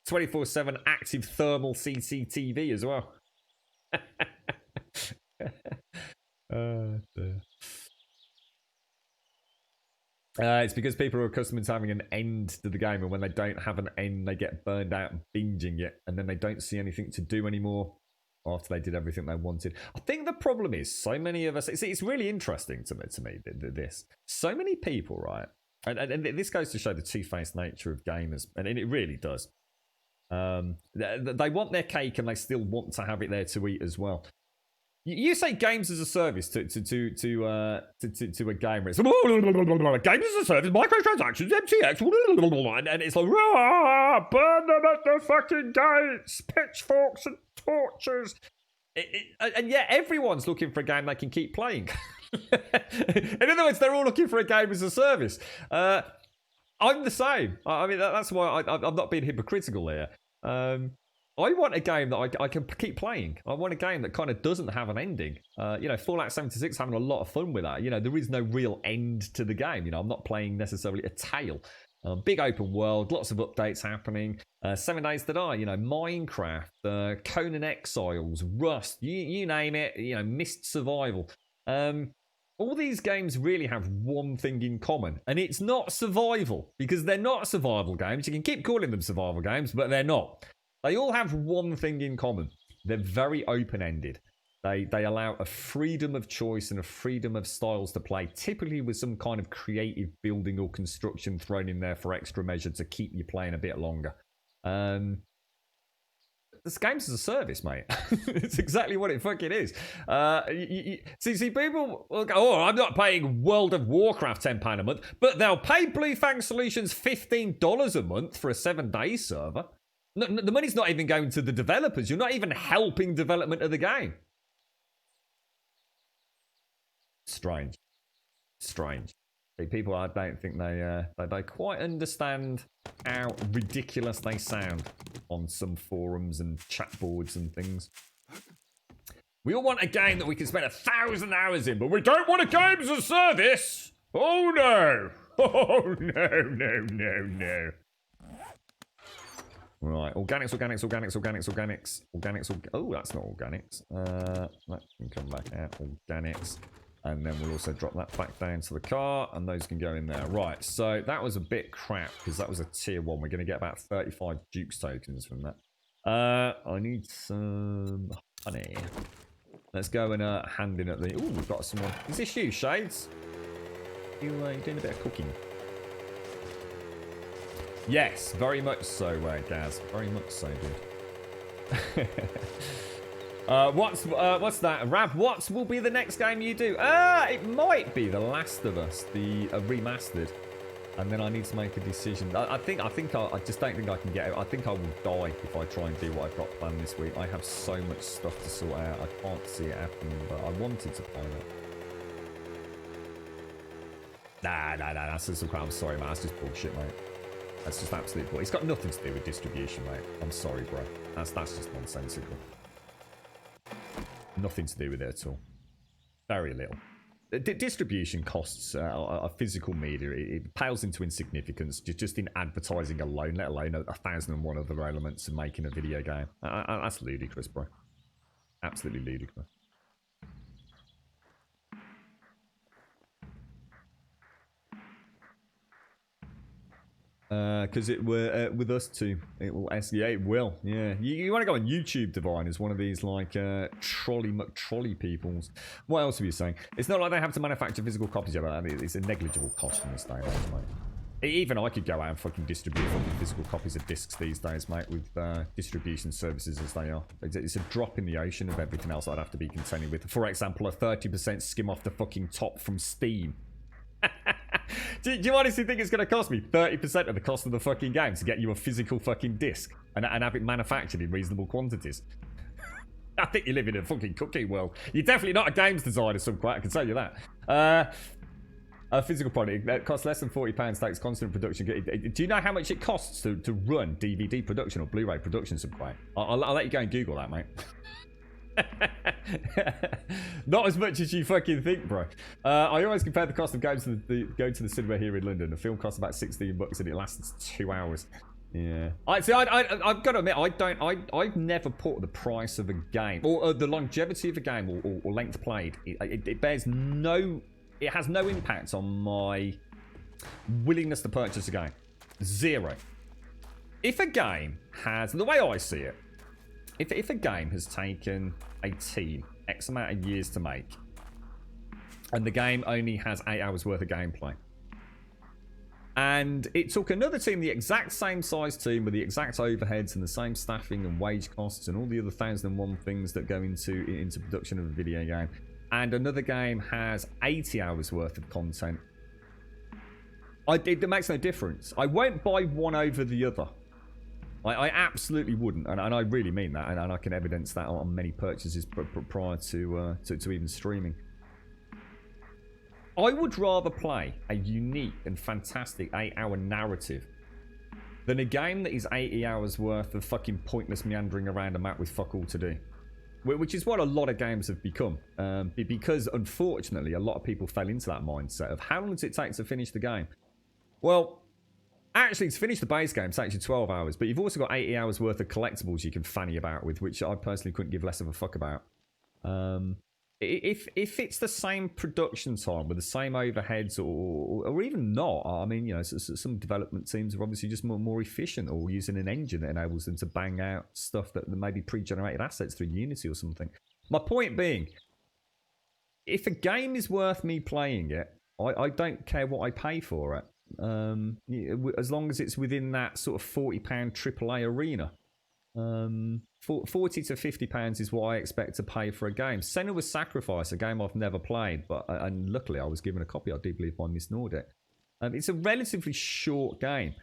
[SPEAKER 1] 24/7 active thermal CCTV as well. It's because people are accustomed to having an end to the game, and when they don't have an end, they get burned out and binging it, and then they don't see anything to do anymore after they did everything they wanted. I think the problem is so many of us... It's really interesting to me, this. So many people, right? And this goes to show the two-faced nature of gamers, and it really does. They want their cake, and they still want to have it there to eat as well. You say games as a service to a gamer. It's games as a service, microtransactions, MTX, and it's like, burn them at the fucking gates, pitchforks and torches. And yet everyone's looking for a game they can keep playing. In other words, they're all looking for a game as a service. I'm the same. I mean, that's why I'm not being hypocritical here. I want a game that I can keep playing. I want a game that kind of doesn't have an ending. Fallout 76, having a lot of fun with that. There is no real end to the game. I'm not playing necessarily a tale. Big open world, lots of updates happening. 7 Days to Die, Minecraft, Conan Exiles, Rust, you name it, Myst Survival. All these games really have one thing in common, and it's not survival, because they're not survival games. You can keep calling them survival games, but they're not. They all have one thing in common. They're very open-ended. They allow a freedom of choice and a freedom of styles to play, typically with some kind of creative building or construction thrown in there for extra measure to keep you playing a bit longer. This game's as a service, mate. It's exactly what it fucking is. See, people will go, oh, I'm not paying World of Warcraft £10 a month, but they'll pay Blue Fang Solutions $15 a month for a 7-day server. No, the money's not even going to the developers. You're not even helping development of the game. Strange. People, I don't think they quite understand how ridiculous they sound on some forums and chat boards and things. We all want a game that we can spend 1,000 hours in, but we don't want a game as a service. Oh no! Oh no! Right, organics. Oh, that's not organics. That can come back out. Organics. And then we'll also drop that back down to the car, and those can go in there. Right, so that was a bit crap, because that was a tier 1. We're going to get about 35 Dukes tokens from that. I need some honey. Let's go and hand in at the... Ooh, we've got someone... Is this you, Shades? You doing a bit of cooking? Yes, very much so, Gaz. Very much so, dude. What's that? Rav, what will be the next game you do? It might be The Last of Us, the remastered. And then I need to make a decision. I just don't think I can get it. I think I will die if I try and do what I've got planned this week. I have so much stuff to sort out. I can't see it happening, but I wanted to play it. Nah, that's just crap. I'm sorry, man. That's just bullshit, mate. That's just absolute bullshit. It's got nothing to do with distribution, mate. I'm sorry, bro. That's just nonsensical. Nothing to do with it at all. Very little. Distribution costs of physical media, it pales into insignificance just in advertising alone, let alone 1,001 other elements of making a video game. That's ludicrous, bro. Absolutely ludicrous. Because it were with us too. It will. Yeah, it will. Yeah. You want to go on YouTube, Divine, as one of these like trolley McTrolley peoples. What else are you saying? It's not like they have to manufacture physical copies of it. It's a negligible cost in this day and age, mate. Even I could go out and fucking distribute fucking physical copies of discs these days, mate, with distribution services as they are. It's a drop in the ocean of everything else I'd have to be contending with. For example, a 30% skim off the fucking top from Steam. Do you honestly think it's going to cost me 30% of the cost of the fucking game to get you a physical fucking disc and have it manufactured in reasonable quantities? I think you live in a fucking cookie world. You're definitely not a games designer, I can tell you that. A physical product that costs less than £40, takes constant production. Do you know how much it costs to run DVD production or Blu-ray production, Subquite? I'll let you go and Google that, mate. Not as much as you fucking think, bro. I always compare the cost of going to the cinema here in London. The film costs about $16 and it lasts 2 hours. Yeah. I've got to admit, I've never put the price of a game or the longevity of a game or length played. It bears no. It has no impact on my willingness to purchase a game. Zero. If a game has, the way I see it, if a game has taken a team X amount of years to make, and the game only has 8 hours worth of gameplay, and it took another team, the exact same size team, with the exact overheads and the same staffing and wage costs and all the other 1,001 things that go into production of a video game, and another game has 80 hours worth of content, it makes no difference. I won't buy one over the other. I absolutely wouldn't, and I really mean that, and I can evidence that on many purchases prior to even streaming. I would rather play a unique and fantastic 8-hour narrative than a game that is 80 hours worth of fucking pointless meandering around a map with fuck all to do. Which is what a lot of games have become. Because, unfortunately, a lot of people fell into that mindset of how long does it take to finish the game? Well, actually, to finish the base game, it's actually 12 hours, but you've also got 80 hours worth of collectibles you can fanny about with, which I personally couldn't give less of a fuck about. If it's the same production time with the same overheads or even not, I mean, you know, some development teams are obviously just more efficient or using an engine that enables them to bang out stuff that may be pre-generated assets through Unity or something. My point being, if a game is worth me playing it, I don't care what I pay for it. As long as it's within that sort of £40 AAA arena. 40 to £50 is what I expect to pay for a game. Senua's Sacrifice, a game I've never played, but and luckily I was given a copy. I do believe by Miss Nordic. It's a relatively short game,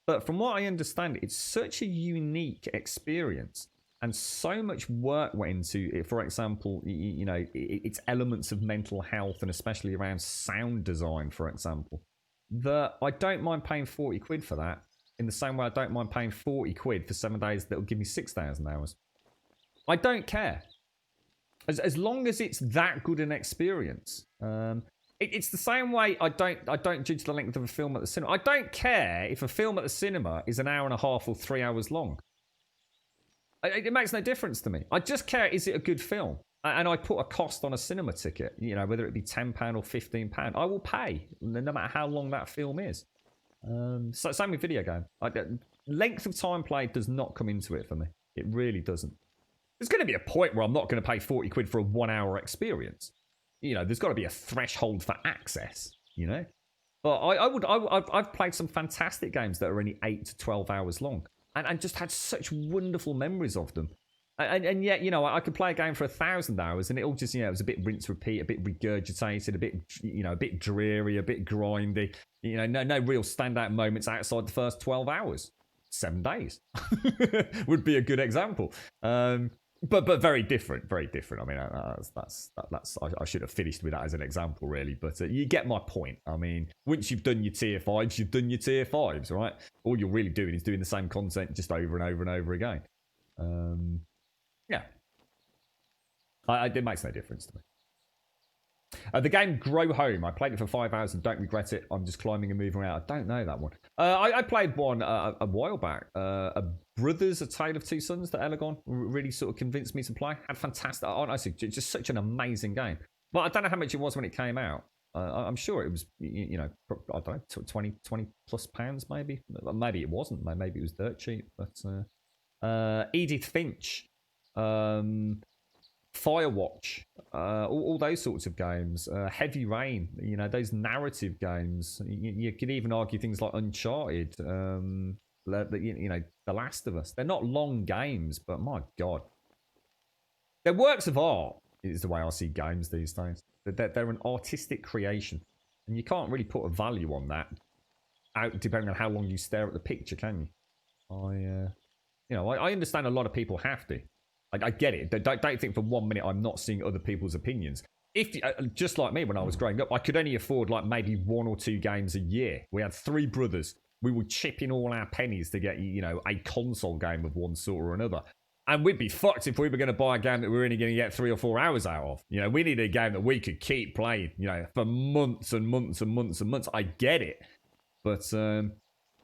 [SPEAKER 1] but from what I understand, it's such a unique experience, and so much work went into it. For example, you know, it's elements of mental health, and especially around sound design, for example, that I don't mind paying 40 quid for that. In the same way I don't mind paying 40 quid for 7 days that will give me 6,000 hours. I don't care. As long as it's that good an experience. It's the same way I don't judge the length of a film at the cinema. I don't care if a film at the cinema is an hour and a half or 3 hours long. It makes no difference to me. I just care, is it a good film? And I put a cost on a cinema ticket, you know, whether it be £10 or £15. I will pay, no matter how long that film is. So same with video game. Length of time played does not come into it for me. It really doesn't. There's going to be a point where I'm not going to pay 40 quid for a 1 hour experience. You know, there's got to be a threshold for access, you know. But I've played some fantastic games that are only 8 to 12 hours long and just had such wonderful memories of them. And yet, you know, I could play a game for 1,000 hours and it all just, you know, it was a bit rinse repeat, a bit regurgitated, a bit, you know, a bit dreary, a bit grindy. You know, no real standout moments outside the first 12 hours. 7 days would be a good example. But very different, very different. I mean, I should have finished with that as an example, really. But you get my point. I mean, once you've done your tier 5s, you've done your tier 5s, right? All you're really doing is doing the same content just over and over and over again. Yeah. It makes no difference to me. The game Grow Home. I played it for 5 hours and don't regret it. I'm just climbing and moving around. I don't know that one. I played one a while back. A Brothers, A Tale of Two Sons that Elegon really sort of convinced me to play. Had fantastic. Honestly, just such an amazing game. But I don't know how much it was when it came out. I'm sure it was, you know, I don't know, 20 plus pounds maybe. Maybe it wasn't. Maybe it was dirt cheap. But Edith Finch. Firewatch, all those sorts of games, Heavy Rain, you know, those narrative games. You could even argue things like Uncharted, you know, The Last of Us. They're not long games, but my God. They're works of art, is the way I see games these days. They're an artistic creation, and you can't really put a value on that, depending on how long you stare at the picture, can you? I understand a lot of people have to. Like, I get it. Don't think for 1 minute I'm not seeing other people's opinions. If just like me when I was growing up, I could only afford like maybe 1 or 2 games a year. We had 3 brothers. We would chip in all our pennies to get, you know, a console game of one sort or another. And we'd be fucked if we were going to buy a game that we were only going to get 3 or 4 hours out of. You know, we needed a game that we could keep playing, you know, for months and months and months and months. I get it. But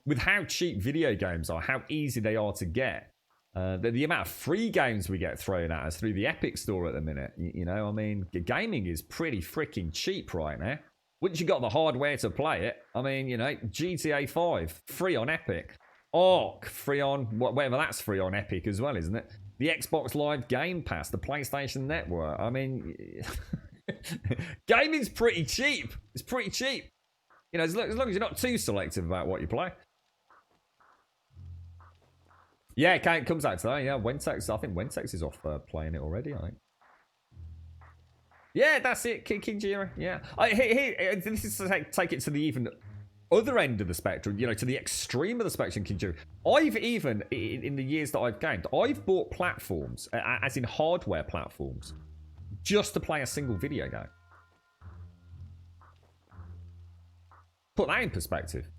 [SPEAKER 1] with how cheap video games are, how easy they are to get, the amount of free games we get thrown at us through the Epic Store at the minute, you know, I mean, gaming is pretty freaking cheap right now. Once you got the hardware to play it, I mean, you know, GTA 5, free on Epic. Ark, free on, whatever that's free on Epic as well, isn't it? The Xbox Live Game Pass, the PlayStation Network. I mean, gaming's pretty cheap. It's pretty cheap. You know, as long as you're not too selective about what you play. Yeah, it comes out today. Yeah, Wentex. I think Wentex is off playing it already. I think. Yeah, that's it, Kinjira. Yeah, this is to take it to the even other end of the spectrum. You know, to the extreme of the spectrum, Kinjira. I've even in the years that I've gamed, I've bought platforms, as in hardware platforms, just to play a single video game. Put that in perspective.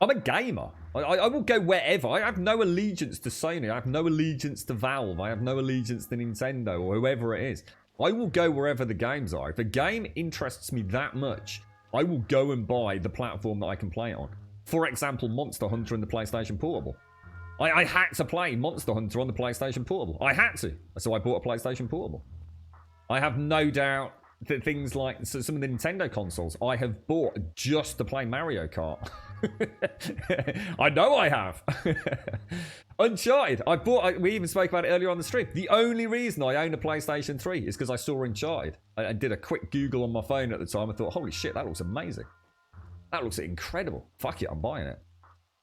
[SPEAKER 1] I'm a gamer. I will go wherever. I have no allegiance to Sony. I have no allegiance to Valve. I have no allegiance to Nintendo or whoever it is. I will go wherever the games are. If a game interests me that much, I will go and buy the platform that I can play it on. For example, Monster Hunter and the PlayStation Portable. I had to play Monster Hunter on the PlayStation Portable. I had to. So I bought a PlayStation Portable. I have no doubt that things like some of the Nintendo consoles I have bought just to play Mario Kart. I know I have. Uncharted. We even spoke about it earlier on the stream. The only reason I own a PlayStation 3 is because I saw Uncharted. I did a quick Google on my phone at the time. I thought, holy shit, that looks amazing. That looks incredible. Fuck it, I'm buying it.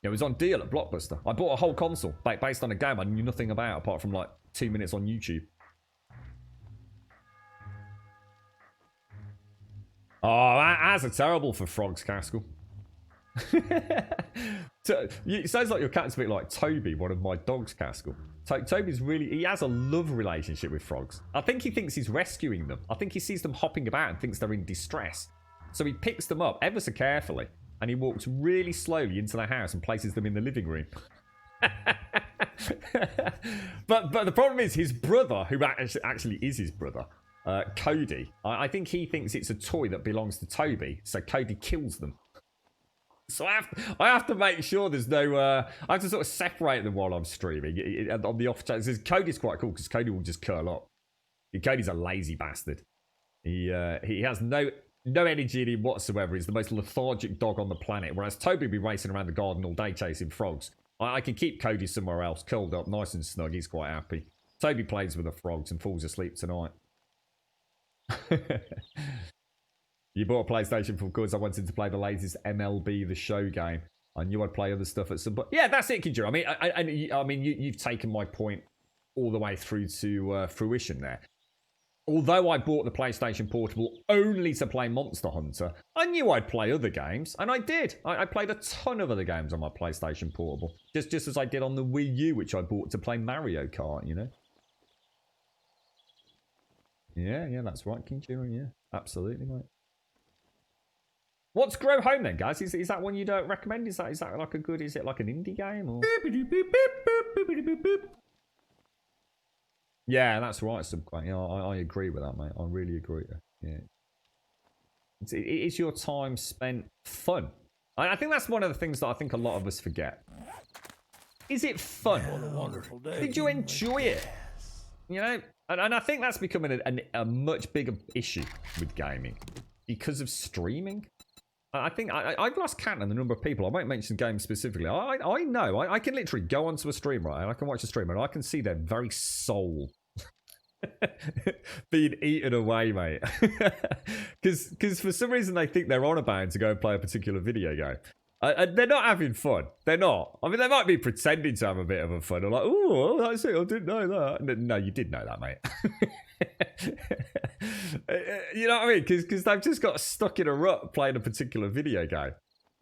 [SPEAKER 1] It was on deal at Blockbuster. I bought a whole console based on a game I knew nothing about apart from like 2 minutes on YouTube. Oh, ads are terrible for frogs, Caskell. It sounds like your cat's a bit like Toby, one of my dogs, Caskell. Toby's he has a love relationship with frogs. I think he thinks he's rescuing them. I think he sees them hopping about and thinks they're in distress. So he picks them up ever so carefully and he walks really slowly into the house and places them in the living room. but the problem is his brother, who actually is his brother, Cody, I think he thinks it's a toy that belongs to Toby, so Cody kills them. So I have to make sure there's no... I have to sort of separate them while I'm streaming. On the off chance, Cody's quite cool because Cody will just curl up. Cody's a lazy bastard. He has no energy in him whatsoever. He's the most lethargic dog on the planet. Whereas Toby will be racing around the garden all day chasing frogs. I can keep Cody somewhere else, curled up, nice and snug. He's quite happy. Toby plays with the frogs and falls asleep tonight. You bought a PlayStation for because I wanted to play the latest MLB The Show game. I knew I'd play other stuff at some point. Yeah, that's it, Kinjiro. I mean, you've taken my point all the way through to fruition there. Although I bought the PlayStation Portable only to play Monster Hunter, I knew I'd play other games, and I did. I played a ton of other games on my PlayStation Portable, just as I did on the Wii U, which I bought to play Mario Kart, you know? Yeah, that's right, Kinjiro, yeah. Absolutely, mate. What's Grow Home then, guys? Is that one you don't recommend? Is that like a good? Is it like an indie game or? Yeah, that's right, Subquite. Yeah, I agree with that, mate. I really agree. Yeah. Is your time spent fun? I think that's one of the things that I think a lot of us forget. Is it fun?
[SPEAKER 3] What a wonderful day.
[SPEAKER 1] Did you enjoy it? You know, and I think that's becoming a much bigger issue with gaming because of streaming. I think I've lost count on the number of people. I won't mention games specifically. I know. I can literally go onto a stream, right, and I can watch a streamer, and I can see their very soul being eaten away, mate. Because for some reason they think they're on about to go and play a particular video game. And they're not having fun. They're not. I mean, they might be pretending to have a bit of a fun. They're like, oh, that's it. I didn't know that. No, you did know that, mate. You know what I mean? Because they've just got stuck in a rut playing a particular video game.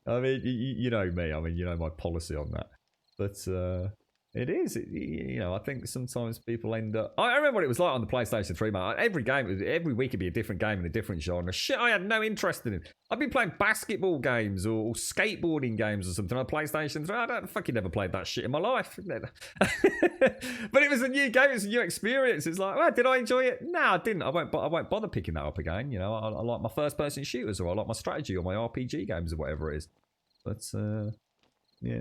[SPEAKER 1] I mean, you know me. I mean, you know my policy on that. But it is. You know, I think sometimes people end up... I remember what it was like on the PlayStation 3, mate. Every week it'd be a different game in a different genre. Shit, I had no interest in it. I've been playing basketball games or skateboarding games or something on PlayStation 3. I don't fucking never played that shit in my life. But it was a new game. It's a new experience. It's like, well, did I enjoy it? No, I didn't. I won't bother picking that up again. You know, I like my first-person shooters, or I like my strategy or my RPG games or whatever it is. But, yeah.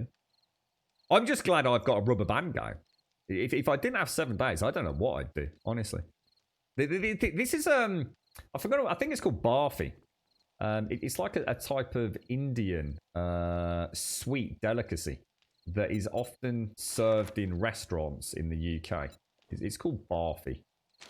[SPEAKER 1] I'm just glad I've got a rubber band game. If I didn't have 7 days, I don't know what I'd do, honestly. This is, I forgot, I think it's called barfi. It's like a type of Indian sweet delicacy that is often served in restaurants in the UK. It's called barfi.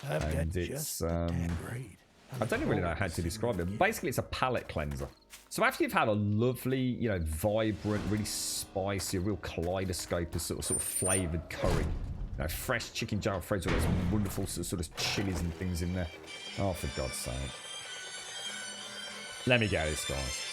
[SPEAKER 1] And it's, I don't really know how to describe it. Basically, it's a palate cleanser. So after you've had a lovely, you know, vibrant, really spicy, real kaleidoscope of sort of flavoured curry, you know, fresh chicken jalfrezi with those wonderful sort of chilies and things in there. Oh, for God's sake. Let me get this, guys.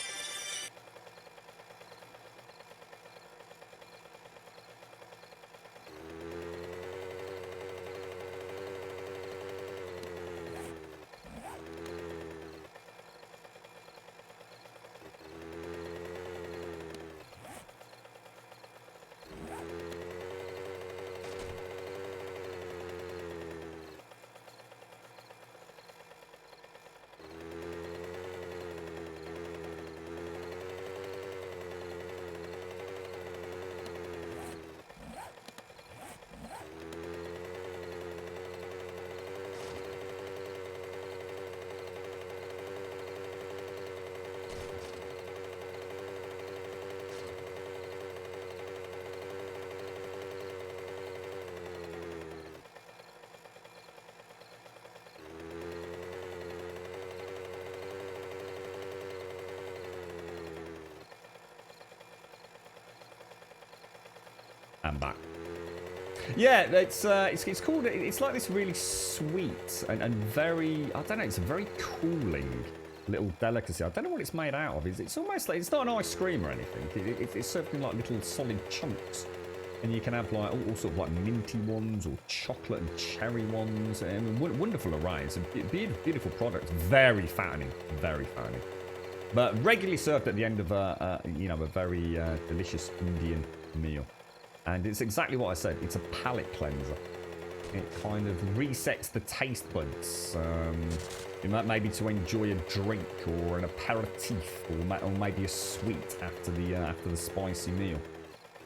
[SPEAKER 1] And back. Yeah, it's called, it's like this really sweet and very, I don't know, it's a very cooling little delicacy. I don't know what it's made out of. It's almost like, it's not an ice cream or anything. It's served in like little solid chunks. And you can have like all sorts of like minty ones or chocolate and cherry ones. And wonderful array. It's a beautiful product. Very fattening. Very fattening. But regularly served at the end of a very delicious Indian meal. And it's exactly what I said. It's a palate cleanser. It kind of resets the taste buds. You might maybe to enjoy a drink or an aperitif or maybe a sweet after the spicy meal.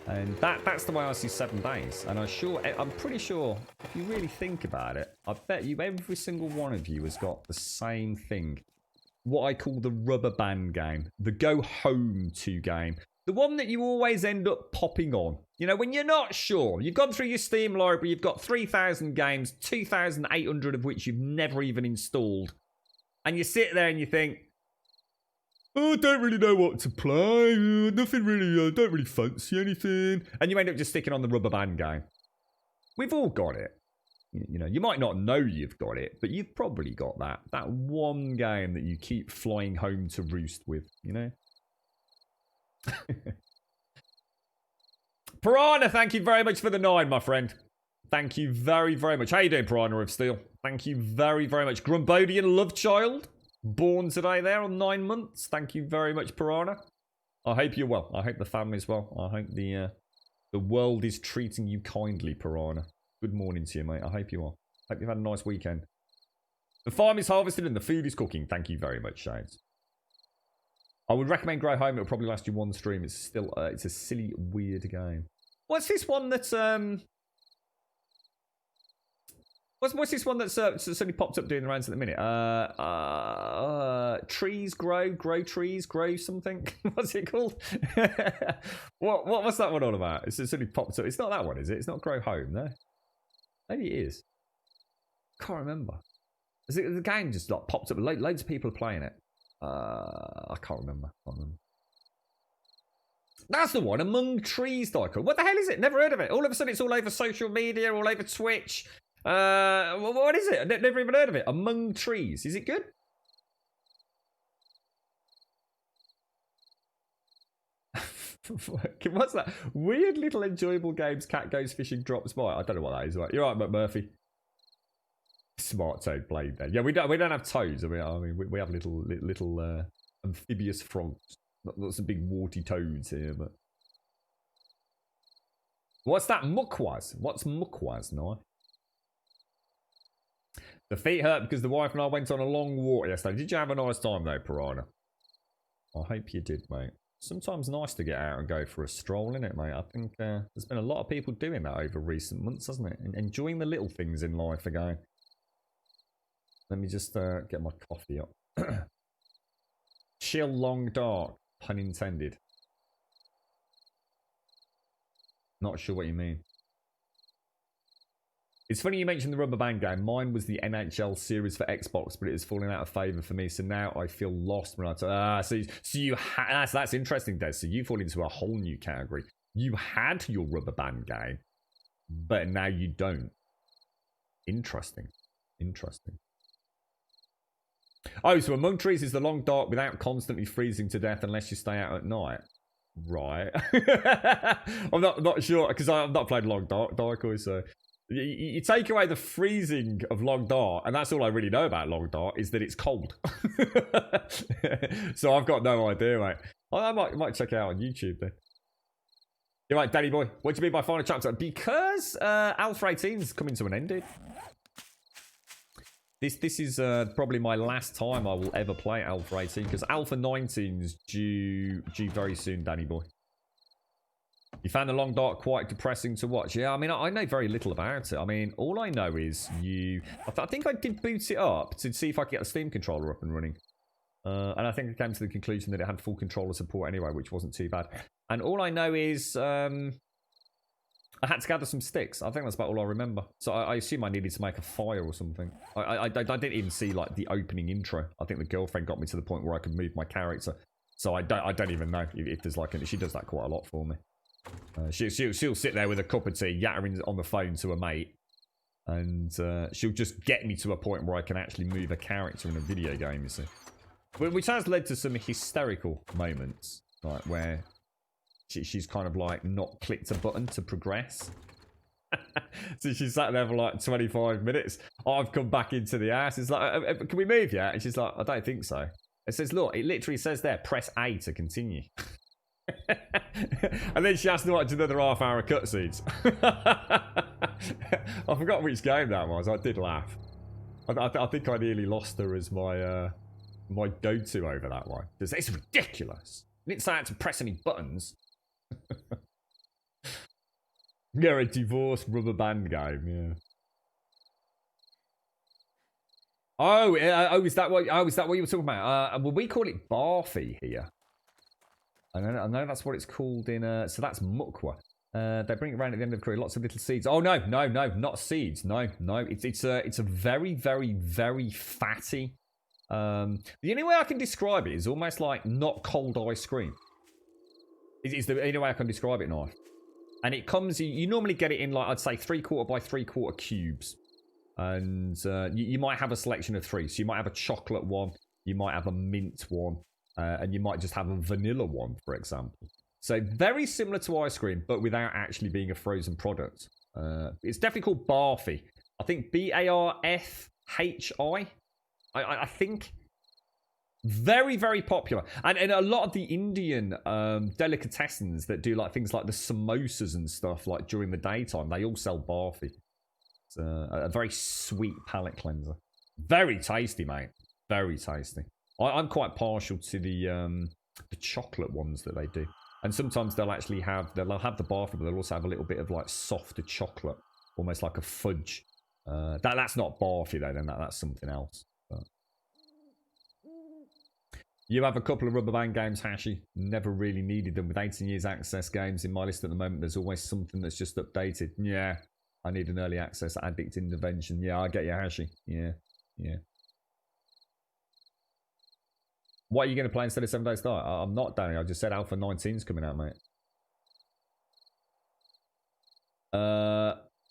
[SPEAKER 1] And that's the way I see 7 days. And I'm pretty sure if you really think about it, I bet you every single one of you has got the same thing. What I call the rubber band game, the go home to game. The one that you always end up popping on. You know, when you're not sure. You've gone through your Steam library. You've got 3,000 games, 2,800 of which you've never even installed. And you sit there and you think, oh, I don't really know what to play. Nothing really, I don't really fancy anything. And you end up just sticking on the rubber band game. We've all got it. You know, you might not know you've got it, but you've probably got that one game that you keep flying home to roost with, you know? Piranha, thank you very much for the 9, my friend. Thank you very, very much. How you doing, Piranha of Steel? Thank you very, very much. Grumbodian Love Child, born today there on 9 months. Thank you very much, Piranha. I hope you're well. I hope the family's well. I hope the world is treating you kindly, Piranha. Good morning to you, mate. I hope you are. Hope you've had a nice weekend. The farm is harvested and the food is cooking. Thank you very much, Shades. I would recommend Grow Home. It'll probably last you one stream. It's still, it's a silly, weird game. What's this one that's, What's this one that's suddenly popped up doing the rounds at the minute? Trees grow trees, grow something. What's it called? What's that one all about? It's suddenly popped up. It's not that one, is it? It's not Grow Home, no. Maybe it is. Can't remember. The game just like popped up. Loads of people are playing it. I can't remember. That's the one, Among Trees, Dyko. What the hell is it? Never heard of it. All of a sudden, it's all over social media, all over Twitch. What is it? I never even heard of it. Among Trees. Is it good? What's that? Weird little enjoyable games. Cat goes fishing, drops by. I don't know what that is. Right. You're right, McMurphy. Smart toad played there. Yeah, we don't have toads. I mean, we have little amphibious frogs. Not some big warty toads here, but. What's that? Mukwaz. What's Mukwaz, no? The feet hurt because the wife and I went on a long walk yesterday. Did you have a nice time though, Piranha? I hope you did, mate. Sometimes nice to get out and go for a stroll, isn't it, mate? I think there's been a lot of people doing that over recent months, hasn't it? And enjoying the little things in life again. Let me just get my coffee up. Chill, long, dark. Pun intended. Not sure what you mean. It's funny you mentioned the Rubber Band game. Mine was the NHL series for Xbox, but it is falling out of favour for me. So now I feel lost when I so you that's interesting, Des. So you fall into a whole new category. You had your Rubber Band game, but now you don't. Interesting. Oh, so Among Trees is the long dark without constantly freezing to death unless you stay out at night. Right. I'm not sure because I've not played Long Dark, so you take away the freezing of Long Dark, and that's all I really know about Long Dark is that it's cold. So I've got no idea, mate. I might check it out on YouTube then. You're right, Daddy boy. What do you mean by final chapter? Because Alpha 18 is coming to an end, dude. This is probably my last time I will ever play Alpha 18 because Alpha 19 is due very soon, Danny boy. You found the Long Dark quite depressing to watch. Yeah, I mean, I know very little about it. I mean, all I know is I think I did boot it up to see if I could get the Steam controller up and running. And I think I came to the conclusion that it had full controller support anyway, which wasn't too bad. And all I know is I had to gather some sticks. I think that's about all I remember. So I assume I needed to make a fire or something. I didn't even see like the opening intro. I think the girlfriend got me to the point where I could move my character. So I don't even know if there's like she does that quite a lot for me. She'll sit there with a cup of tea, yattering on the phone to a mate, and she'll just get me to a point where I can actually move a character in a video game. You see, which has led to some hysterical moments, like where she's kind of like not clicked a button to progress. So she sat there for like 25 minutes. I've come back into the house. It's like, can we move yet? And she's like, I don't think so. It says, look, it literally says there, press A to continue. And then she has to watch another half-hour cutscenes. I forgot which game that was. I did laugh. I think I nearly lost her as my my go-to over that one. It's ridiculous. I didn't say I had to press any buttons. Yeah, a divorced Rubber Band game, yeah. Oh, is that what you were talking about? Well, we call it Barfy here. I know that's what it's called in. So that's Mukwa. They bring it around at the end of the career. Lots of little seeds. Oh no, not seeds. No. It's a very, very, very fatty. The only way I can describe it is almost like not cold ice cream. It's the only way I can describe it, Knife. And it comes. You normally get it in like I'd say 3/4 by 3/4 cubes. And you might have a selection of 3. So you might have a chocolate one, you might have a mint one, and you might just have a vanilla one, for example. So very similar to ice cream, but without actually being a frozen product. It's definitely called Barfy. I think Barfhi. I think. Very, very popular. And a lot of the Indian delicatessens that do like things like the samosas and stuff like during the daytime, they all sell Barfy. It's a very sweet palate cleanser. Very tasty, mate. Very tasty. I'm quite partial to the chocolate ones that they do. And sometimes they'll actually have, they'll have the bar for, but they'll also have a little bit of like softer chocolate. Almost like a fudge. That's not barfy though, then that's something else. But you have a couple of rubber band games, Hashi. Never really needed them. With 18 years access games in my list at the moment, there's always something that's just updated. Yeah, I need an early access addict intervention. Yeah, I get you, Hashi. Yeah, yeah. What are you going to play instead of 7 Days Start? I'm not, Danny. I just said Alpha 19's coming out, mate.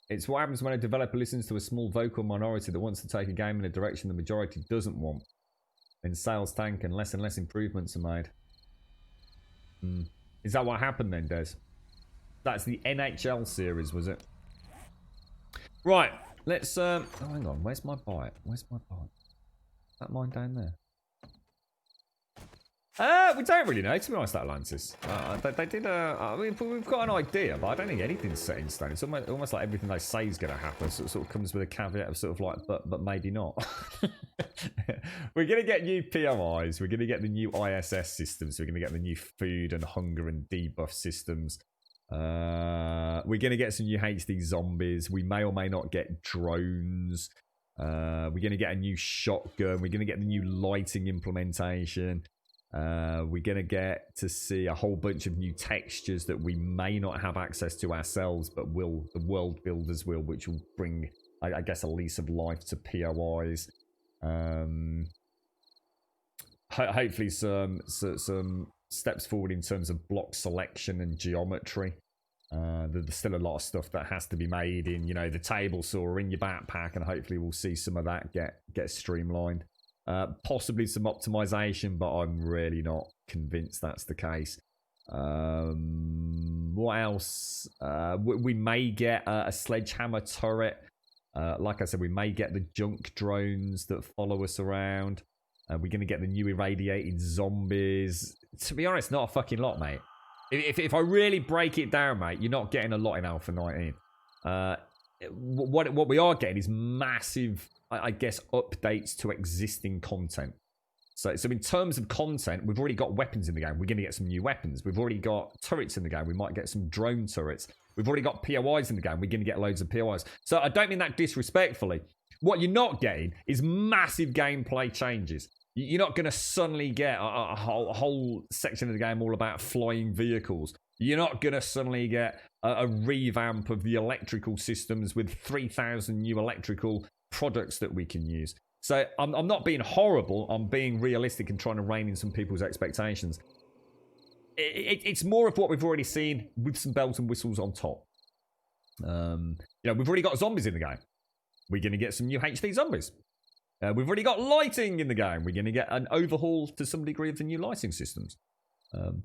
[SPEAKER 1] It's what happens when a developer listens to a small vocal minority that wants to take a game in a direction the majority doesn't want. Then sales tank and less improvements are made. Is that what happened then, Des? That's the NHL series, was it? Right, let's... oh, hang on. Where's my bite? Where's my bite? Is that mine down there? We don't really know, to be honest, Atlantis. They did I mean, we've got an idea, but I don't think anything's set in stone. It's almost like everything they say is going to happen. So it sort of comes with a caveat of sort of like, but maybe not. We're going to get new POIs. We're going to get the new ISS systems. We're going to get the new food and hunger and debuff systems. We're going to get some new HD zombies. We may or may not get drones. We're going to get a new shotgun. We're going to get the new lighting implementation. We're going to get to see a whole bunch of new textures that we may not have access to ourselves, but the world builders will, which will bring, I guess, a lease of life to POIs. Hopefully some steps forward in terms of block selection and geometry. There's still a lot of stuff that has to be made in, you know, the table saw or in your backpack, and hopefully we'll see some of that get streamlined. Possibly some optimization, but I'm really not convinced that's the case. What else? We may get a sledgehammer turret. Like I said, we may get the junk drones that follow us around. We're going to get the new irradiated zombies. To be honest, not a fucking lot, mate. If I really break it down, mate, you're not getting a lot in Alpha 19. What we are getting is massive, I guess, updates to existing content. So in terms of content, we've already got weapons in the game. We're going to get some new weapons. We've already got turrets in the game. We might get some drone turrets. We've already got POIs in the game. We're going to get loads of POIs. So I don't mean that disrespectfully. What you're not getting is massive gameplay changes. You're not going to suddenly get a whole section of the game all about flying vehicles. You're not going to suddenly get a revamp of the electrical systems with 3,000 new electrical products that we can use. So I'm not being horrible. I'm being realistic and trying to rein in some people's expectations. It's more of what we've already seen with some bells and whistles on top. You know, we've already got zombies in the game. We're going to get some new HD zombies. We've already got lighting in the game. We're going to get an overhaul to some degree of the new lighting systems.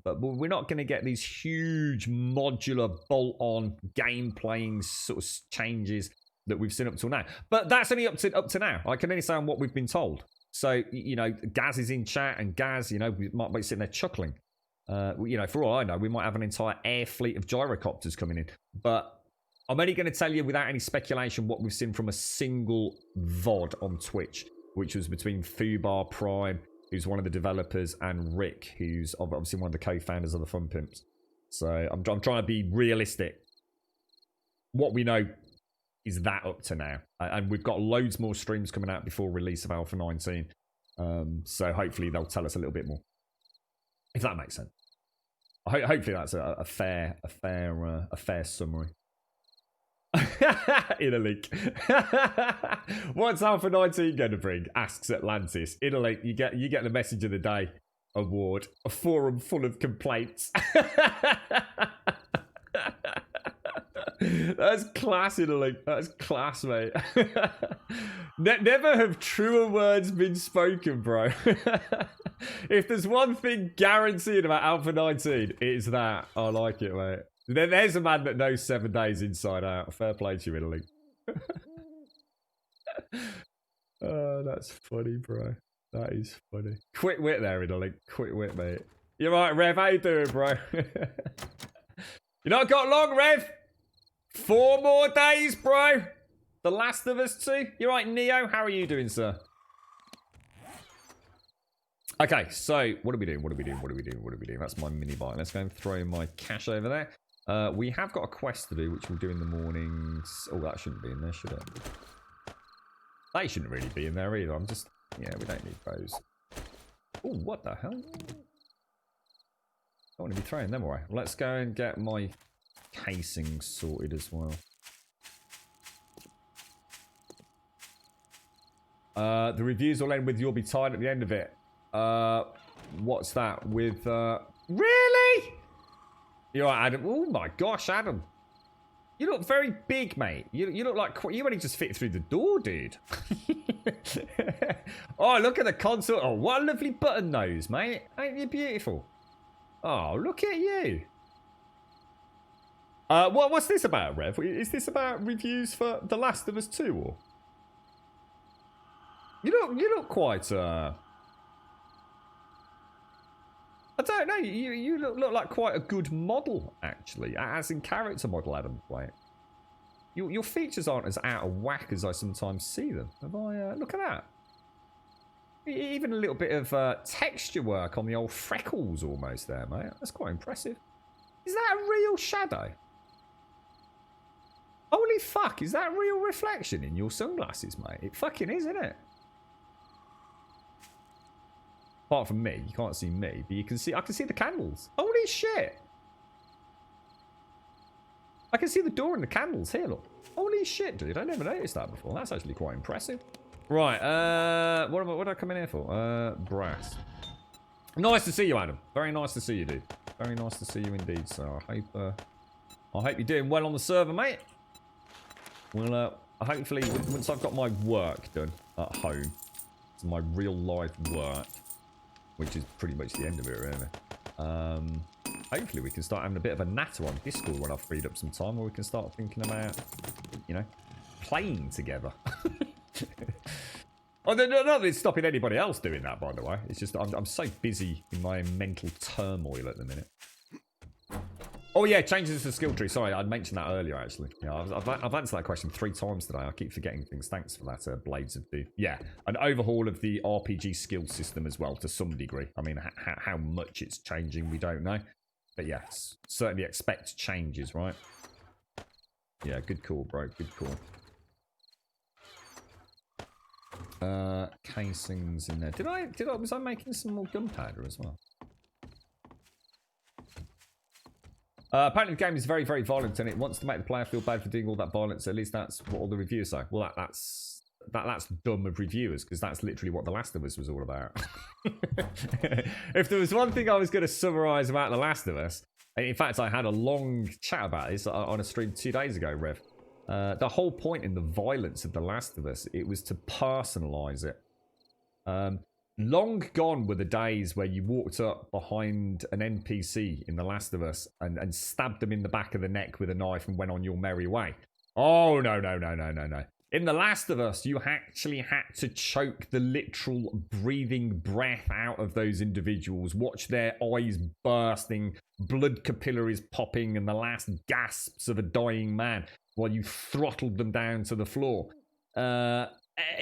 [SPEAKER 1] But we're not going to get these huge modular bolt-on game-playing sort of changes that we've seen up till now. But that's only up to now. I can only say on what we've been told. So, you know, Gaz is in chat, and Gaz, you know, we might be sitting there chuckling. You know, for all I know, we might have an entire air fleet of gyrocopters coming in. But I'm only going to tell you without any speculation what we've seen from a single VOD on Twitch, which was between Fubar Prime, who's one of the developers, and Rick, who's obviously one of the co-founders of the Fun Pimps. So I'm trying to be realistic. What we know is that up to now. And we've got loads more streams coming out before release of Alpha 19. So hopefully they'll tell us a little bit more. If that makes sense. Hopefully that's a fair summary. In a link. What's Alpha 19 going to bring? Asks Atlantis. In a link, you get the Message of the Day award. A forum full of complaints. That's class, in a link. That's class, mate. Never have truer words been spoken, bro. If there's one thing guaranteed about Alpha 19, it is that. I like it, mate. There's a man that knows 7 days inside out. Fair play to you, Italy. Oh, that's funny, bro. That is funny. Quick wit there, Italy. Quick wit, mate. You're right, Rev. How you doing, bro? You not got long, Rev? 4 more days, bro. The Last of Us 2. You're right, Neo. How are you doing, sir? Okay, so what are we doing? What are we doing? What are we doing? What are we doing? That's my mini bike. Let's go and throw my cash over there. We have got a quest to do, which we'll do in the mornings. Oh, that shouldn't be in there, should it? They shouldn't really be in there either. I'm just... Yeah, we don't need those. Oh, what the hell? Don't want to be throwing them away. Let's go and get my casing sorted as well. The reviews will end with "you'll be tired at the end of it." What's that? With really? You're right, Adam. Oh my gosh, Adam. You look very big, mate. You look like you only just fit through the door, dude. Oh, look at the console. Oh, what a lovely button nose, mate. Ain't you beautiful? Oh, look at you. What's this about, Rev? Is this about reviews for The Last of Us 2, or? You look quite, I don't know, you look like quite a good model, actually. As in character model, Adam. Wait. Your features aren't as out of whack as I sometimes see them. Have I, look at that. Even a little bit of texture work on the old freckles almost there, mate. That's quite impressive. Is that a real shadow? Holy fuck, is that real reflection in your sunglasses, mate? It fucking is, isn't it? Apart from me, you can't see me, but you can see. I can see the candles. Holy shit! I can see the door and the candles here. Look. Holy shit, dude! I never noticed that before. That's actually quite impressive. Right. What did I come in here for? Brass. Nice to see you, Adam. Very nice to see you, dude. Very nice to see you indeed. So I hope you're doing well on the server, mate. Well, hopefully once I've got my work done at home, so my real life work, which is pretty much the end of it, really. Hopefully we can start having a bit of a natter on Discord when I've freed up some time, where we can start thinking about, you know, playing together. Oh, not that it's stopping anybody else doing that, by the way. It's just I'm so busy in my mental turmoil at the minute. Oh yeah, changes to the skill tree. Sorry, I'd mentioned that earlier, actually. Yeah, I've answered that question 3 times today. I keep forgetting things. Thanks for that, Blades of Doom. Yeah, an overhaul of the RPG skill system as well, to some degree. I mean, how much it's changing, we don't know. But yes, certainly expect changes, right? Yeah, good call, bro. Good call. Casings in there. Was I making some more gunpowder as well? Apparently the game is very, very violent, and it wants to make the player feel bad for doing all that violence. At least that's what all the reviewers say. Well, that's dumb of reviewers, because that's literally what The Last of Us was all about. If there was one thing I was going to summarise about The Last of Us, and in fact I had a long chat about this on a stream 2 days ago, Rev. The whole point in the violence of The Last of Us, it was to personalise it. Long gone were the days where you walked up behind an NPC in The Last of Us and stabbed them in the back of the neck with a knife and went on your merry way. Oh, no. In The Last of Us, you actually had to choke the literal breathing breath out of those individuals, watch their eyes bursting, blood capillaries popping, and the last gasps of a dying man while you throttled them down to the floor.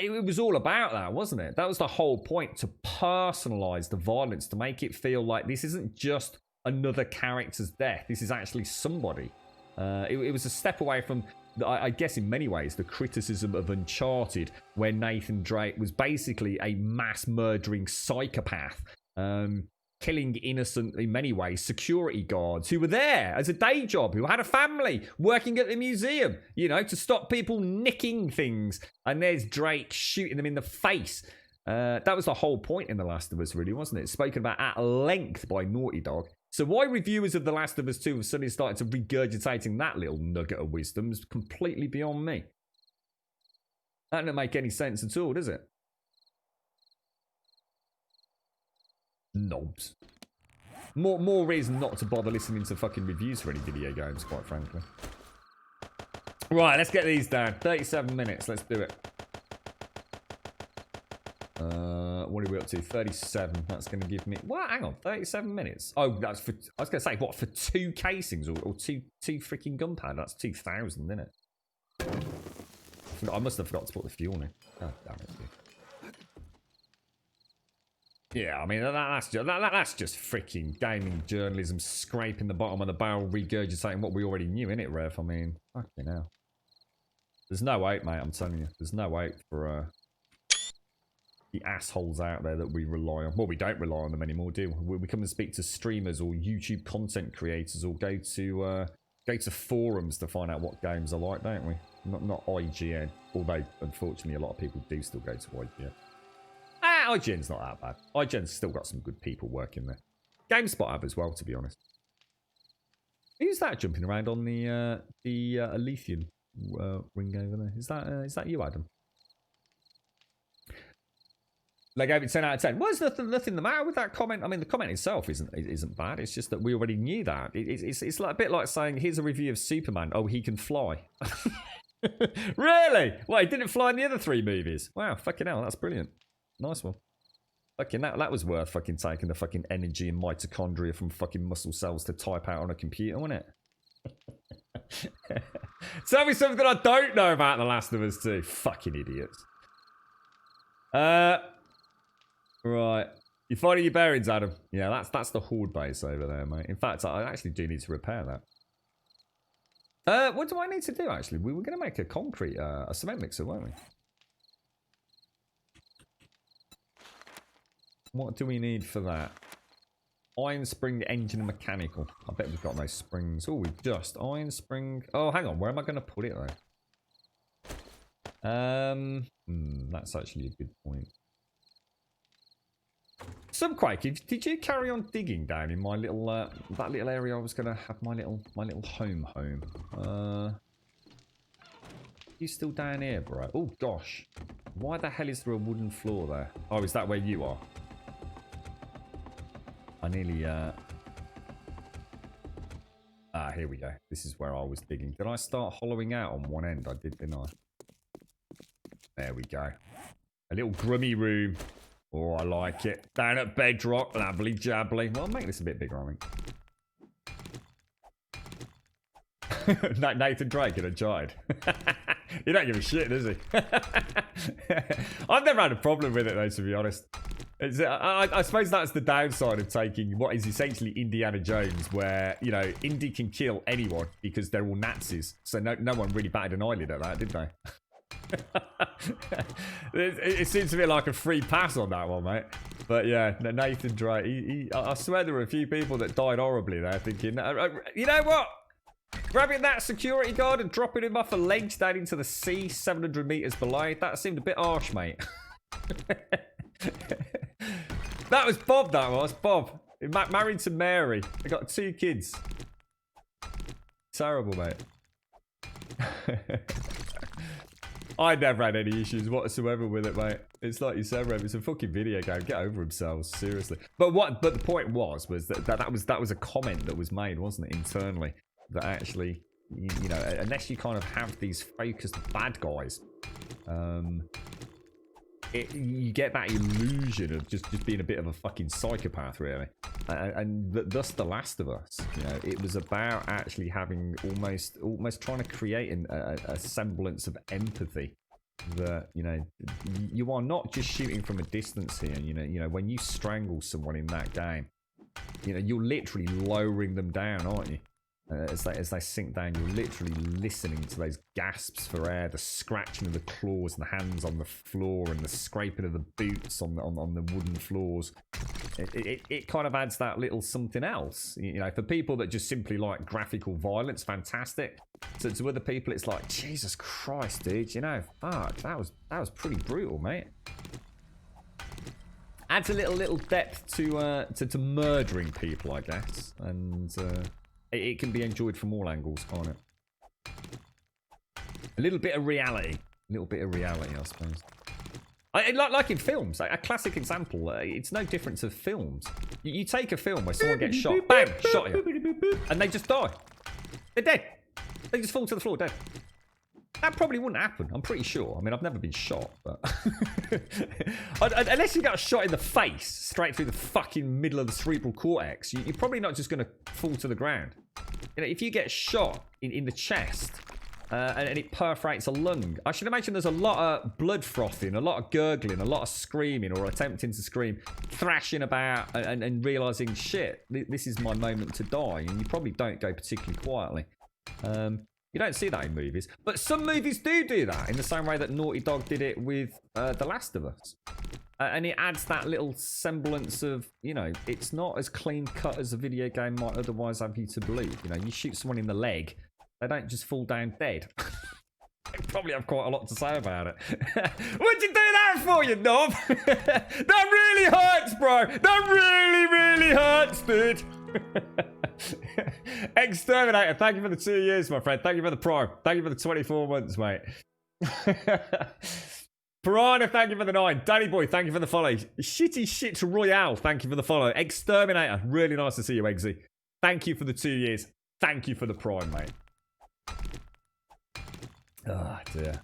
[SPEAKER 1] It was all about that, wasn't it? That was the whole point, to personalise the violence, to make it feel like this isn't just another character's death. This is actually somebody. It was a step away from, I guess in many ways, the criticism of Uncharted, where Nathan Drake was basically a mass murdering psychopath, killing innocent, in many ways, security guards who were there as a day job, who had a family, working at the museum, you know, to stop people nicking things. And there's Drake shooting them in the face. That was the whole point in The Last of Us, really, wasn't it? Spoken about at length by Naughty Dog. So why reviewers of The Last of Us 2 have suddenly started to regurgitating that little nugget of wisdom is completely beyond me. That doesn't make any sense at all, does it? Knobs. More reason not to bother listening to fucking reviews for any video games, quite frankly. Right, let's get these down. 37 minutes, let's do it. What are we up to? 37. That's going to give me... Well, hang on. 37 minutes. Oh, that's for... I was going to say, what, for 2 casings or two freaking gunpowder? That's 2,000, isn't it? I must have forgot to put the fuel in. Oh, damn it. Yeah, I mean, that's just freaking gaming journalism scraping the bottom of the barrel, regurgitating what we already knew, innit, Rev? I mean, fucking hell. There's no hope, mate, I'm telling you. There's no hope for the assholes out there that we rely on. Well, we don't rely on them anymore, do we? We come and speak to streamers or YouTube content creators or go to forums to find out what games are like, don't we? Not IGN, although, unfortunately, a lot of people do still go to IGN. IGN's not that bad. IGN's still got some good people working there. GameSpot have as well, to be honest. Who's that jumping around on the Alethean ring over there? Is that you, Adam? They gave it 10 out of 10. Well, there's nothing the matter with that comment. I mean, the comment itself isn't bad. It's just that we already knew that. It's like a bit like saying, here's a review of Superman. Oh, he can fly. Really? Well, he didn't fly in the other 3 movies. Wow, fucking hell, that's brilliant. Nice one. Fucking that was worth fucking taking the fucking energy and mitochondria from fucking muscle cells to type out on a computer, wasn't it? Tell me something I don't know about The Last of Us 2. Fucking idiots. Right. You finding your bearings, Adam? Yeah, that's the horde base over there, mate. In fact, I actually do need to repair that. What do I need to do, actually? We were going to make a concrete, a cement mixer, weren't we? What do we need for that? Iron spring, engine, and mechanical. I bet we've got those springs. Oh, we've just iron spring. Oh, hang on. Where am I going to put it, though? That's actually a good point. Subquake, did you carry on digging down in my little that little area I was going to have my little home? You still down here, bro? Oh gosh, why the hell is there a wooden floor there? Oh, is that where you are? I nearly here we go. This is where I was digging. Did I start hollowing out on one end? I did, didn't I? There we go. A little grummy room. Oh, I like it. Down at bedrock. Lovely jabbly. Well, I'll make this a bit bigger, I think. Nathan Drake in a giant. He don't give a shit, does he? I've never had a problem with it, though, to be honest. I suppose that's the downside of taking what is essentially Indiana Jones, where, you know, Indy can kill anyone because they're all Nazis. So no one really batted an eyelid at that, did they? It seems to be like a free pass on that one, mate. But yeah, Nathan Drake, I swear there were a few people that died horribly there, thinking, you know what? Grabbing that security guard and dropping him off a ledge down into the sea 700 meters below, that seemed a bit harsh, mate. That was Bob, that was. Bob. Married to Mary. They got 2 kids. Terrible, mate. I never had any issues whatsoever with it, mate. It's like you said, Rev, it's a fucking video game. Get over themselves, seriously. But the point was that was a comment that was made, wasn't it, internally? That actually, you know, unless you kind of have these focused bad guys, you get that illusion of just being a bit of a fucking psychopath, really. And thus The Last of Us, you know, it was about actually having almost trying to create a semblance of empathy. That, you know, you are not just shooting from a distance here. You know, when you strangle someone in that game, you know, you're literally lowering them down, aren't you? As they sink down, you're literally listening to those gasps for air, the scratching of the claws and the hands on the floor, and the scraping of the boots on the wooden floors. It kind of adds that little something else. You know, for people that just simply like graphical violence, fantastic. So to other people, it's like, Jesus Christ, dude. You know, fuck, that was pretty brutal, mate. Adds a little depth to murdering people, I guess, and. It can be enjoyed from all angles, can't it? A little bit of reality. A little bit of reality, I suppose. Like in films, a classic example, it's no different to films. You take a film where someone gets shot, bang, shot you, and they just die. They're dead. They just fall to the floor dead. That probably wouldn't happen, I'm pretty sure. I mean, I've never been shot, but... Unless you got shot in the face, straight through the fucking middle of the cerebral cortex, you're probably not just going to fall to the ground. You know, if you get shot in the chest, and it perforates a lung. I should imagine there's a lot of blood frothing, a lot of gurgling, a lot of screaming or attempting to scream, thrashing about and realising, shit, this is my moment to die. And you probably don't go particularly quietly. You don't see that in movies. But some movies do that in the same way that Naughty Dog did it with The Last of Us. And it adds that little semblance of, you know, it's not as clean cut as a video game might otherwise have you to believe. You know, you shoot someone in the leg, they don't just fall down dead. They probably have quite a lot to say about it. What'd you do that for, you knob? That really hurts, bro. That really hurts, dude. Exterminator, thank you for the 2 years, my friend. Thank you for the Prime. Thank you for the 24 months, mate. Piranha, thank you for the 9. Danny Boy, thank you for the follow. Shitty Shit Royale, thank you for the follow. Exterminator, really nice to see you, Eggsy. Thank you for the 2 years. Thank you for the Prime, mate. Oh, dear.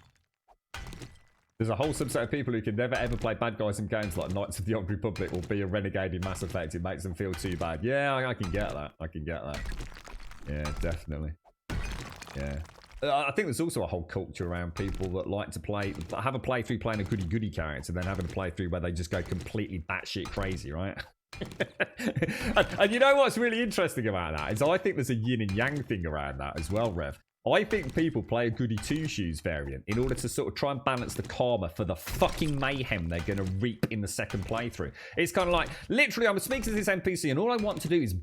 [SPEAKER 1] There's a whole subset of people who can never ever play bad guys in games like Knights of the Old Republic or be a renegade in Mass Effect. It makes them feel too bad. Yeah, I can get that. I can get that. Yeah, definitely. Yeah. I think there's also a whole culture around people that like to have a playthrough playing a goody-goody character, then having a playthrough where they just go completely batshit crazy, right? And you know what's really interesting about that is I think there's a yin and yang thing around that as well, Rev. I think people play a goody two-shoes variant in order to sort of try and balance the karma for the fucking mayhem they're going to reap in the second playthrough. It's kind of like, literally, I'm speaking to this NPC and all I want to do is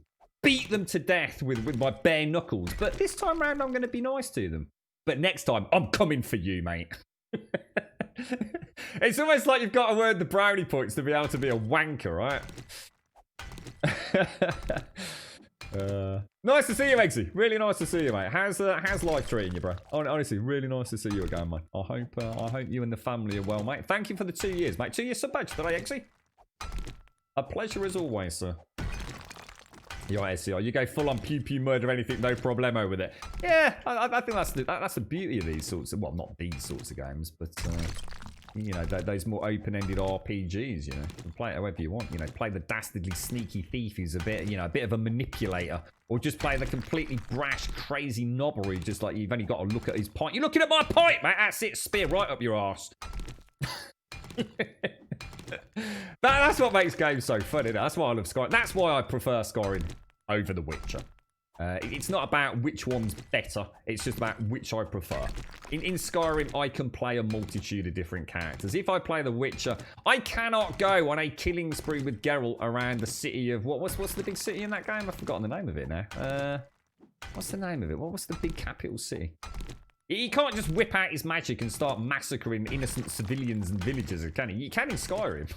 [SPEAKER 1] beat them to death with my bare knuckles. But this time round, I'm going to be nice to them. But next time, I'm coming for you, mate. It's almost like you've got to earn the brownie points to be able to be a wanker, right? Nice to see you, Eggsy. Really nice to see you, mate. How's life treating you, bro? Honestly, really nice to see you again, mate. I hope you and the family are well, mate. Thank you for the 2 years, mate. 2 years sub badge today, Eggsy. A pleasure as always, sir. You're SCR. You go full on pew murder anything, no problemo with it. Yeah, I think that's the beauty of these sorts of, well, not these sorts of games, but you know, those more open-ended RPGs. You know, you can play it however you want. You know, play the dastardly sneaky thief who's a bit of a manipulator, or just play the completely brash, crazy knobber who just like you've only got to look at his pint. You're looking at my pint, mate. That's it. Spear right up your arse. That's what makes games so fun, isn't it? That's why I love Skyrim. That's why I prefer Skyrim over The Witcher. It's not about which one's better. It's just about which I prefer. In Skyrim, I can play a multitude of different characters. If I play The Witcher, I cannot go on a killing spree with Geralt around the city of... What's the big city in that game? I've forgotten the name of it now. What's the name of it? What's the big capital city? He can't just whip out his magic and start massacring innocent civilians and villagers, can he? You can in Skyrim.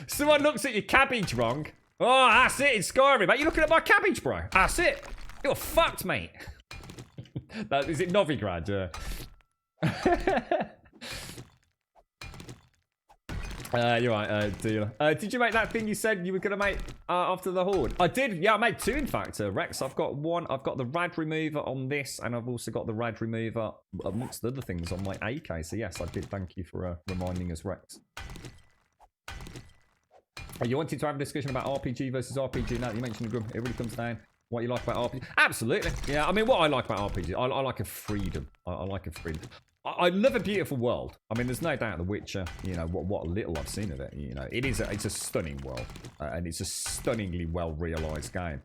[SPEAKER 1] Someone looks at your cabbage wrong. Oh, that's it, it's Skyrim, mate. You're looking at my cabbage, bro. That's it. You're fucked, mate. Is it Novigrad? You're right, dealer. Did you make that thing you said you were going to make after the Horde? I did. Yeah, I made 2, in fact, Rex. I've got one. I've got the rad remover on this, and I've also got the rad remover, amongst other things, on my AK. So, yes, I did. Thank you for reminding us, Rex. Oh, you wanted to have a discussion about RPG versus RPG now that you mentioned the group. It really comes down what you like about RPG. Absolutely. Yeah, I mean, what I like about RPG, I like a freedom. I like a freedom. I love a beautiful world. I mean, there's no doubt The Witcher, you know, what little I've seen of it, you know, it's a stunning world. And it's a stunningly well-realised game.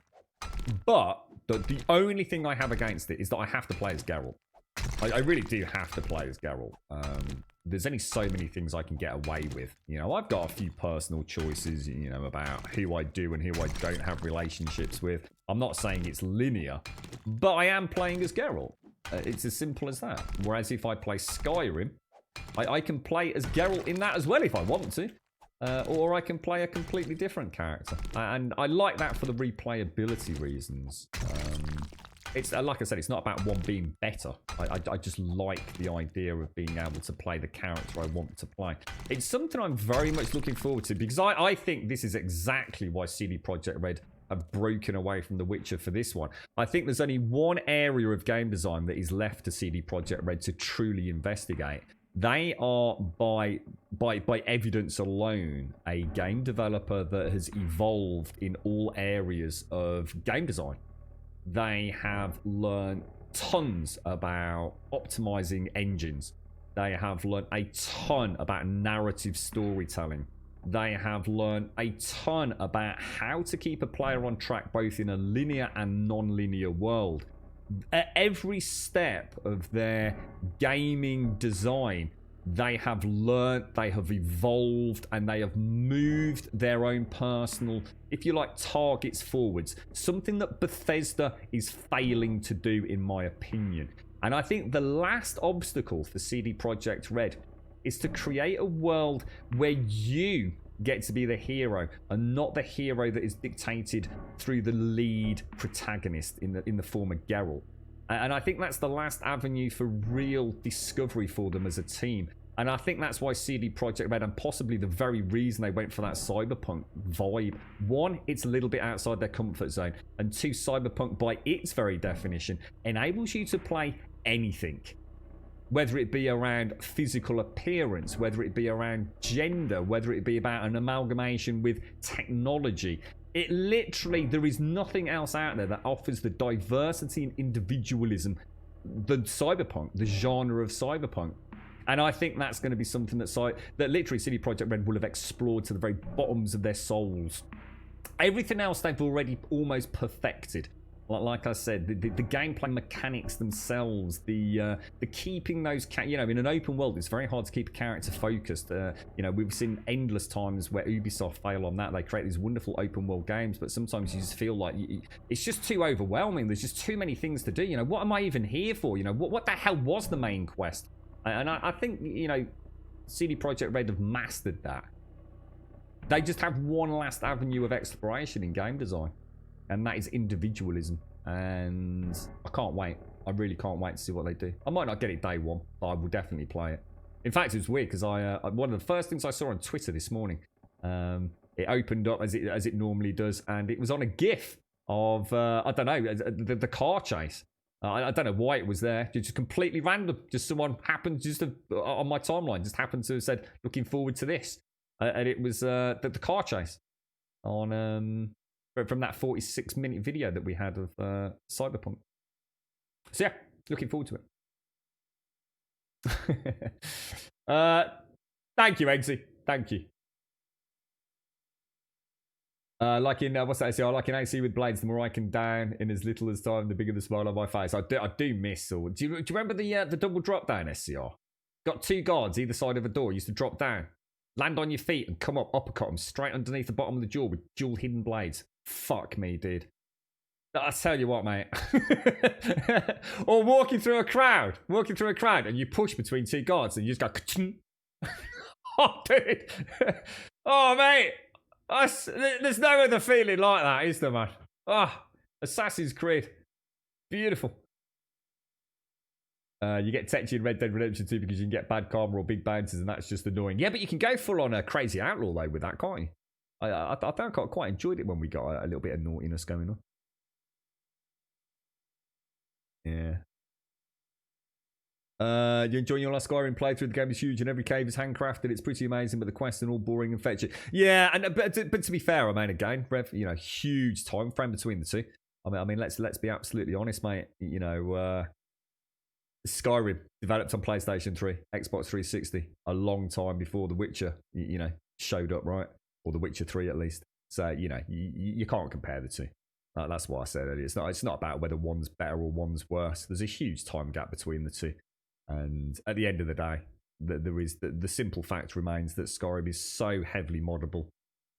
[SPEAKER 1] But the only thing I have against it is that I have to play as Geralt. I really do have to play as Geralt. There's only so many things I can get away with. You know, I've got a few personal choices, you know, about who I do and who I don't have relationships with. I'm not saying it's linear, but I am playing as Geralt. It's as simple as that. Whereas if I play Skyrim, I can play as Geralt in that as well if I want to. Or I can play a completely different character. And I like that for the replayability reasons. It's like I said, it's not about one being better. I just like the idea of being able to play the character I want to play. It's something I'm very much looking forward to because I think this is exactly why CD Projekt Red have broken away from The Witcher for this one. I think there's only one area of game design that is left to CD Projekt Red to truly investigate. They are, by evidence alone, a game developer that has evolved in all areas of game design. They have learned tons about optimizing engines. They have learned a ton about narrative storytelling. They have learned a ton about how to keep a player on track both in a linear and non-linear world. At every step of their gaming design, they have learned, they have evolved, and they have moved their own personal, if you like, targets forwards. Something that Bethesda is failing to do, in my opinion. And I think the last obstacle for CD Projekt Red is to create a world where you get to be the hero and not the hero that is dictated through the lead protagonist in the form of Geralt. And I think that's the last avenue for real discovery for them as a team. And I think that's why CD Projekt Red, and possibly the very reason they went for that cyberpunk vibe. One, it's a little bit outside their comfort zone. And two, cyberpunk, by its very definition, enables you to play anything. Whether it be around physical appearance, whether it be around gender, whether it be about an amalgamation with technology. It literally, there is nothing else out there that offers the diversity and individualism than cyberpunk, the genre of cyberpunk. And I think that's going to be something that literally CD Projekt Red will have explored to the very bottoms of their souls. Everything else they've already almost perfected. Like I said, the gameplay mechanics themselves, the keeping those, in an open world, it's very hard to keep a character focused. We've seen endless times where Ubisoft fail on that. They create these wonderful open world games, but sometimes you just feel like it's just too overwhelming. There's just too many things to do. What am I even here for? What the hell was the main quest? And I think, CD Projekt Red have mastered that. They just have one last avenue of exploration in game design. And that is individualism. And I can't wait. I really can't wait to see what they do. I might not get it day one, but I will definitely play it. In fact, it was weird because one of the first things I saw on Twitter this morning, it opened up as it normally does, and it was on a GIF of I don't know, the car chase. I don't know why it was there. Just completely random. Just someone happened on my timeline just happened to have said, "Looking forward to this," and it was the car chase on from that 46-minute video that we had of Cyberpunk. So yeah, looking forward to it. Thank you, Eggsy. Thank you. Like in what's that? I like in AC with blades. The more I can down in as little as time, the bigger the smile on my face. I do miss. Or do you remember the double drop down SCR? Got two guards either side of a door. Used to drop down, land on your feet, and come up, uppercut them straight underneath the bottom of the jaw with dual hidden blades. Fuck me, dude. I tell you what, mate. Or walking through a crowd, and you push between two guards, and you just go. Oh, dude. Oh, mate. There's no other feeling like that, is there, man? Assassin's Creed. Beautiful. You get textured in Red Dead Redemption 2 because you can get bad karma or big bounces, and that's just annoying. Yeah, but you can go full on a crazy outlaw, though, with that, can't you? I think I quite enjoyed it when we got a little bit of naughtiness going on. Yeah. You're enjoying your last Skyrim playthrough. The game is huge and every cave is handcrafted. It's pretty amazing, but the quests are all boring and fetching. Yeah, but to be fair, I mean, again, Rev, huge time frame between the two. I mean, let's be absolutely honest, mate. Skyrim developed on PlayStation 3, Xbox 360, a long time before The Witcher, showed up, right? Or The Witcher 3 at least. So, you can't compare the two. That's what I said earlier. It's not about whether one's better or one's worse. There's a huge time gap between the two. And at the end of the day, there is the simple fact remains that Skyrim is so heavily moddable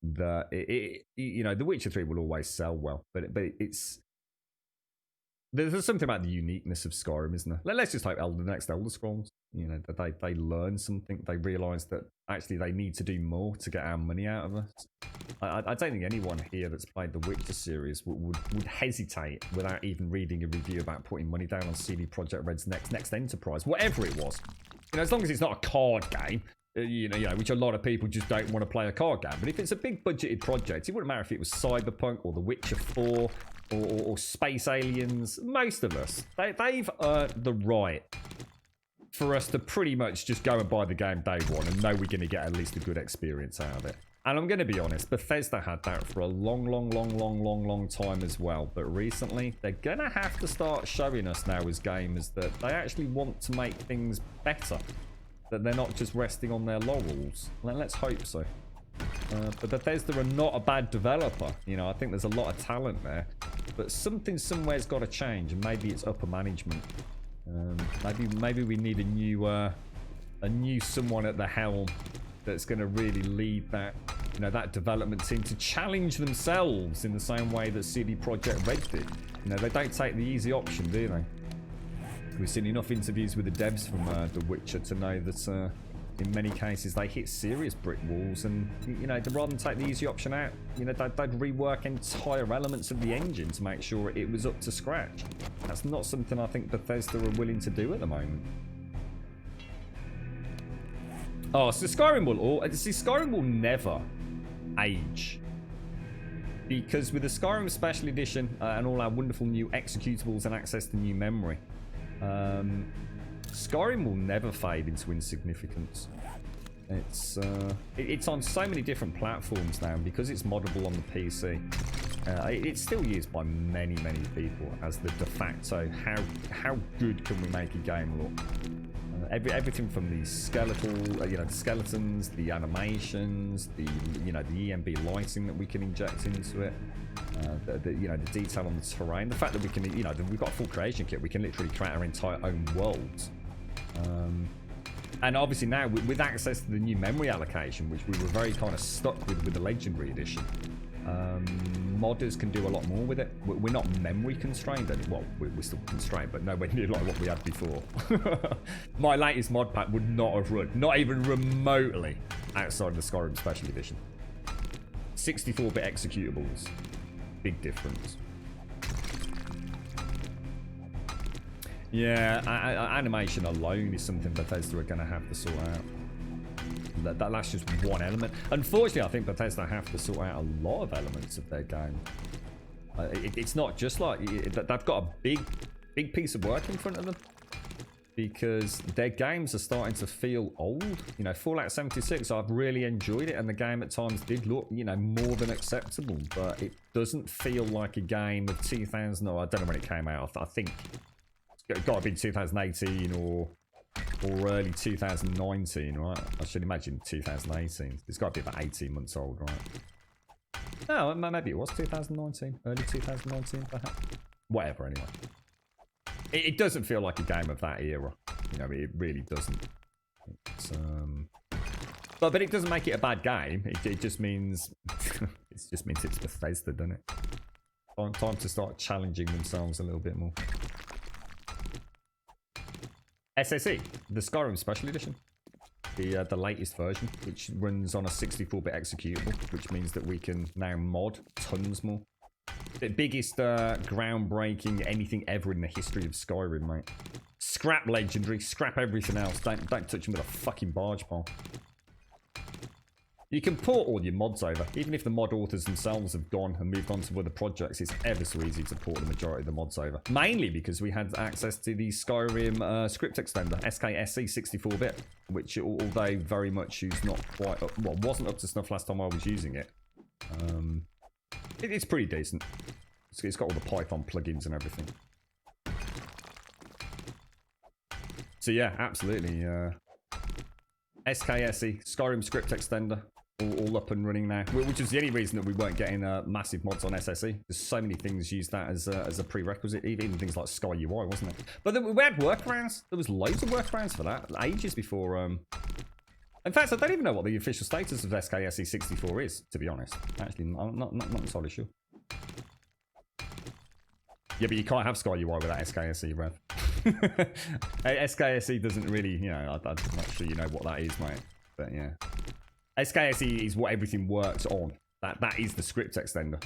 [SPEAKER 1] that The Witcher 3 will always sell well, but it's there's something about the uniqueness of Skyrim, isn't there? Let's just hope the next Elder Scrolls, that they learn something, they realise that actually they need to do more to get our money out of us. I don't think anyone here that's played the Witcher series would hesitate without even reading a review about putting money down on CD Projekt Red's next enterprise, whatever it was. As long as it's not a card game, which a lot of people just don't want to play a card game. But if it's a big budgeted project, it wouldn't matter if it was Cyberpunk or The Witcher 4 or Space Aliens. Most of us, they've earned the right for us to pretty much just go and buy the game day one and know we're going to get at least a good experience out of it. And I'm going to be honest, Bethesda had that for a long time as well. But recently, they're going to have to start showing us now as gamers that they actually want to make things better. That they're not just resting on their laurels. Let's hope so. But Bethesda are not a bad developer. You know, I think there's a lot of talent there. But something somewhere's got to change. And maybe it's upper management. Maybe we need a new someone at the helm that's going to really lead that, you know, that development team to challenge themselves in the same way that CD Projekt Red did. You know, they don't take the easy option, do they? We've seen enough interviews with the devs from The Witcher to know that in many cases they hit serious brick walls, and you know, rather than take the easy option out, you know, they'd rework entire elements of the engine to make sure it was up to scratch. That's not something I think Bethesda are willing to do at the moment. Oh, so Skyrim will never age. Because with the Skyrim Special Edition and all our wonderful new executables and access to new memory, Skyrim will never fade into insignificance. It's on so many different platforms now, because it's moddable on the PC. It's still used by many people as the de facto how good can we make a game look. Everything from the skeletal, the skeletons, the animations, the EMB lighting that we can inject into it, the detail on the terrain, the fact that we can, we've got a full creation kit, we can literally create our entire own worlds. And obviously now with access to the new memory allocation, which we were very kind of stuck with the Legendary Edition, modders can do a lot more with it. We're not memory constrained anymore. Well, we're still constrained, but nowhere near like what we had before. My latest mod pack would not have run, not even remotely, outside of the Skyrim Special Edition. 64-bit executables. Big difference. Yeah, animation alone is something Bethesda are going to have to sort out. That's just one element. Unfortunately, I think Bethesda have to sort out a lot of elements of their game. It's not just like they've got a big piece of work in front of them, because their games are starting to feel old. You know, Fallout 76, I've really enjoyed it, and the game at times did look, more than acceptable, but it doesn't feel like a game of 2000. Or I don't know when it came out. I think it's got to be 2018 or early 2019, right? I should imagine 2018. It's got to be about 18 months old, right? No, maybe it was 2019, early 2019, perhaps. Whatever, anyway. It doesn't feel like a game of that era. It really doesn't. But it doesn't make it a bad game. It just means it's Bethesda, doesn't it? Time to start challenging themselves a little bit more. SSE, the Skyrim Special Edition, the latest version, which runs on a 64-bit executable, which means that we can now mod tons more. The biggest groundbreaking anything ever in the history of Skyrim, mate. Scrap Legendary, scrap everything else. Don't touch them with a fucking barge pole. You can port all your mods over. Even if the mod authors themselves have gone and moved on to other projects, it's ever so easy to port the majority of the mods over. Mainly because we had access to the Skyrim script extender, SKSE 64-bit, which, although very much used, not quite up, well, wasn't up to snuff last time I was using it. It's pretty decent. It's got all the Python plugins and everything. So yeah, absolutely. SKSE, Skyrim script extender, all up and running now, which is the only reason that we weren't getting massive mods on SSE. There's so many things used that as a prerequisite, even things like Sky UI, wasn't it? But then we had workarounds. There was loads of workarounds for that, ages before. In fact, I don't even know what the official status of SKSE 64 is, to be honest. Actually, I'm not entirely sure. Yeah, but you can't have Sky UI without SKSE, Rev. SKSE doesn't really, I'm not sure you know what that is, mate. But yeah. SKSE is what everything works on. That is the script extender.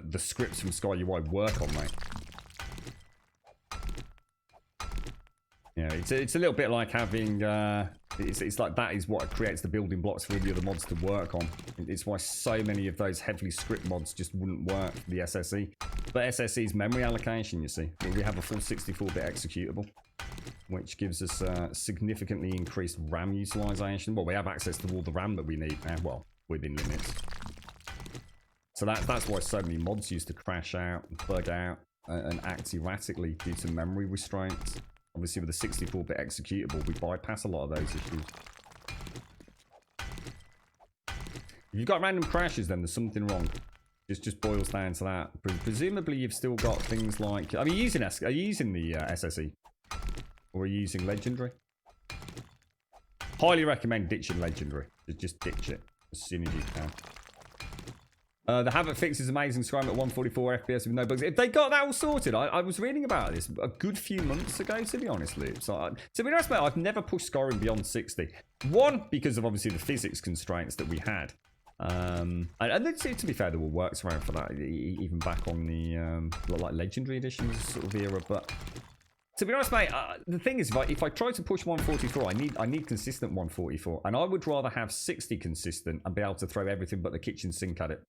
[SPEAKER 1] The scripts from Sky UI work on, mate. Yeah, it's a little bit like having, it's like that is what creates the building blocks for all the other mods to work on. It's why so many of those heavily script mods just wouldn't work for the SSE. But SSE's memory allocation, you see, we have a full 64-bit executable, which gives us significantly increased RAM utilization. Well, we have access to all the RAM that we need now. Well, within limits. So that's why so many mods used to crash out, bug out, and act erratically due to memory restraints. Obviously, with a 64-bit executable, we bypass a lot of those issues. If you've got random crashes, then there's something wrong. It just boils down to that. Presumably, you've still got things like... Are you using the SSE? Or are you using Legendary? Highly recommend ditching Legendary. Just ditch it as soon as you can. The Havoc fix is amazing. Skyrim at 144 FPS with no bugs. If they got that all sorted, I was reading about this a good few months ago, to be honest, Luke. So, to be honest, mate, I've never pushed Skyrim beyond 60. One, because of obviously the physics constraints that we had. And to be fair, there were works around for that, even back on the like Legendary Editions sort of era. But to be honest, mate, the thing is, if I try to push 144, I need consistent 144, and I would rather have 60 consistent and be able to throw everything but the kitchen sink at it.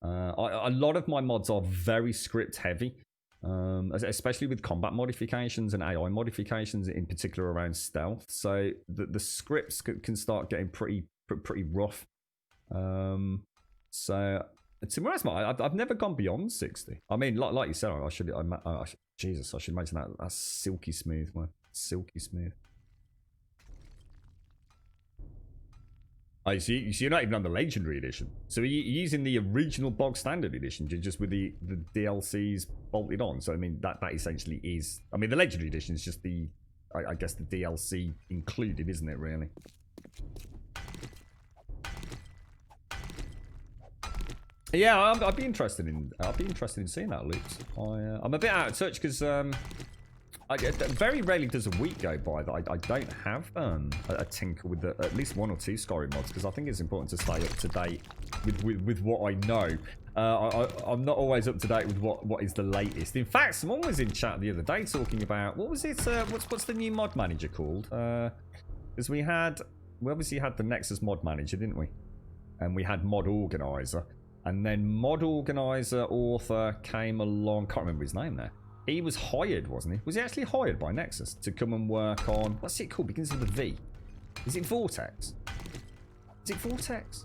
[SPEAKER 1] A lot of my mods are very script heavy, especially with combat modifications and AI modifications, in particular around stealth. So the scripts can start getting pretty rough. So to be honest, I've never gone beyond 60. I mean, like you said, I should mention that. That's silky smooth, man. Silky smooth. Oh, so you're not even on the Legendary Edition. So you're using the original bog standard edition, just with the DLCs bolted on. So I mean, that essentially is... I mean, the Legendary Edition is just the... I guess the DLC included, isn't it, really? Yeah, I'd be interested in seeing that, Luke. I'm a bit out of touch because very rarely does a week go by that I don't have a tinker with at least one or two Skyrim mods, because I think it's important to stay up to date with what I know. I'm not always up to date with what is the latest. In fact, someone was in chat the other day talking about what was it? What's the new mod manager called? Because we obviously had the Nexus mod manager, didn't we? And we had mod organizer. And then mod organizer author came along. Can't remember his name there. He was hired, wasn't he? Was he actually hired by Nexus to come and work on... What's it called? Begins with a V. Is it Vortex? Is it Vortex?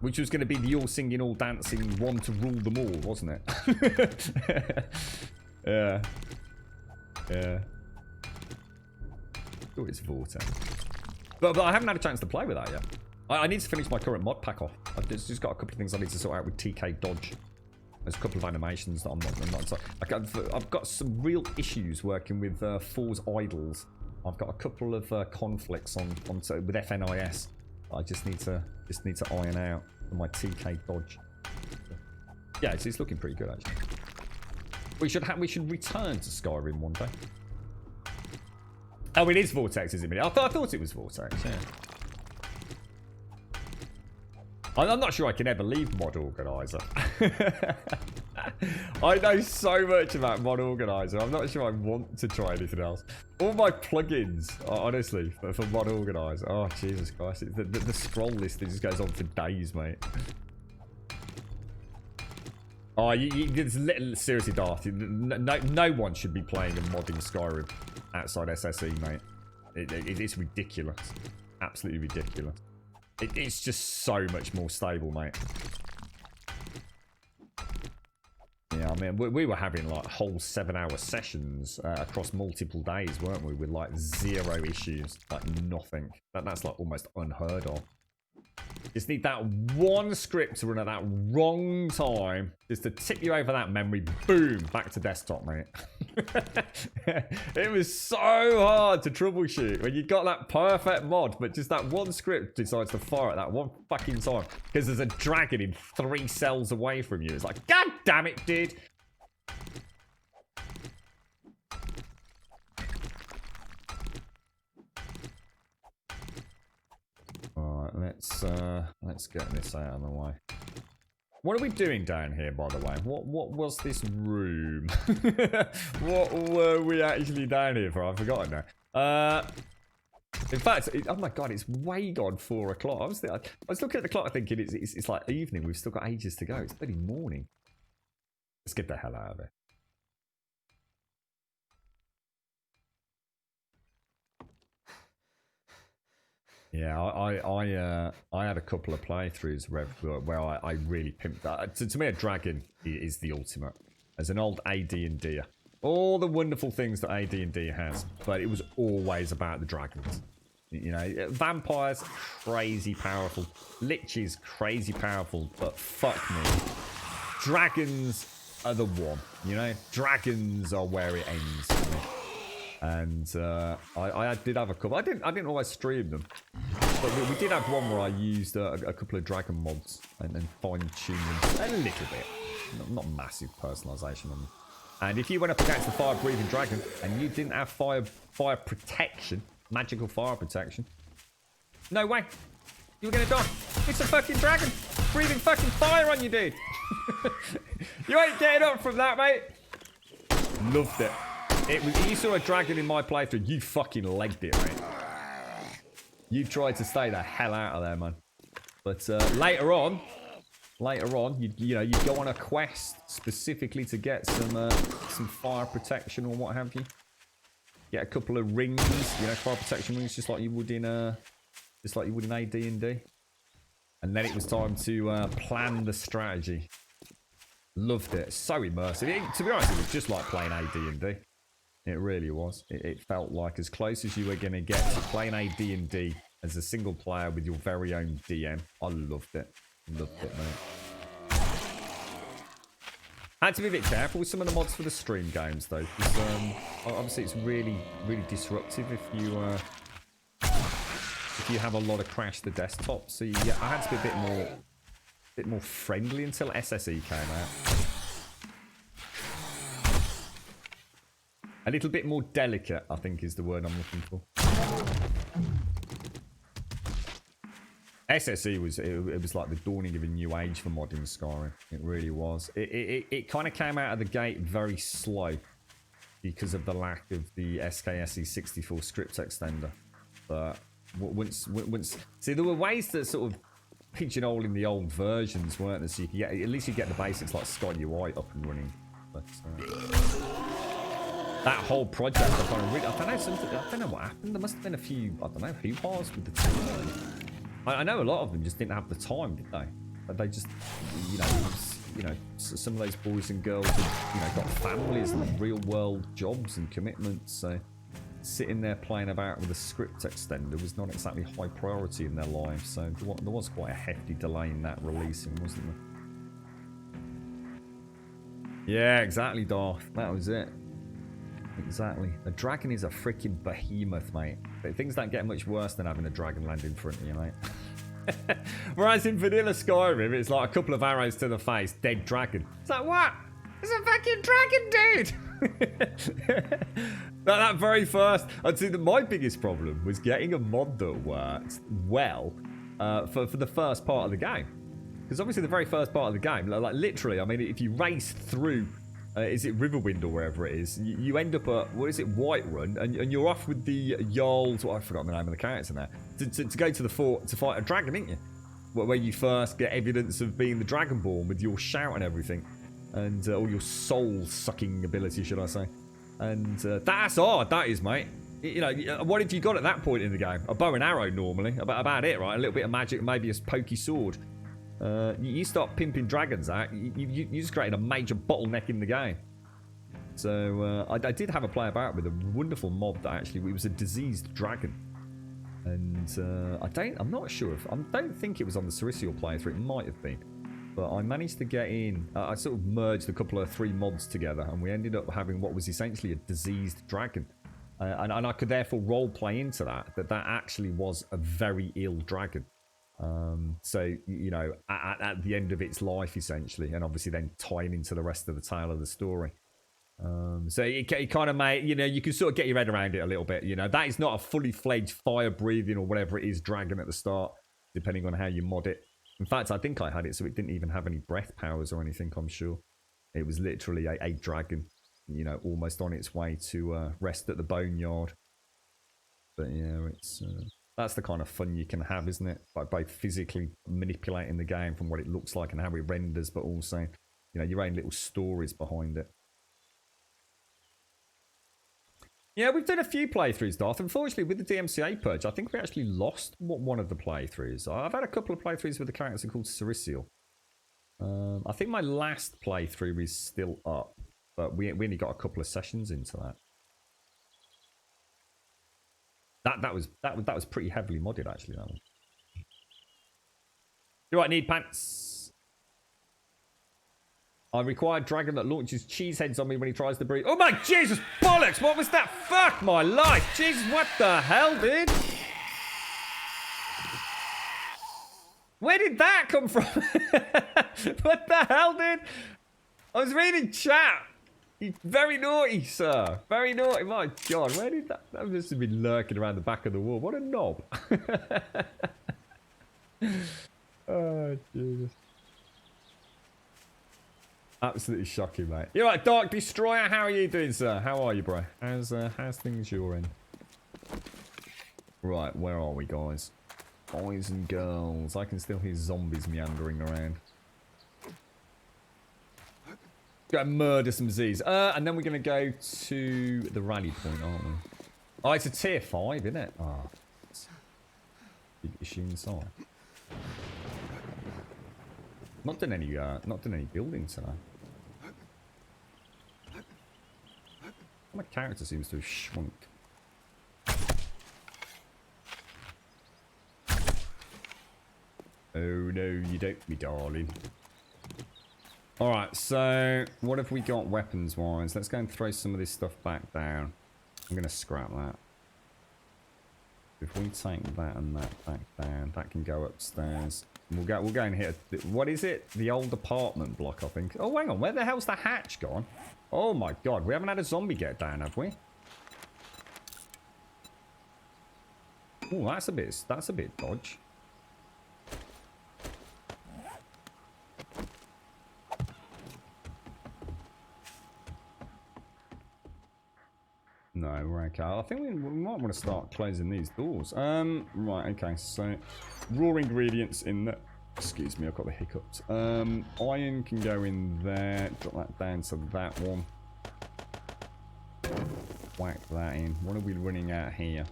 [SPEAKER 1] Which was going to be the all singing, all dancing one to rule them all, wasn't it? Yeah. Yeah. Oh, it's Vortex. But I haven't had a chance to play with that yet. I need to finish my current mod pack off. I've just got a couple of things I need to sort out with TK Dodge. There's a couple of animations that I'm not so I've got some real issues working with For's Idols. I've got a couple of conflicts with FNIS. I just need to iron out for my TK Dodge. Yeah, it's looking pretty good actually. We should return to Skyrim one day. Oh, it is Vortex, isn't it? I thought it was Vortex. Yeah. I'm not sure I can ever leave Mod Organizer. I know so much about Mod Organizer. I'm not sure I want to try anything else. All my plugins, honestly, for Mod Organizer. Oh, Jesus Christ. The scroll list just goes on for days, mate. Oh, seriously, daft. No one should be playing and modding Skyrim outside SSE, mate. It's ridiculous. Absolutely ridiculous. It's just so much more stable, mate. Yeah, I mean, we were having like whole 7-hour sessions across multiple days, weren't we? With like 0 issues, like nothing. That's like almost unheard of. Just need that one script to run at that wrong time, just to tip you over that memory. Boom, back to desktop, mate. It was so hard to troubleshoot when you got that perfect mod, but just that one script decides to fire at that one fucking time because there's a dragon in 3 cells away from you. It's like, God damn it, dude. Alright, let's get this out of the way. What are we doing down here, by the way? What was this room? What were we actually down here for? I've forgotten now. In fact, oh my god, it's way gone 4 o'clock. I was looking at the clock thinking it's like evening. We've still got ages to go. It's bloody morning. Let's get the hell out of it. Yeah, I had a couple of playthroughs where I really pimped that. To me, a dragon is the ultimate. As an old AD&D, all the wonderful things that AD&D has, but it was always about the dragons. You know, vampires, crazy powerful. Liches, crazy powerful, but fuck me. Dragons are the one, you know? Dragons are where it ends for me. And I did have a couple. I didn't always stream them. But we did have one where I used a couple of dragon mods and then fine-tuned them a little bit. Not massive personalisation on them. And if you went up against the fire-breathing dragon and you didn't have fire protection, magical fire protection, no way. You were going to die. It's a fucking dragon breathing fucking fire on you, dude. You ain't getting up from that, mate. Loved it. You saw a dragon in my playthrough, you fucking legged it, mate. You tried to stay the hell out of there, man. But later on, you go on a quest specifically to get some fire protection or what have you. Get a couple of rings, you know, fire protection rings, just like you would in AD&D. And then it was time to plan the strategy. Loved it. So immersive. To be honest, it was just like playing AD&D. It really was. It felt like as close as you were going to get to playing AD&D as a single player with your very own DM. I loved it. Loved it, mate. Had to be a bit careful with some of the mods for the stream games, though. Because, obviously, it's really, really disruptive if you have a lot of crash the desktop. So yeah, I had to be a bit more friendly until SSE came out. A little bit more delicate, I think, is the word I'm looking for. SSE was like the dawning of a new age for modding Skyrim. It really was. It kind of came out of the gate very slow because of the lack of the SKSE64 script extender. But once see, there were ways to sort of pigeonhole in the old versions, weren't there? So you could get, at least you get the basics like Sky UI up and running. But that whole project, I don't know what happened. There must have been a few, I don't know, hoo-haws with the team. I know a lot of them just didn't have the time, did they? But they just, you know, some of those boys and girls have, got families and real-world jobs and commitments. So sitting there playing about with a script extender was not exactly high priority in their lives. So there was quite a hefty delay in that releasing, wasn't there? Yeah, exactly, Darth. That was it. Exactly. A dragon is a freaking behemoth, mate. But things don't get much worse than having a dragon land in front of you, mate. Whereas in vanilla Skyrim, it's like a couple of arrows to the face, dead dragon. It's like, what? It's a fucking dragon, dude! that very first... I'd say that my biggest problem was getting a mod that worked well for the first part of the game. Because obviously the very first part of the game, like literally, I mean, if you race through... is it Riverwind or wherever it is? You end up at, what is it, Whiterun, and you're off with the Jarls, I've forgotten the name of the character now, to go to the fort to fight a dragon, ain't you? Where you first get evidence of being the Dragonborn with your shout and everything, and all your soul-sucking ability, should I say. And that's hard, that is, mate. You know, what have you got at that point in the game? A bow and arrow, normally. About it, right? A little bit of magic, maybe a pokey sword. You start pimping dragons out, you just created a major bottleneck in the game. So I did have a play about with a wonderful mod that actually it was a diseased dragon, and I'm not sure if I don't think it was on the Cerisial playthrough. It might have been, but I managed to get in. I sort of merged a couple of 3 mods together, and we ended up having what was essentially a diseased dragon, and I could therefore role play into that actually was a very ill dragon. So, you know, at the end of its life, essentially, and obviously then tying into the rest of the tale of the story. So it kind of made, you know, you can sort of get your head around it a little bit. You know, that is not a fully fledged fire breathing or whatever it is dragon at the start, depending on how you mod it. In fact, I think I had it so it didn't even have any breath powers or anything, I'm sure. It was literally a dragon, you know, almost on its way to rest at the boneyard. But yeah, it's... that's the kind of fun you can have, isn't it? By both physically manipulating the game from what it looks like and how it renders, but also, you know, your own little stories behind it. Yeah, we've done a few playthroughs, Darth. Unfortunately, with the DMCA purge, I think we actually lost one of the playthroughs. I've had a couple of playthroughs with the character called Cericial. I think my last playthrough is still up, but we only got a couple of sessions into that. That was pretty heavily modded, actually. That one. Do I need pants? I require dragon that launches cheese heads on me when he tries to breathe. Oh my Jesus bollocks! What was that? Fuck my life! Jesus, what the hell, dude? Where did that come from? What the hell, dude? I was reading chat. You very naughty, sir. Very naughty. My God, where did that? That must have been lurking around the back of the wall. What a knob. Oh, Jesus. Absolutely shocking, mate. You're right, Dark Destroyer. How are you doing, sir? How are you, bro? How's things your end? Right, where are we, guys? Boys and girls. I can still hear zombies meandering around. Go murder some Z's. And then we're going to go to the rally point, aren't we? Oh, it's a tier 5, isn't it? Oh. Big issue inside. Not done any building today. My character seems to have shrunk. Oh no, you don't, me darling. Alright, so what have we got weapons wise? Let's go and throw some of this stuff back down. I'm gonna scrap that. If we take that and that back down, that can go upstairs. We'll go and hit what is it? The old apartment block, I think. Oh, hang on, where the hell's the hatch gone? Oh my God, we haven't had a zombie get down, have we? Oh, that's a bit dodge. No, we're okay. I think we might want to start closing these doors. Right, okay, so raw ingredients in there. Excuse me, I've got the hiccups. Iron can go in there. Drop that down to that one. Whack that in. What are we running out here?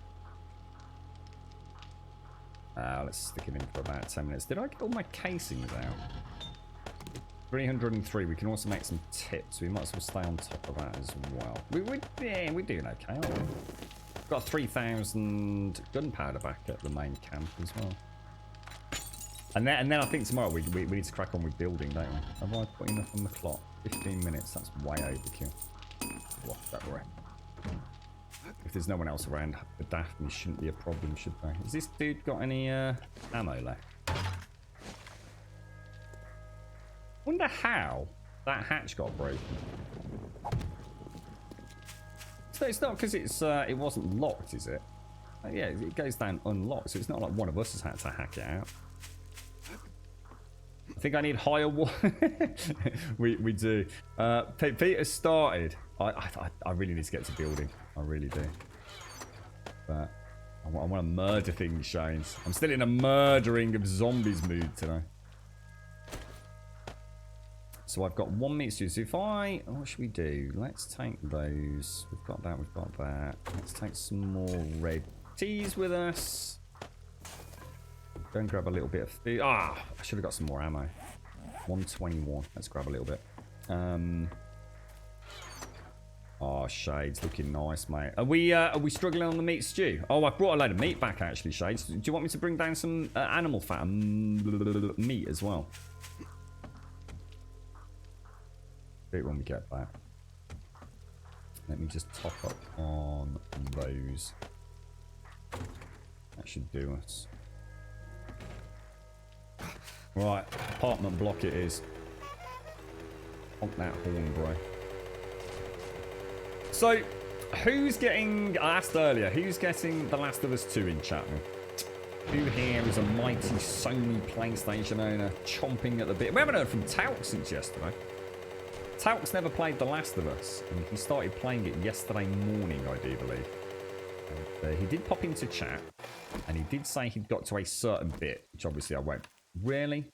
[SPEAKER 1] Let's stick it in for about 10 minutes. Did I get all my casings out? 303. We can also make some tips. We might as well stay on top of that as well. Yeah, we're doing okay, aren't we? Got 3,000 gunpowder back at the main camp as well. And then I think tomorrow we need to crack on with building, don't we? Have I put enough on the clock? 15 minutes. That's way overkill. What? Don't worry. If there's no one else around, the Daphne shouldn't be a problem, should they? Has this dude got any ammo left? Wonder how that hatch got broken. So it's not because it wasn't locked, is it? Yeah, it goes down unlocked, so it's not like one of us has had to hack it out. I think I need higher wall. we do. Peter started. I really need to get to building. I really do. But I want to murder things, Shanes. I'm still in a murdering of zombies mood today. So I've got one meat stew. So if what should we do? Let's take those. We've got that, we've got that. Let's take some more red teas with us. Go and grab a little bit of food. I should have got some more ammo. 121. Let's grab a little bit. Oh, Shades, looking nice, mate. Are we struggling on the meat stew? Oh, I brought a load of meat back, actually, Shades. Do you want me to bring down some animal fat and meat as well? When we get back. Let me just top up on those. That should do us. Right, apartment block it is. Honk that horn, bro. So, who's getting... I asked earlier, who's getting The Last of Us 2 in chat? Who here is a mighty Sony PlayStation owner chomping at the bit? We haven't heard from Talc since yesterday. Talc's never played The Last of Us, and he started playing it yesterday morning, I do believe. And, he did pop into chat, and he did say he'd got to a certain bit, which obviously I won't. Really?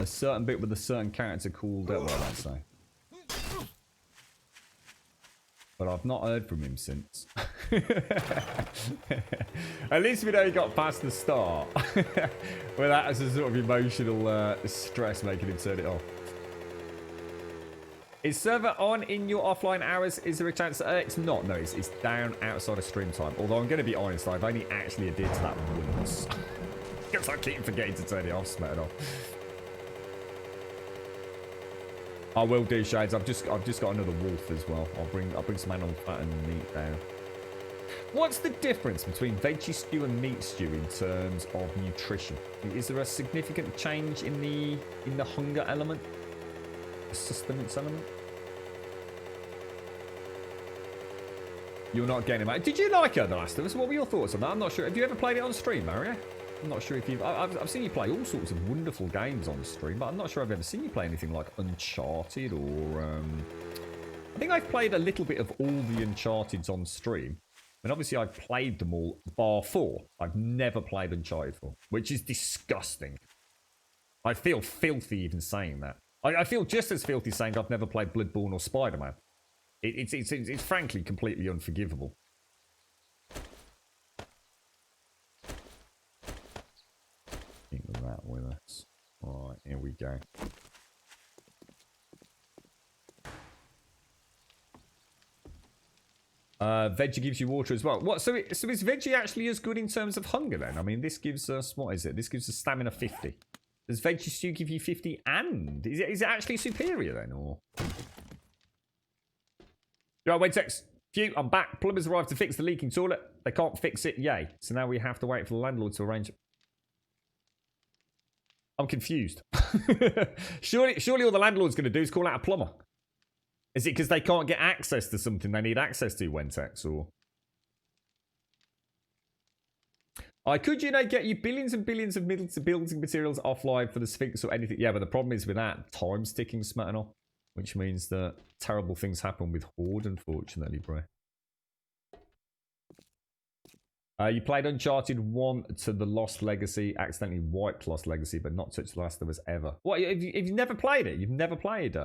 [SPEAKER 1] A certain bit with a certain character called... Well, let's say. But I've not heard from him since. At least we know he got past the start. Well, that was a sort of emotional stress making him turn it off. Is server on in your offline hours? Is there a chance? It's not. No, it's down outside of stream time. Although I'm going to be honest, I've only actually adhered to that once. Because I keep forgetting to turn it off, smart off. I will do, Shades. I've just got another wolf as well. I'll bring some animal fat and meat down. What's the difference between veggie stew and meat stew in terms of nutrition? Is there a significant change in the hunger element? The sustenance element? You're not getting it. Did you like The Last of Us? What were your thoughts on that? I'm not sure. Have you ever played it on stream, Mario? I'm not sure if you've... I've seen you play all sorts of wonderful games on stream, but I'm not sure I've ever seen you play anything like Uncharted or... I think I've played a little bit of all the Uncharteds on stream. And obviously I've played them all, bar 4. I've never played Uncharted 4, which is disgusting. I feel filthy even saying that. I feel just as filthy saying I've never played Bloodborne or Spider-Man. It's frankly completely unforgivable. Keep that with us. Alright, here we go. Veggie gives you water as well. What? So is veggie actually as good in terms of hunger then? I mean, this gives us... What is it? This gives us stamina 50. Does veggie stew give you 50 and... Is it actually superior then, or... Yo, wait sex. Phew, I'm back. Plumbers arrived to fix the leaking toilet. They can't fix it. Yay. So now we have to wait for the landlord to arrange it. I'm confused. Surely all the landlord's going to do is call out a plumber. Is it because they can't get access to something they need access to, Wentex, or... I could, get you billions and billions of building materials offline for the Sphinx or anything. Yeah, but the problem is with that, time's ticking, Smatano. Which means that terrible things happen with Horde, unfortunately, bro. You played Uncharted 1 to the Lost Legacy, accidentally wiped Lost Legacy, but not touched The Last of Us ever. What, if you've never played it? You've never played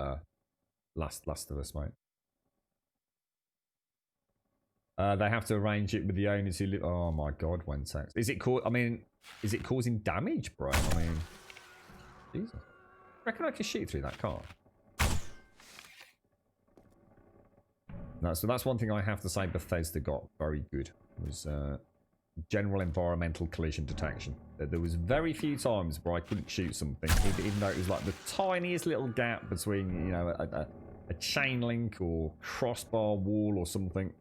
[SPEAKER 1] Last of Us, mate? They have to arrange it with the owners who live... Oh my god, Wentex. Is it causing damage, bro? I mean... Jesus. I reckon I can shoot through that car. No, so that's one thing I have to say Bethesda got very good. Was general environmental collision detection. There was very few times where I couldn't shoot something, even though it was like the tiniest little gap between, a chain link or crossbar wall or something.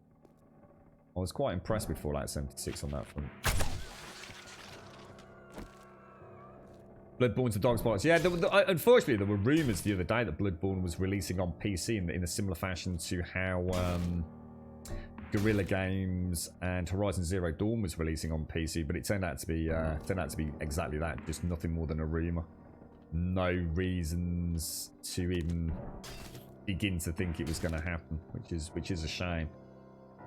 [SPEAKER 1] I was quite impressed with Fallout 76 on that front. Bloodborne's the dog's box. Yeah, unfortunately, there were rumours the other day that Bloodborne was releasing on PC in a similar fashion to how Guerrilla Games and Horizon Zero Dawn was releasing on PC, but it turned out to be exactly that, just nothing more than a rumour. No reasons to even begin to think it was going to happen, which is a shame.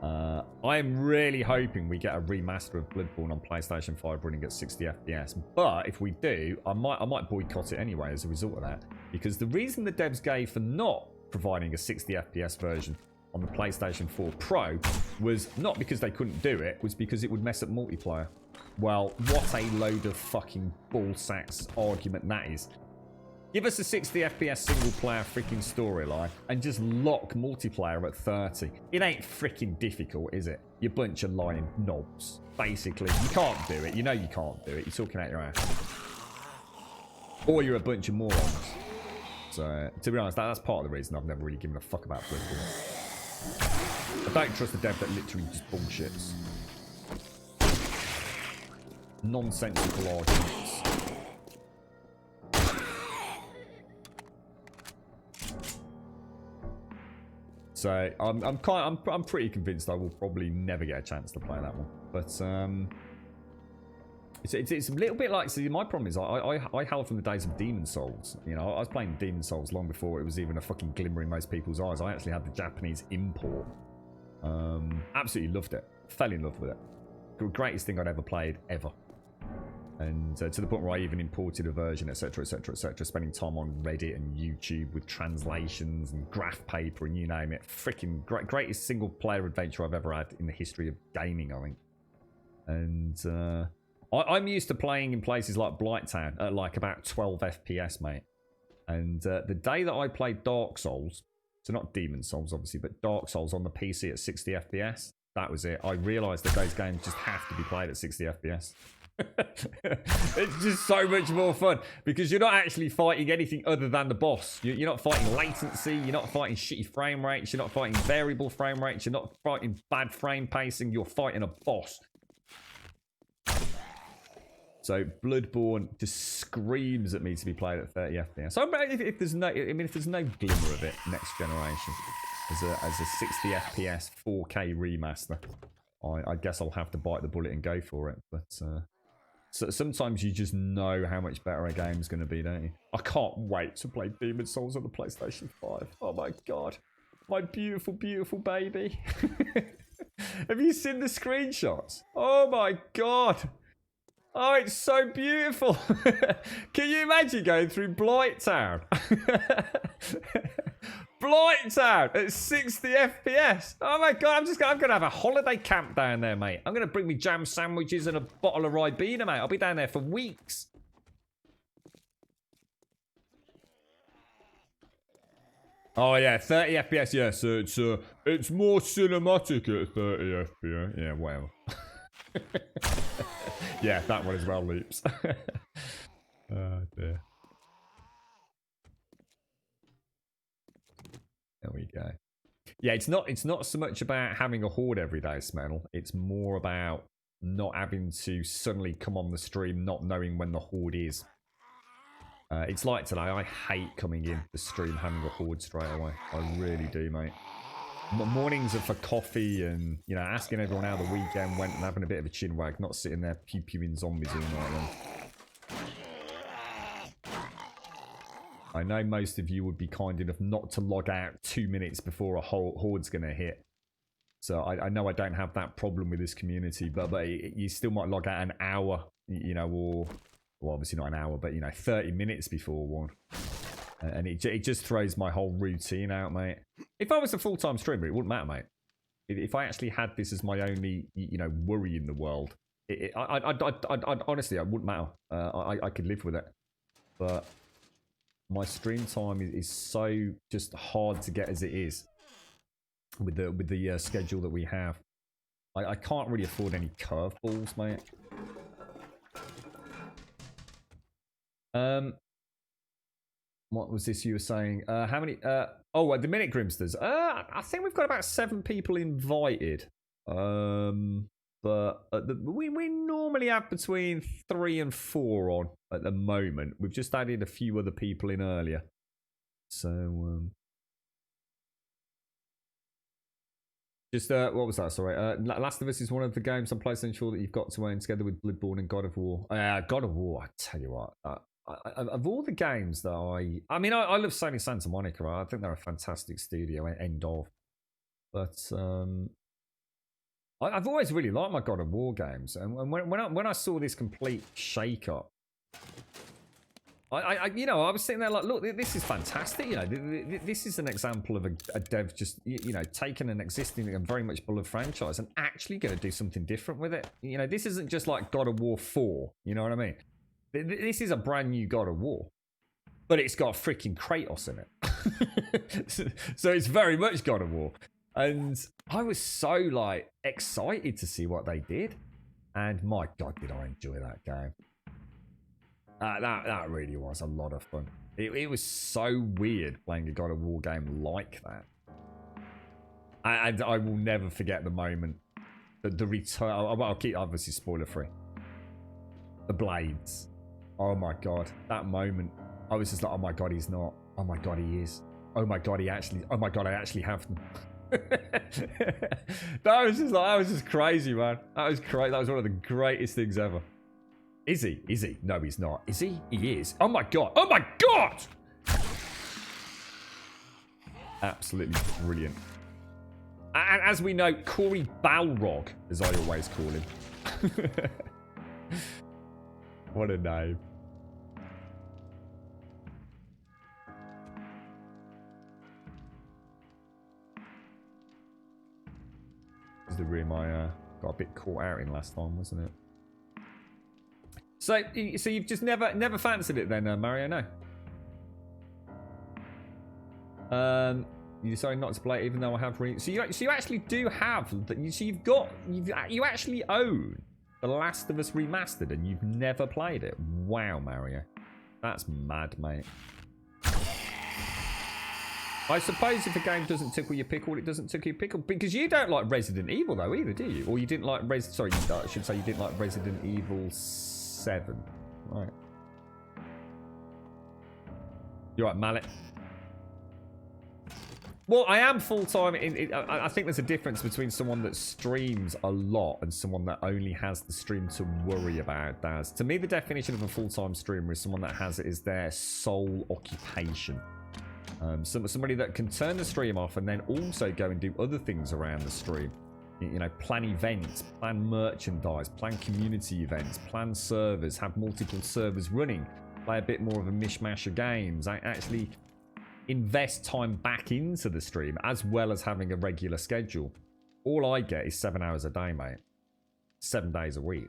[SPEAKER 1] I am really hoping we get a remaster of Bloodborne on PlayStation 5 running at 60 FPS. But if we do, I might boycott it anyway as a result of that. Because the reason the devs gave for not providing a 60 FPS version on the PlayStation 4 Pro was not because they couldn't do it, was because it would mess up multiplayer. Well, what a load of fucking ballsacks argument that is. Give us a 60 FPS single player freaking storyline and just lock multiplayer at 30. It ain't freaking difficult, is it? You bunch of lying knobs. Basically, you can't do it. You know you can't do it. You're talking out your ass. Or you're a bunch of morons. So, to be honest, that's part of the reason I've never really given a fuck about Bloodborne. I don't trust the dev that literally just bullshits. Nonsensical arguments. So I'm pretty convinced I will probably never get a chance to play that one. But it's a little bit like, see, my problem is I hail from the days of Demon Souls. I was playing Demon Souls long before it was even a fucking glimmer in most people's eyes. I actually had the Japanese import. Absolutely loved it. Fell in love with it. The greatest thing I'd ever played ever. And to the point where I even imported a version, etc, etc, etc, spending time on Reddit and YouTube with translations and graph paper and you name it. Freaking greatest single player adventure I've ever had in the history of gaming, I think. And I'm used to playing in places like Blighttown at like about 12 FPS, mate. And the day that I played Dark Souls, so not Demon Souls obviously, but Dark Souls on the PC at 60 FPS, that was it. I realised that those games just have to be played at 60 FPS. It's just so much more fun because you're not actually fighting anything other than the boss. You're not fighting latency, you're not fighting shitty frame rates, you're not fighting variable frame rates, you're not fighting bad frame pacing, you're fighting a boss. So Bloodborne just screams at me to be played at 30 FPS. So if there's no, if there's no glimmer of it next generation as a 60 FPS 4K remaster, I guess I'll have to bite the bullet and go for it. But so sometimes you just know how much better a game's going to be, don't you? I can't wait to play Demon Souls on the PlayStation 5. Oh my god, my beautiful, beautiful baby. Have you seen the screenshots? Oh my god. Oh, it's so beautiful. Can you imagine going through Blighttown? Blighttown at 60 FPS. Oh my god, I'm going to have a holiday camp down there, mate. I'm going to bring me jam sandwiches and a bottle of Ribena, mate. I'll be down there for weeks. Oh yeah, 30 FPS. Yeah, so it's more cinematic at 30 FPS. Yeah, whatever. Yeah, that one as well, Leaps. Oh dear. There we go. Yeah, it's not so much about having a horde every day, Smell. It's more about not having to suddenly come on the stream not knowing when the horde is. It's like today, I hate coming in the stream having a horde straight away. I really do, mate. Mornings are for coffee and, you know, asking everyone how the weekend went and having a bit of a chinwag, not sitting there pew-pewing zombies all night long. I know most of you would be kind enough not to log out 2 minutes before a horde's going to hit. So I know I don't have that problem with this community, but you still might log out an hour, you know, or well, obviously not an hour, but, you know, 30 minutes before one. And it just throws my whole routine out, mate. If I was a full-time streamer, it wouldn't matter, mate. If I actually had this as my only, you know, worry in the world, I'd honestly, it wouldn't matter. I could live with it. But my stream time is so just hard to get as it is with the schedule that we have. I can't really afford any curveballs, mate. What was this you were saying? How many? Oh, the Minute Grimsters. I think we've got about 7 people invited. But we normally have between 3 and 4 on at the moment. We've just added a few other people in earlier. So, just, what was that? Sorry. Last of Us is one of the games on PlayStation 4 that you've got to own together with Bloodborne and God of War. God of War, I tell you what. Of all the games that I mean, I love Sony Santa Monica. I think they're a fantastic studio, end of. But I've always really liked my God of War games. And when I saw this complete shake-up, you know, I was sitting there like, look, this is fantastic. You know, this is an example of a dev just, you know, taking an existing and very much beloved franchise and actually going to do something different with it. You know, this isn't just like God of War 4. You know what I mean? This is a brand new God of War, but it's got freaking Kratos in it. So it's very much God of War. And I was so, like, excited to see what they did. And my God, did I enjoy that game. That really was a lot of fun. It was so weird playing a God of War game like that. And I will never forget the moment. The return. I'll keep, obviously, spoiler free. The blades. Oh my God, that moment. I was just like, oh my God, he's not. Oh my God, he is. Oh my God, he actually. Oh my God, I actually have them. That was just crazy, man. That was great. That was one of the greatest things ever. Is he? Is he? No, he's not. Is he? He is. Oh my God. Oh my God! Absolutely brilliant. And as we know, Corey Balrog, as I always call him. What a name. This is the room I got a bit caught out in last time, wasn't it? So you've just never fancied it then, Mario? No. You decided not to play it, even though I have. So you actually do have. So you actually own The Last of Us Remastered, and you've never played it. Wow, Mario, that's mad, mate. I suppose if a game doesn't tickle your pickle, it doesn't tickle your pickle. Because you don't like Resident Evil, though, either, do you? Or you didn't like Sorry, I should say you didn't like Resident Evil 7. Right. You're right, Mallet. Well, I am full-time. I think there's a difference between someone that streams a lot and someone that only has the stream to worry about, Daz. To me, the definition of a full-time streamer is someone that has it as their sole occupation. Somebody that can turn the stream off and then also go and do other things around the stream. You know, plan events, plan merchandise, plan community events, plan servers, have multiple servers running, play a bit more of a mishmash of games, actually invest time back into the stream as well as having a regular schedule. All I get is 7 hours a day, mate. 7 days a week.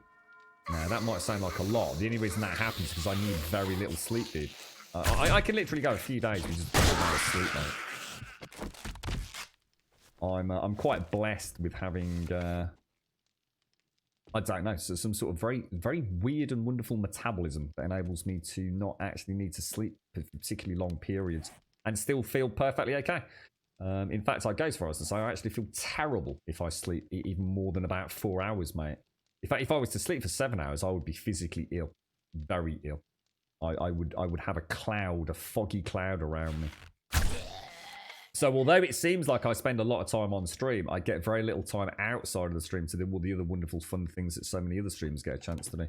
[SPEAKER 1] Now, that might sound like a lot. The only reason that happens is because I need very little sleep, dude. I can literally go a few days with just 4 hours sleep, mate. I'm quite blessed with having I don't know, so some sort of very weird and wonderful metabolism that enables me to not actually need to sleep for particularly long periods and still feel perfectly okay. In fact, I go as far as to say I actually feel terrible if I sleep even more than about 4 hours, mate. If I was to sleep for 7 hours, I would be physically ill, very ill. I would have a foggy cloud around me. So although it seems like I spend a lot of time on stream, I get very little time outside of the stream to do all the other wonderful fun things that so many other streamers get a chance to do.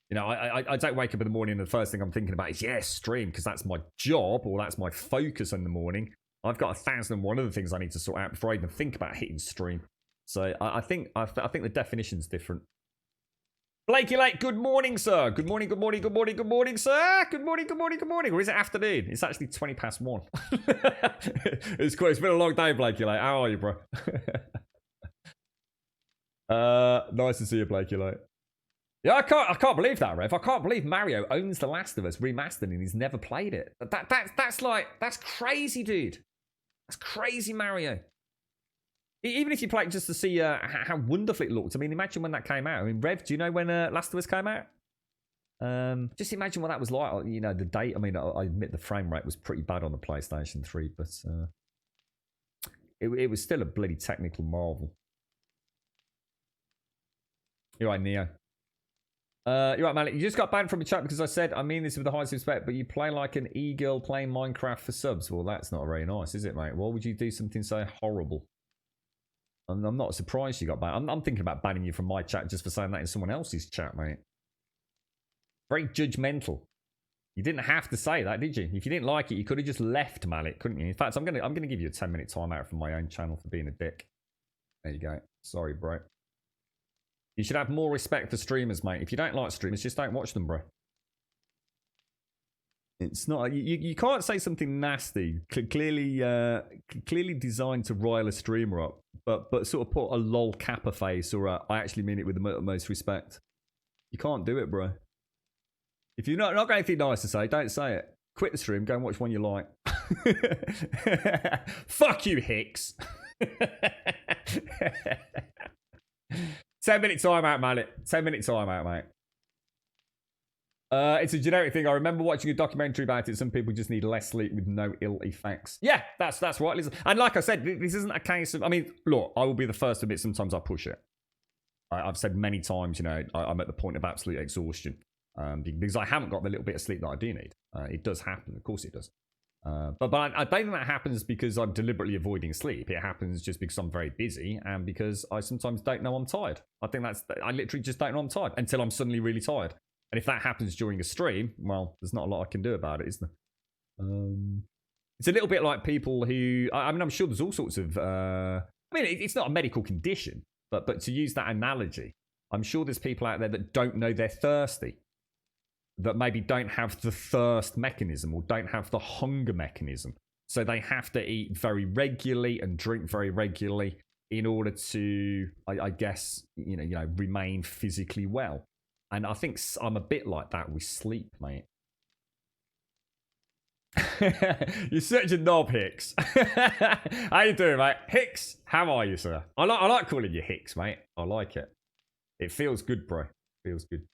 [SPEAKER 1] You know, I don't wake up in the morning and the first thing I'm thinking about is, yes, stream, because that's my job or that's my focus in the morning. I've got 1,001 other things I need to sort out before I even think about hitting stream. So I think the definition's different. Blakey Lake, good morning, sir. Good morning, good morning, good morning, good morning, sir. Good morning, good morning, good morning. Or is it afternoon? It's actually 20 past 1. It's cool. It's been a long day, Blakey Lake. How are you, bro? Nice to see you, Blakey Lake. Yeah, I can't believe that, Rev. I can't believe Mario owns The Last of Us Remastered and he's never played it. That's crazy, dude. That's crazy, Mario. Even if you play it just to see how wonderful it looked. I mean, imagine when that came out. I mean, Rev, do you know when Last of Us came out? Just imagine what that was like. You know, the date. I mean, I admit the frame rate was pretty bad on the PlayStation 3, but it was still a bloody technical marvel. You're right, Neo. You're right, Malik. You just got banned from the chat because I said, I mean this with the highest respect, but you play like an e-girl playing Minecraft for subs. Well, that's not very nice, is it, mate? Why would you do something so horrible? I'm not surprised you got banned. I'm thinking about banning you from my chat just for saying that in someone else's chat, mate. Very judgmental. You didn't have to say that, did you? If you didn't like it, you could have just left, Malik, couldn't you? In fact, I'm gonna give you a 10-minute timeout from my own channel for being a dick. There you go. Sorry, bro. You should have more respect for streamers, mate. If you don't like streamers, just don't watch them, bro. It's not you can't say something nasty, clearly designed to rile a streamer up, but sort of put a lol kappa face or I actually mean it with the most respect. You can't do it, bro. If you're not got anything nice to say, don't say it. Quit the stream, go and watch one you like. Fuck you, Hicks. 10-minute timeout, Mallet. 10-minute timeout, mate. It's a generic thing. I remember watching a documentary about it. Some people just need less sleep with no ill effects. Yeah, that's right. Listen. And like I said, this isn't a case of... I mean, look, I will be the first to admit sometimes I push it. I've said many times, you know, I'm at the point of absolute exhaustion. Because I haven't got the little bit of sleep that I do need. It does happen. Of course it does. But I don't think that happens because I'm deliberately avoiding sleep. It happens just because I'm very busy and because I sometimes don't know I'm tired. I think I literally just don't know I'm tired until I'm suddenly really tired. And if that happens during a stream, well, there's not a lot I can do about it, is there? It's a little bit like people who... I mean, I'm sure there's all sorts of... I mean, it's not a medical condition, but to use that analogy, I'm sure there's people out there that don't know they're thirsty. that maybe don't have the thirst mechanism or don't have the hunger mechanism. So they have to eat very regularly and drink very regularly in order to, I guess, remain physically well. And I think I'm a bit like that with sleep, mate. You're such a knob, Hicks. How you doing, mate? Hicks, how are you, sir? I like calling you Hicks, mate. I like it. It feels good, bro. Feels good.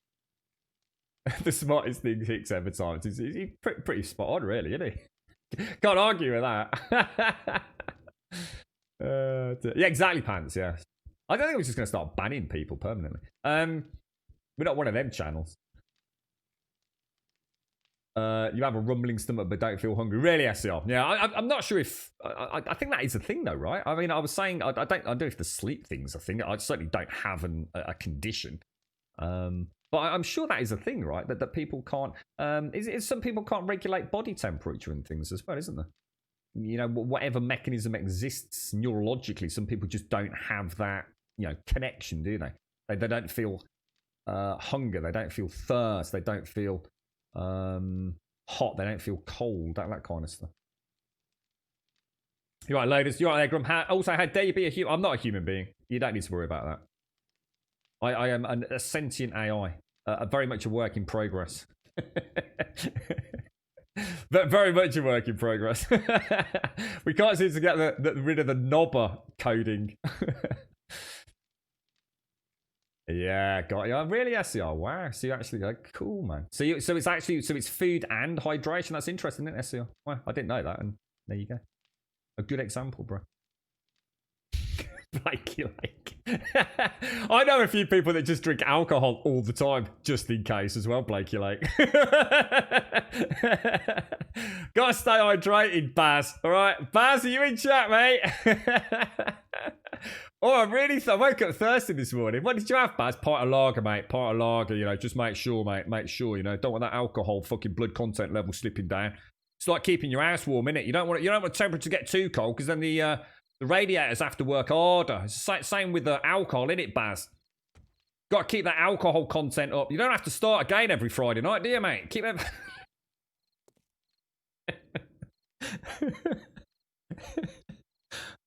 [SPEAKER 1] The smartest thing Hicks ever times. He's pretty spot on, really, isn't he? Can't argue with that. Yeah, exactly, Pants, yeah. I don't think we're just going to start banning people permanently. We're not one of them channels. You have a rumbling stomach but don't feel hungry. Really, SCR? Yeah, I'm not sure if... I think that is a thing, though, right? I mean, I was saying... I don't know if the sleep thing's a thing. I certainly don't have a condition. But I'm sure that is a thing, right? That people can't... some people can't regulate body temperature and things as well, isn't there? Whatever mechanism exists neurologically, some people just don't have that, connection, do they? They don't feel hunger. They don't feel thirst. They don't feel... hot, they don't feel cold, that kind of stuff. You're right, Lotus. You're right, Egram. Also, how dare you be a human? I'm not a human being. You don't need to worry about that. I am a sentient AI, very much a work in progress. But very much a work in progress. We can't seem to get rid of the knobber coding. Yeah, got you. Really, SCR. Wow. So you actually go, cool, man. So it's food and hydration. That's interesting, isn't it, SCR? Wow, I didn't know that, and there you go. A good example, bro. Blakey Lake. I know a few people that just drink alcohol all the time, just in case as well, Blakey Lake. Gotta stay hydrated, Baz. All right, Baz, are you in chat, mate? Oh, I woke up thirsty this morning. What did you have, Baz? Pint of lager, mate. Pint of lager, just make sure, mate. Make sure, don't want that alcohol fucking blood content level slipping down. It's like keeping your house warm, innit? You don't want the temperature to get too cold, because then the radiators have to work harder. It's the same with the alcohol, innit, Baz? Got to keep that alcohol content up. You don't have to start again every Friday night, do you, mate? Keep it...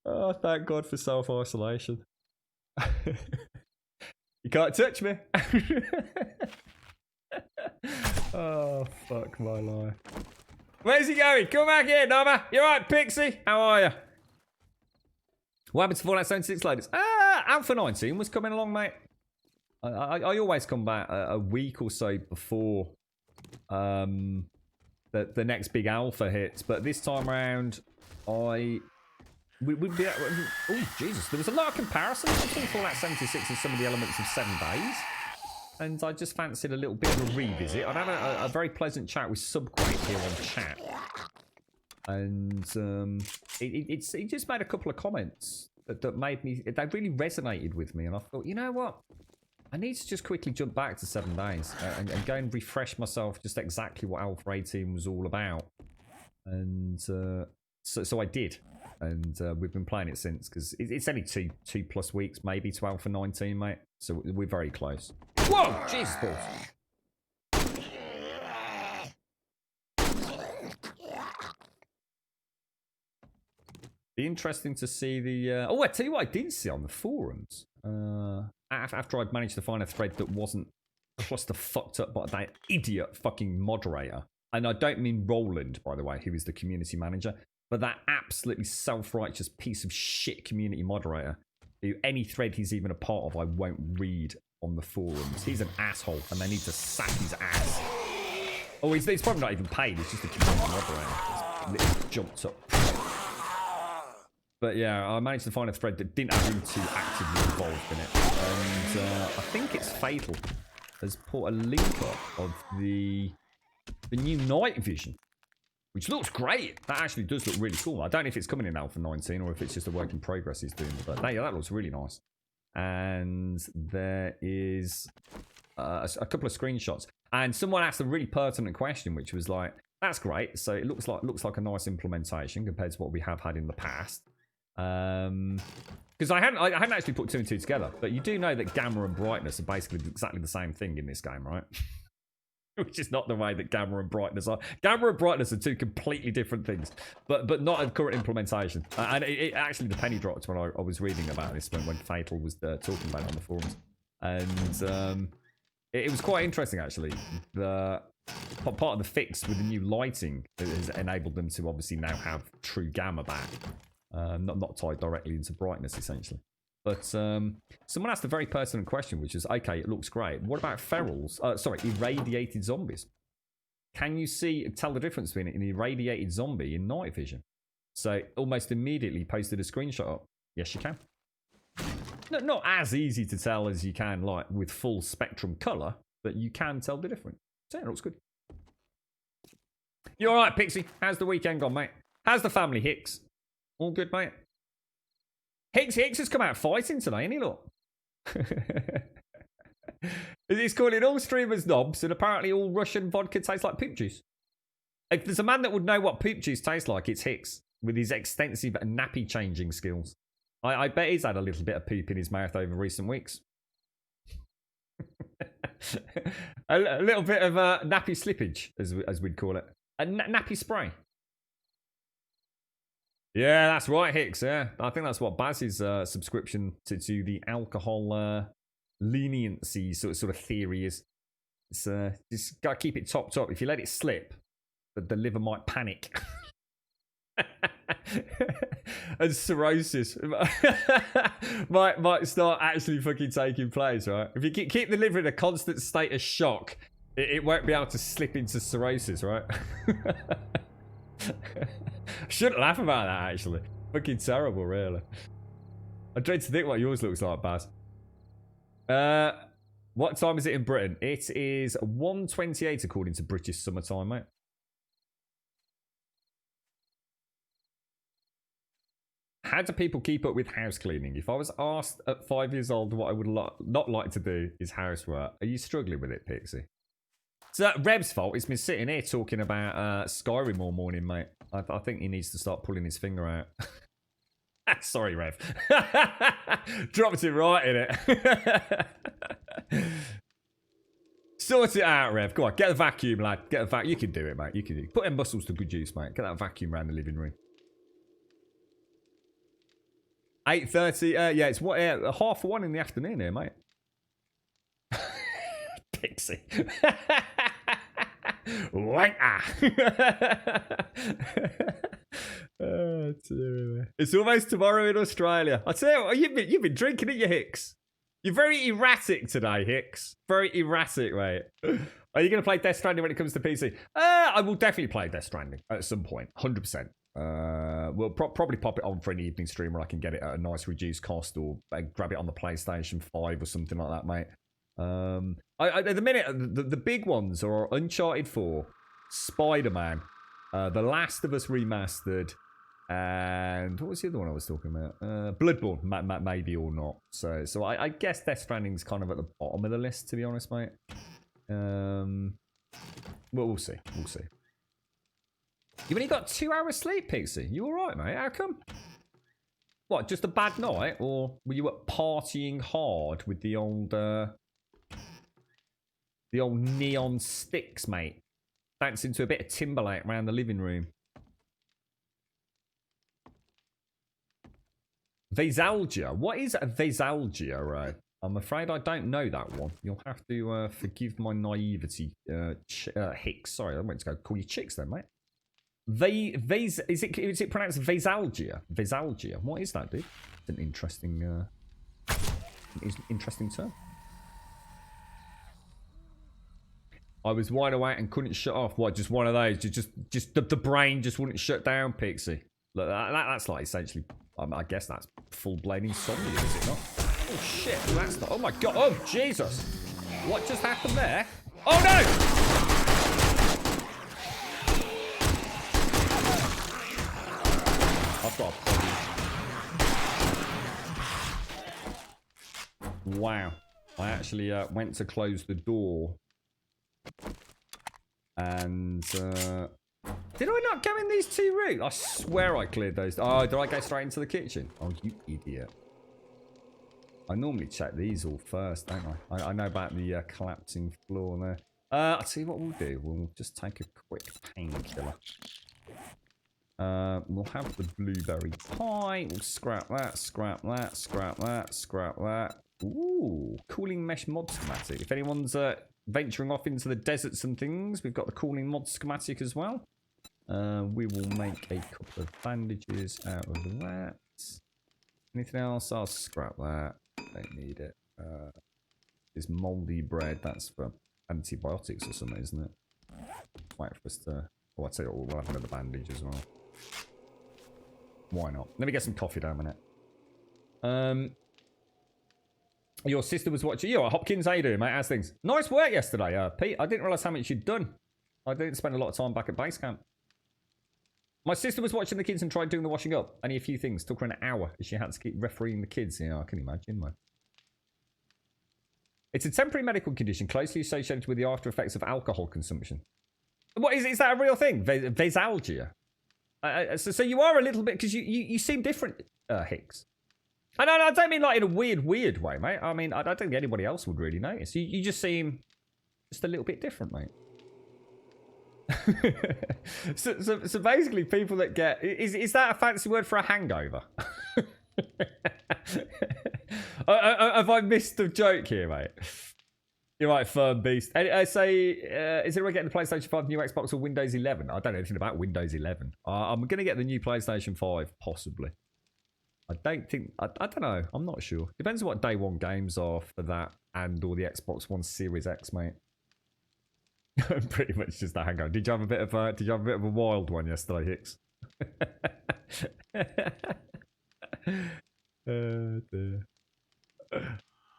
[SPEAKER 1] Oh, thank God for self-isolation. You can't touch me. Oh, fuck my life. Where's he going? Come back here, Nova. You right, Pixie? How are you? What happened to Fallout 76 ladies? Alpha 19 was coming along, mate. I always come back a week or so before the next big alpha hits, but this time around, oh, Jesus. There was a lot of comparison between Fallout 76 and some of the elements of 7 Days. And I just fancied a little bit of a revisit. I'd had a very pleasant chat with Subquake here on chat. And he just made a couple of comments that made me... They really resonated with me. And I thought, you know what? I need to just quickly jump back to 7 Days and go and refresh myself just exactly what Alpha 18 was all about. And so I did. And we've been playing it since, because it's only two plus weeks maybe to Alpha 19, mate. So we're very close. Whoa! Jesus balls. Be interesting to see the... Oh, I tell you what I did see on the forums. After I'd managed to find a thread that wasn't cluster fucked up by that idiot fucking moderator. And I don't mean Roland, by the way, who is the community manager. But that absolutely self-righteous piece of shit community moderator, who any thread he's even a part of, I won't read on the forums. He's an asshole, and they need to sack his ass. Oh, he's probably not even paid. He's just a community moderator. He's literally jumped up. But yeah, I managed to find a thread that didn't have him too actively involved in it. And I think it's Fatal has put a link up of the new night vision, which looks great. That actually does look really cool. I don't know if it's coming in Alpha 19 or if it's just a work in progress he's doing, but yeah, that looks really nice. And there is a couple of screenshots. And someone asked a really pertinent question, which was like, that's great. So it looks like a nice implementation compared to what we have had in the past. Because I hadn't actually put 2 and 2 together, but you do know that gamma and brightness are basically exactly the same thing in this game, right? Which is not the way that gamma and brightness are. Gamma and brightness are two completely different things, but not in current implementation. And it actually, the penny dropped when I was reading about this when Fatal was talking about it on the forums. And it was quite interesting, actually. The part of the fix with the new lighting has enabled them to obviously now have true gamma back. Not tied directly into brightness, essentially. But someone asked a very pertinent question, which is, okay, it looks great. What about ferals? Irradiated zombies. Can you tell the difference between an irradiated zombie in night vision? So almost immediately posted a screenshot up. Yes, you can. Not as easy to tell as you can like with full spectrum color, but you can tell the difference. So it looks good. You all right, Pixie? How's the weekend gone, mate? How's the family, Hicks? All good, mate? Hicks has come out fighting today, ain't he, look? He's calling all streamers knobs, and apparently all Russian vodka tastes like poop juice. If there's a man that would know what poop juice tastes like, it's Hicks, with his extensive nappy changing skills. I bet he's had a little bit of poop in his mouth over recent weeks. a little bit of nappy slippage, as we'd call it. A nappy spray. Yeah, that's right, Hicks. Yeah, I think that's what Baz's subscription to the alcohol leniency sort of theory is. It's just gotta keep it topped up. If you let it slip, the liver might panic. And cirrhosis might start actually fucking taking place, right? If you keep the liver in a constant state of shock, it won't be able to slip into cirrhosis, right? Shouldn't laugh about that, actually. Fucking terrible, really. I dread to think what yours looks like, Baz. What time is it in Britain? It is 1:28 according to British summertime, mate. How do people keep up with house cleaning? If I was asked at 5 years old what I would not like to do is housework, are you struggling with it, Pixie? So Reb's fault. He's been sitting here talking about Skyrim all morning, mate. I think he needs to start pulling his finger out. Sorry, Rev. Dropped it right in it. Sort it out, Rev. Go on, get a vacuum, lad. Get a vacuum. You can do it, mate. You can do it. Put them muscles to good use, mate. Get that vacuum around the living room. 8:30. Yeah, it's what? 1:30 in the afternoon here, mate. Pixie. Wanker. It's almost tomorrow in Australia. I tell you what, you've been drinking it, you Hicks. You're very erratic today, Hicks. Very erratic, mate. Are you going to play Death Stranding when it comes to PC? I will definitely play Death Stranding at some point. 100%. We'll probably pop it on for an evening stream where I can get it at a nice reduced cost, or grab it on the PlayStation 5 or something like that, mate. At the minute, the big ones are Uncharted 4, Spider-Man, The Last of Us Remastered, and what was the other one I was talking about? Bloodborne, maybe or not. So I guess Death Stranding's kind of at the bottom of the list, to be honest, mate. Well, we'll see. We'll see. You've only got 2 hours sleep, Pixie. You all right, mate? How come? What, just a bad night? Or were you partying hard with the old neon sticks, mate? Dancing to a bit of Timberlake around the living room. Vasalgia. What is Vasalgia, right? I'm afraid I don't know that one. You'll have to forgive my naivety, Hicks. Sorry, I went to go call you Chicks then, mate. Is it pronounced Vasalgia? Vasalgia. What is that, dude? It's an interesting term. I was wide awake and couldn't shut off. What? Just one of those? Just the brain just wouldn't shut down, Pixie. Look, that's like essentially. I guess that's full-blown insomnia, is it not? Oh shit! That's not. Oh my god! Oh Jesus! What just happened there? Oh no! I've got a problem. Wow. I actually went to close the door. And, did I not go in these 2 routes? I swear I cleared those. Oh, did I go straight into the kitchen? Oh, you idiot. I normally check these all first, don't I? I know about the collapsing floor there. I'll tell you what we'll do. We'll just take a quick painkiller. We'll have the blueberry pie. We'll scrap that, scrap that, scrap that, scrap that. Ooh, cooling mesh mod schematic. If anyone's venturing off into the deserts and things, we've got the cooling mod schematic as well. We will make a couple of bandages out of that. Anything else? I'll scrap that. Don't need it. This moldy bread, that's for antibiotics or something, isn't it? Wait for us to... Oh, I'd say we'll have another bandage as well. Why not? Let me get some coffee down a minute. Your sister was watching you. Hopkins, how you doing, mate? How's things? Nice work yesterday, Pete. I didn't realise how much you'd done. I didn't spend a lot of time back at base camp. My sister was watching the kids and tried doing the washing up. Only a few things. Took her an hour. She had to keep refereeing the kids. Yeah, I can imagine, mate. It's a temporary medical condition closely associated with the after effects of alcohol consumption. What is that a real thing? Vasalgia? So you are a little bit, because you seem different, Hicks. And I don't mean like in a weird way, mate. I mean, I don't think anybody else would really notice. You just seem just a little bit different, mate. so basically, people that get... Is that a fancy word for a hangover? Have I missed the joke here, mate? You're right, firm beast. I say, is anyone getting the PlayStation 5, new Xbox, or Windows 11? I don't know anything about Windows 11. I'm going to get the new PlayStation 5, possibly. I don't think... I don't know. I'm not sure. Depends on what day one games are for that and or the Xbox One Series X, mate. Pretty much just a hangover. Did you have a bit of a wild one yesterday, Hicks? Dear.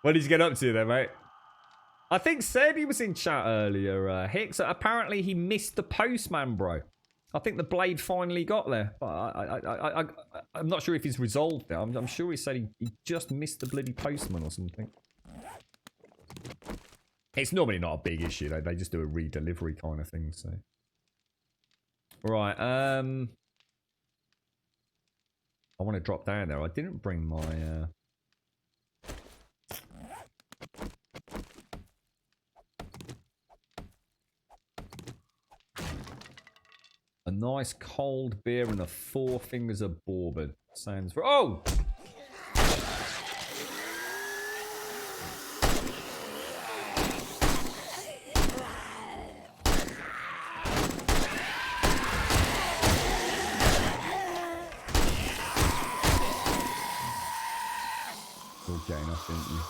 [SPEAKER 1] What did you get up to there, mate? I think said he was in chat earlier, Hicks. Apparently he missed the postman, bro. I think the blade finally got there. But I'm not sure if he's resolved it. I'm sure he said he just missed the bloody postman or something. It's normally not a big issue, though. They just do a re-delivery kind of thing, so... Right, I want to drop down there. I didn't bring my... A nice cold beer and a 4 fingers of bourbon. Sounds... Oh! Getting off, didn't you?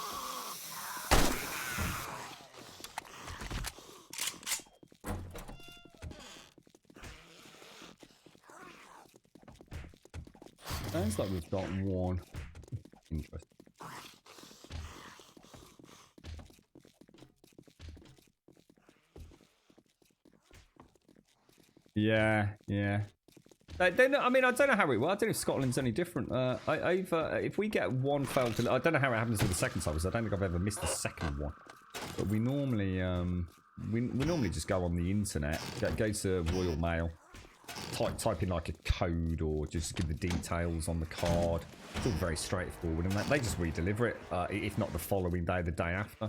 [SPEAKER 1] Sounds like we've got one. Interesting. Yeah. I mean, I don't know how it works. I don't know if Scotland's any different. If we get one failed, I don't know how it happens with the second time, because I don't think I've ever missed the second one. But we normally, we normally just go on the internet, go to Royal Mail, type in like a code or just give the details on the card. It's all very straightforward, and they just re-deliver it. If not the following day, the day after.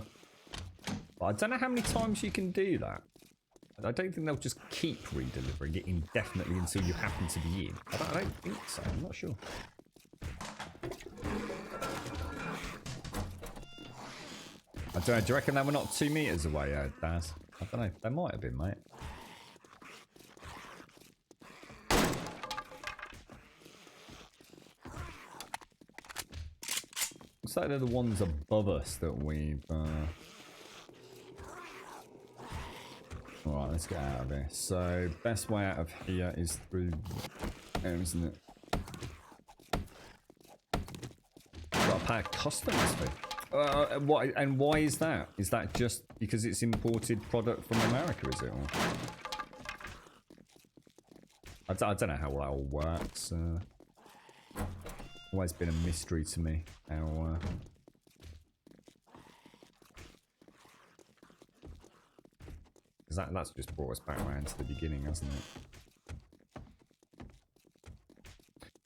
[SPEAKER 1] But I don't know how many times you can do that. I don't think they'll just keep re-delivering it indefinitely until you happen to be in. I don't think so. I'm not sure. I don't know. Do you reckon they were not 2 meters away, Daz? I don't know. They might have been, mate. Looks like they're the ones above us that we've... Alright, let's get out of here. So, best way out of here is through there, isn't it? Got to pay a customs fee. Why is that? Is that just because it's imported product from America, is it? Or... I don't know how that all works. Always been a mystery to me how... That's just brought us back around to the beginning, hasn't it?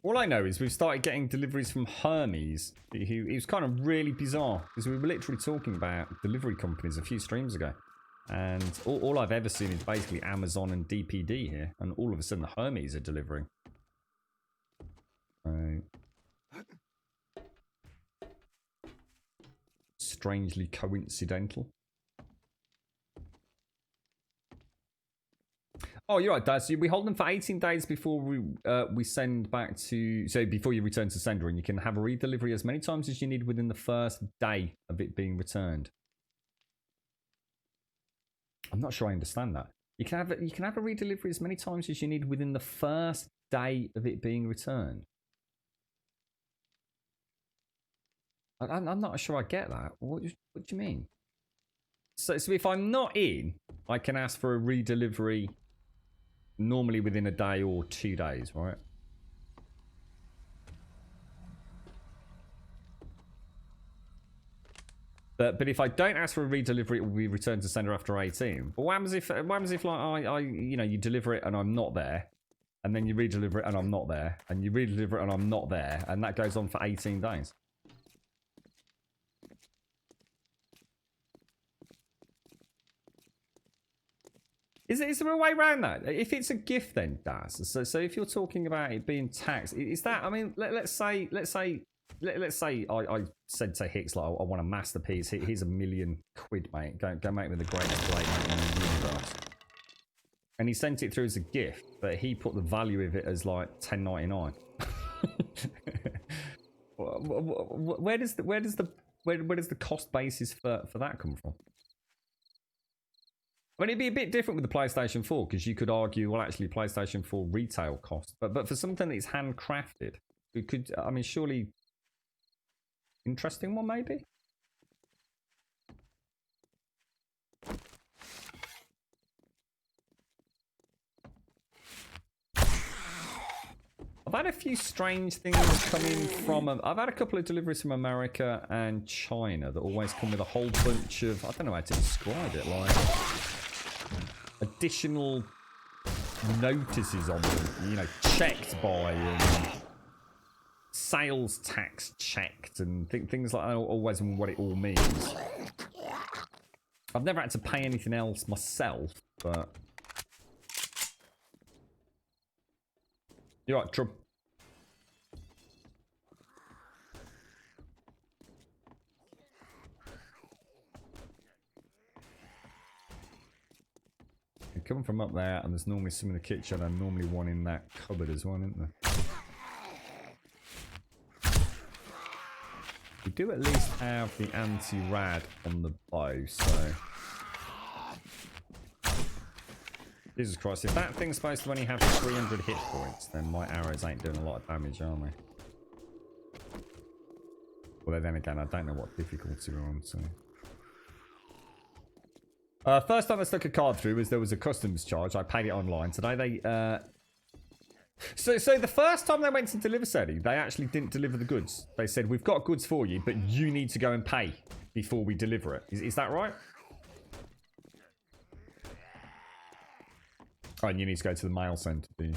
[SPEAKER 1] All I know is we've started getting deliveries from Hermes. It was kind of really bizarre, because we were literally talking about delivery companies a few streams ago. And all I've ever seen is basically Amazon and DPD here. And all of a sudden the Hermes are delivering. Strangely coincidental. Oh, you're right, Dad. So we hold them for 18 days before we send back to... So before you return to sender, and you can have a redelivery as many times as you need within the first day of it being returned. I'm not sure I understand that. You can have a redelivery as many times as you need within the first day of it being returned. I'm not sure I get that. What do you mean? So if I'm not in, I can ask for a redelivery normally within a day or 2 days, right? But if I don't ask for a redelivery, it will be returned to sender after 18. But what happens if like you deliver it and I'm not there, and then you redeliver it and I'm not there, and you redeliver it and I'm not there, and that goes on for 18 days? Is there a way around that? If it's a gift, then Daz. So if you're talking about it being taxed, is that? I mean, let's say I said to Hicks, like, I want a masterpiece. Here's $1 million, mate. Go make me the greatest blade in the universe. And he sent it through as a gift, but he put the value of it as like $10.99. Where does the cost basis for that come from? I mean, it'd be a bit different with the PlayStation 4, because you could argue, well, actually, PlayStation 4 retail cost. But for something that's handcrafted, it could, I mean, surely... Interesting one, maybe? I've had a few strange things coming from... I've had a couple of deliveries from America and China that always come with a whole bunch of... I don't know how to describe it, like... additional notices on them, you know, checked by and sales tax checked and things like that, always and what it all means. I've never had to pay anything else myself, but you're right, Trump. Coming from up there, and there's normally some in the kitchen and normally one in that cupboard as well, isn't there? We do at least have the anti-rad on the bow, so... Jesus Christ, if that thing's supposed to only have 300 hit points, then my arrows ain't doing a lot of damage, are they? Well, then again, I don't know what difficulty we're on, so... First time I stuck a card through was there was a customs charge. I paid it online. Today they... So the first time they went to deliver Sadie, they actually didn't deliver the goods. They said, we've got goods for you, but you need to go and pay before we deliver it. Is that right? Oh, and you need to go to the mail centre, do you?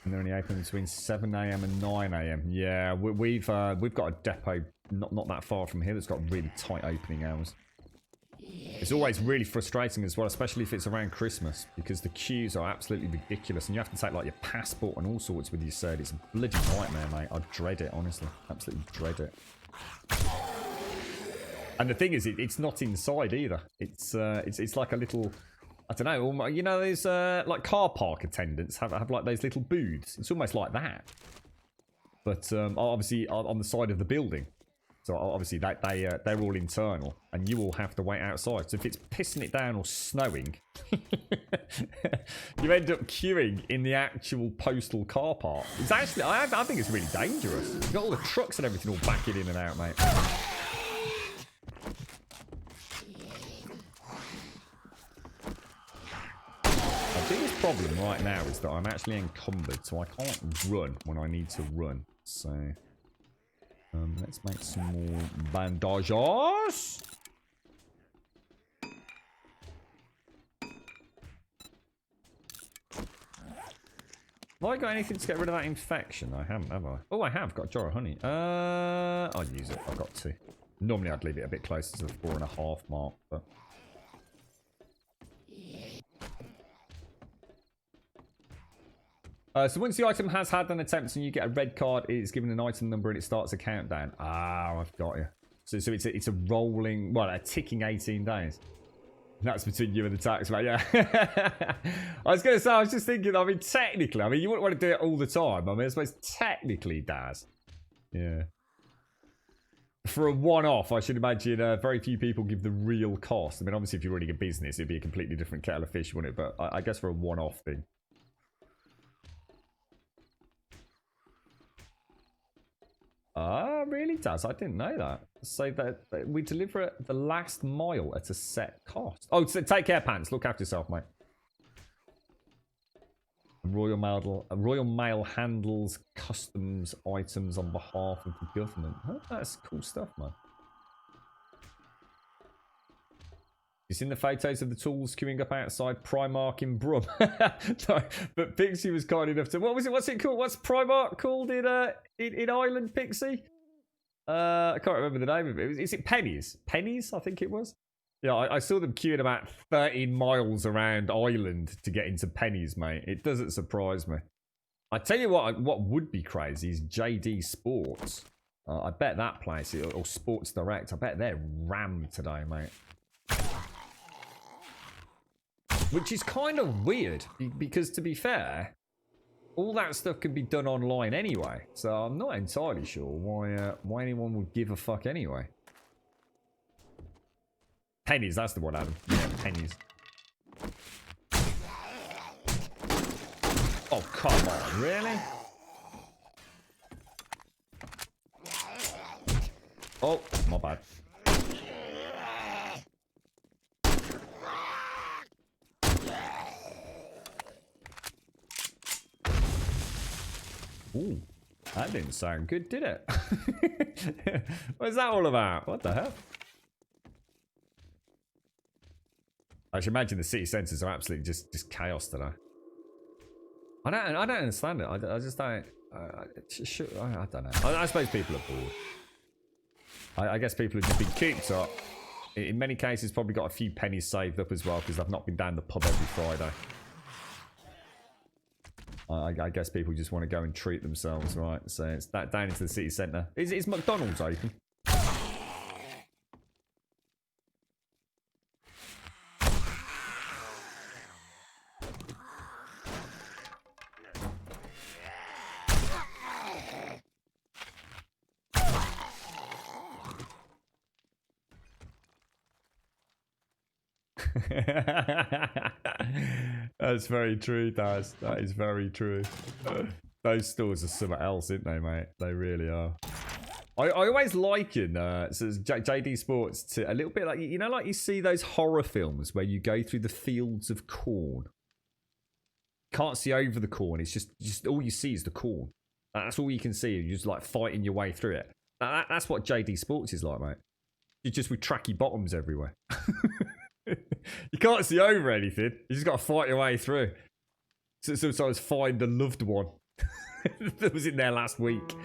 [SPEAKER 1] And they're only open between 7 AM and 9 AM. Yeah, we've got a depot not that far from here that's got really tight opening hours. It's always really frustrating as well, especially if it's around Christmas, because the queues are absolutely ridiculous, and you have to take like your passport and all sorts with you, sir. It's a bloody nightmare, mate. I dread it, honestly. Absolutely dread it. And the thing is, it's not inside either. It's like a little... I don't know, you know, there's like car park attendants have like those little booths. It's almost like that, but obviously on the side of the building. So obviously they're all internal, and you all have to wait outside. So if it's pissing it down or snowing, you end up queuing in the actual postal car park. It's actually, I think it's really dangerous. You've got all the trucks and everything all backing in and out, mate. The biggest problem right now is that I'm actually encumbered, so I can't run when I need to run. So, let's make some more bandages. Have I got anything to get rid of that infection? I haven't, have I? Oh, I have got a jar of honey. I'll use it if I got to. Normally I'd leave it a bit closer to the 4.5 mark, but... So once the item has had an attempt and you get a red card, it's given an item number and it starts a countdown. Ah, I've got you. So it's a rolling, well, a ticking 18 days. That's between you and the tax man, yeah. I was going to say, I was just thinking, I mean, technically, I mean, you wouldn't want to do it all the time. I mean, I suppose technically does. Yeah. For a one-off, I should imagine very few people give the real cost. I mean, obviously, if you're running a business, it'd be a completely different kettle of fish, wouldn't it? But I guess for a one-off thing. Ah, really does? I didn't know that. So that we deliver the last mile at a set cost. Oh, so take care, pants. Look after yourself, mate. Royal Mail handles customs items on behalf of the government. Huh? That's cool stuff, man. You seen the photos of the tools queuing up outside Primark in Brum? No, but Pixie was kind enough to... What was it? What's it called? What's Primark called in Ireland, Pixie? I can't remember the name of it. Is it Pennies? Pennies, I think it was. Yeah, I saw them queuing about 13 miles around Ireland to get into Pennies, mate. It doesn't surprise me. I tell you what would be crazy is JD Sports. I bet that place, or Sports Direct, I bet they're rammed today, mate. Which is kind of weird, because to be fair, all that stuff can be done online anyway. So I'm not entirely sure why anyone would give a fuck anyway. Pennies, that's the one, Adam. Yeah, pennies. Oh, come on, really? Oh, my bad. Ooh, that didn't sound good, did it? What's that all about? What the hell? I should imagine the city centres are absolutely just chaos today. I don't understand it. I just don't. I don't know. I suppose people are bored. I guess people have just been cooped up. In many cases, probably got a few pennies saved up as well because they've not been down the pub every Friday. I guess people just want to go and treat themselves, right? So it's that down into the city centre. Is McDonald's open? That's very true, Daz. That is very true. Those stores are something else, aren't they, mate? They really are. I always liken JD Sports to a little bit like, you know, like you see those horror films where you go through the fields of corn. Can't see over the corn. It's just all you see is the corn. That's all you can see. You're just like fighting your way through it. That's what JD Sports is like, mate. You're just with tracky bottoms everywhere. You can't see over anything. You just got to fight your way through. So sometimes find a loved one that was in there last week.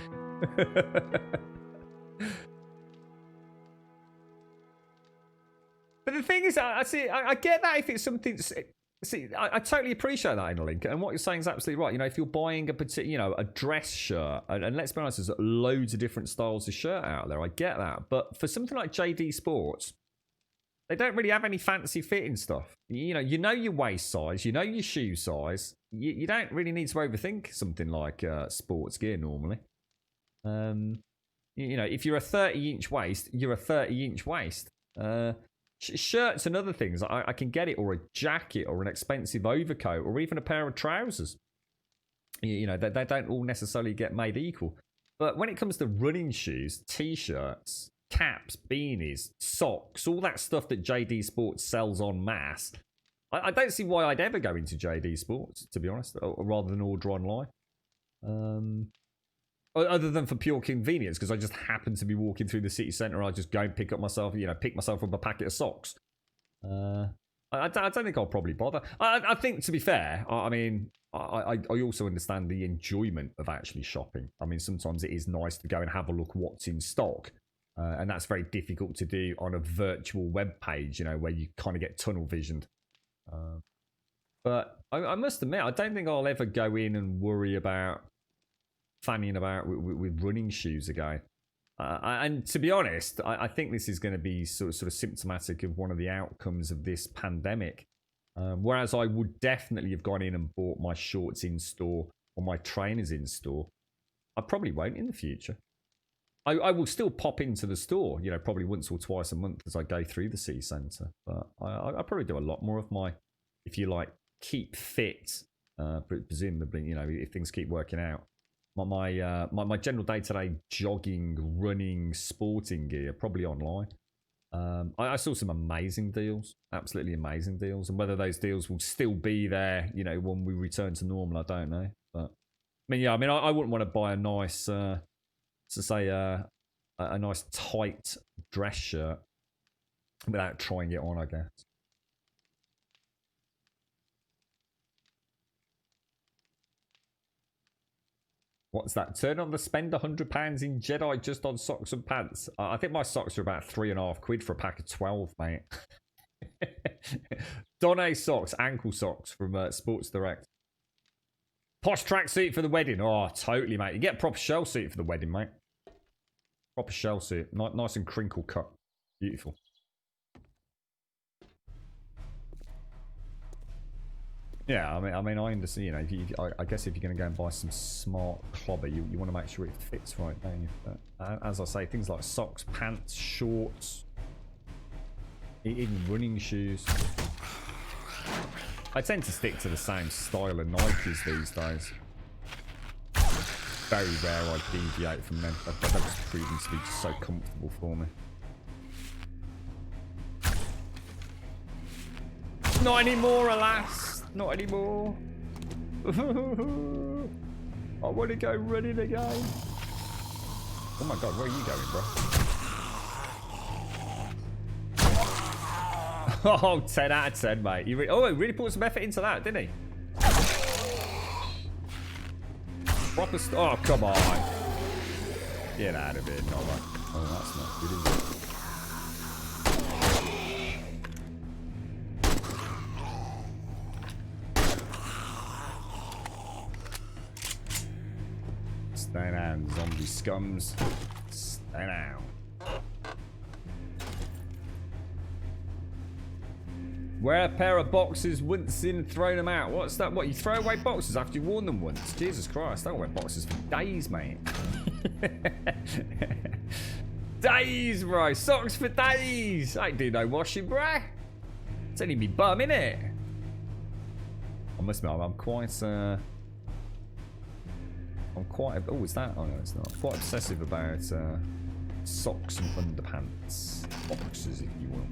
[SPEAKER 1] But the thing is, I get that if it's something. See, I totally appreciate that, Link, and what you're saying is absolutely right. You know, if you're buying a particular, you know, a dress shirt, and let's be honest, there's loads of different styles of shirt out there. I get that, but for something like JD Sports, they don't really have any fancy fitting stuff. You know your waist size, you know your shoe size. You don't really need to overthink something like sports gear normally. You know, if you're a 30-inch waist, you're a 30-inch waist. Shirts and other things, I can get it, or a jacket, or an expensive overcoat, or even a pair of trousers. You know, they don't all necessarily get made equal. But when it comes to running shoes, t-shirts, caps, beanies, socks, all that stuff that JD Sports sells en masse, I don't see why I'd ever go into JD Sports, to be honest, or rather than order online. Other than for pure convenience, because I just happen to be walking through the city centre, I just go and pick myself up a packet of socks. I don't think I'll probably bother. I think, to be fair, I mean, I also understand the enjoyment of actually shopping. I mean, sometimes it is nice to go and have a look what's in stock. And that's very difficult to do on a virtual web page, you know, where you kind of get tunnel visioned. But I must admit, I don't think I'll ever go in and worry about fanning about with running shoes again. And to be honest, I think this is going to be sort of symptomatic of one of the outcomes of this pandemic. Whereas I would definitely have gone in and bought my shorts in store or my trainers in store, I probably won't in the future. I will still pop into the store, you know, probably once or twice a month as I go through the city centre. But I probably do a lot more of my, if you like, keep fit, presumably, you know, if things keep working out. My general day-to-day jogging, running, sporting gear, probably online. I saw some amazing deals, absolutely amazing deals. And whether those deals will still be there, you know, when we return to normal, I don't know. But, I wouldn't want to buy a nice... to say a nice tight dress shirt without trying it on, I guess. What's that? Turn on the spend £100 in Jedi just on socks and pants. I think my socks are about £3.50 for a pack of 12, mate. Donne socks, ankle socks from Sports Direct. Posh tracksuit for the wedding. Oh, totally, mate. You get a proper shell suit for the wedding, mate. Proper shell suit. Nice and crinkle cut. Beautiful. Yeah, I mean, I understand, you know, I guess if you're going to go and buy some smart clobber, you want to make sure it fits right, don't you? But, as I say, things like socks, pants, shorts, even running shoes. I tend to stick to the same style of Nikes these days. Very rare I deviate from them. They've just proven to be so comfortable for me. Not anymore, alas. Not anymore. I want to go running again. Oh my god, where are you going, bro? Oh, 10 out of 10, mate. He really put some effort into that, didn't he? Proper oh, come on. Get out of it. No, oh, that's not good, is it? Stay down, zombie scums. Stay down. Wear a pair of boxes once in, throw them out. What's that? What, you throw away boxes after you've worn them once? Jesus Christ, I don't wear boxes for days, mate. Days, bro. Socks for days. I ain't do no washing, bro. It's only me bum, innit? I must admit, I'm quite, oh, is that? Oh, no, it's not. I'm quite obsessive about, socks and underpants. Boxes, if you will.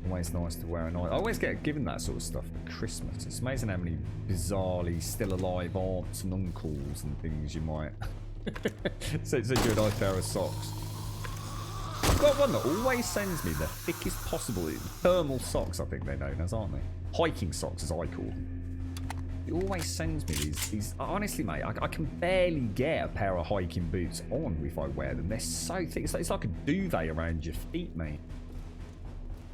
[SPEAKER 1] Always nice to wear a night. I always get given that sort of stuff for Christmas. It's amazing how many bizarrely still alive aunts and uncles and things you might send you a nice pair of socks. I've got one that always sends me the thickest possible thermal socks, I think they're known as, aren't they? Hiking socks, as I call them. It always sends me these honestly, mate, I can barely get a pair of hiking boots on if I wear them. They're so thick. It's like a duvet around your feet, mate.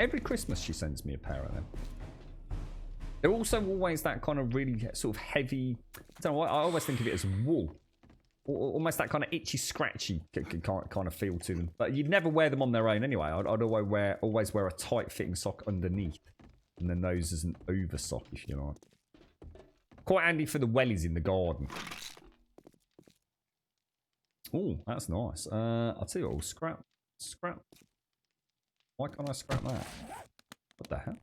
[SPEAKER 1] Every Christmas she sends me a pair of them. They're also always that kind of really sort of heavy, I don't know, I always think of it as wool. Or almost that kind of itchy, scratchy kind of feel to them. But you'd never wear them on their own anyway. I'd always wear a tight fitting sock underneath. And then those as an over sock, if you like. Quite handy for the wellies in the garden. Oh, that's nice. I'll tell you what, scrap. Why can't I scrap that? What the hell?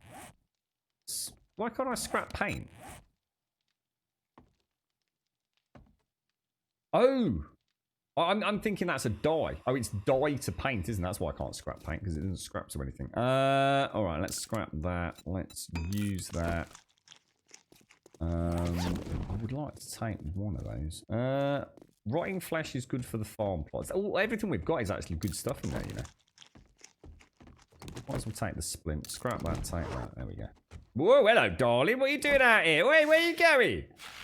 [SPEAKER 1] Why can't I scrap paint? Oh! I'm thinking that's a dye. Oh, it's dye to paint, isn't it? That's why I can't scrap paint, because it doesn't scrap to anything. Alright, let's scrap that. Let's use that. I would like to take one of those. Rotting flesh is good for the farm plots. Oh, everything we've got is actually good stuff in there, you know. Might as well take the splint. Scrap that, take that. There we go. Whoa, hello, darling. What are you doing out here? Where are you going?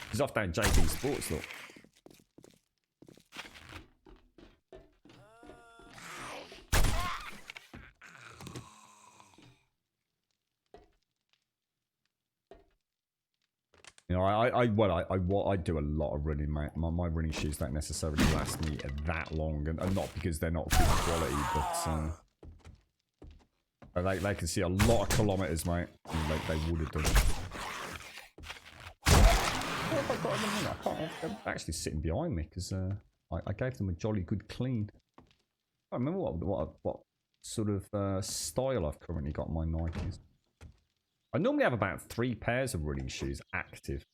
[SPEAKER 1] He's off down JB Sports, look. You know, I do a lot of running, mate. My running shoes don't necessarily last me that long, and not because they're not good quality, but they can see a lot of kilometers, mate. They would have done. They're actually sitting behind me because I gave them a jolly good clean. I don't remember what sort of style I've currently got my Nikes. I normally have about 3 pairs of running shoes active.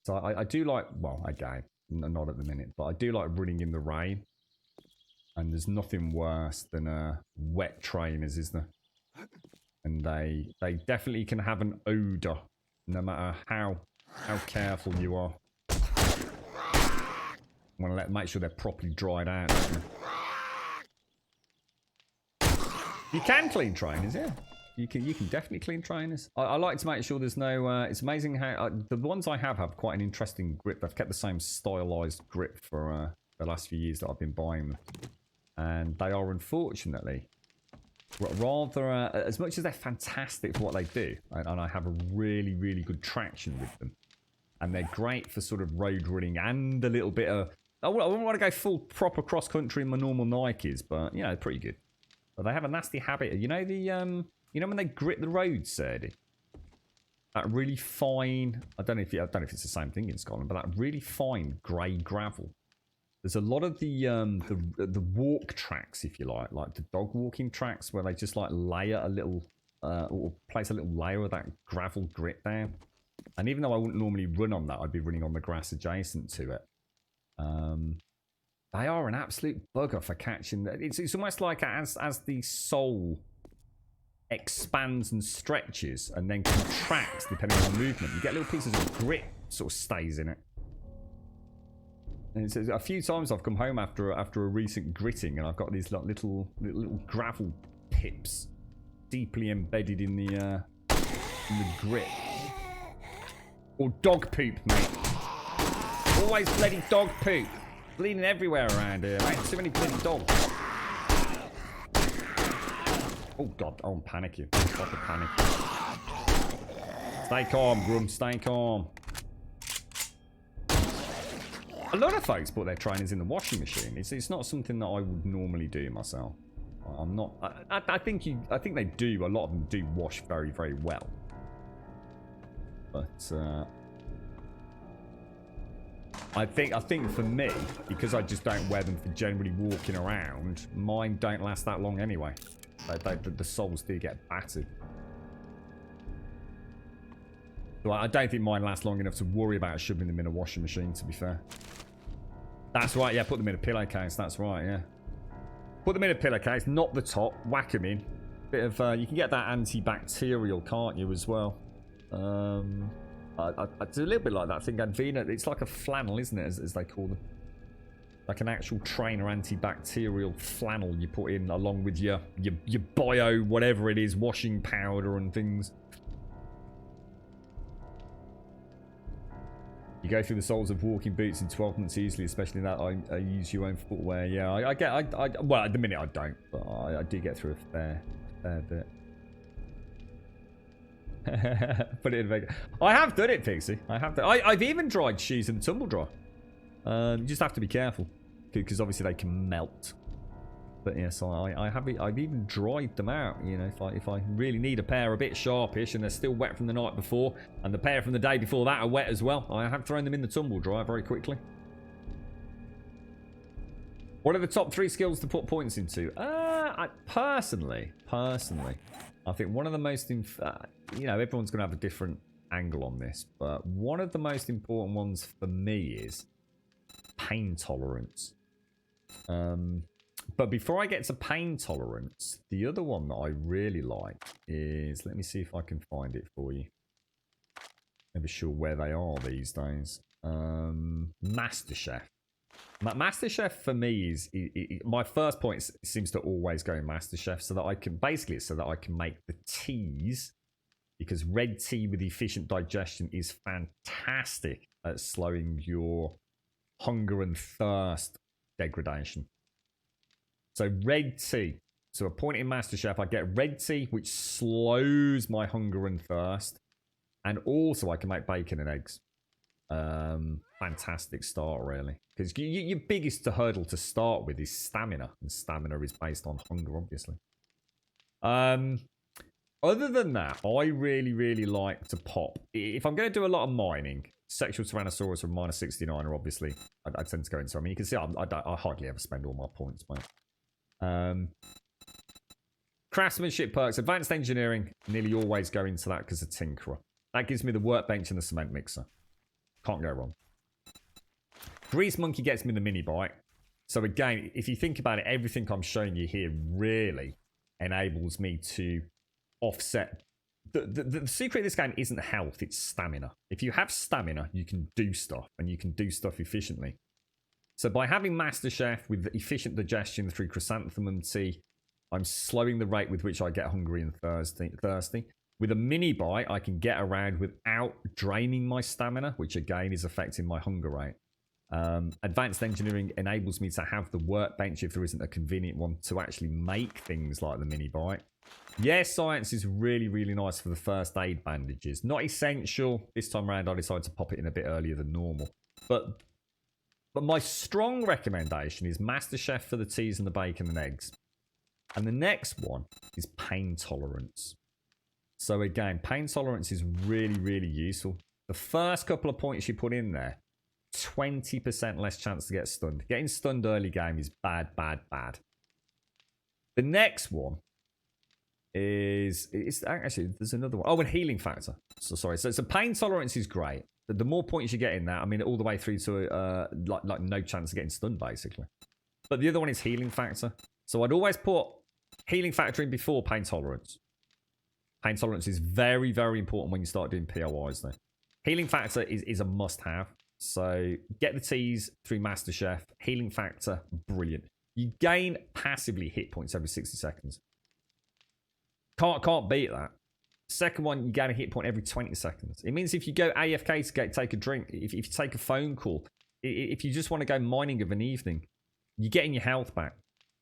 [SPEAKER 1] So I do like, well, again, not at the minute, but I do like running in the rain. And there's nothing worse than wet trainers, is there? And they definitely can have an odour, no matter how careful you are. Want to make sure they're properly dried out, don't you? You can clean trainers, yeah. You can definitely clean trainers. I like to make sure there's no... it's amazing how... the ones I have quite an interesting grip. They've kept the same stylized grip for the last few years that I've been buying them. And they are, unfortunately, rather... as much as they're fantastic for what they do, and I have a really, really good traction with them, and they're great for sort of road running and a little bit of... I wouldn't want to go full proper cross-country in my normal Nikes, but, you know, pretty good. But they have a nasty habit. You know the... You know when they grit the roads, Serdy? That really fine... I don't know if it's the same thing in Scotland, but that really fine grey gravel. There's a lot of the walk tracks, if you like the dog walking tracks, where they just like layer a little... or place a little layer of that gravel grit down. And even though I wouldn't normally run on that, I'd be running on the grass adjacent to it. They are an absolute bugger for catching... It's almost like as the sole... expands and stretches and then contracts depending on the movement. You get little pieces of grit sort of stays in it. And it's a few times I've come home after a recent gritting and I've got these little gravel pips deeply embedded in the grit. Or dog poop, mate. Always bloody dog poop. Bleeding everywhere around here, mate. Too many bloody dogs. Oh god, oh, I'm panicking. Stop the panic. Stay calm, Grum, stay calm. A lot of folks put their trainers in the washing machine. It's not something that I would normally do myself. I'm not... I think they do. A lot of them do wash very, very well. But I think for me, because I just don't wear them for generally walking around, mine don't last that long anyway. The soles do get battered. So I don't think mine last long enough to worry about shoving them in a washing machine, to be fair. That's right, yeah, put them in a pillowcase, that's right, yeah. Put them in a pillowcase, not the top, whack them in. Bit of, you can get that antibacterial, can't you, as well? It's a little bit like that thing, Advena. It's like a flannel, isn't it, as they call them? Like an actual trainer antibacterial flannel you put in along with your bio, whatever it is, washing powder and things. You go through the soles of walking boots in 12 months easily, especially that I use your own footwear. Yeah, well, at the minute I don't, but I do get through a fair bit. Put it in Vegas. I have done it, Pixie. I've even dried shoes in the tumble dryer. You just have to be careful, because obviously they can melt. But yes, I've even dried them out. You know, if I really need a pair a bit sharpish and they're still wet from the night before, and the pair from the day before that are wet as well, I have thrown them in the tumble dryer very quickly. What are the top 3 skills to put points into? Personally, I think one of the most, you know, everyone's going to have a different angle on this, but one of the most important ones for me is pain tolerance. But before I get to pain tolerance, the other one that I really like is, let me see if I can find it for you. Never sure where they are these days. MasterChef. MasterChef for me is my first point seems to always go in MasterChef, so that I can basically make the teas because red tea with efficient digestion is fantastic at slowing your hunger and thirst degradation. So red tea. So a point in MasterChef, I get red tea, which slows my hunger and thirst. And also I can make bacon and eggs. Fantastic start, really. Because your biggest hurdle to start with is stamina. And stamina is based on hunger, obviously. Other than that, I really, really like to pop. If I'm going to do a lot of mining, Sexual Tyrannosaurus and minus 69 are obviously, I tend to go into. I mean, you can see I hardly ever spend all my points, mate. Craftsmanship perks, advanced engineering, nearly always go into that because of Tinkerer. That gives me the workbench and the cement mixer. Can't go wrong. Grease Monkey gets me the mini bike. So again, if you think about it, everything I'm showing you here really enables me to offset. The secret of this game isn't health, it's stamina. If you have stamina, you can do stuff, and you can do stuff efficiently. So by having MasterChef with efficient digestion through chrysanthemum tea, I'm slowing the rate with which I get hungry and thirsty. With a mini bite, I can get around without draining my stamina, which again is affecting my hunger rate. Advanced engineering enables me to have the workbench, if there isn't a convenient one, to actually make things like the mini bike. Yes, science is really, really nice for the first aid bandages. Not essential. This time around, I decided to pop it in a bit earlier than normal. But my strong recommendation is MasterChef for the teas and the bacon and eggs. And the next one is pain tolerance. So again, pain tolerance is really, really useful. The first couple of points you put in there, 20% less chance to get stunned. Getting stunned early game is bad, bad, bad. The next one is actually there's another one. Oh, and healing factor. So sorry. So pain tolerance is great. The more points you get in that, I mean, all the way through to like no chance of getting stunned, basically. But the other one is healing factor. So I'd always put healing factor in before pain tolerance. Pain tolerance is very, very important when you start doing POIs, though. Healing factor is a must-have. So get the teas through MasterChef. Healing factor, brilliant. You gain passively hit points every 60 seconds. Can't beat that. Second one, you gain a hit point every 20 seconds. It means if you go AFK to take a drink, if you take a phone call, if you just want to go mining of an evening, you're getting your health back.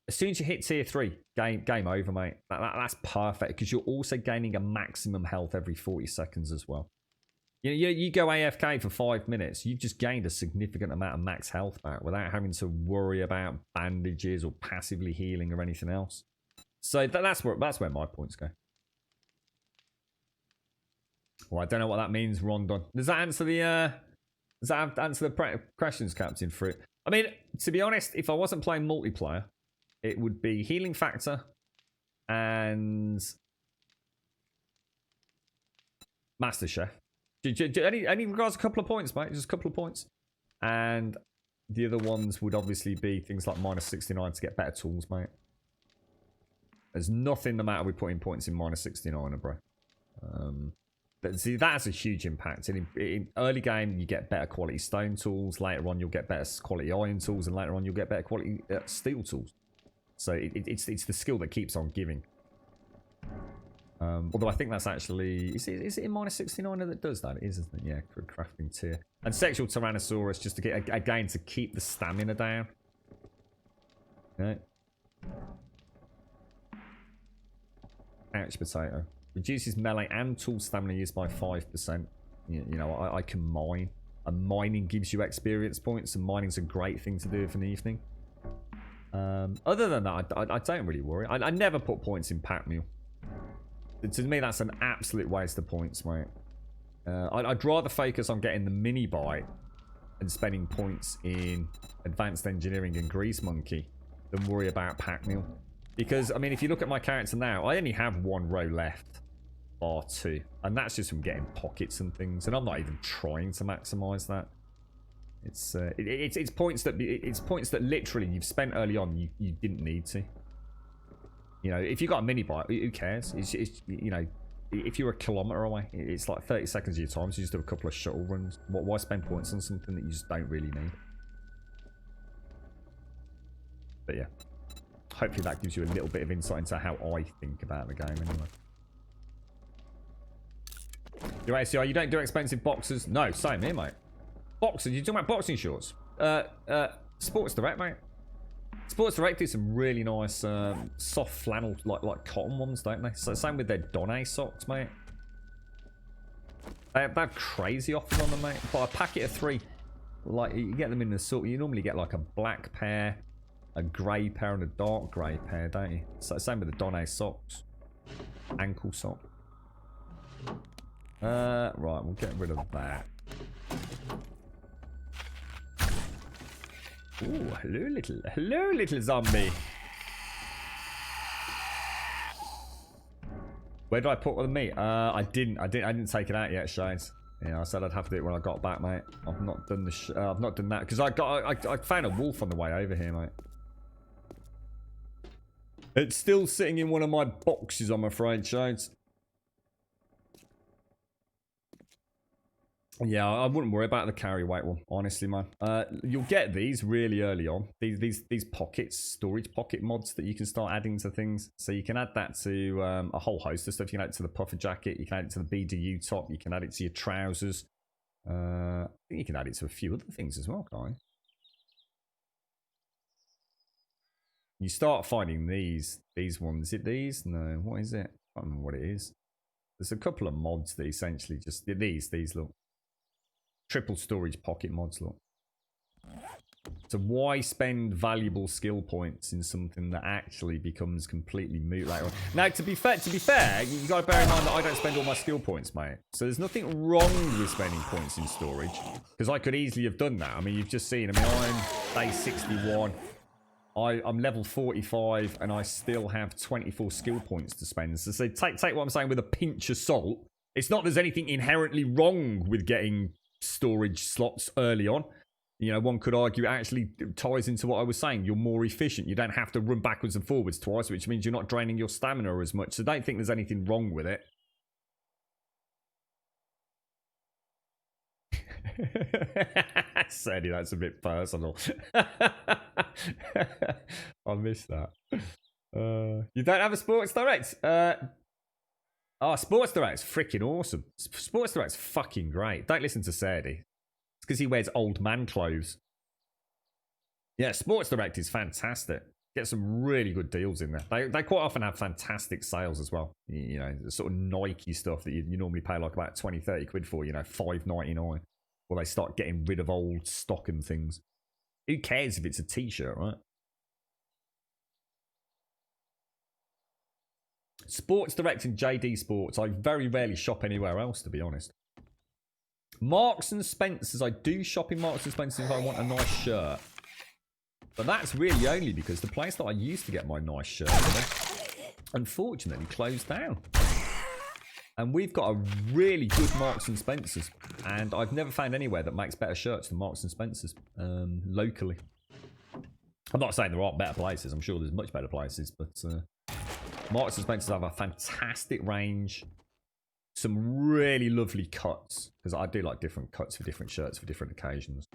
[SPEAKER 1] As soon as you hit tier 3, game over, mate. That's perfect because you're also gaining a maximum health every 40 seconds as well. You go AFK for 5 minutes, you've just gained a significant amount of max health back without having to worry about bandages or passively healing or anything else. So that's where my points go. Well, I don't know what that means, Rondon. Does that answer the questions, Captain Fruit? I mean, to be honest, if I wasn't playing multiplayer, it would be healing factor and MasterChef. Only regards a couple of points, mate. Just a couple of points. And the other ones would obviously be things like minus 69 to get better tools, mate. There's nothing the matter with putting points in minus 69, bro. But see, that has a huge impact. In early game, you get better quality stone tools. Later on, you'll get better quality iron tools. And later on, you'll get better quality steel tools. So it's the skill that keeps on giving. Although I think that's actually... Is it in minus 69 that does that? It is, isn't it? Yeah, crafting tier. And Sexual Tyrannosaurus, just to get, again, to keep the stamina down. Okay. Ouch potato. Reduces melee and tool stamina use by 5%. You know, I can mine. And mining gives you experience points. And mining's a great thing to do for an evening. Other than that, I don't really worry. I never put points in pack meal. To me, that's an absolute waste of points, mate. I'd rather focus on getting the mini bite and spending points in advanced engineering and grease monkey than worry about pack meal. Because, I mean, if you look at my character now, I only have one row left, bar 2. And that's just from getting pockets and things. And I'm not even trying to maximize that. It's points that literally you've spent early on you didn't need to. You know, if you got a mini bike, who cares? It's you know, if you're a kilometer away, it's like 30 seconds of your time, so you just do a couple of shuttle runs. Why spend points on something that you just don't really need? But yeah, hopefully that gives you a little bit of insight into how I think about the game anyway. You're ACR, you don't do expensive boxers? No, same here, mate. Boxers, you're talking about boxing shorts? Sports Direct, mate. Sports Direct do some really nice soft flannel, like cotton ones, don't they? So same with their Donne socks, mate. They have crazy offers on them, mate. Buy a packet of 3. Like, you get them in the sort. You normally get like a black pair, a grey pair, and a dark grey pair, don't you? So same with the Donne socks. Ankle sock. Right, we'll get rid of that. Ooh, hello little zombie. Where did I put all the meat? I didn't take it out yet, Shades. Yeah, I said I'd have to do it when I got back, mate. I've not done I've not done that because I found a wolf on the way over here, mate. It's still sitting in one of my boxes, I'm afraid, Shades. Yeah, I wouldn't worry about the carry weight one, honestly, man. You'll get these really early on. These pockets, storage pocket mods that you can start adding to things. So you can add that to a whole host of stuff. You can add it to the puffer jacket. You can add it to the BDU top. You can add it to your trousers. I think you can add it to a few other things as well, can't you? You start finding these ones. Is it these? No, what is it? I don't know what it is. There's a couple of mods that essentially just these look. Triple storage pocket mods, look. So why spend valuable skill points in something that actually becomes completely moot later on? Now, to be fair, you got to bear in mind that I don't spend all my skill points, mate. So there's nothing wrong with spending points in storage, because I could easily have done that. I mean, you've just seen. I mean, I'm day 61. I'm level 45, and I still have 24 skill points to spend. So take what I'm saying with a pinch of salt. It's not there's anything inherently wrong with getting storage slots early on. You know, one could argue it actually ties into what I was saying. You're more efficient. You don't have to run backwards and forwards twice, which means you're not draining your stamina as much. So don't think there's anything wrong with it. Sadly, that's a bit personal. I missed that. You don't have a Sports Direct? Oh, Sports Direct's freaking awesome. Sports Direct's fucking great. Don't listen to Sadie. It's because he wears old man clothes. Yeah, Sports Direct is fantastic. Get some really good deals in there. They quite often have fantastic sales as well. You know, the sort of Nike stuff that you normally pay like about 20, 30 quid for, you know, $5.99. Well, they start getting rid of old stock and things. Who cares if it's a t-shirt, right? Sports Direct and JD Sports. I very rarely shop anywhere else, to be honest. Marks and Spencer's. I do shop in Marks and Spencer's if I want a nice shirt. But that's really only because the place that I used to get my nice shirt unfortunately closed down. And we've got a really good Marks and Spencer's. And I've never found anywhere that makes better shirts than Marks and Spencer's locally. I'm not saying there aren't better places. I'm sure there's much better places. But Marks and Spencer's have a fantastic range. Some really lovely cuts. Because I do like different cuts for different shirts for different occasions.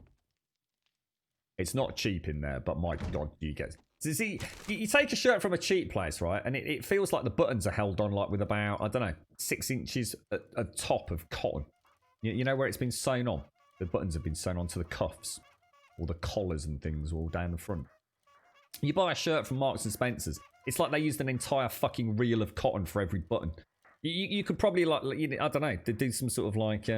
[SPEAKER 1] It's not cheap in there, but my God, you get... See, you take a shirt from a cheap place, right? And it feels like the buttons are held on like with about, I don't know, 6 inches at top of cotton. You know where it's been sewn on? The buttons have been sewn onto the cuffs. Or the collars and things all down the front. You buy a shirt from Marks and Spencer's, it's like they used an entire fucking reel of cotton for every button. You could probably, like, I don't know, do some sort of like...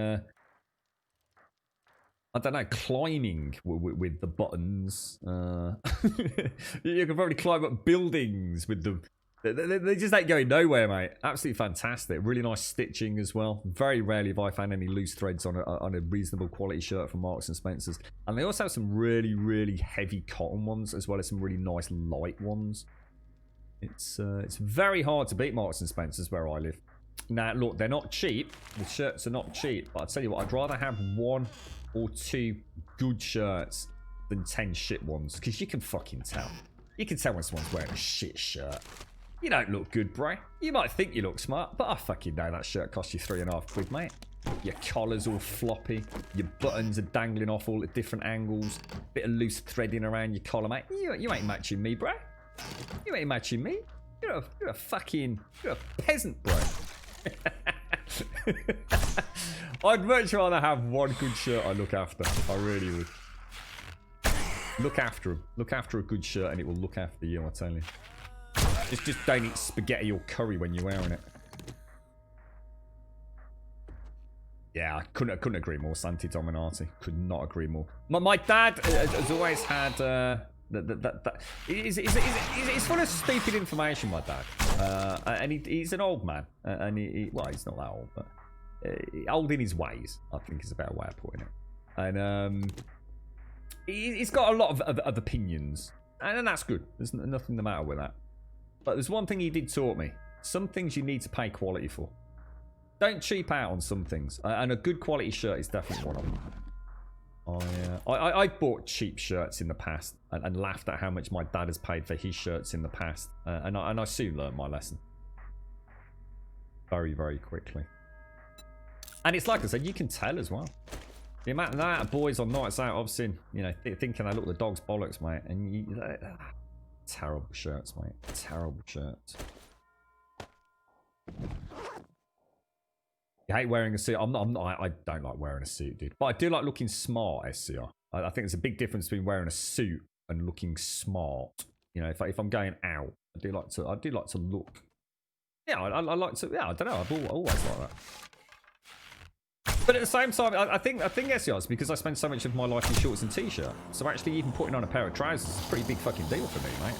[SPEAKER 1] I don't know, climbing with the buttons. You can probably climb up buildings with them. They just ain't going nowhere, mate. Absolutely fantastic. Really nice stitching as well. Very rarely have I found any loose threads on a reasonable quality shirt from Marks and Spencer's. And they also have some really, really heavy cotton ones, as well as some really nice light ones. It's very hard to beat Marks and Spencer's where I live. Now, look, they're not cheap. The shirts are not cheap. But I'll tell you what, I'd rather have 1 or 2 good shirts than 10 shit ones. Because you can fucking tell. You can tell when someone's wearing a shit shirt. You don't look good, bro. You might think you look smart, but I fucking know that shirt cost you 3.5 quid, mate. Your collar's all floppy. Your buttons are dangling off all at different angles. Bit of loose threading around your collar, mate. You ain't matching me, bro. You ain't matching me. You're a peasant, bro. I'd much rather have one good shirt I look after. I really would. Look after him. Look after a good shirt and it will look after you, I tell you. Just don't eat spaghetti or curry when you're wearing it. Yeah, I couldn't agree more. Santi Dominati. Could not agree more. My dad has always had... He's full of stupid information, my dad. And he's an old man. And well, he's not that old, but... old in his ways, I think is a better way of putting it. And he's got a lot of opinions. And that's good. There's nothing the matter with that. But there's one thing he did taught me. Some things you need to pay quality for. Don't cheap out on some things. And a good quality shirt is definitely one of them. I bought cheap shirts in the past and laughed at how much my dad has paid for his shirts in the past. And I soon learned my lesson. Very, very quickly. And it's like I said, you can tell as well. The amount of boys on nights out I've seen, you know, thinking they look the dog's bollocks, mate. And terrible shirts, mate. Terrible shirts. You hate wearing a suit. I don't like wearing a suit, dude. But I do like looking smart, SCR. I think there's a big difference between wearing a suit and looking smart. You know, if I'm going out, I do like to look. Yeah, I like to. Yeah, I don't know. I've always liked that. But at the same time, I think SCR is because I spend so much of my life in shorts and t-shirt. So actually, even putting on a pair of trousers is a pretty big fucking deal for me, mate.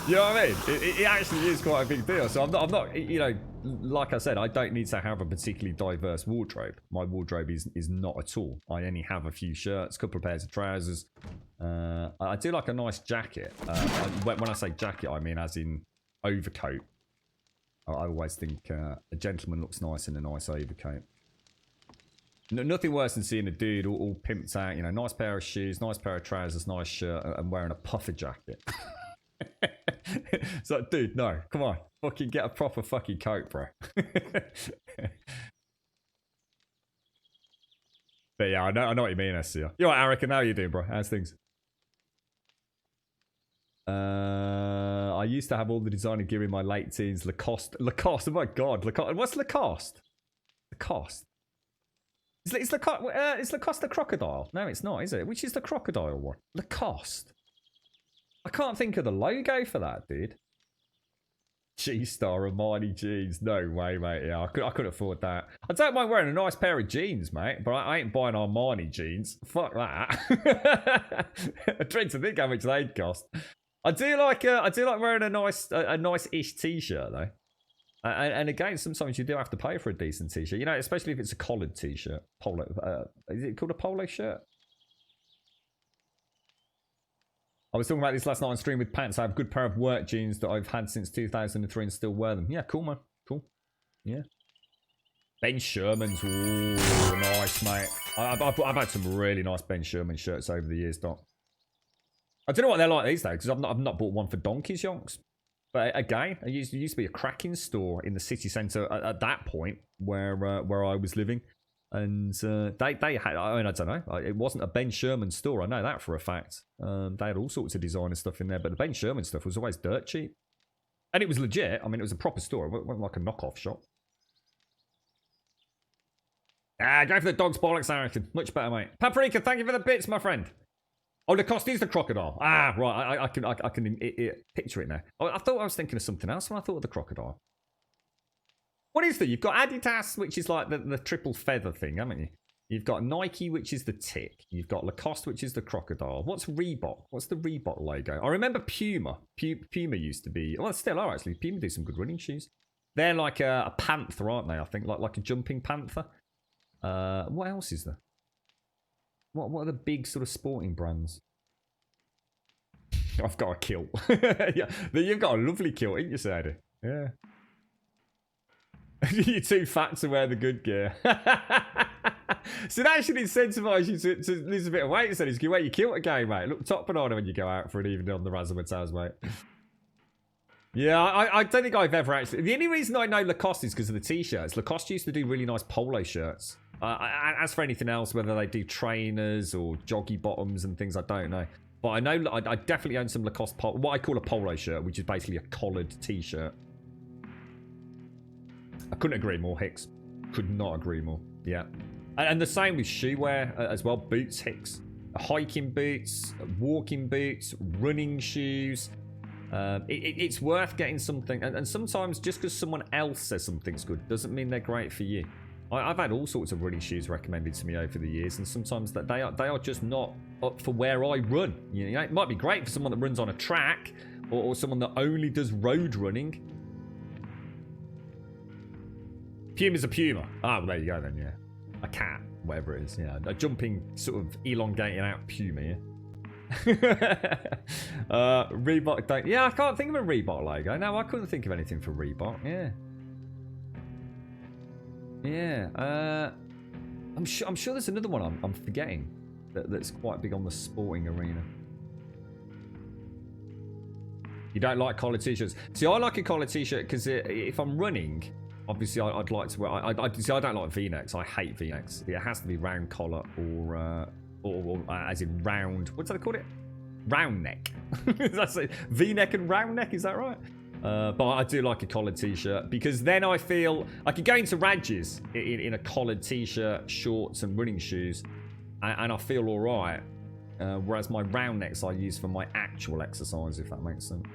[SPEAKER 1] You know what I mean? It actually is quite a big deal. So I'm not, you know, like I said, I don't need to have a particularly diverse wardrobe. My wardrobe is not at all. I only have a few shirts, a couple of pairs of trousers. I do like a nice jacket. When I say jacket, I mean as in overcoat. I always think a gentleman looks nice in a nice overcoat. Nothing worse than seeing a dude all pimped out, you know, nice pair of shoes, nice pair of trousers, nice shirt, and wearing a puffer jacket. It's like, dude, no, come on, fucking get a proper fucking coat, bro. But yeah, I know what you mean, SCR. You're right, Eric, and how you doing, bro? How's things? I used to have all the designer gear in my late teens. Lacoste, oh my god, Lacoste. What's Lacoste? Lacoste. Is Lacoste the crocodile? No, it's not, is it? Which is the crocodile one? Lacoste. I can't think of the logo for that, dude. G-Star Armani jeans. No way, mate. Yeah, I couldn't afford that. I don't mind wearing a nice pair of jeans, mate, but I ain't buying Armani jeans. Fuck that. I dread to think how much they'd cost. I do like wearing a nice-ish t-shirt though. And again, sometimes you do have to pay for a decent t-shirt. You know, especially if it's a collared t-shirt. Polo. Is it called a polo shirt? I was talking about this last night on stream with Pants. I have a good pair of work jeans that I've had since 2003 and still wear them. Yeah, cool, man. Cool. Yeah. Ben Sherman's. Ooh, nice, mate. I've had some really nice Ben Sherman shirts over the years, Doc. I don't know what they're like these days, because I've not bought one for donkeys, yonks. But again, it used to be a cracking store in the city centre at that point where I was living. And they had, I mean, I don't know, it wasn't a Ben Sherman store, I know that for a fact. They had all sorts of designer stuff in there, but the Ben Sherman stuff was always dirt cheap. And it was legit, I mean, it was a proper store, it wasn't like a knockoff shop. Go for the dog's bollocks, Anakin. Much better, mate. Paprika, thank you for the bits, my friend. Oh, Lacoste is the crocodile. Ah, right, I can picture it now. I thought I was thinking of something else when I thought of the crocodile. What is that? You've got Adidas, which is like the triple feather thing, haven't you? You've got Nike, which is the tick. You've got Lacoste, which is the crocodile. What's Reebok? What's the Reebok logo? I remember Puma. Puma used to be... Well, still are, actually. Puma do some good running shoes. They're like a panther, aren't they? I think like a jumping panther. What else is there? What are the big sort of sporting brands? I've got a kilt. Yeah, you've got a lovely kilt, ain't you, Sadie? Yeah. You're too fat to wear the good gear. So that should incentivise you to lose a bit of weight. So you can wear your kilt again, mate. Look top banana when you go out for an evening on the Razzmatazz, mate. Yeah, I don't think I've ever actually... The only reason I know Lacoste is because of the t-shirts. Lacoste used to do really nice polo shirts. As for anything else, whether they do trainers or joggy bottoms and things, I don't know. But I know I definitely own some Lacoste what I call a polo shirt, which is basically a collared t-shirt. I couldn't agree more, Hicks. Could not agree more. Yeah. And the same with shoe wear as well. Boots, Hicks. Hiking boots, walking boots, running shoes. It's worth getting something. And sometimes just because someone else says something's good doesn't mean they're great for you. I've had all sorts of running shoes recommended to me over the years, and sometimes that they are just not up for where I run. You know, it might be great for someone that runs on a track or someone that only does road running. Puma's a puma. Ah, well, there you go then, yeah. A cat, whatever it is, yeah. A jumping, sort of elongating out puma, yeah. Reebok don't... Yeah, I can't think of a Reebok logo. No, I couldn't think of anything for Reebok, yeah. Yeah, I'm sure there's another one I'm forgetting that's quite big on the sporting arena. You don't like collar t-shirts? See, I like a collar t-shirt because if I'm running, obviously I'd like to wear. I don't like V-necks. I hate V-necks. It has to be round collar or as in round. What's that called? It round neck. That's it. V-neck and round neck. Is that right? But I do like a collared t-shirt because then I feel I could go into Radges in a collared t-shirt, shorts and running shoes and I feel alright. Whereas my round necks I use for my actual exercise, if that makes sense.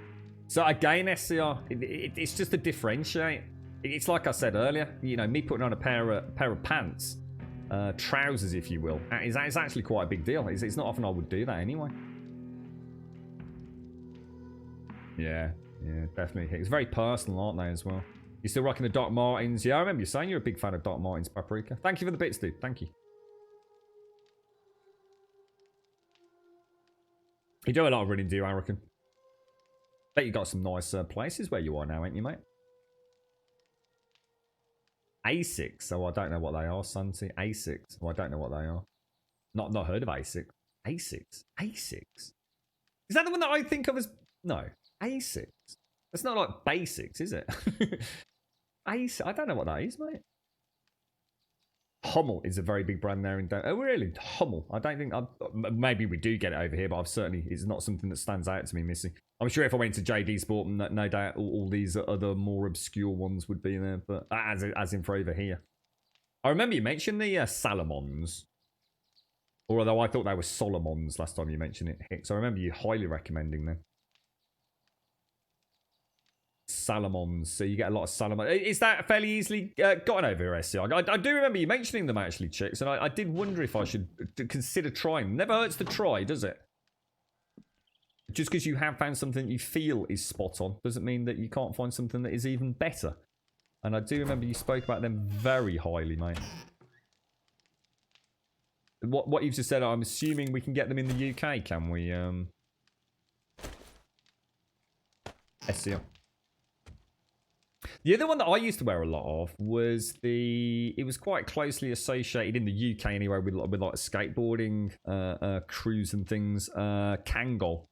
[SPEAKER 1] So again, SCR, it's just to differentiate. It's like I said earlier, you know, me putting on a pair of pants, trousers if you will, is actually quite a big deal. It's not often I would do that anyway. Yeah, definitely. It's very personal, aren't they, as well? You're still rocking the Doc Martens. Yeah, I remember you saying you're a big fan of Doc Martens, Paprika. Thank you for the bits, dude. Thank you. You do a lot of running, do you, I reckon? Bet you got some nice places where you are now, ain't you, mate? A6. Oh, I don't know what they are, Santi. A6. Oh, I don't know what they are. Not heard of A6. A6. A6. Is that the one that I think of as... No. A6. That's not like basics, is it? A6. I don't know what that is, mate. Hummel is a very big brand there in Denver. Oh, really? Hummel. I don't think... maybe we do get it over here, but I've certainly... It's not something that stands out to me, Missy. I'm sure if I went to JD Sport, no doubt all these other more obscure ones would be there, but as in for over here. I remember you mentioned the Salomons. Or although I thought they were Solomons last time you mentioned it, Hicks. I remember you highly recommending them. Salomons, so you get a lot of Salomon. Is that fairly easily gotten over here, SC? I do remember you mentioning them actually, chicks, and I did wonder if I should consider trying. Never hurts to try, does it? Just because you have found something you feel is spot on doesn't mean that you can't find something that is even better. And I do remember you spoke about them very highly, mate. What you've just said, I'm assuming we can get them in the UK, can we? SCL. The other one that I used to wear a lot of was it was quite closely associated in the UK anyway with like skateboarding, crews and things, Kangol.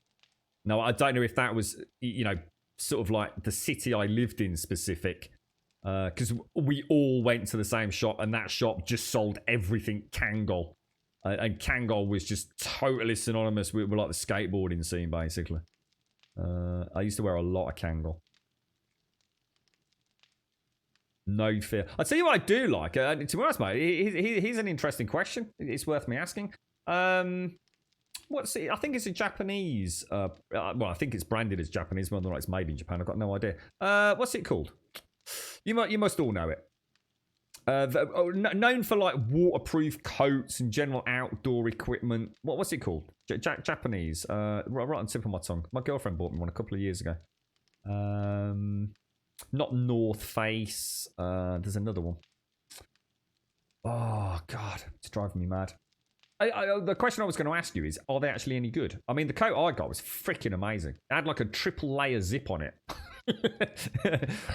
[SPEAKER 1] Now, I don't know if that was, you know, sort of like the city I lived in specific, because we all went to the same shop and that shop just sold everything Kangol. And Kangol was just totally synonymous with like the skateboarding scene, basically. I used to wear a lot of Kangol. No fear. I'll tell you what I do like. To be honest, mate, here's an interesting question. It's worth me asking. What's it? I think it's a Japanese. Well, I think it's branded as Japanese, whether or not it's made in Japan, I've got no idea. What's it called? You must all know it. Known for like waterproof coats and general outdoor equipment. What's it called? Japanese. Right on the tip of my tongue. My girlfriend bought me one a couple of years ago. Not North Face. There's another one. Oh, God. It's driving me mad. The question I was going to ask you is, are they actually any good? I mean, the coat I got was freaking amazing. It had like a triple layer zip on it.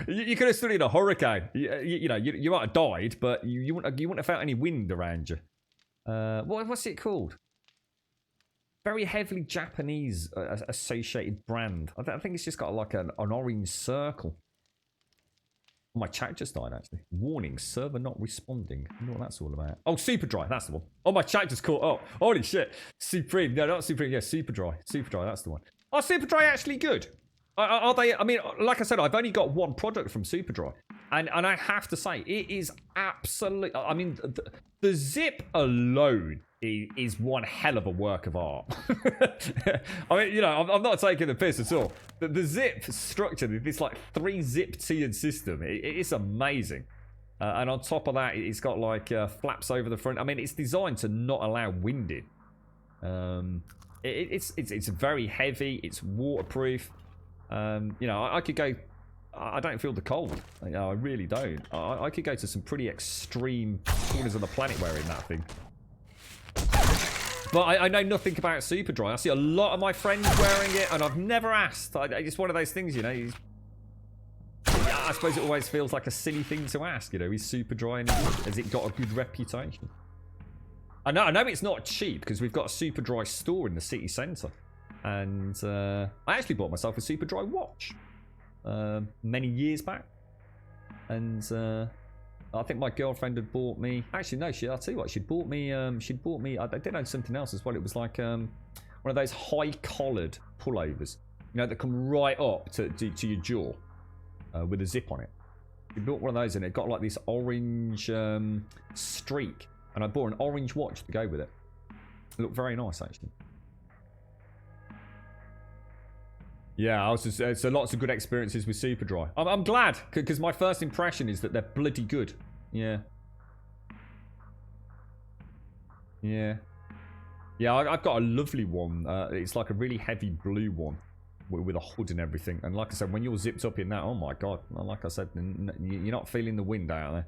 [SPEAKER 1] you could have stood in a hurricane. You know, you might have died, but you wouldn't have felt any wind around you. What's it called? Very heavily Japanese associated brand. I think it's just got like an orange circle. My chat just died, actually. Warning, server not responding. I wonder what that's all about. Oh, Superdry, that's the one. Oh, my chat just caught up. Holy shit. Supreme. No, not Supreme. Yeah, Superdry. Superdry, that's the one. Are Superdry actually good? Are they? I mean, like I said, I've only got one product from Superdry. And I have to say, it is absolutely... I mean, the zip alone is one hell of a work of art. I mean, you know, I'm not taking the piss at all. The zip structure, this like 3-zip tiered system, it's amazing. And on top of that, it's got like flaps over the front. I mean, it's designed to not allow wind in. It's very heavy. It's waterproof. You know, I could go... I don't feel the cold. You know, I really don't. I could go to some pretty extreme corners of the planet wearing that thing. But I know nothing about super dry. I see a lot of my friends wearing it, and I've never asked. It's one of those things, you know. I suppose it always feels like a silly thing to ask, you know. Is super dry and has it got a good reputation? I know it's not cheap because we've got a super dry store in the city centre, and I actually bought myself a super dry watch. Many years back, and I think my girlfriend had bought me. Actually, no, I'll tell you what, she'd bought me. I did know something else as well. It was like one of those high-collared pullovers, you know, that come right up to your jaw with a zip on it. She bought one of those, and it got like this orange streak, and I bought an orange watch to go with it. It looked very nice, actually. Yeah, so lots of good experiences with Superdry. I'm glad, because my first impression is that they're bloody good. Yeah. Yeah. Yeah, I've got a lovely one. It's like a really heavy blue one with a hood and everything. And like I said, when you're zipped up in that, oh my god. Like I said, you're not feeling the wind out there.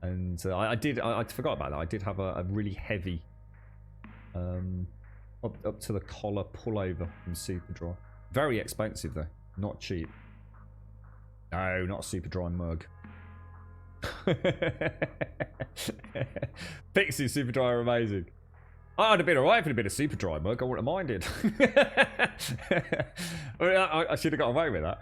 [SPEAKER 1] And I forgot about that. I did have a really heavy up to the collar pullover from Superdry. Very expensive though, not cheap. No, not a super dry mug. Pixies super dry are amazing. I'd have been alright if it had been a super dry mug. I wouldn't have minded. I should have got away with that.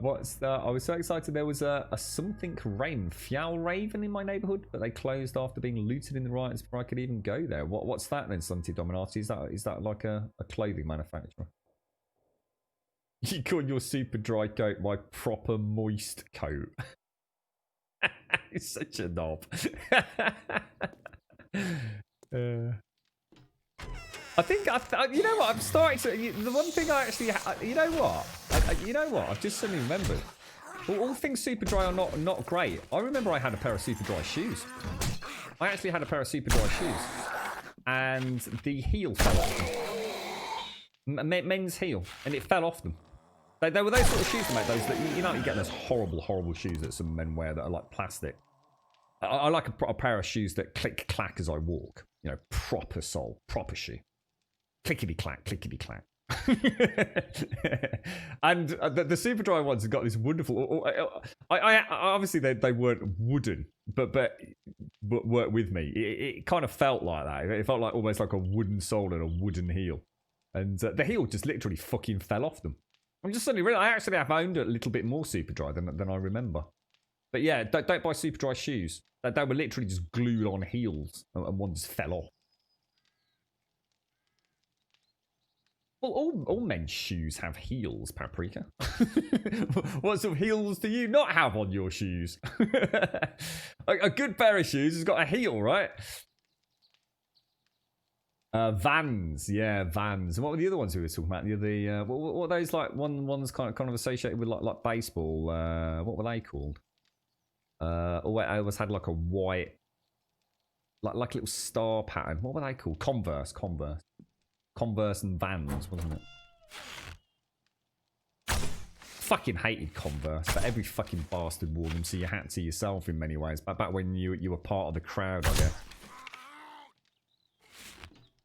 [SPEAKER 1] What's that? I was so excited. There was a something raven, Fjall Raven in my neighbourhood, but they closed after being looted in the riots before I could even go there. What's that then, Sunty Dominati? Is that like a clothing manufacturer? You call your super dry coat my proper moist coat. He's such a knob. I think, you know what, I'm starting to, the one thing I actually, you know what, I've just suddenly remembered. All things super dry are not great. I remember I had a pair of super dry shoes. I actually had a pair of super dry shoes. And the heel fell off them. Men's heel. And it fell off them. They were those sort of shoes, mate, those that, you know, you get those horrible shoes that some men wear that are like plastic. I like a pair of shoes that click-clack as I walk. You know, proper sole, proper shoe. Clickety-clack, clickety-clack. And the super dry ones have got this wonderful... obviously, they weren't wooden, but worked with me. It kind of felt like that. It felt like almost like a wooden sole and a wooden heel. And the heel just literally fucking fell off them. I'm just suddenly realizing I actually have owned a little bit more super dry than I remember. But yeah, don't buy super dry shoes. They were literally just glued on heels and one just fell off. Well, all men's shoes have heels, Paprika. What sort of heels do you not have on your shoes? A good pair of shoes has got a heel, right? Vans, yeah, Vans. And what were the other ones we were talking about? The other, what were those like? One's kind of associated with like baseball. What were they called? I always had like a white, like a little star pattern. What were they called? Converse and Vans, wasn't it? Fucking hated Converse, but every fucking bastard wore them, so you had to yourself in many ways. Back when you were part of the crowd, I guess.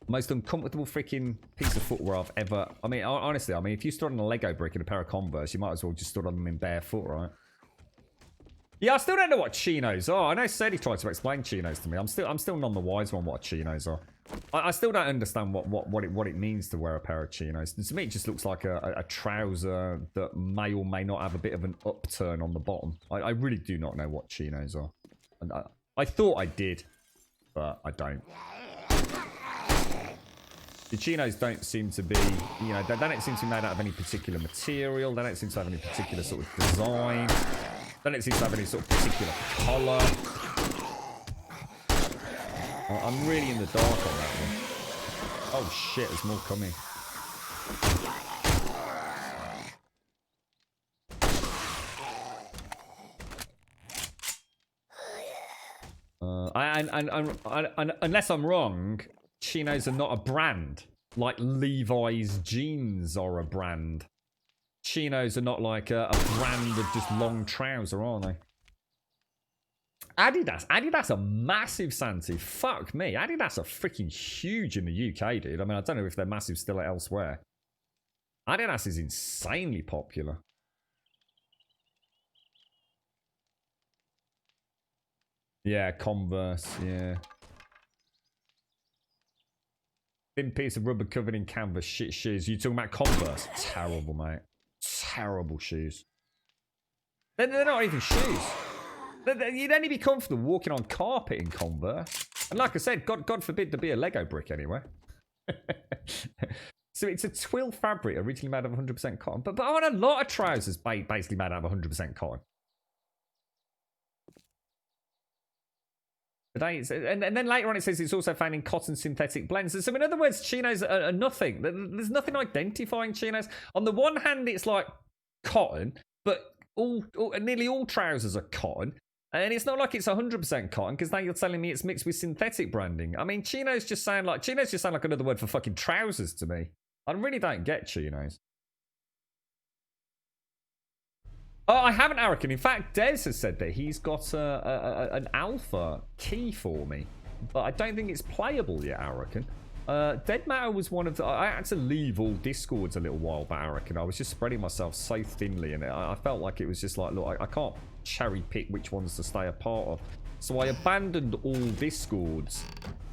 [SPEAKER 1] Most uncomfortable freaking piece of footwear I've ever... I mean, honestly, if you stood on a Lego brick in a pair of Converse, you might as well just stood on them in barefoot, right? Yeah, I still don't know what chinos are. I know Sadie tried to explain chinos to me. I'm still none the wiser on what chinos are. I still don't understand what it means to wear a pair of chinos. To me, it just looks like a trouser that may or may not have a bit of an upturn on the bottom. I really do not know what chinos are. And I thought I did, but I don't. The chinos don't seem to be, you know, they don't seem to be made out of any particular material. They don't seem to have any particular sort of design. They don't seem to have any sort of particular colour. I'm really in the dark on that one. Oh shit, there's more coming. Unless I'm wrong, chinos are not a brand. Like Levi's jeans are a brand. Chinos are not like a brand of just long trouser, are they? Adidas are massive, Santi. Fuck me. Adidas are freaking huge in the UK, dude. I mean, I don't know if they're massive still elsewhere. Adidas is insanely popular. Yeah, Converse, yeah. Thin piece of rubber covered in canvas, shit shoes. You talking about Converse? Terrible, mate. Terrible shoes. They're not even shoes. You'd only be comfortable walking on carpet in Converse. And like I said, God forbid to be a Lego brick anyway. So it's a twill fabric originally made of 100% cotton. But on a lot of trousers basically made out of 100% cotton. And then later on it says it's also found in cotton synthetic blends. So in other words, chinos are nothing. There's nothing identifying chinos. On the one hand, it's like cotton, but nearly all trousers are cotton. And it's not like it's 100% cotton, because now you're telling me it's mixed with synthetic branding. I mean, chinos just sound like another word for fucking trousers to me. I really don't get chinos. Oh, I haven't, Arakan. In fact, Des has said that he's got an alpha key for me. But I don't think it's playable yet, Arakan. Dead Matter was one of the... I had to leave all Discords a little while back, Arakan. I was just spreading myself so thinly, and I felt like it was just like, look, I can't cherry pick which ones to stay a part of. So I abandoned all Discords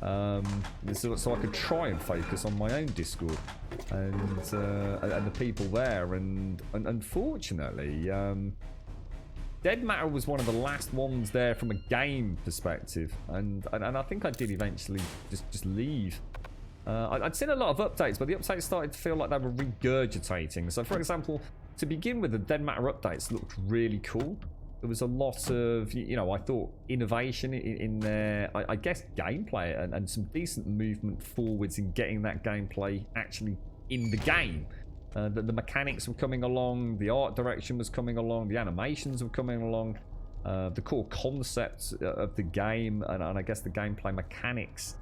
[SPEAKER 1] so I could try and focus on my own Discord and the people there. And unfortunately, Dead Matter was one of the last ones there from a game perspective, and I think I did eventually just leave. I'd seen a lot of updates, but the updates started to feel like they were regurgitating. So, for example, to begin with, the Dead Matter updates looked really cool. There was a lot of, you know, I thought innovation in their, I guess, gameplay and some decent movement forwards in getting that gameplay actually in the game. The mechanics were coming along, the art direction was coming along, the animations were coming along, the core concepts of the game, and I guess the gameplay mechanics,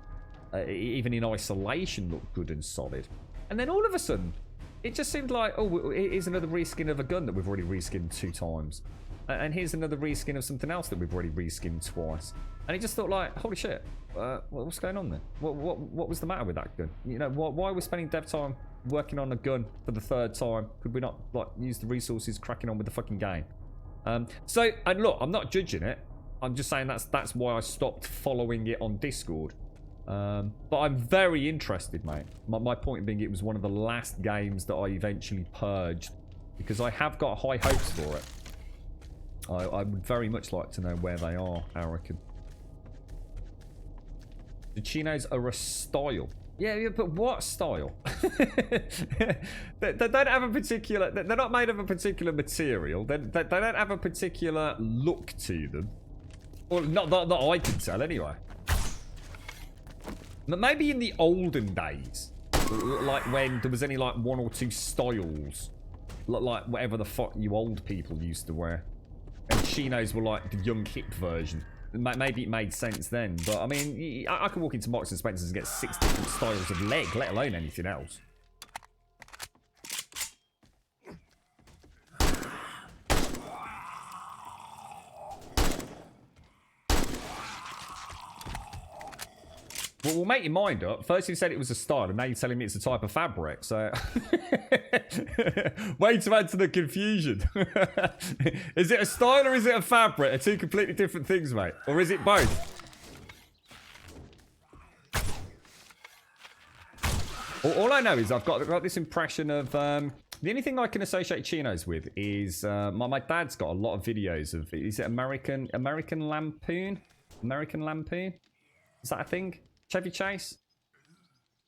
[SPEAKER 1] even in isolation, looked good and solid. And then all of a sudden, it just seemed like, oh, here's another reskin of a gun that we've already reskinned 2 times. And here's another reskin of something else that we've already reskinned twice. And it just thought like, holy shit, what's going on there? What was the matter with that gun? You know, why are we spending dev time working on a gun for the 3rd time? Could we not like use the resources cracking on with the fucking game? So, and look, I'm not judging it. I'm just saying that's why I stopped following it on Discord. But I'm very interested, mate. My point being, it was one of the last games that I eventually purged, because I have got high hopes for it. I would very much like to know where they are, Arakan. The chinos are a style. Yeah, but what style? They don't have a particular... They're not made of a particular material. They don't have a particular look to them. Well, not that I can tell, anyway. But maybe in the olden days, like when there was only like 1 or 2 styles, like whatever the fuck you old people used to wear. And chinos were like the young hip version. Maybe it made sense then, but I mean, I could walk into Marks and Spencer's and get 6 different styles of leg, let alone anything else. Well, make your mind up. First you said it was a style, and now you're telling me it's a type of fabric, so... Way to add to the confusion. Is it a style or is it a fabric? Are 2 completely different things, mate. Or is it both? All I know is I've got this impression of... the only thing I can associate chinos with is... my dad's got a lot of videos of... Is it American Lampoon? American Lampoon? Is that a thing? Chevy Chase?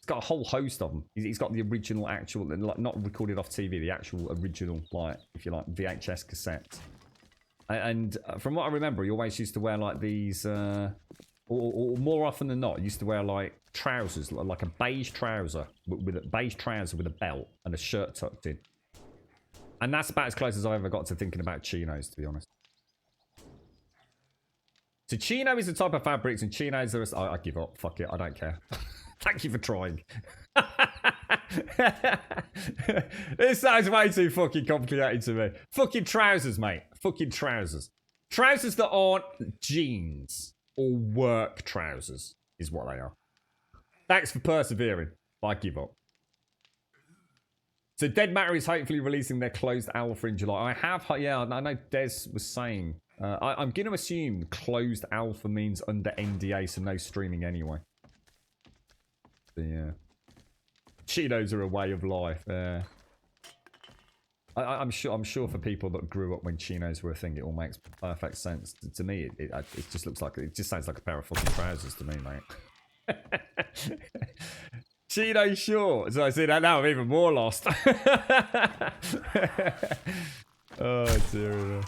[SPEAKER 1] got a whole host of them. He's got the original, actual, like not recorded off TV, the actual original, like if you like, VHS cassettes. And from what I remember, he always used to wear like these, or more often than not, he used to wear like trousers, like a beige trouser with a belt and a shirt tucked in. And that's about as close as I ever got to thinking about chinos, to be honest. So chino is the type of fabrics, and chinos are... I give up. Fuck it. I don't care. Thank you for trying. This sounds way too fucking complicated to me. Fucking trousers, mate. Fucking trousers. Trousers that aren't jeans or work trousers is what they are. Thanks for persevering. I give up. So Dead Matter is hopefully releasing their closed alpha in July. Yeah, I know Des was saying. I'm going to assume closed alpha means under NDA, so no streaming anyway. So, yeah. Cheetos are a way of life. I'm sure for people that grew up when chinos were a thing, it all makes perfect sense. To me, it just looks like, it just sounds like a pair of fucking trousers to me, mate. Chino shorts. So I see that now, I'm even more lost. Oh dear.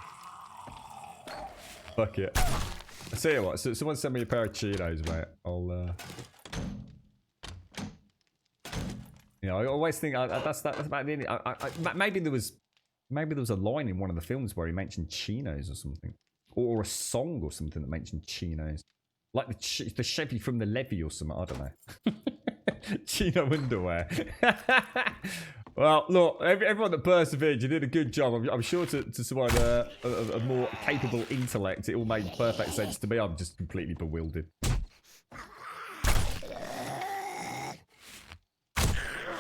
[SPEAKER 1] Fuck it. I tell you what, so someone send me a pair of chinos, mate. I'll you know, I always think that's about the end. Maybe there was a line in one of the films where he mentioned chinos or something, or a song or something that mentioned chinos, like the Chevy from the Levy or something. I don't know. Chino underwear. Well, look, everyone that persevered, you did a good job. I'm sure to someone a more capable intellect, it all made perfect sense to me. I'm just completely bewildered.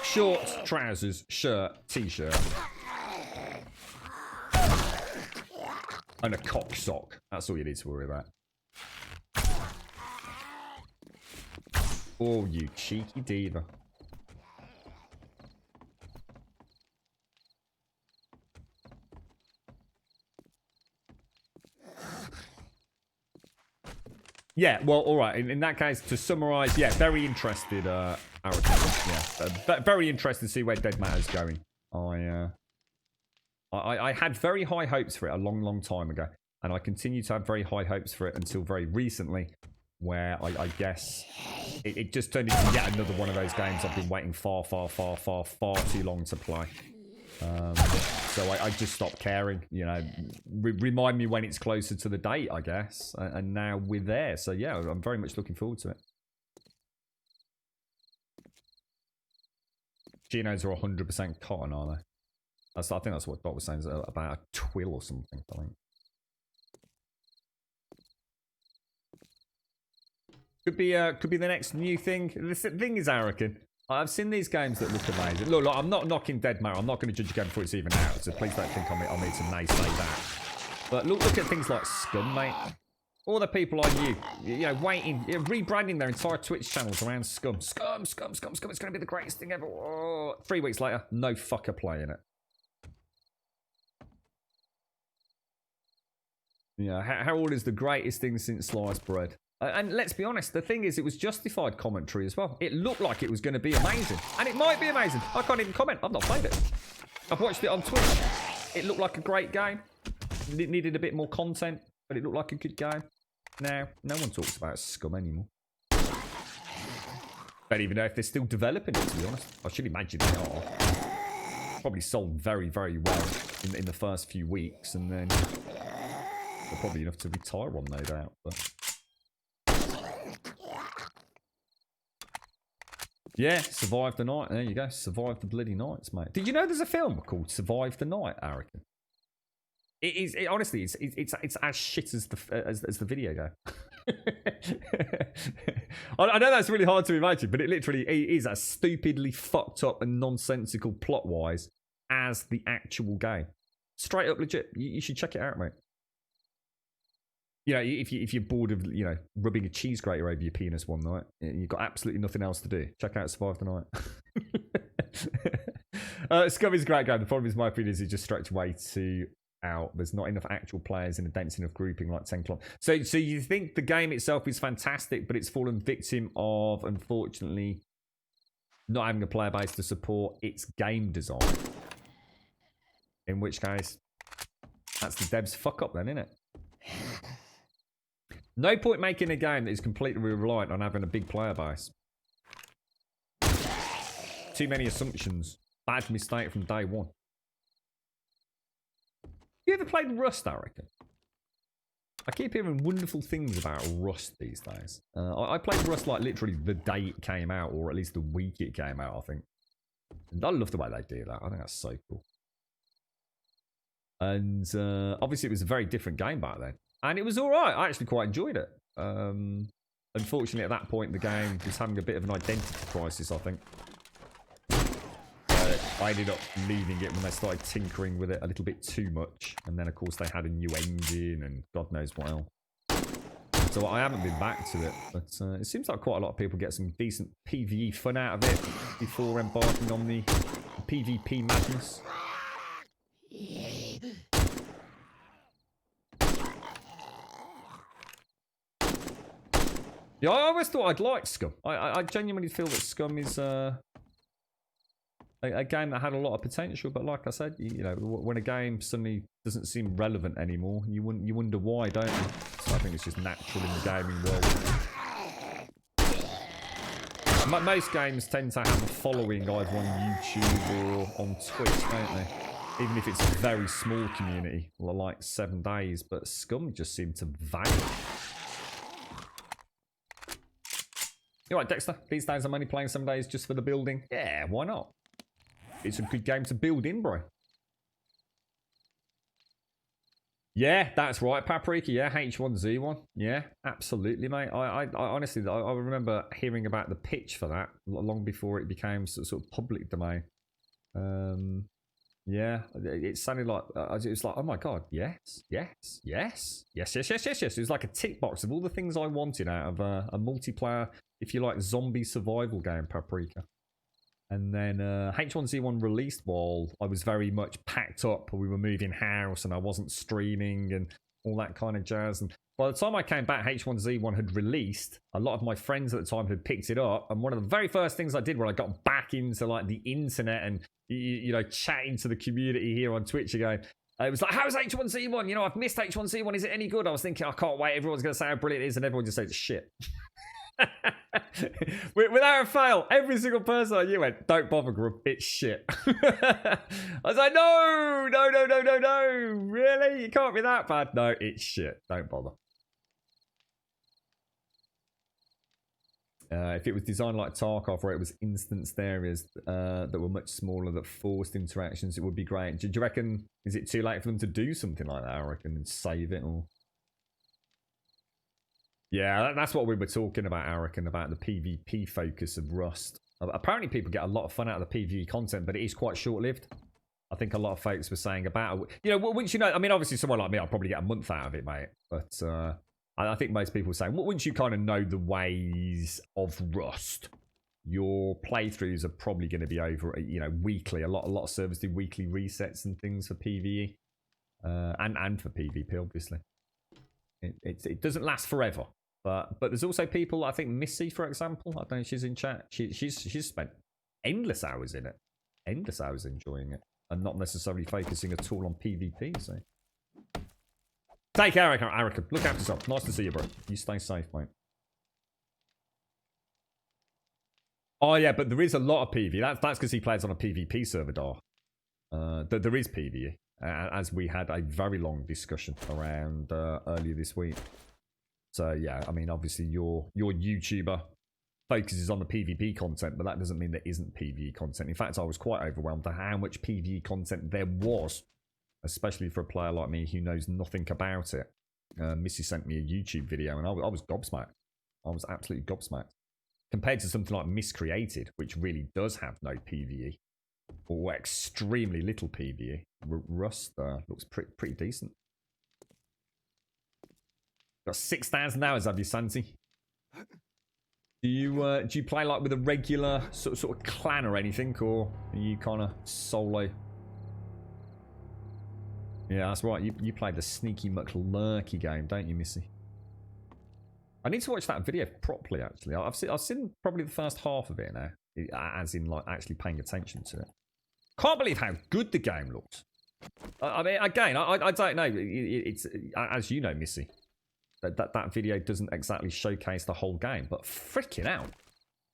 [SPEAKER 1] Shorts, trousers, shirt, t-shirt. And a cock sock. That's all you need to worry about. Oh, you cheeky diva. Yeah, well, all right. In that case, to summarize, yeah, very interested, Arrow. Yeah, very interested to see where Dead Matter's going. I had very high hopes for it a long time ago, and I continue to have very high hopes for it until very recently, where I guess it just turned into yet another one of those games I've been waiting far too long to play. So I just stopped caring, you know. Remind me when it's closer to the date, I guess. And now we're there. So yeah, I'm very much looking forward to it. Chinos are 100% cotton, are they? I think that's what Dot was saying about a twill or something, I think. Could be the next new thing. The thing is, Arakin, I've seen these games that look amazing. Look, I'm not knocking Dead Matter. I'm not going to judge a game before it's even out, so please don't think I'll need to naysay that. But look at things like Scum, mate. All the people I knew, you know, rebranding their entire Twitch channels around Scum. Scum. It's going to be the greatest thing ever. Oh, 3 weeks later, no fucker playing it. Yeah, Harold is the greatest thing since sliced bread. And let's be honest, the thing is, it was justified commentary as well. It looked like it was going to be amazing. And it might be amazing. I can't even comment. I've not played it. I've watched it on Twitch. It looked like a great game. It needed a bit more content, but it looked like a good game. Now, no one talks about Scum anymore. Don't even know if they're still developing it, to be honest. I should imagine they are. Probably sold very, very well in the first few weeks, and then they're probably enough to retire on, no doubt. But yeah, Survive the Night. There you go. Survive the bloody nights, mate. Did you know there's a film called Survive the Night, Arakin? It is. Honestly, it's as shit as the video game. I know that's really hard to imagine, but it literally is as stupidly fucked up and nonsensical plot-wise as the actual game. Straight up legit. You should check it out, mate. You know, if you're bored of, you know, rubbing a cheese grater over your penis one night, you've got absolutely nothing else to do, check out Survive the Night. Scum is a great game. The problem is, my opinion, is it just stretched way too out. There's not enough actual players in a dense enough grouping like 10 club. So you think the game itself is fantastic, but it's fallen victim of, unfortunately, not having a player base to support its game design. In which case, that's the devs' fuck up then, isn't it? No point making a game that is completely reliant on having a big player base. Too many assumptions. Bad mistake from day one. You ever played Rust, I reckon? I keep hearing wonderful things about Rust these days. I played Rust like literally the day it came out, or at least the week it came out, I think. And I love the way they do that. I think that's so cool. And obviously it was a very different game back then. And it was alright. I actually quite enjoyed it. Unfortunately, at that point, the game was having a bit of an identity crisis, I think. I ended up leaving it when they started tinkering with it a little bit too much. And then, of course, they had a new engine and God knows what else. So I haven't been back to it. But it seems like quite a lot of people get some decent PvE fun out of it before embarking on the PvP madness. Yeah, I always thought I'd like Scum. I genuinely feel that Scum is a game that had a lot of potential, but like I said, you know, when a game suddenly doesn't seem relevant anymore, you wonder why, don't you? So I think it's just natural in the gaming world. Most games tend to have a following either on YouTube or on Twitch, don't they? Even if it's a very small community, like 7 days, but Scum just seemed to vanish. You're right, Dexter. These days I'm only playing some days just for the building. Yeah, why not? It's a good game to build in, bro. Yeah, that's right, Paprika. Yeah, H1Z1. Yeah, absolutely, mate. I honestly, I remember hearing about the pitch for that long before it became sort of public domain. Yeah, it sounded like it was like, oh my god, yes. It was like a tick box of all the things I wanted out of a multiplayer, if you like, zombie survival game, Paprika. And then H1Z1 released while I was very much packed up. We were moving house and I wasn't streaming and all that kind of jazz. And by the time I came back, H1Z1 had released. A lot of my friends at the time had picked it up. And one of the very first things I did when I got back into like the internet and, you know, chatting to the community here on Twitch again, it was like, how's H1Z1? You know, I've missed H1Z1. Is it any good? I was thinking, I can't wait. Everyone's going to say how brilliant it is. And everyone just said, shit. Without a fail, every single person I knew went, don't bother, Grub, it's shit. I was like, no, really? You can't be that bad. No, it's shit, don't bother. If it was designed like Tarkov, where it was instanced areas that were much smaller, that forced interactions, it would be great. Do you reckon, is it too late for them to do something like that, I reckon, and save it all? Yeah, that's what we were talking about, I reckon, about the PvP focus of Rust. Apparently people get a lot of fun out of the PvE content, but it is quite short-lived. I think a lot of folks were saying about, you know, once you know, I mean, obviously someone like me, I'll probably get a month out of it, mate. But I think most people are saying, well, once you kind of know the ways of Rust, your playthroughs are probably going to be over, you know, weekly. A lot of servers do weekly resets and things for PvE. And for PvP, obviously. It doesn't last forever. But there's also people, I think Missy, for example, I don't know if she's in chat. She's spent endless hours in it. Endless hours enjoying it. And not necessarily focusing at all on PvP, so. Take care, Erica. Look after yourself. Nice to see you, bro. You stay safe, mate. Oh, yeah, but there is a lot of PvE. That's because he plays on a PvP server, Dar. There is PvE. As we had a very long discussion around earlier this week. So, yeah, I mean, obviously, your YouTuber focuses on the PvP content, but that doesn't mean there isn't PvE content. In fact, I was quite overwhelmed at how much PvE content there was, especially for a player like me who knows nothing about it. Missy sent me a YouTube video, and I was gobsmacked. I was absolutely gobsmacked. Compared to something like Miscreated, which really does have no PvE, or extremely little PvE, Rust looks pretty decent. Got 6,000 hours, have you, Santi? Do you play like with a regular sort of clan or anything, or are you kind of solo? Yeah, that's right. You played the Sneaky McLurky game, don't you, Missy? I need to watch that video properly. Actually, I've seen probably the first half of it now. as in like actually paying attention to it. Can't believe how good the game looks. I mean, again, I don't know. It's as you know, Missy, that video doesn't exactly showcase the whole game, but freaking out.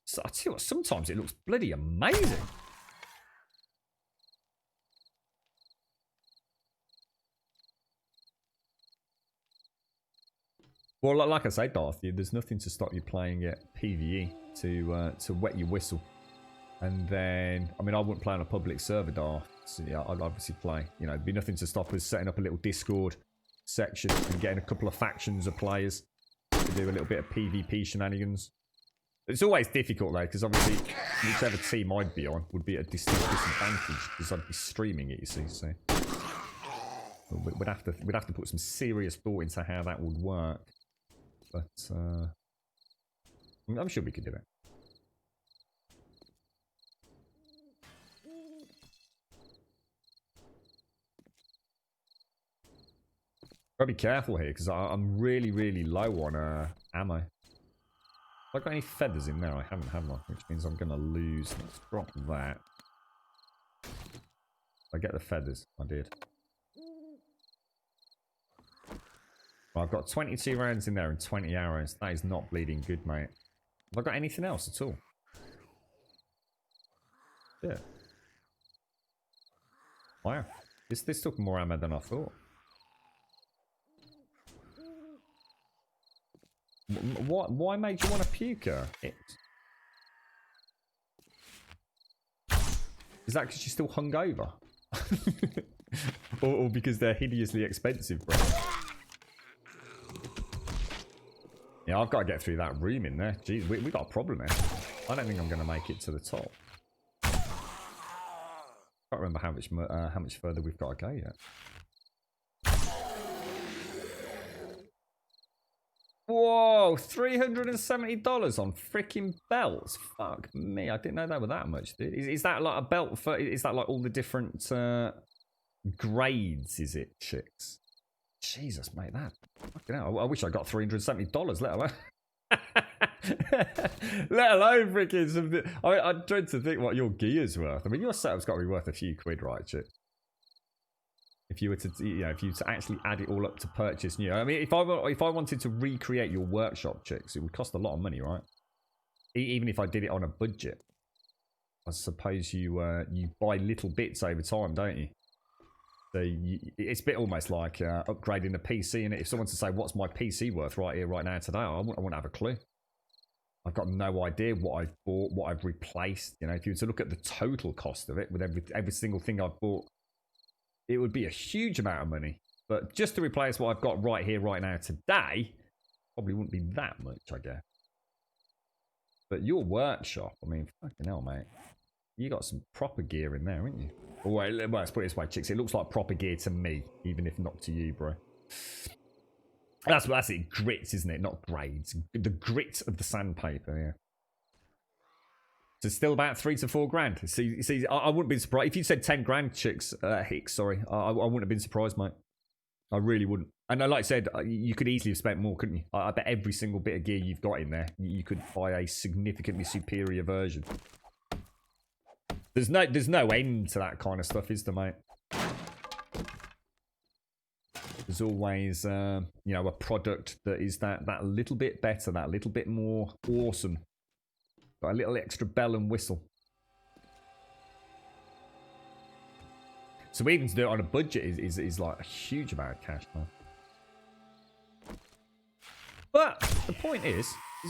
[SPEAKER 1] So I tell you what, sometimes it looks bloody amazing. Well, like I say, Darth, there's nothing to stop you playing it PvE to wet your whistle. And then, I mean, I wouldn't play on a public server, Darth. So, yeah, I'd obviously play. You know, there'd be nothing to stop us setting up a little Discord section and getting a couple of factions of players to do a little bit of PvP shenanigans. It's always difficult, though, because obviously, whichever team I'd be on would be at a distinct disadvantage because I'd be streaming it, you see, so... We'd have to put some serious thought into how that would work. But, I'm sure we could do it. Gotta be careful here, because I'm really, really low on ammo. Have I got any feathers in there? I haven't, have I? Which means I'm going to lose. Let's drop that. I get the feathers. I did. Well, I've got 22 rounds in there and 20 arrows. That is not bleeding good, mate. Have I got anything else at all? Yeah. Wow. This took more ammo than I thought. Why made you want to puke her? Is that because you're still hungover? or because they're hideously expensive, bro? Yeah, I've got to get through that room in there. Jeez, we got a problem there. I don't think I'm going to make it to the top. Can't remember how much further we've got to go yet. Whoa, $370 on freaking belts. Fuck me, I didn't know they were that much, dude. Is that like a belt for, is that like all the different grades, is it, chicks? Jesus, mate, that. Fucking hell, I wish I got $370, let alone. Let alone freaking something. I dread to think what your gear's worth. I mean, your setup's got to be worth a few quid, right, chick? If you were to, you know, if you were to actually add it all up to purchase new. I mean, if I wanted to recreate your workshop, chicks, it would cost a lot of money, right? Even if I did it on a budget. I suppose you buy little bits over time, don't you? So it's a bit almost like upgrading a PC. And if someone to say, what's my PC worth right here, right now, today, I wouldn't have a clue. I've got no idea what I've bought, what I've replaced. You know, if you were to look at the total cost of it with every single thing I've bought, it would be a huge amount of money. But just to replace what I've got right here, right now, today, probably wouldn't be that much, I guess. But your workshop, I mean, fucking hell, mate. You got some proper gear in there, haven't you? Oh, well, let's put it this way, chicks. It looks like proper gear to me, even if not to you, bro. That's it. Grits, isn't it? Not grades. The grit of the sandpaper, yeah. So still about 3 to 4 grand. See, I wouldn't be surprised if you said 10 grand, chicks. Hicks, sorry. I wouldn't have been surprised, mate. I really wouldn't. And like I said, you could easily have spent more, couldn't you? I bet every single bit of gear you've got in there, you could buy a significantly superior version. There's no end to that kind of stuff, is there, mate? There's always, you know, a product that is that little bit better, that little bit more awesome. Got a little extra bell and whistle. So even to do it on a budget is like a huge amount of cash, man. But the point is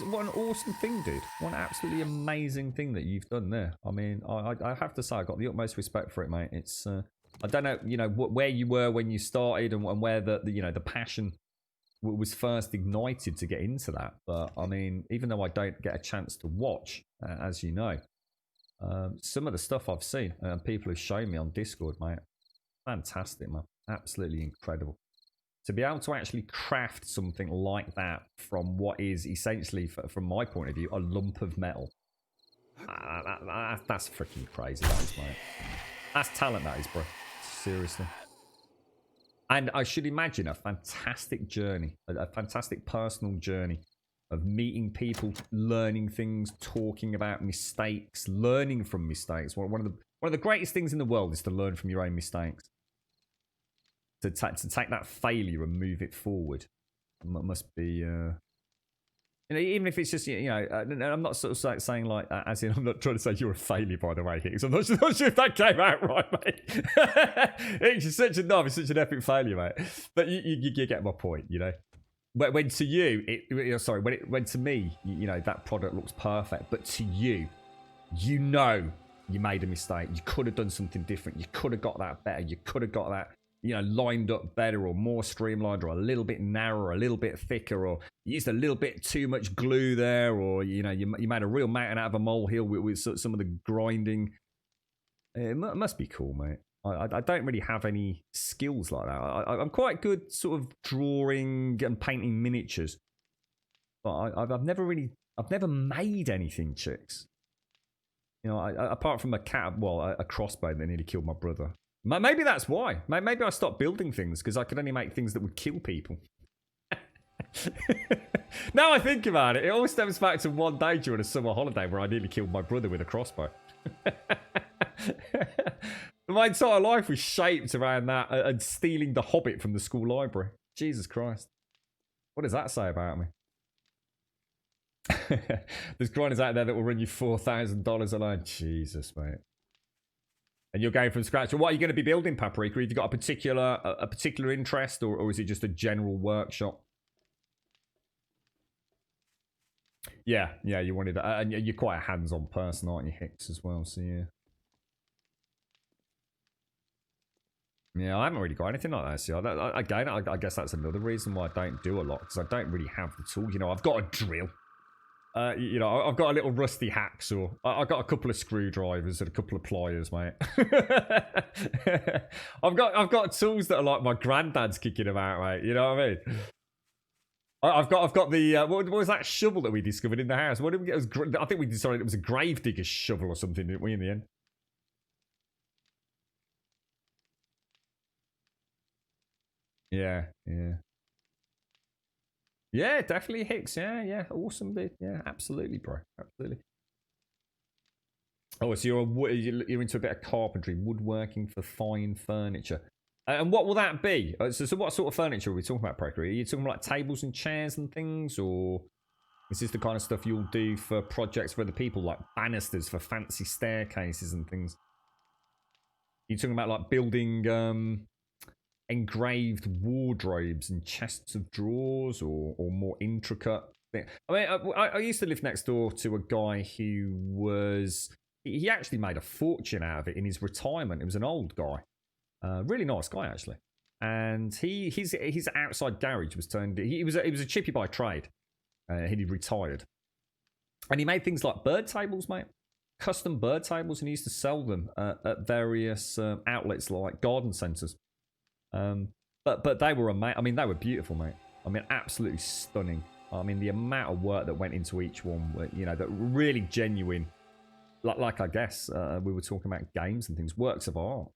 [SPEAKER 1] what an awesome thing, dude. What an absolutely amazing thing that you've done there. I mean, I have to say, I got the utmost respect for it, mate. It's, I don't know, you know, where you were when you started and where the you know, the passion was first ignited to get into that. But I mean, even though I don't get a chance to watch, as you know, some of the stuff I've seen and people have shown me on Discord, mate, fantastic, man. Absolutely incredible. To be able to actually craft something like that from what is essentially, from my point of view, a lump of metal. That's freaking crazy, that is, mate. That's talent, that is, bro. Seriously. And I should imagine a fantastic journey, a fantastic personal journey of meeting people, learning things, talking about mistakes, learning from mistakes. One of the greatest things in the world is to learn from your own mistakes. To take that failure and move it forward. It must be, even if it's just, I'm not sort of saying like, as in, I'm not trying to say you're a failure, by the way, Hicks. I'm not sure if that came out right, mate. Hicks, you're such a knob, you're such an epic failure, mate. But you get my point, When to you, when to me, that product looks perfect, but to you, you made a mistake. You could have done something different. You could have got that better. You could have got that, lined up better or more streamlined or a little bit narrower, a little bit thicker, or you used a little bit too much glue there, or, you made a real mountain out of a molehill with some of the grinding. It must be cool, mate. I don't really have any skills like that. I'm quite good sort of drawing and painting miniatures. But I've never made anything, chicks. Apart from a crossbow that nearly killed my brother. Maybe that's why. Maybe I stopped building things because I could only make things that would kill people. Now I think about it, it always stems back to one day during a summer holiday where I nearly killed my brother with a crossbow. My entire life was shaped around that and stealing The Hobbit from the school library. Jesus Christ. What does that say about me? There's grinders out there that will run you $4,000 alone. Jesus, mate. And you're going from scratch. So what are you going to be building, Paprika? Have you got a particular interest, or is it just a general workshop? Yeah, you wanted that. And you're quite a hands-on person, aren't you, Hicks, as well? So, yeah. Yeah, I haven't really got anything like that. See, again, I guess that's another reason why I don't do a lot, because I don't really have the tools. I've got a drill. I've got a little rusty hacksaw. I've got a couple of screwdrivers and a couple of pliers, mate. I've got tools that are like my granddad's kicking them out, mate. You know what I mean? I've got the what was that shovel that we discovered in the house? What did we get? I think we decided it was a gravedigger's shovel or something, didn't we? In the end. Yeah. Yeah, definitely, Hicks. Yeah, awesome, dude. Yeah, absolutely, bro. Absolutely. Oh, so you're into a bit of carpentry, woodworking for fine furniture. And what will that be? So what sort of furniture are we talking about, Proctor? Are you talking about like tables and chairs and things, or is this the kind of stuff you'll do for projects for other people, like banisters for fancy staircases and things? Are you talking about like building engraved wardrobes and chests of drawers, or more intricate thing? I mean, I used to live next door to a guy who he actually made a fortune out of it in his retirement. He was an old guy, really nice guy actually, and his outside garage was turned. He was a chippy by trade. He retired, and he made things like bird tables, mate. Custom bird tables, and he used to sell them at various outlets like garden centres. But they were amazing. I mean, they were beautiful, mate. I mean, absolutely stunning. I mean, the amount of work that went into each one, that really genuine. Like I guess we were talking about games and things, works of art.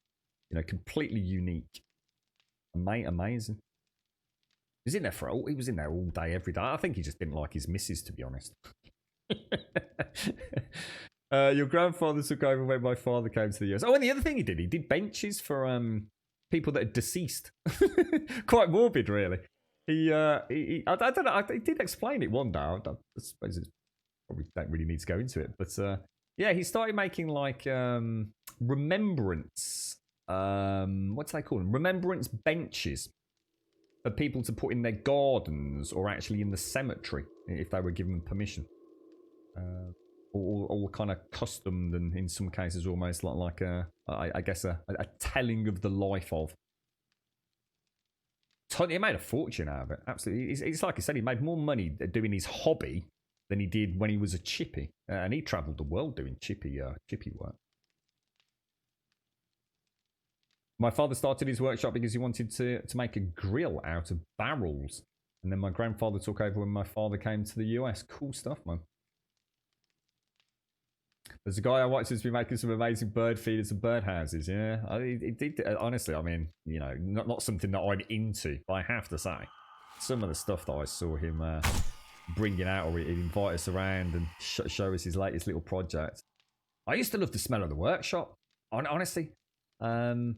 [SPEAKER 1] Completely unique. Amazing. He was in there all day, every day. I think he just didn't like his missus, to be honest. Your grandfather took over when my father came to the US. Oh, and the other thing he did benches for people that are deceased. Quite morbid, really. I don't know. He did explain it one day. I suppose it probably don't really need to go into it, but yeah, he started making like remembrance. What do they call them? Remembrance benches for people to put in their gardens or actually in the cemetery if they were given permission. All kind of customed, and in some cases almost like I guess a telling of the life of. He made a fortune out of it. Absolutely, it's like I said, he made more money doing his hobby than he did when he was a chippy, and he travelled the world doing chippy work. My father started his workshop because he wanted to make a grill out of barrels, and then my grandfather took over when my father came to the US. Cool stuff, man. There's a guy I watched who's been making some amazing bird feeders and bird houses. Yeah, he did. Honestly, I mean, not something that I'm into, but I have to say, some of the stuff that I saw him bring it out, or he'd invite us around and show us his latest little project. I used to love the smell of the workshop. Honestly, the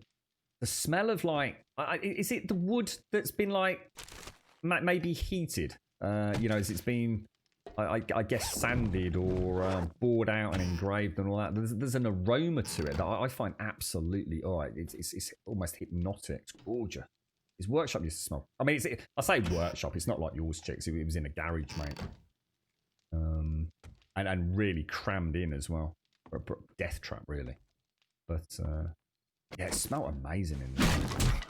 [SPEAKER 1] smell of like, is it the wood that's been like maybe heated? As it's been, I guess, sanded or bored out and engraved and all that. There's an aroma to it that I find absolutely, it's almost hypnotic. It's gorgeous. His workshop used to smell. I mean, I say workshop. It's not like yours, chicks. It was in a garage, mate. And really crammed in as well. A death trap, really. But yeah, it smelled amazing in there.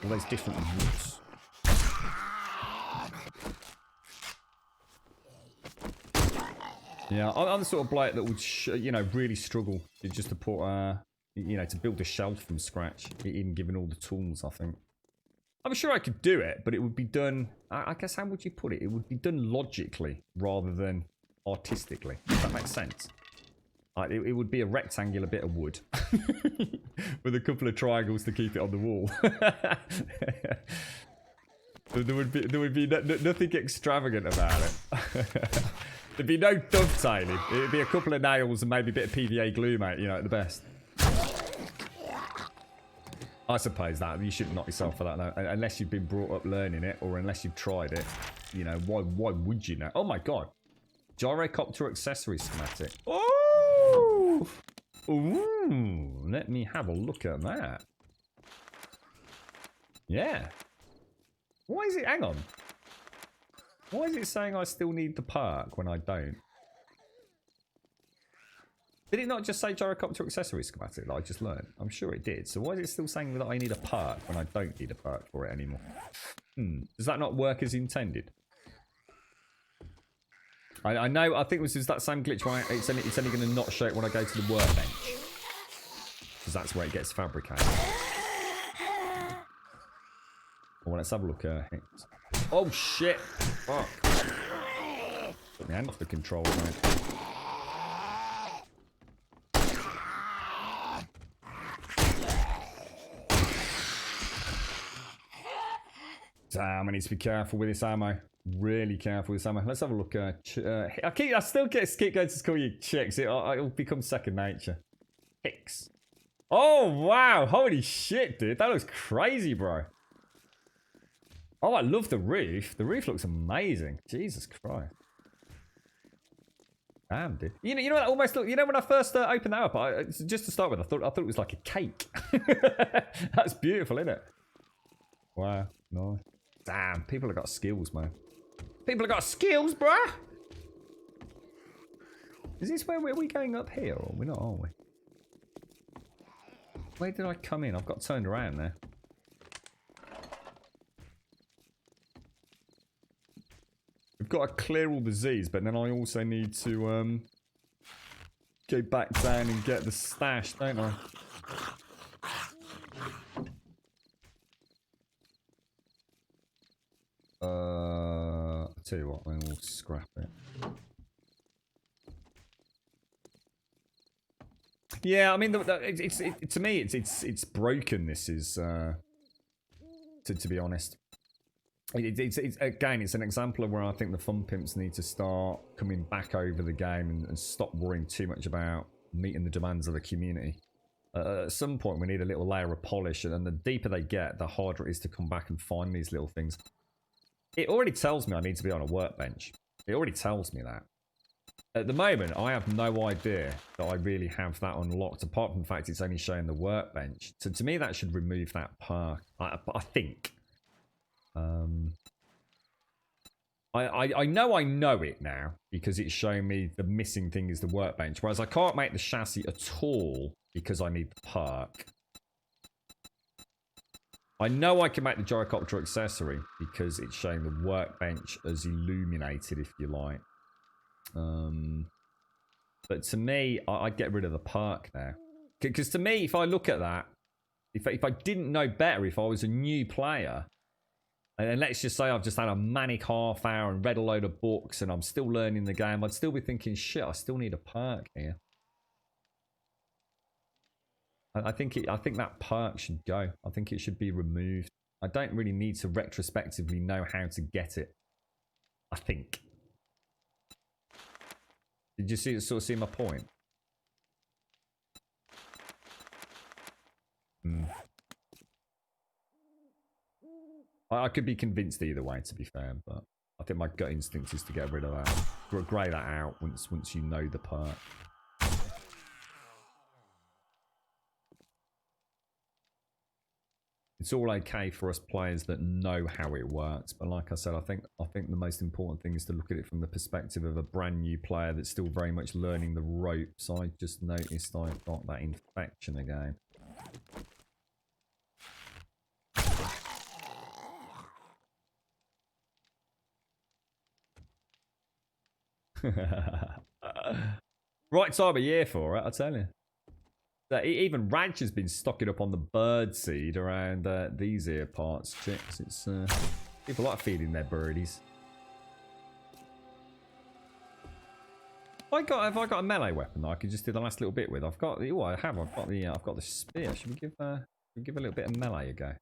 [SPEAKER 1] All those different woods. Yeah, I'm the sort of bloke that would, really struggle just to put, to build a shelf from scratch, even given all the tools, I think. I'm sure I could do it, but it would be done, I guess, how would you put it? It would be done logically rather than artistically. Does that make sense? It would be a rectangular bit of wood with a couple of triangles to keep it on the wall. There would be nothing extravagant about it. There'd be no dovetailing. It'd be a couple of nails and maybe a bit of PVA glue, mate, at the best. I suppose that you shouldn't knock yourself for that, no. Unless you've been brought up learning it, or unless you've tried it. Why would you know? Oh my god. Gyrocopter accessory schematic. Oh! Ooh, let me have a look at that. Yeah. Why is it, hang on. Why is it saying I still need the park when I don't? Did it not just say gyrocopter accessory schematic that I just learned? I'm sure it did. So why is it still saying that I need a park when I don't need a park for it anymore? Does that not work as intended? I know, I think this is that same glitch where it's only going to not show it when I go to the workbench. Because that's where it gets fabricated. Well, let's have a look. Oh shit! Fuck! Put my hand off the controller, mate. Damn, I need to be careful with this ammo. Really careful with this ammo. Let's have a look. I still keep going to call you chicks. It'll become second nature. Chicks. Oh wow! Holy shit, dude! That looks crazy, bro. Oh, I love the roof. The roof looks amazing. Jesus Christ. Damn, dude. You know that almost look. When I first opened that up, just to start with, I thought it was like a cake. That's beautiful, isn't it? Wow, nice. Damn, people have got skills, man. People have got skills, bruh. Is this where we're going up here, or we're not? Are we? Where did I come in? I've got turned around there. We've got to clear all the Z's, but then I also need to go back down and get the stash, don't I? I'll tell you what, then we'll scrap it. Yeah, I mean, to me, it's broken. This is, to be honest. It's again, it's an example of where I think the fun pimps need to start coming back over the game and stop worrying too much about meeting the demands of the community. At some point, we need a little layer of polish, and the deeper they get, the harder it is to come back and find these little things. It already tells me I need to be on a workbench. It already tells me that. At the moment, I have no idea that I really have that unlocked, apart from the fact it's only showing the workbench. So to me, that should remove that perk, I think. I know it now, because it's showing me the missing thing is the workbench, whereas I can't make the chassis at all because I need the perk. I know I can make the gyrocopter accessory because it's showing the workbench as illuminated, if you like. But to me, I'd get rid of the perk now. Because to me, if I look at that, if I didn't know better, if I was a new player, and let's just say I've just had a manic half hour and read a load of books and I'm still learning the game, I'd still be thinking, shit, I still need a perk here. I think that perk should go. I think it should be removed. I don't really need to retrospectively know how to get it. I think. Did you sort of see my point? I could be convinced either way, to be fair, but I think my gut instinct is to get rid of that. Grey that out once you know the perk. It's all okay for us players that know how it works, but like I said, I think the most important thing is to look at it from the perspective of a brand new player that's still very much learning the ropes. I just noticed I've got that infection again. Right time of year for it, I tell you. Even Raj has been stocking up on the bird seed around these here parts, chicks. It's people like feeding their birdies. Have I got a melee weapon that I could just do the last little bit with? I've got the. Oh, I have. I've got the spear. Should we give a little bit of melee a go?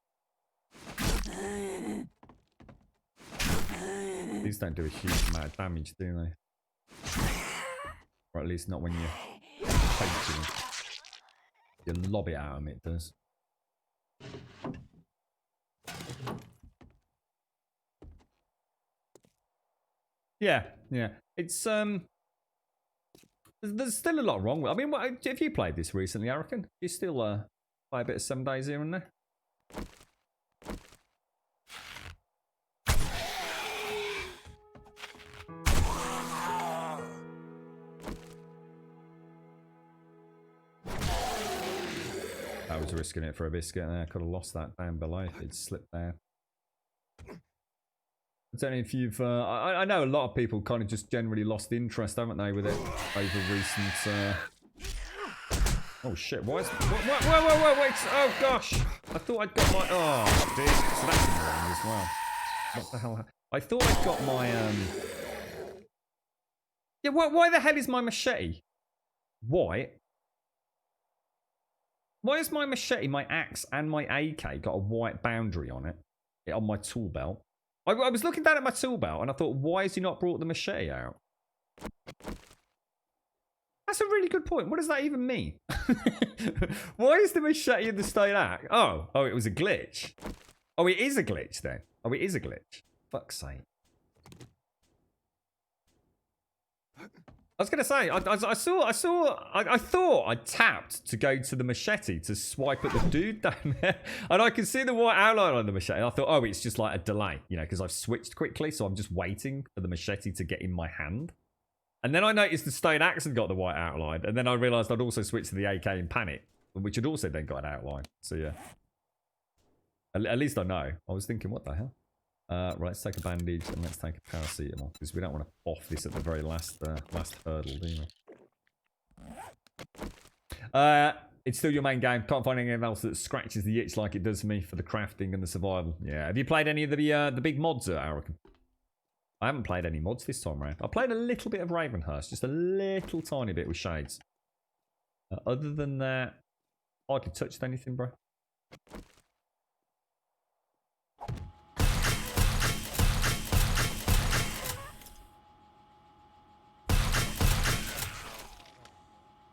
[SPEAKER 1] These don't do a huge amount of damage, do they? Or at least not when you're poking. You lob it at them, it does. Yeah. It's there's still a lot wrong with. I mean, have you played this recently, I reckon? You still play a bit of 7 days here and there. I was risking it for a biscuit and I could have lost that down below if it slipped down. I don't know if you've... I know a lot of people kind of just generally lost interest, haven't they, with it over recent... Oh shit, why is... Whoa, wait, oh gosh! I thought I'd got my... Oh, dude, so that's annoying as well. What the hell... I thought I'd got my... Yeah, why the hell is my machete white? Why is my machete, my axe, and my AK got a white boundary on it? On my tool belt. I was looking down at my tool belt and I thought, why has he not brought the machete out? That's a really good point. What does that even mean? Why is the machete in the stone axe? Oh, it was a glitch. Oh, it is a glitch then. Oh, it is a glitch. Fuck's sake. I was going to say, I thought I tapped to go to the machete to swipe at the dude down there. And I could see the white outline on the machete. And I thought, oh, it's just like a delay, you know, because I've switched quickly. So I'm just waiting for the machete to get in my hand. And then I noticed the stone axe had got the white outline. And then I realised I'd also switched to the AK in panic, which had also then got an outline. So yeah. At least I know. I was thinking, what the hell? Right, let's take a bandage and let's take a paracetamol because we don't want to off this at the very last hurdle, do we? It's still your main game. Can't find anything else that scratches the itch like it does for me for the crafting and the survival. Yeah. Have you played any of the big mods at Arakan? I haven't played any mods this time around. I played a little bit of Ravenhurst, just a little tiny bit with Shades. Other than that, hardly touched anything, bro.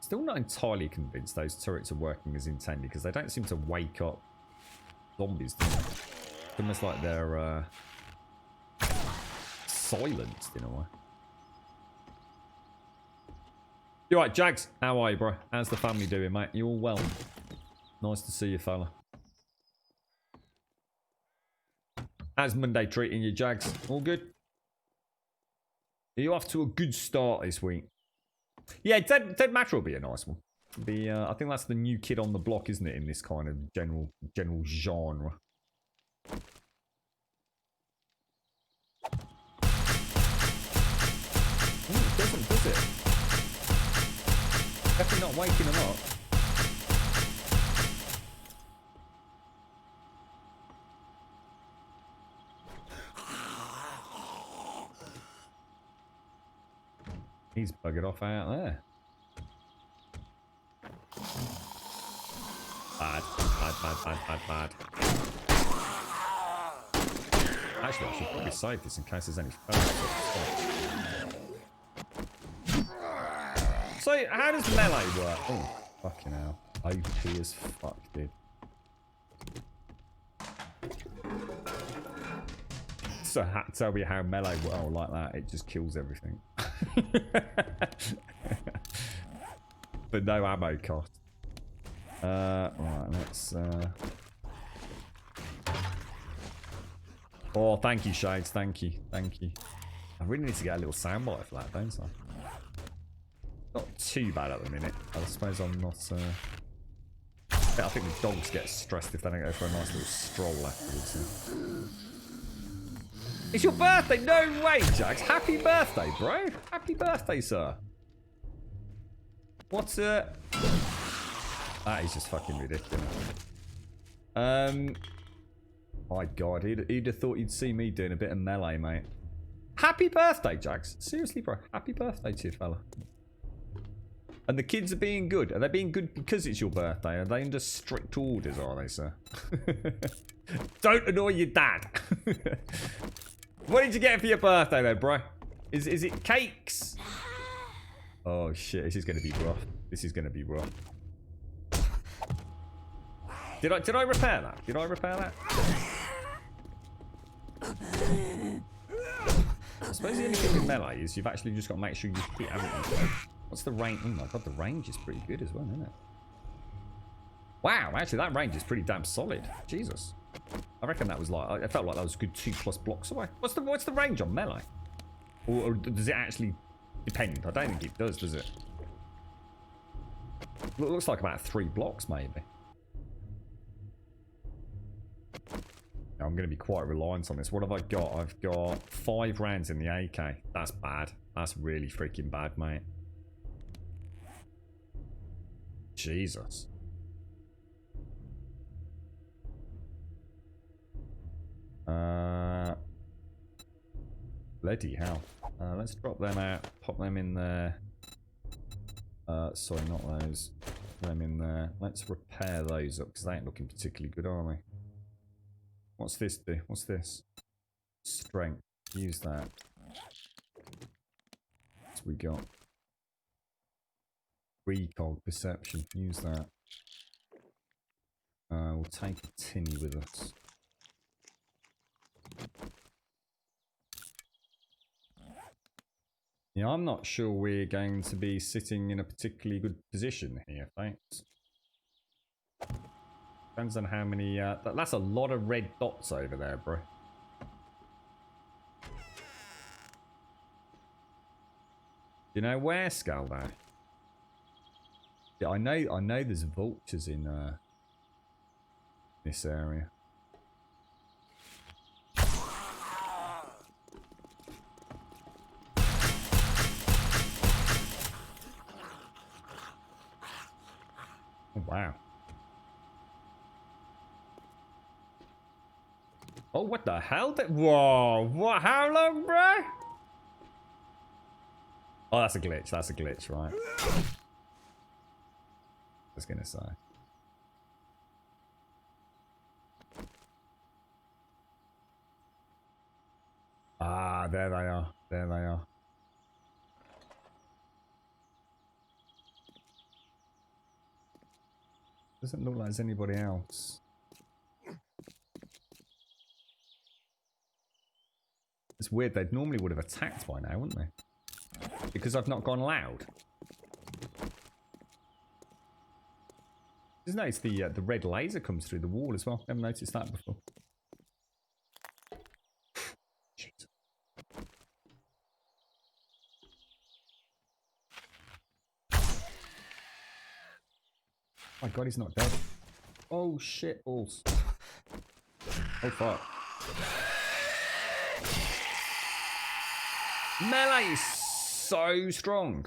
[SPEAKER 1] Still not entirely convinced those turrets are working as intended because they don't seem to wake up zombies, do they? It's almost like they're silenced in a way. You alright, Jags? How are you, bro? How's the family doing, mate? You all well? Nice to see you, fella. How's Monday treating you, Jags? All good? Are you off to a good start this week? Yeah, Dead Matter will be a nice one. I think that's the new kid on the block, isn't it, in this kind of general genre. Ooh, it doesn't, does it? Definitely not waking him up. He's buggered off out there. Bad. Actually, I should probably save this in case there's any photos. So, how does melee work? Oh, fucking hell. OP as fuck, dude. So, tell me how melee works. Oh, like that. It just kills everything. But no ammo cost. Right, let's... Oh, thank you, Shades. Thank you. Thank you. I really need to get a little soundbite for that, don't I? Not too bad at the minute. I suppose I'm not... I think the dogs get stressed if they don't go for a nice little stroll afterwards. So. It's your birthday! No way, Jax! Happy birthday, bro! Happy birthday, sir! What's That is just fucking ridiculous. My god, he'd have thought you'd see me doing a bit of melee, mate. Happy birthday, Jax. Seriously, bro. Happy birthday to you, fella. And the kids are being good. Are they being good because it's your birthday? Are they under strict orders, are they, sir? Don't annoy your dad. What did you get for your birthday, though, bro? Is it cakes? Oh, shit. This is going to be rough. This is going to be rough. Did I repair that? Did I repair that? I suppose the only thing with melee is you've actually just got to make sure you hit everything. What's the range? Oh my god, the range is pretty good as well, isn't it? Wow, actually that range is pretty damn solid. Jesus. I reckon that was like, I felt like that was a good 2+ blocks away. What's the range on melee? Or does it actually depend? I don't think it does it? It looks like about 3 blocks maybe. I'm going to be quite reliant on this. What have I got? I've got 5 rounds in the AK. That's bad. That's really freaking bad, mate. Jesus. Bloody hell. Let's drop them out. Pop them in there. Sorry, not those. Put them in there. Let's repair those up because they ain't looking particularly good, are they? What's this do? What's this? Strength. Use that. What's we got? Recall. Perception. Use that. We'll take a tinny with us. Yeah, I'm not sure we're going to be sitting in a particularly good position here, thanks. Depends on how many... that's a lot of red dots over there, bro. You know where, Skullback? Yeah, I know there's vultures in this area. Oh, wow. Oh, what the hell? Whoa, what? How long, bro? Oh, that's a glitch. That's a glitch, right? I was gonna say. Ah, there they are. There they are. Doesn't look like there's anybody else. It's weird. They normally would have attacked by now, wouldn't they? Because I've not gone loud. Just notice the red laser comes through the wall as well. Never noticed that before. Shit. Oh my god, he's not dead. Oh shit balls. Oh fuck. Melee is so strong.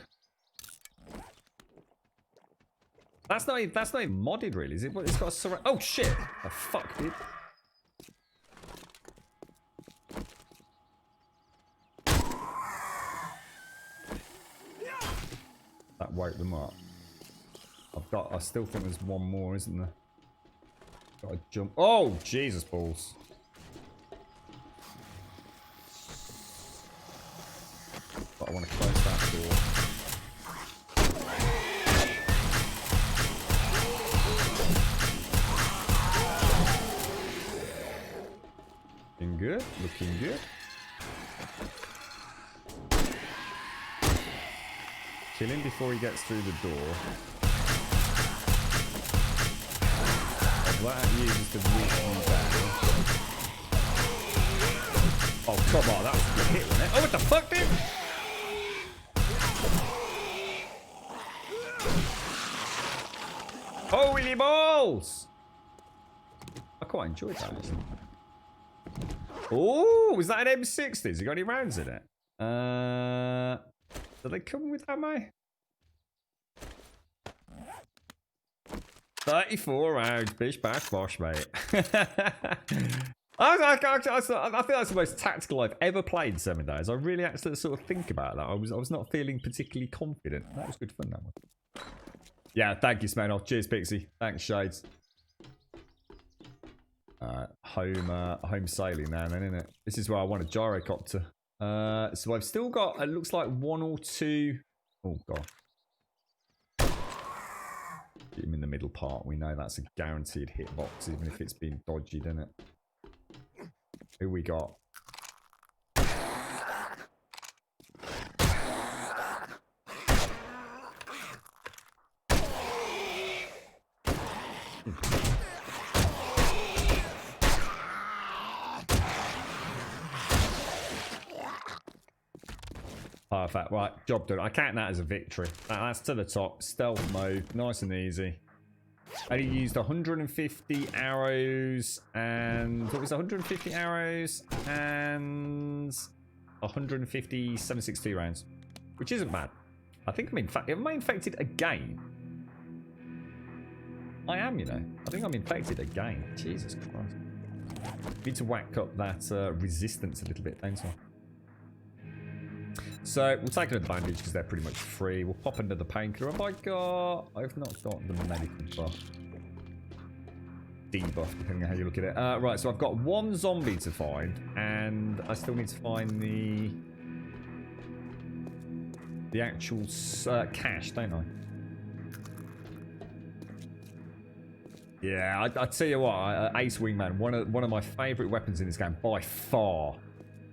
[SPEAKER 1] That's not even modded, really, is it? It's got a surround. Oh shit! Oh fuck, dude. That woke them up. I still think there's one more, isn't there? Gotta jump. Oh Jesus balls. But I want to close that door. looking good. Kill him before he gets through the door. That uses the weak one down. Oh, come on, that was a good hit, wasn't it? Oh, what the fuck, dude? Holy balls! I quite enjoyed that, actually. Oh, was that an M60? Has it got any rounds in it? Do they come with ammo? 34 rounds, bish bash bosh, mate. I think that's the most tactical I've ever played 7 days. I really had to sort of think about that. I was not feeling particularly confident. That was good fun, that one. Yeah, thank you, Smanoff. Cheers, Pixie. Thanks, Shades. Home sailing now, then, isn't it? This is where I want a gyrocopter. So I've still got, it looks like 1 or 2. Oh, God. Get him in the middle part. We know that's a guaranteed hitbox, even if it's been dodgy, doesn't it? Who we got? Perfect. Right, job done. I count that as a victory. That's to the top. Stealth mode. Nice and easy. I used 150 arrows and... What was it? 150 arrows and 150 7.62 rounds. Which isn't bad. I think am I infected again? I am, you know. I think I'm infected again. Jesus Christ. Need to whack up that resistance a little bit, don't I? So, we'll take another bandage because they're pretty much free. We'll pop another painkiller. Have I got... I've not got the medical buff. Debuff, depending on how you look at it. Right, so I've got 1 zombie to find. And I still need to find the actual cache, don't I? Yeah, I tell you what, Ace Wingman, one of my favourite weapons in this game by far.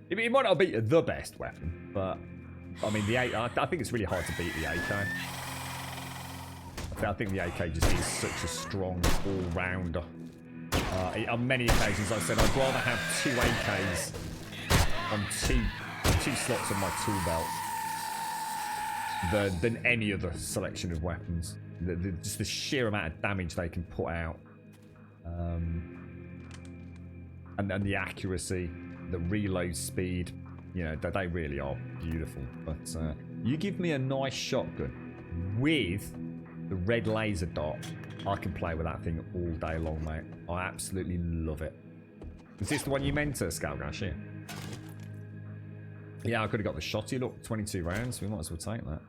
[SPEAKER 1] It might not be the best weapon, but I mean, I think it's really hard to beat the AK. I think the AK just is such a strong all-rounder. On many occasions, I said I'd rather have 2 AKs on two slots on my tool belt than any other selection of weapons. Just the sheer amount of damage they can put out, and the accuracy, the reload speed. You know, they really are beautiful. But you give me a nice shotgun with the red laser dot, I can play with that thing all day long, mate. I absolutely love it. Is this the one you meant to, Scalgash? Yeah. Yeah, I could have got the shotty. Look, 22 rounds. We might as well take that.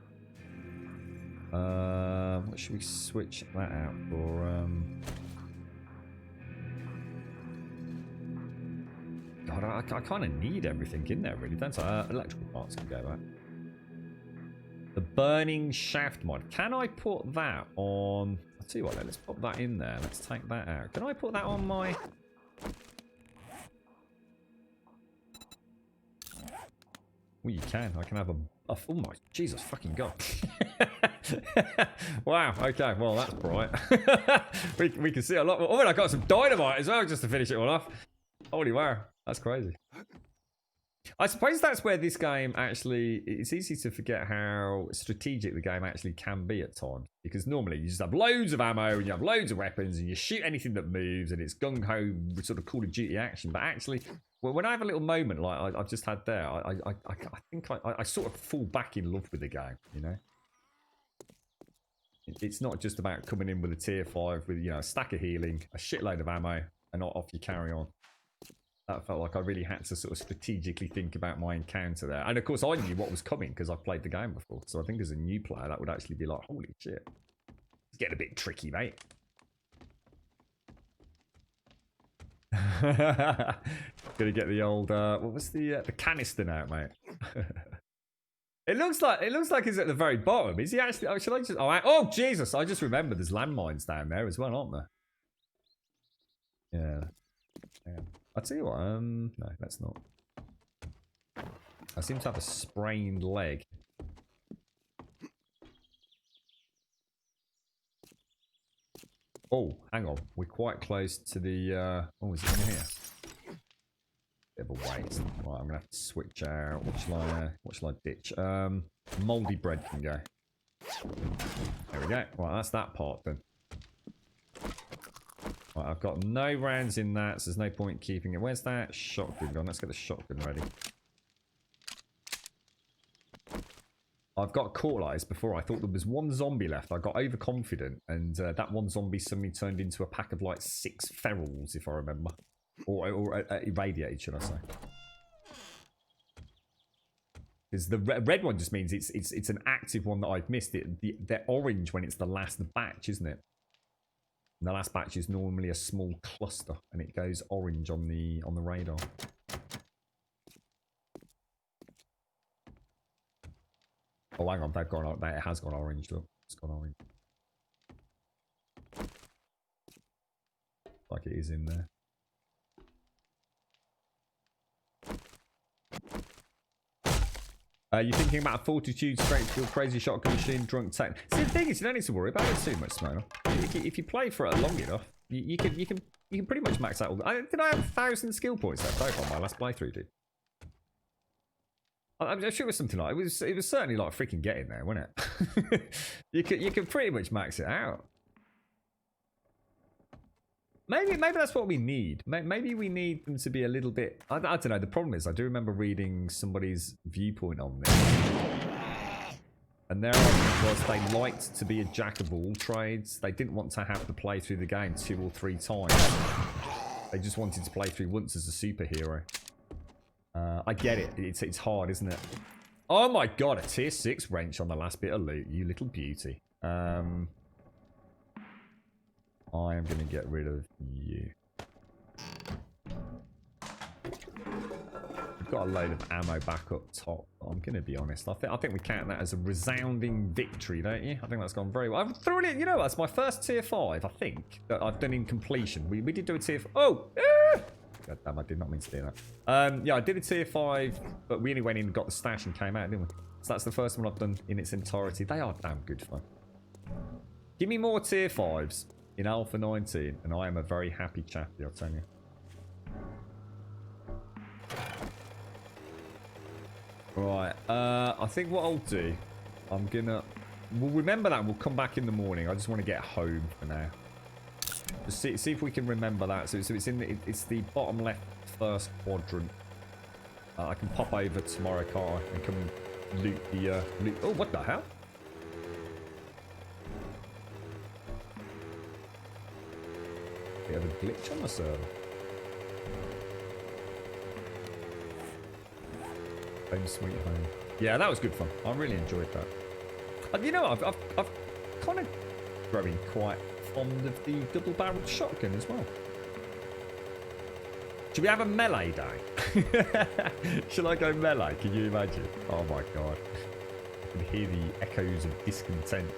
[SPEAKER 1] What should we switch that out for? God, I kind of need everything in there, really, don't I? Electrical parts can go back. The burning shaft mod. Can I put that on? I'll tell you what, let's pop that in there. Let's take that out. Can I put that on my... Well, you can. I can have a oh my Jesus fucking God. Wow, okay, well, that's bright. we can see a lot more. Oh, and I got some dynamite as well just to finish it all off. Holy wow, that's crazy. I suppose that's where this game actually, it's easy to forget how strategic the game actually can be at times. Because normally you just have loads of ammo and you have loads of weapons and you shoot anything that moves and it's gung-ho sort of Call of Duty action. But actually, well, when I have a little moment like I've just had there, I think I sort of fall back in love with the game, you know? It's not just about coming in with a tier 5 with, you know, a stack of healing, a shitload of ammo, and off you carry on. That felt like I really had to sort of strategically think about my encounter there. And of course, I knew what was coming because I've played the game before. So I think as a new player, that would actually be like, holy shit. It's getting a bit tricky, mate. Gonna get the old, what was the canister out, mate? It looks like he's at the very bottom. Is he actually? Oh, should I just? Oh, Jesus! I just remembered there's landmines down there as well, aren't there? Yeah. I'll tell you what. No, let's not. I seem to have a sprained leg. Oh, hang on. We're quite close to the... oh, is it in here? Bit of a waste. Right, I'm going to have to switch out. What shall I ditch? Mouldy bread can go. There we go. Right, that's that part then. Right, I've got no rounds in that, so there's no point keeping it. Where's that shotgun gone? Let's get the shotgun ready. I've got cauterized before. I thought there was one zombie left. I got overconfident, and that one zombie suddenly turned into a pack of like 6 ferals, if I remember. Or irradiated, should I say. Because the red one just means it's an active one that I've missed. They're orange when it's the last batch, isn't it? And the last batch is normally a small cluster, and it goes orange on the radar. Oh, hang on, it has gone orange. Look, it's gone orange. Like it is in there. You're thinking about a fortitude, straight to your crazy shotgun machine, drunk tech. See, the thing is, you don't need to worry about it too much, Smoker. If you play for it long enough, you can pretty much max out all. Did I have 1,000 skill points left over on my last playthrough, dude? I'm sure it was something like it was certainly like freaking getting there, wasn't it? you can pretty much max it out. Maybe that's what we need. Maybe we need them to be a little bit... I don't know. The problem is I do remember reading somebody's viewpoint on this. And their argument was they liked to be a jack of all trades. They didn't want to have to play through the game 2 or 3 times. They just wanted to play through once as a superhero. I get it. It's hard, isn't it? Oh my god, a tier 6 wrench on the last bit of loot. You little beauty. I am going to get rid of you. We've got a load of ammo back up top. I'm going to be honest. I think we count that as a resounding victory, don't you? I think that's gone very well. I've thrown it. You know, that's my first tier 5, I think, that I've done in completion. We did do a tier... Oh! God damn, I did not mean to do that. Yeah, I did a tier 5, but we only went in and got the stash and came out, didn't we? So that's the first one I've done in its entirety. They are damn good fun. Give me more tier 5s. In Alpha 19, and I am a very happy chappy, I'll tell you. Right, I think what I'll do, we'll remember that, we'll come back in the morning. I just want to get home for now. Just see if we can remember that. So it's the bottom left first quadrant. I can pop over tomorrow, can't I? And come loot the, oh, what the hell? Bit of a glitch on the server. Home sweet home. Yeah, that was good fun. I really enjoyed that. You know, I've kind of growing quite fond of the double-barreled shotgun as well. Should we have a melee day? Shall I go melee? Can you imagine? Oh my god. I can hear the echoes of discontent.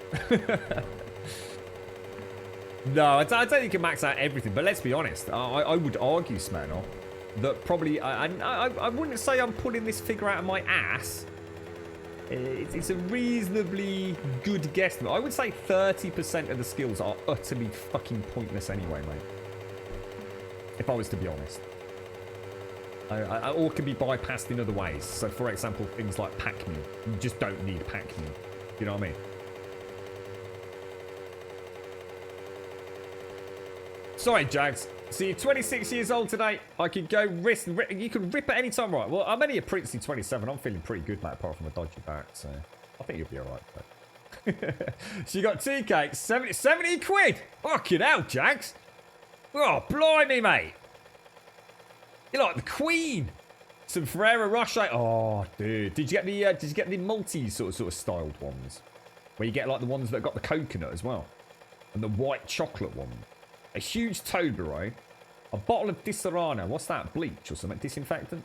[SPEAKER 1] No, I don't think you can max out everything, but let's be honest. I would argue, Smirnoff, that probably... I wouldn't say I'm pulling this figure out of my ass. It's a reasonably good guesstimate. I would say 30% of the skills are utterly fucking pointless anyway, mate. If I was to be honest. Or can be bypassed in other ways. So, for example, things like Pac-Man. You just don't need Pac-Man. You know what I mean? Sorry, Jags. So you're 26 years old today. I could go wrist. You can rip at any time, right? Well, I'm only a princely 27. I'm feeling pretty good, mate, apart from a dodgy back. So I think you'll be all right. So you got tea cakes, 70 quid. Fucking hell, Jags. Oh, blimey, mate. You're like the Queen. Some Ferrero Rocher. Oh, dude. Did you get the multi sort of styled ones, where you get like the ones that got the coconut as well, and the white chocolate one? A huge Toblerone, a bottle of Disaronno. What's that? Bleach or something? Disinfectant?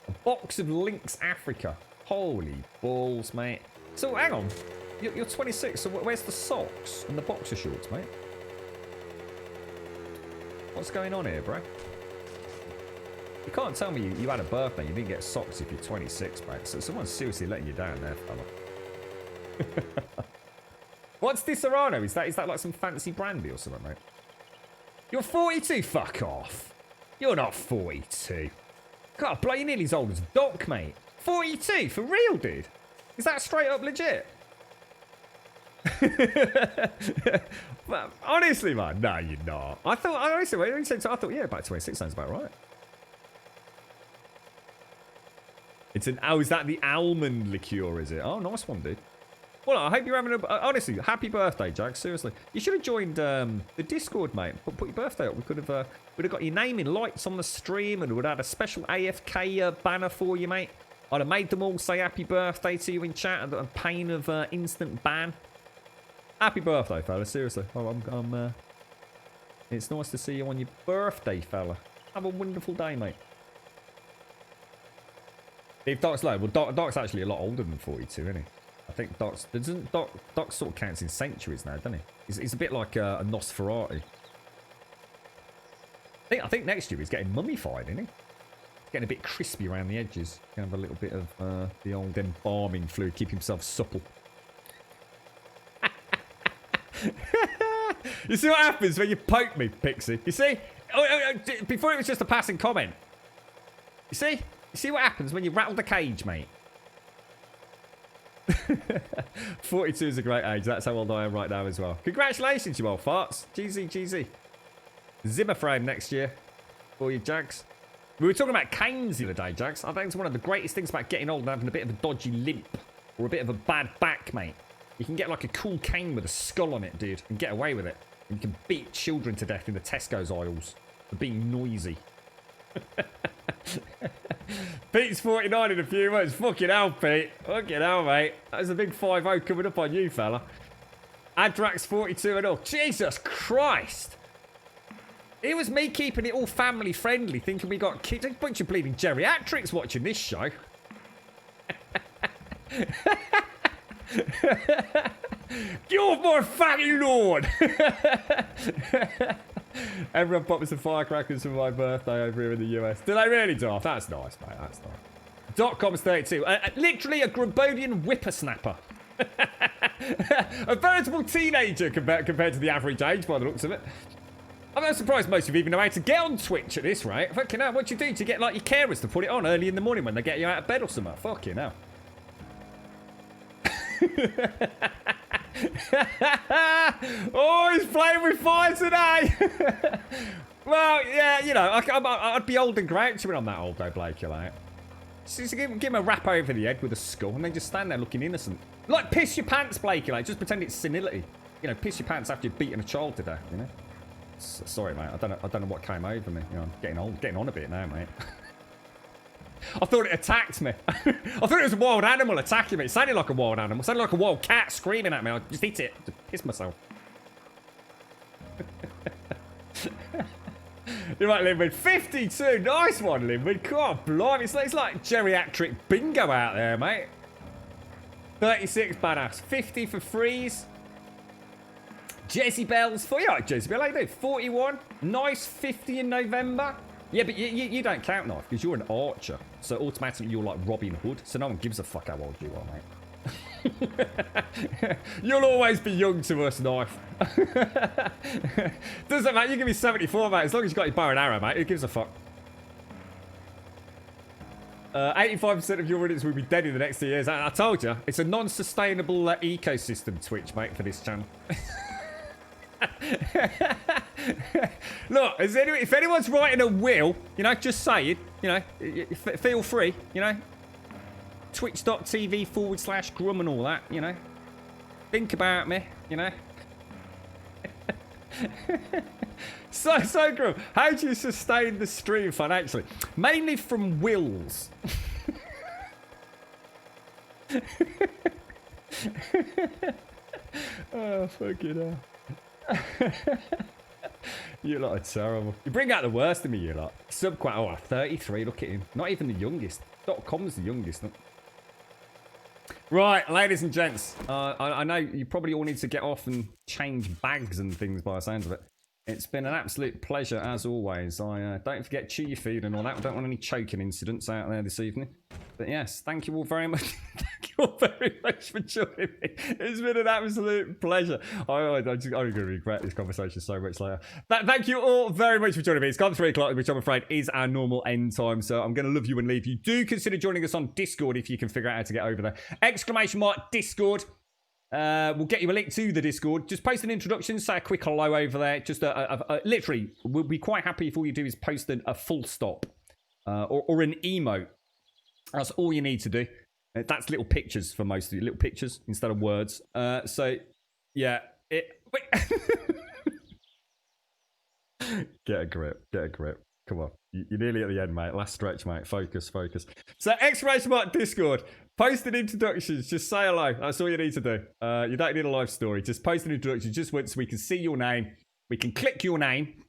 [SPEAKER 1] A box of Lynx Africa. Holy balls, mate. So, hang on. You're 26, so where's the socks and the boxer shorts, mate? What's going on here, bro? You can't tell me you had a birthday, you didn't get socks if you're 26, mate. So someone's seriously letting you down there, fella. What's this Serrano? Is that like some fancy brandy or something, mate? You're 42? Fuck off. You're not 42. God, bloody nearly as old as Doc, mate. 42? For real, dude? Is that straight up legit? Honestly, man. No, you're not. I thought, honestly, when you said so, I thought, yeah, about 26 sounds about right. It's an, oh, is that the almond liqueur, is it? Oh, nice one, dude. Well, I hope you're having a, honestly, happy birthday, Jack. Seriously. You should have joined the Discord, mate. Put your birthday up. We could have, we'd have got your name in lights on the stream and we'd have had a special AFK banner for you, mate. I'd have made them all say happy birthday to you in chat at the pain of instant ban. Happy birthday, fella. Seriously. Oh, it's nice to see you on your birthday, fella. Have a wonderful day, mate. If Doc's low, well, Doc's actually a lot older than 42, isn't he? I think Doc sort of counts in centuries now, doesn't he? He's a bit like a Nosferatu. I think next year he's getting mummified, isn't he? Getting a bit crispy around the edges. Gonna have a little bit of the old embalming fluid, keep himself supple. You see what happens when you poke me, Pixie? You see? Before it was just a passing comment. You see? You see what happens when you rattle the cage, mate? 42 is a great age. That's how old I am right now as well. Congratulations, you old farts. GZ. Zimmer frame next year for you, Jags. We were talking about canes the other day, Jags. I think it's one of the greatest things about getting old and having a bit of a dodgy limp or a bit of a bad back, mate. You can get like a cool cane with a skull on it, dude, and get away with it. And you can beat children to death in the Tesco's aisles for being noisy. Pete's 49 in a few months. Fucking hell, Pete. Fucking hell, mate. That's a big 5-0 coming up on you, fella. Adrax 42 and all. Jesus Christ. It was me keeping it all family friendly, thinking we got kids. A bunch of bleeding geriatrics watching this show. Get off my fucking lawn! Everyone popped some firecrackers for my birthday over here in the US. Did they really, Darth? That's nice, mate. That's nice. .com's 32. Literally a Grabodian whippersnapper. A veritable teenager compared to the average age by the looks of it. I'm not surprised most of you even know how to get on Twitch at this rate. Fucking hell, what do you do? Do you get like your carers to put it on early in the morning when they get you out of bed or something? Fucking hell. Oh, he's playing with fire today. Well, yeah, you know, I'd be old and grouchy when I'm that old though, Blake, like. Just give him a rap over the head with a skull and then just stand there looking innocent. Like, piss your pants, Blake, like. Just pretend it's senility. You know, piss your pants after you've beaten a child to death, you know. Sorry, mate. I don't know what came over me. You know, I'm getting on a bit now, mate. I thought it attacked me. I thought it was a wild animal attacking me. It sounded like a wild animal. It sounded like a wild cat screaming at me. I just hit it to piss myself. You're right, Linwood. 52. Nice one, Linwood. God, blimey. It's like geriatric bingo out there, mate. 36, badass. 50 for freeze. Jezebel's for you. Like Jezebel, how you doing? 41. Nice 50 in November. Yeah, but you don't count, Knife, because you're an archer. So automatically you're like Robin Hood. So no one gives a fuck how old you are, mate. You'll always be young to us, Knife. Doesn't matter. You can be 74, mate. As long as you've got your bow and arrow, mate. Who gives a fuck? 85% of your audience will be dead in the next 2 years. I told you. It's a non-sustainable ecosystem, Twitch, mate, for this channel. Look, if anyone's writing a will, you know, just say it, you know, feel free, you know, twitch.tv/Grum and all that, you know, think about me, you know. So Grum, how do you sustain the stream financially? Mainly from wills. Oh, fucking hell. You lot are terrible. You bring out the worst in me, you lot. Subquat, oh, 33, look at him. Not even the youngest. .com's the youngest. No? Right, ladies and gents. I know you probably all need to get off and change bags and things by the sounds of it. It's been an absolute pleasure as always. I don't forget, chew your food and all that. I don't want any choking incidents out there this evening. But yes, thank you all very much. Thank you all very much for joining me. It's been an absolute pleasure. I'm going to regret this conversation so much later. Thank you all very much for joining me. It's gone 3 o'clock, which I'm afraid is our normal end time. So I'm going to love you and leave you. Do consider joining us on Discord if you can figure out how to get over there. !Discord. We'll get you a link to the Discord. Just post an introduction, say a quick hello over there. Just literally, we'll be quite happy if all you do is post a full stop or an emote. That's all you need to do. That's little pictures for most of you. Little pictures instead of words. So, yeah. Wait. Get a grip. Get a grip. Come on. You're nearly at the end, mate. Last stretch, mate. Focus. So, !Discord. Post an introductions. Just say hello. That's all you need to do. You don't need a live story. Just post an introduction just once so we can see your name. We can click your name.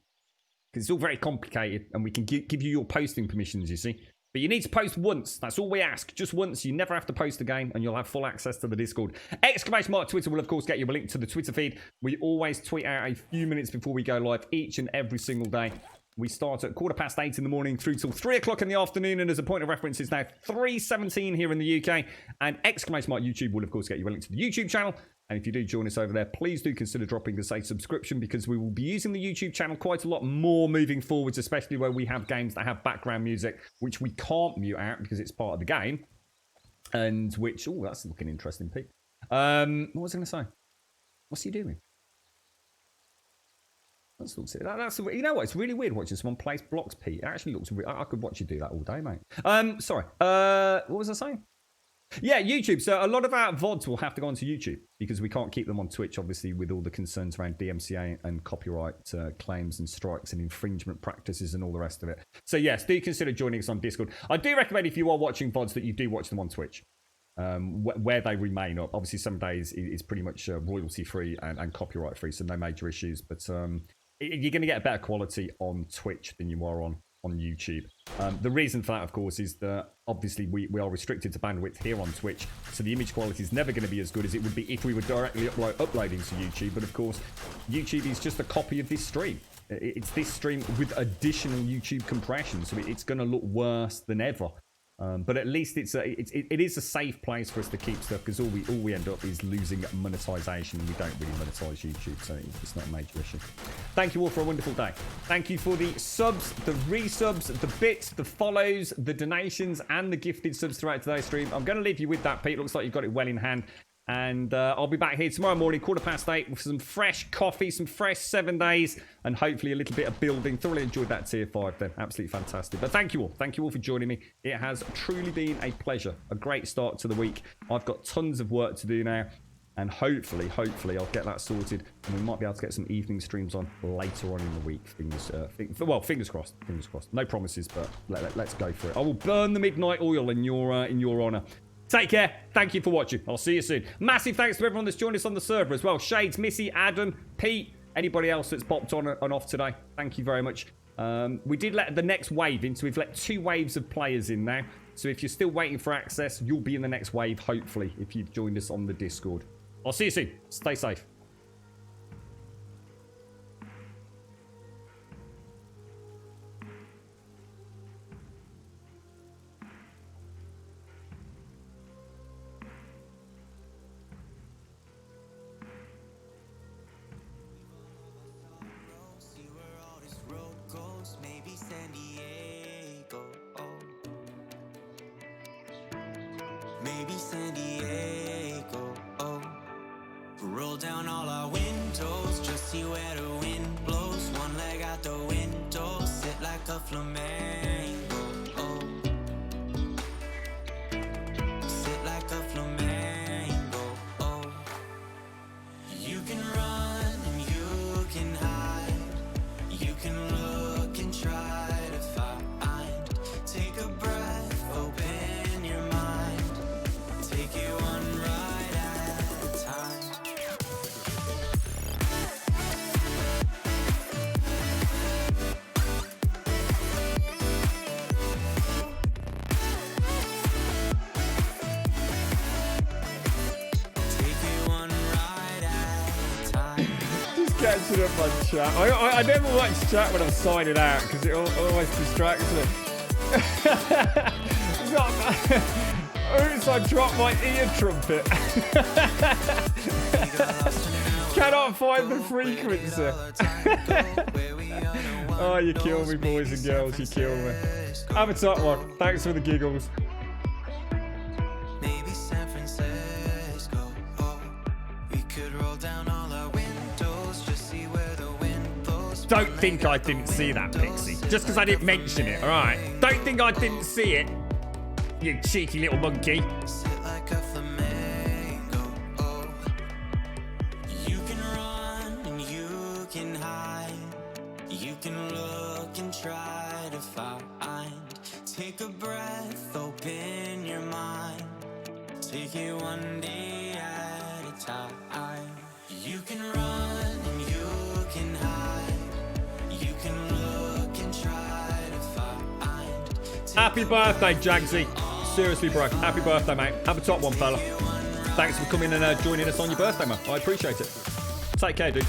[SPEAKER 1] Because it's all very complicated. And we can give you your posting permissions, you see. But you need to post once. That's all we ask. Just once. You never have to post again. And you'll have full access to the Discord. !Twitter will, of course, get you a link to the Twitter feed. We always tweet out a few minutes before we go live each and every single day. We start at 8:15 in the morning through till 3 o'clock in the afternoon. And as a point of reference, it's now 3:17 here in the UK. And YouTube will, of course, get you a link to the YouTube channel. And if you do join us over there, please do consider dropping us a subscription because we will be using the YouTube channel quite a lot more moving forwards, especially where we have games that have background music, which we can't mute out because it's part of the game. And which, oh, that's looking interesting, Pete. What was I going to say? What's he doing? That's, you know what? It's really weird watching someone place blocks, Pete. It actually looks weird. I could watch you do that all day, mate. Sorry. What was I saying? Yeah, YouTube. So a lot of our VODs will have to go onto YouTube because we can't keep them on Twitch, obviously, with all the concerns around DMCA and copyright claims and strikes and infringement practices and all the rest of it. So yes, do consider joining us on Discord. I do recommend if you are watching VODs that you do watch them on Twitch. Where they remain up. Obviously, some days it's pretty much royalty free and copyright free, so no major issues. But you're going to get a better quality on Twitch than you are on YouTube. The reason for that, of course, is that obviously we are restricted to bandwidth here on Twitch, so the image quality is never going to be as good as it would be if we were directly uploading to YouTube. But of course, YouTube is just a copy of this stream. It's this stream with additional YouTube compression, so it's going to look worse than ever. But at least it is a safe place for us to keep stuff because all we end up is losing monetization. We don't really monetize YouTube, so it's not a major issue. Thank you all for a wonderful day. Thank you for the subs, the resubs, the bits, the follows, the donations, and the gifted subs throughout today's stream. I'm going to leave you with that, Pete. Looks like you've got it well in hand. And I'll be back here tomorrow morning, 8:15, with some fresh coffee, some fresh 7 days, and hopefully a little bit of building. Thoroughly enjoyed that tier 5 then. Absolutely fantastic. But thank you all. Thank you all for joining me. It has truly been a pleasure. A great start to the week. I've got tons of work to do now. And hopefully, I'll get that sorted. And we might be able to get some evening streams on later on in the week. Fingers crossed. Fingers crossed. No promises, but let's go for it. I will burn the midnight oil in your honour. Take care. Thank you for watching. I'll see you soon. Massive thanks to everyone that's joined us on the server as well. Shades, Missy, Adam, Pete, anybody else that's popped on and off today. Thank you very much. We did let the next wave in, so we've let 2 waves of players in now. So if you're still waiting for access, you'll be in the next wave, hopefully, if you've joined us on the Discord. I'll see you soon. Stay safe.
[SPEAKER 4] Maybe San Diego, oh. Roll down all our windows, just see where the wind blows. One leg out the window, sit like a flamenco, oh. Sit like a flamenco, oh. You can run and you can hide. You can look and try to find. Take a breath, open your mind. Take it one ride at a time.
[SPEAKER 1] catching up on chat. I never watch chat when I'm signing out because it always distracts me. Oops, I dropped my ear trumpet. Cannot find the frequency. Oh, you kill me, boys and girls. You kill me. Have a top one. Thanks for the giggles.
[SPEAKER 4] Maybe San Francisco. Oh, we could roll down all our windows, just see where the wind blows.
[SPEAKER 1] Don't think I didn't see that, Pixie. Just because I didn't mention it, all right? Don't think I didn't see it, you cheeky little monkey.
[SPEAKER 4] Sit like a flamingo. Oh, you can run and you can hide. You can look and try to find. Take a breath, open your mind. Take it one day at a time. You can run and you can hide. You can look and try to find.
[SPEAKER 1] Happy birthday, Jagsy. Seriously, bro. Happy birthday, mate. Have a top one, fella. Thanks for coming and joining us on your birthday, man. I appreciate it. Take care, dude.